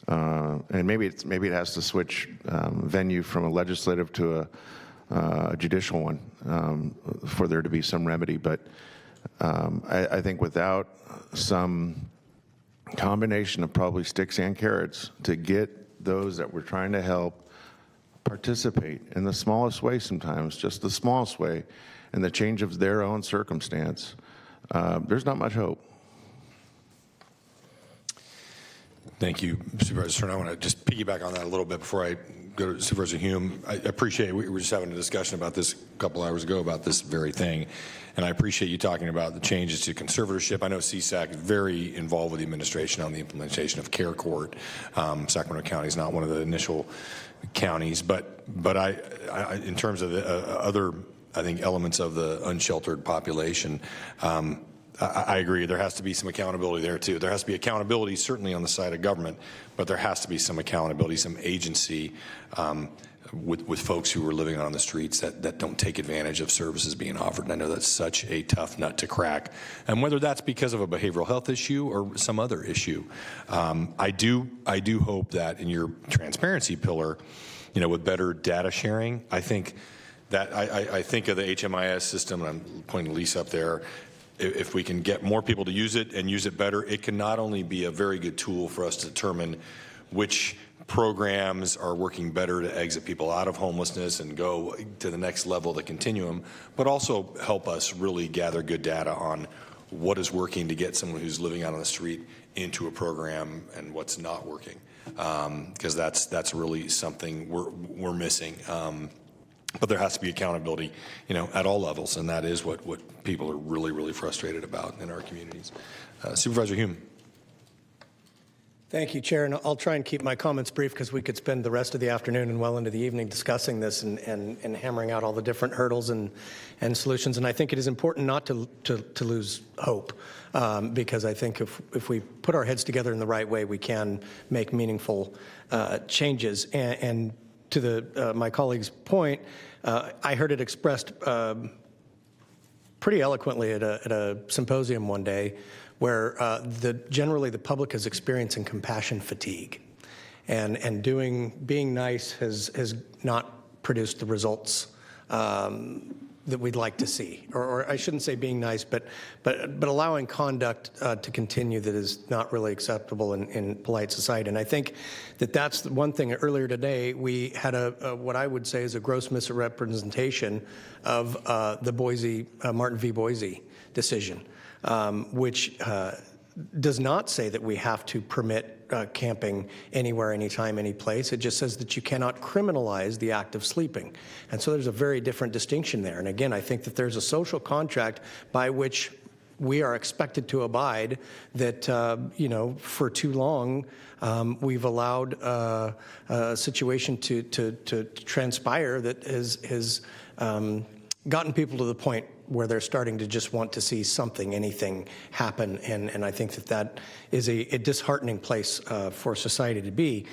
and maybe it has to switch venue from a legislative to a judicial one for there to be some remedy. But I think without some combination of probably sticks and carrots to get those that we're trying to help participate in the smallest way, sometimes just the smallest way, in the change of their own circumstance, there's not much hope. Thank you, Supervisor Stern. I want to just piggyback on that a little bit before I go to Supervisor Hume. I appreciate we were just having a discussion about this a couple hours ago about this very thing, and I appreciate you talking about the changes to conservatorship. I know CSAC is very involved with the administration on the implementation of care court. Sacramento County is not one of the initial counties, but I in terms of the other, I think, elements of the unsheltered population, I agree. There has to be some accountability there, too. There has to be accountability, certainly on the side of government, but there has to be some accountability, some agency with folks who are living on the streets that don't take advantage of services being offered. And I know that's such a tough nut to crack. And whether that's because of a behavioral health issue or some other issue, I do hope that in your transparency pillar, with better data sharing, I think that I think of the HMIS system, and I'm pointing Lisa up there. If we can get more people to use it and use it better, it can not only be a very good tool for us to determine which programs are working better to exit people out of homelessness and go to the next level of the continuum, but also help us really gather good data on what is working to get someone who's living out on the street into a program and what's not working, because that's really something we're missing. But there has to be accountability, at all levels, and that is what people are really, really frustrated about in our communities. Supervisor Hume. Thank you, Chair, and I'll try and keep my comments brief because we could spend the rest of the afternoon and well into the evening discussing this and hammering out all the different hurdles and solutions. And I think it is important not to lose hope, because I think if we put our heads together in the right way, we can make meaningful changes. And to my colleague's point, I heard it expressed pretty eloquently at a symposium one day, where generally the public is experiencing compassion fatigue, and being nice has not produced the results that we'd like to see, or I shouldn't say being nice, but allowing conduct to continue that is not really acceptable in polite society. And I think that's one thing. Earlier today, we had what I would say is a gross misrepresentation of the Martin v. Boise decision, which does not say that we have to permit camping anywhere, anytime, any place. It just says that you cannot criminalize the act of sleeping. And so there's a very different distinction there. And again, I think that there's a social contract by which we are expected to abide that, for too long, we've allowed a situation to transpire that has gotten people to the point where they're starting to just want to see something, anything happen. And I think that is a disheartening place for society to be.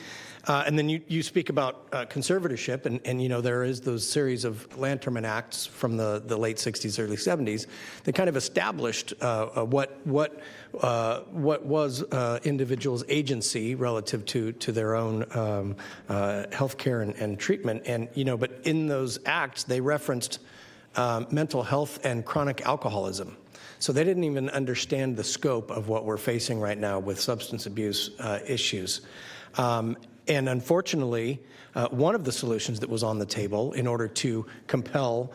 And then you speak about conservatorship, and there is those series of Lanterman Acts from the late 60s, early 70s that kind of established what was individuals' agency relative to their own health care and treatment. And but in those acts, they referenced mental health and chronic alcoholism. So they didn't even understand the scope of what we're facing right now with substance abuse issues. And unfortunately, one of the solutions that was on the table in order to compel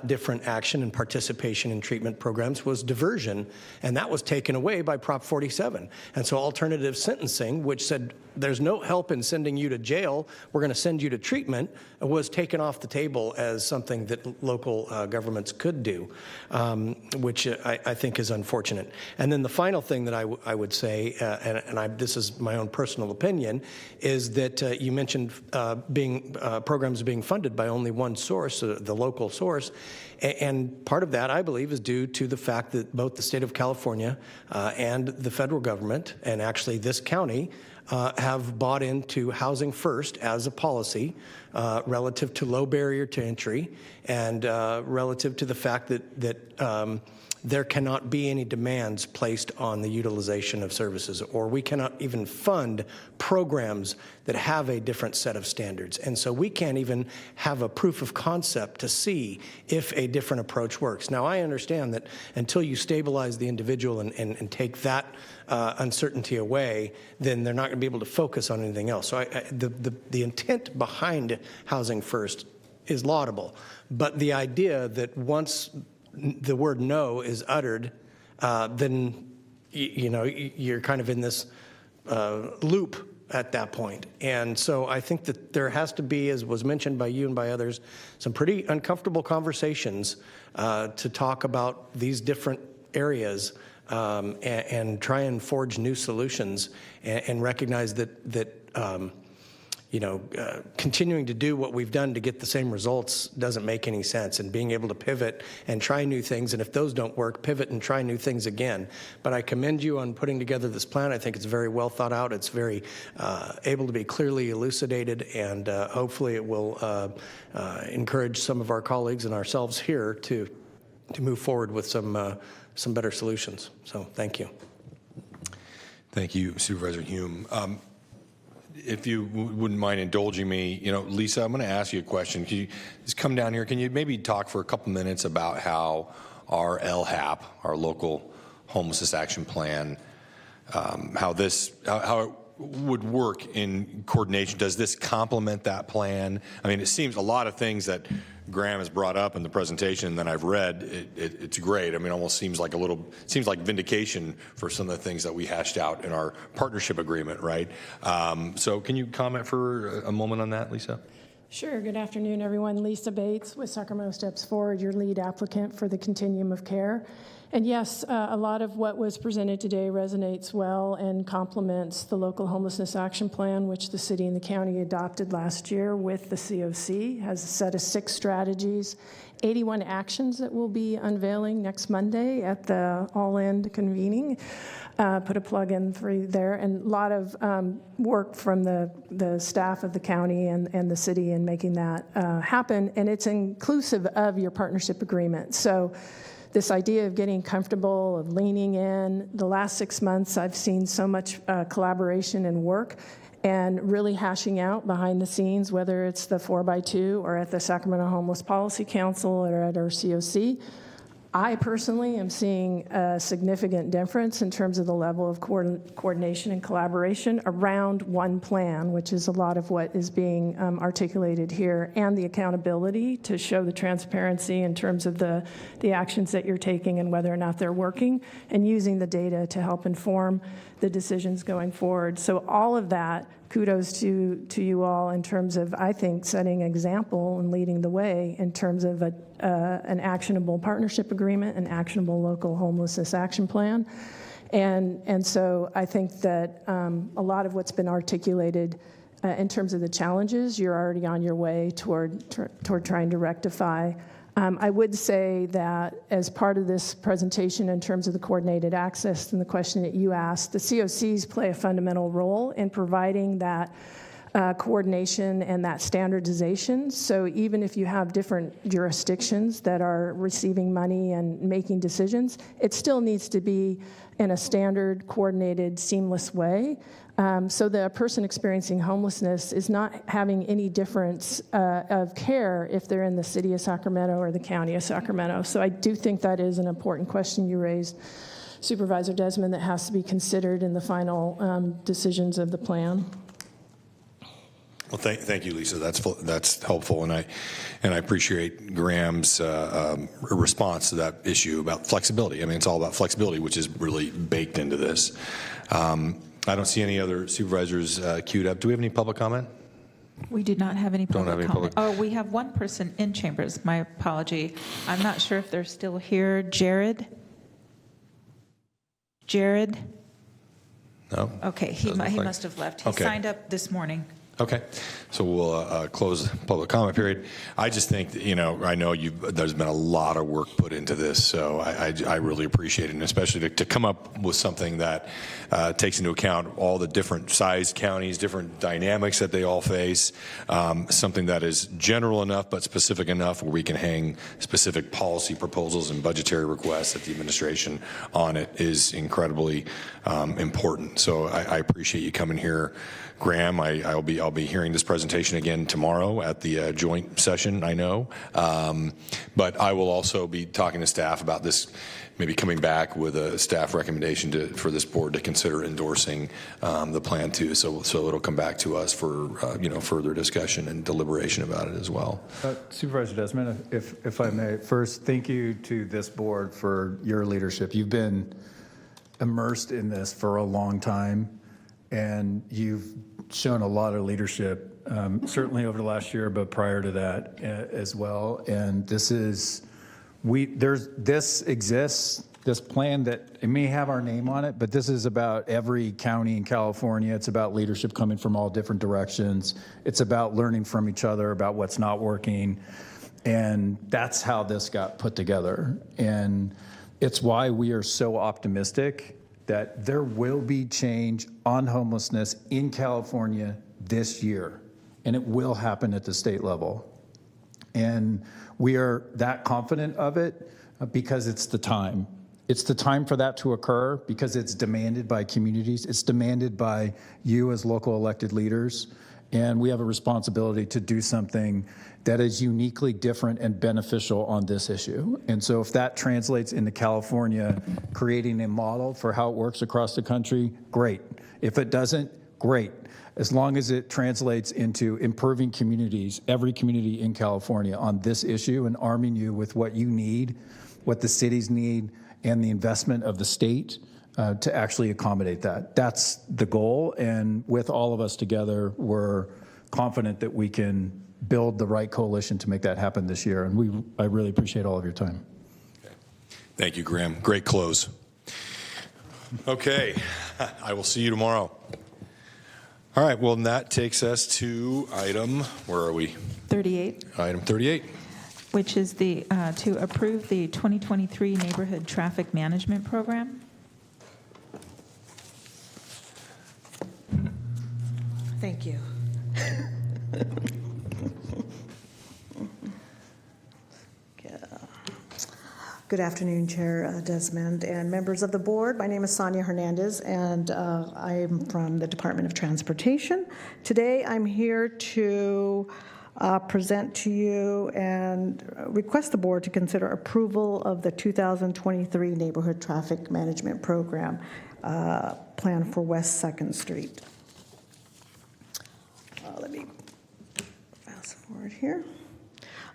different action and participation in treatment programs was diversion, and that was taken away by Prop 47. And so alternative sentencing, which said there's no help in sending you to jail, we're going to send you to treatment, was taken off the table as something that local governments could do, which I think is unfortunate. And then the final thing that I would say, and this is my own personal opinion, is that you mentioned programs being funded by only one source, the local source, and part of that, I believe, is due to the fact that both the state of California and the federal government, and actually this county, have bought into Housing First as a policy relative to low barrier to entry and relative to the fact that there cannot be any demands placed on the utilization of services, or we cannot even fund programs that have a different set of standards. And so we can't even have a proof of concept to see if a different approach works. Now, I understand that until you stabilize the individual and take that uncertainty away, then they're not going to be able to focus on anything else. So the intent behind Housing First is laudable, but the idea that once the word no is uttered, then you're kind of in this loop at that point. And so I think that there has to be, as was mentioned by you and by others, some pretty uncomfortable conversations to talk about these different areas and try and forge new solutions and recognize that continuing to do what we've done to get the same results doesn't make any sense, and being able to pivot and try new things, and if those don't work, pivot and try new things again. But I commend you on putting together this plan. I think it's very well thought out. It's very able to be clearly elucidated, and hopefully it will encourage some of our colleagues and ourselves here to move forward with some better solutions. So thank you. Thank you, Supervisor Hume. If you wouldn't mind indulging me, Lisa, I'm going to ask you a question. Can you just come down here? Can you maybe talk for a couple minutes about how our LHAP, our local homelessness action plan, how it would work in coordination? Does this complement that plan? I mean, it seems a lot of things that Graham has brought up in the presentation that I've read, it's great. I mean, it almost seems like vindication for some of the things that we hashed out in our partnership agreement, right? So can you comment for a moment on that, Lisa? Sure. Good afternoon, everyone. Lisa Bates with Sacramento Steps Forward, your lead applicant for the Continuum of Care. And yes, a lot of what was presented today resonates well and complements the local homelessness action plan, which the city and the county adopted last year with the COC, has a set of 6 strategies, 81 actions that we'll be unveiling next Monday at the all-end convening. Put a plug in for you there, and a lot of work from the staff of the county and the city in making that happen, and it's inclusive of your partnership agreement. So this idea of getting comfortable, of leaning in, the last 6 months I've seen so much collaboration and work and really hashing out behind the scenes, whether it's the 4x2 or at the Sacramento Homeless Policy Council or at our COC. I personally am seeing a significant difference in terms of the level of coordination and collaboration around one plan, which is a lot of what is being articulated here, and the accountability to show the transparency in terms of the actions that you're taking and whether or not they're working, and using the data to help inform the decisions going forward. So all of that, kudos to you all in terms of, I think, setting example and leading the way in terms of an actionable partnership agreement, an actionable local homelessness action plan. And so I think that a lot of what's been articulated in terms of the challenges, you're already on your way toward trying to rectify. I would say that as part of this presentation in terms of the coordinated access and the question that you asked, the COCs play a fundamental role in providing that coordination and that standardization. So even if you have different jurisdictions that are receiving money and making decisions, it still needs to be in a standard, coordinated, seamless way. So the person experiencing homelessness is not having any difference of care if they're in the city of Sacramento or the county of Sacramento. So I do think that is an important question you raised, Supervisor Desmond, that has to be considered in the final decisions of the plan. Well, thank you, Lisa. That's helpful, and I appreciate Graham's response to that issue about flexibility. I mean, it's all about flexibility, which is really baked into this. I don't see any other supervisors queued up. Do we have any public comment? We do not have any Don't public have any comment. Oh, we have one person in chambers. My apology. I'm not sure if they're still here. Jared? No? Okay, he Doesn't look like- must have left. He Okay. signed up this morning. Okay, so we'll close the public comment period. I just think that, I know there's been a lot of work put into this, so I really appreciate it, and especially to come up with something that takes into account all the different sized counties, different dynamics that they all face, something that is general enough but specific enough where we can hang specific policy proposals and budgetary requests at the administration on it is incredibly important. So I appreciate you coming here, Graham. I'll be hearing this presentation again tomorrow at the joint session, I know. But I will also be talking to staff about this, maybe coming back with a staff recommendation for this board to consider endorsing the plan too. So it'll come back to us for further discussion and deliberation about it as well. Supervisor Desmond, if I may, first, thank you to this board for your leadership. You've been immersed in this for a long time, and you've shown a lot of leadership, certainly over the last year, but prior to that as well. And this exists, this plan that it may have our name on it, but this is about every county in California. It's about leadership coming from all different directions. It's about learning from each other about what's not working. And that's how this got put together. And it's why we are so optimistic that there will be change on homelessness in California this year, and it will happen at the state level. And we are that confident of it because it's the time. It's the time for that to occur because it's demanded by communities. It's demanded by you as local elected leaders. And we have a responsibility to do something that is uniquely different and beneficial on this issue. And so if that translates into California creating a model for how it works across the country, great. If it doesn't, great. As long as it translates into improving communities, every community in California on this issue, and arming you with what you need, what the cities need, and the investment of the state to actually accommodate that. That's the goal, and with all of us together, we're confident that we can build the right coalition to make that happen this year, and I really appreciate all of your time. Thank you, Graham. Great close. Okay, I will see you tomorrow. All right, well, that takes us to where are we? 38. Item 38. Which is to approve the 2023 Neighborhood Traffic Management Program. Thank you. Good afternoon, Chair Desmond and members of the board. My name is Sonia Hernandez, and I'm from the Department of Transportation. Today, I'm here to present to you and request the board to consider approval of the 2023 Neighborhood Traffic Management Program plan for West 2nd Street. Let me fast forward here.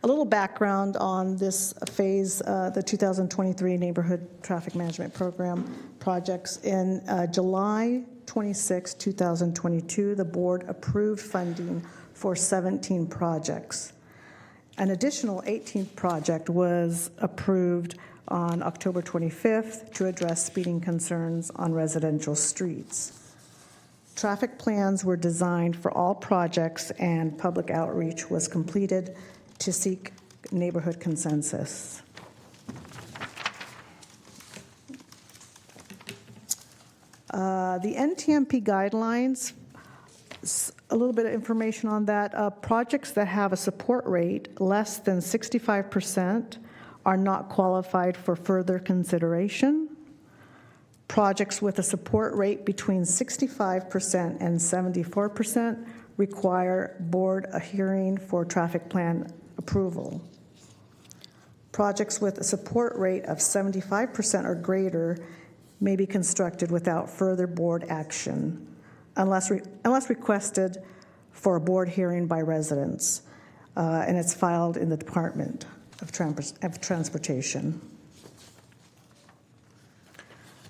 A little background on this phase, the 2023 Neighborhood Traffic Management Program projects. In July 26, 2022, the board approved funding for 17 projects. An additional 18th project was approved on October 25th to address speeding concerns on residential streets. Traffic plans were designed for all projects, and public outreach was completed to seek neighborhood consensus. The NTMP guidelines, a little bit of information on that. Projects that have a support rate less than 65% are not qualified for further consideration. Projects with a support rate between 65% and 74% require board a hearing for traffic plan approval. Projects with a support rate of 75% or greater may be constructed without further board action unless requested for a board hearing by residents, and it's filed in the Department of Transportation.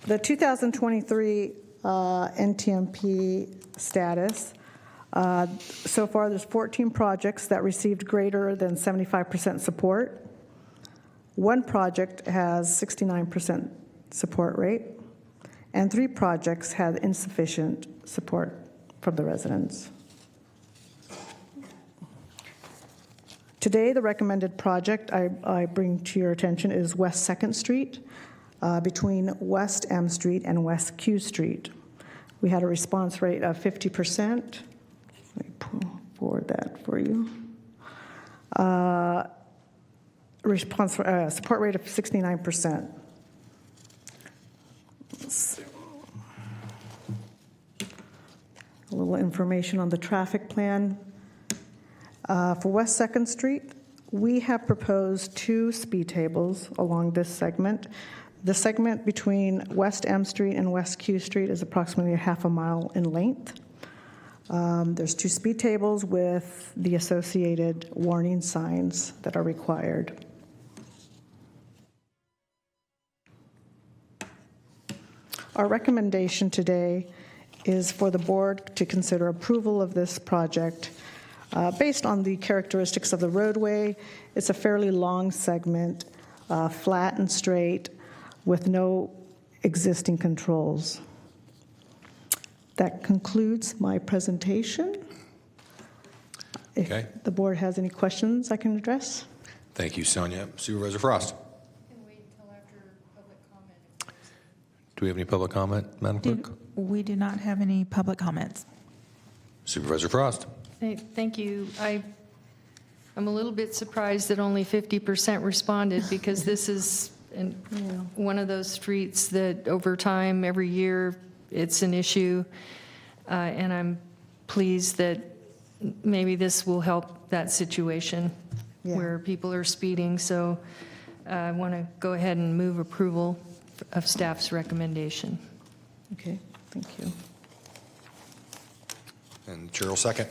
The 2023 NTMP status, so far there's 14 projects that received greater than 75% support. One project has 69% support rate, and 3 projects had insufficient support from the residents. Today, the recommended project I bring to your attention is West 2nd Street, between West M Street and West Q Street. We had a response rate of 50%. Let me pull forward that for you. Support rate of 69%. A little information on the traffic plan. For West 2nd Street, we have proposed 2 speed tables along this segment. The segment between West M Street and West Q Street is approximately a half a mile in length. There's 2 speed tables with the associated warning signs that are required. Our recommendation today is for the board to consider approval of this project based on the characteristics of the roadway. It's a fairly long segment, flat and straight, with no existing controls. That concludes my presentation. Okay. If the board has any questions I can address. Thank you, Sonia. Supervisor Frost. Do we have any public comment, Madam Clerk? We do not have any public comments. Supervisor Frost. Thank you. I'm a little bit surprised that only 50% responded because this is one of those streets that over time, every year, it's an issue. And I'm pleased that maybe this will help that situation where people are speeding. So I want to go ahead and move approval of staff's recommendation. Okay, thank you. And Chair will second.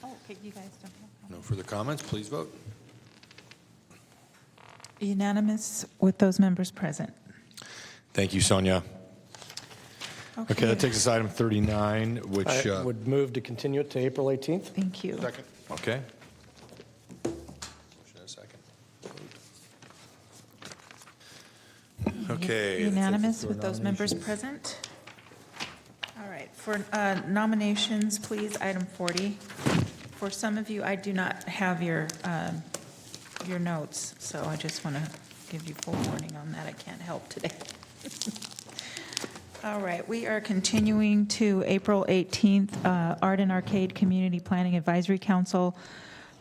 Oh, okay, you guys don't have No further comments. Please vote. unanimous with those members present. Thank you, Sonia. Okay, that takes us to item 39, which... I would move to continue it to April 18th. Thank you. Second. Okay. Okay. Unanimous with those members present. All right, for nominations, please, item 40. For some of you, I do not have your notes, so I just want to give you full warning on that. I can't help today. All right, we are continuing to April 18th, Art and Arcade Community Planning Advisory Council,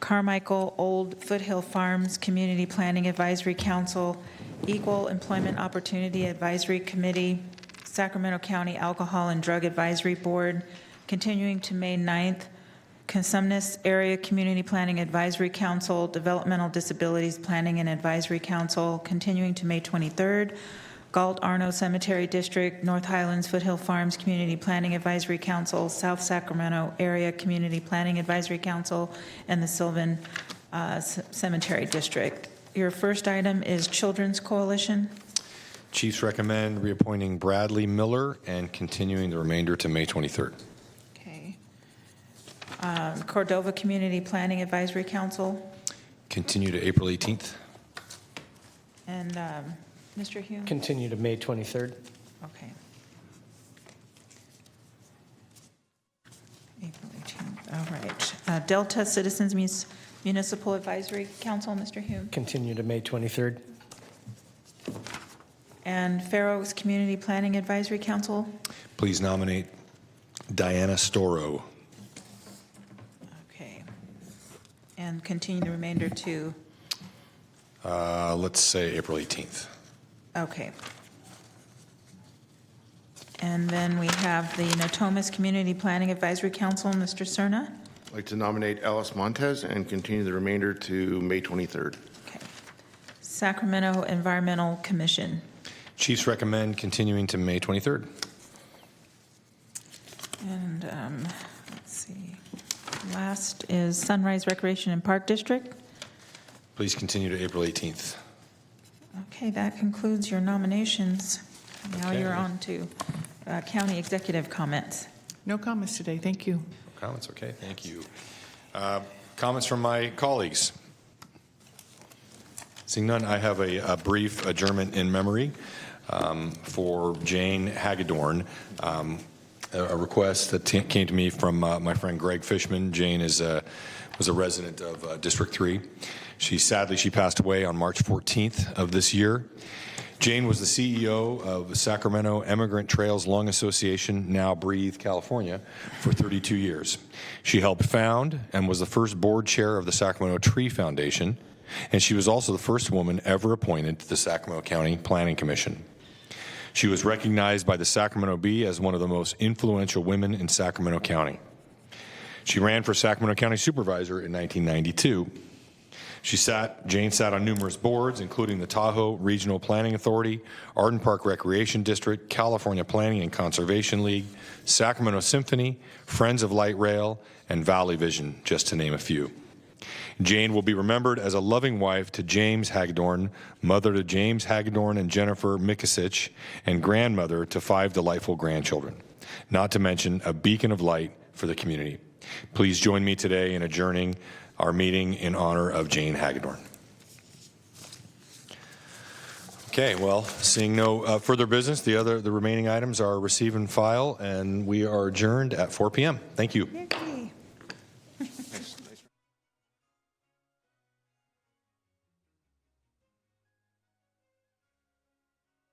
Carmichael Old Foothill Farms Community Planning Advisory Council, Equal Employment Opportunity Advisory Committee, Sacramento County Alcohol and Drug Advisory Board, continuing to May 9th, Consumnes Area Community Planning Advisory Council, Developmental Disabilities Planning and Advisory Council, continuing to May 23rd, Galt Arno Cemetery District, North Highlands Foothill Farms Community Planning Advisory Council, South Sacramento Area Community Planning Advisory Council, and the Sylvan Cemetery District. Your first item is Children's Coalition. Chiefs recommend reappointing Bradley Miller and continuing the remainder to May 23rd. Okay. Cordova Community Planning Advisory Council. Continue to April 18th. And Mr. Hume? Continue to May 23rd. Okay. April 18th, all right. Delta Citizens Municipal Advisory Council, Mr. Hume. Continue to May 23rd. And Fair Oaks Community Planning Advisory Council. Please nominate Diana Storrow. Okay. And continue the remainder to, Let's say April 18th. okay. And then we have the Natomas Community Planning Advisory Council, Mr. Cerna. I'd like to nominate Alice Montez and continue the remainder to May 23rd. Sacramento Environmental Commission. Chiefs recommend continuing to May 23rd. And let's see. Last is Sunrise Recreation and Park District. Please continue to April 18th. Okay, that concludes your nominations. Now Okay. you're on to county executive comments. No comments today, thank you. Comments, okay, thank you. Comments from my colleagues? Seeing none, I have a brief adjournment in memory for Jane Hagedorn, a request that came to me from my friend Greg Fishman. Jane was a resident of District 3. Sadly, she passed away on March 14th of this year. Jane was the CEO of Sacramento Emigrant Trails Lung Association, now Breathe, California, for 32 years. She helped found and was the first board chair of the Sacramento Tree Foundation, and she was also the first woman ever appointed to the Sacramento County Planning Commission. She was recognized by the Sacramento Bee as one of the most influential women in Sacramento County. She ran for Sacramento County Supervisor in 1992. Jane sat on numerous boards, including the Tahoe Regional Planning Authority, Arden Park Recreation District, California Planning and Conservation League, Sacramento Symphony, Friends of Light Rail, and Valley Vision, just to name a few. Jane will be remembered as a loving wife to James Hagedorn, mother to James Hagedorn and Jennifer Mikasich, and grandmother to 5 delightful grandchildren, not to mention a beacon of light for the community. Please join me today in adjourning our meeting in honor of Jane Hagedorn. Okay, well, seeing no further business, the remaining items are receive and file, and we are adjourned at 4 p.m. Thank you.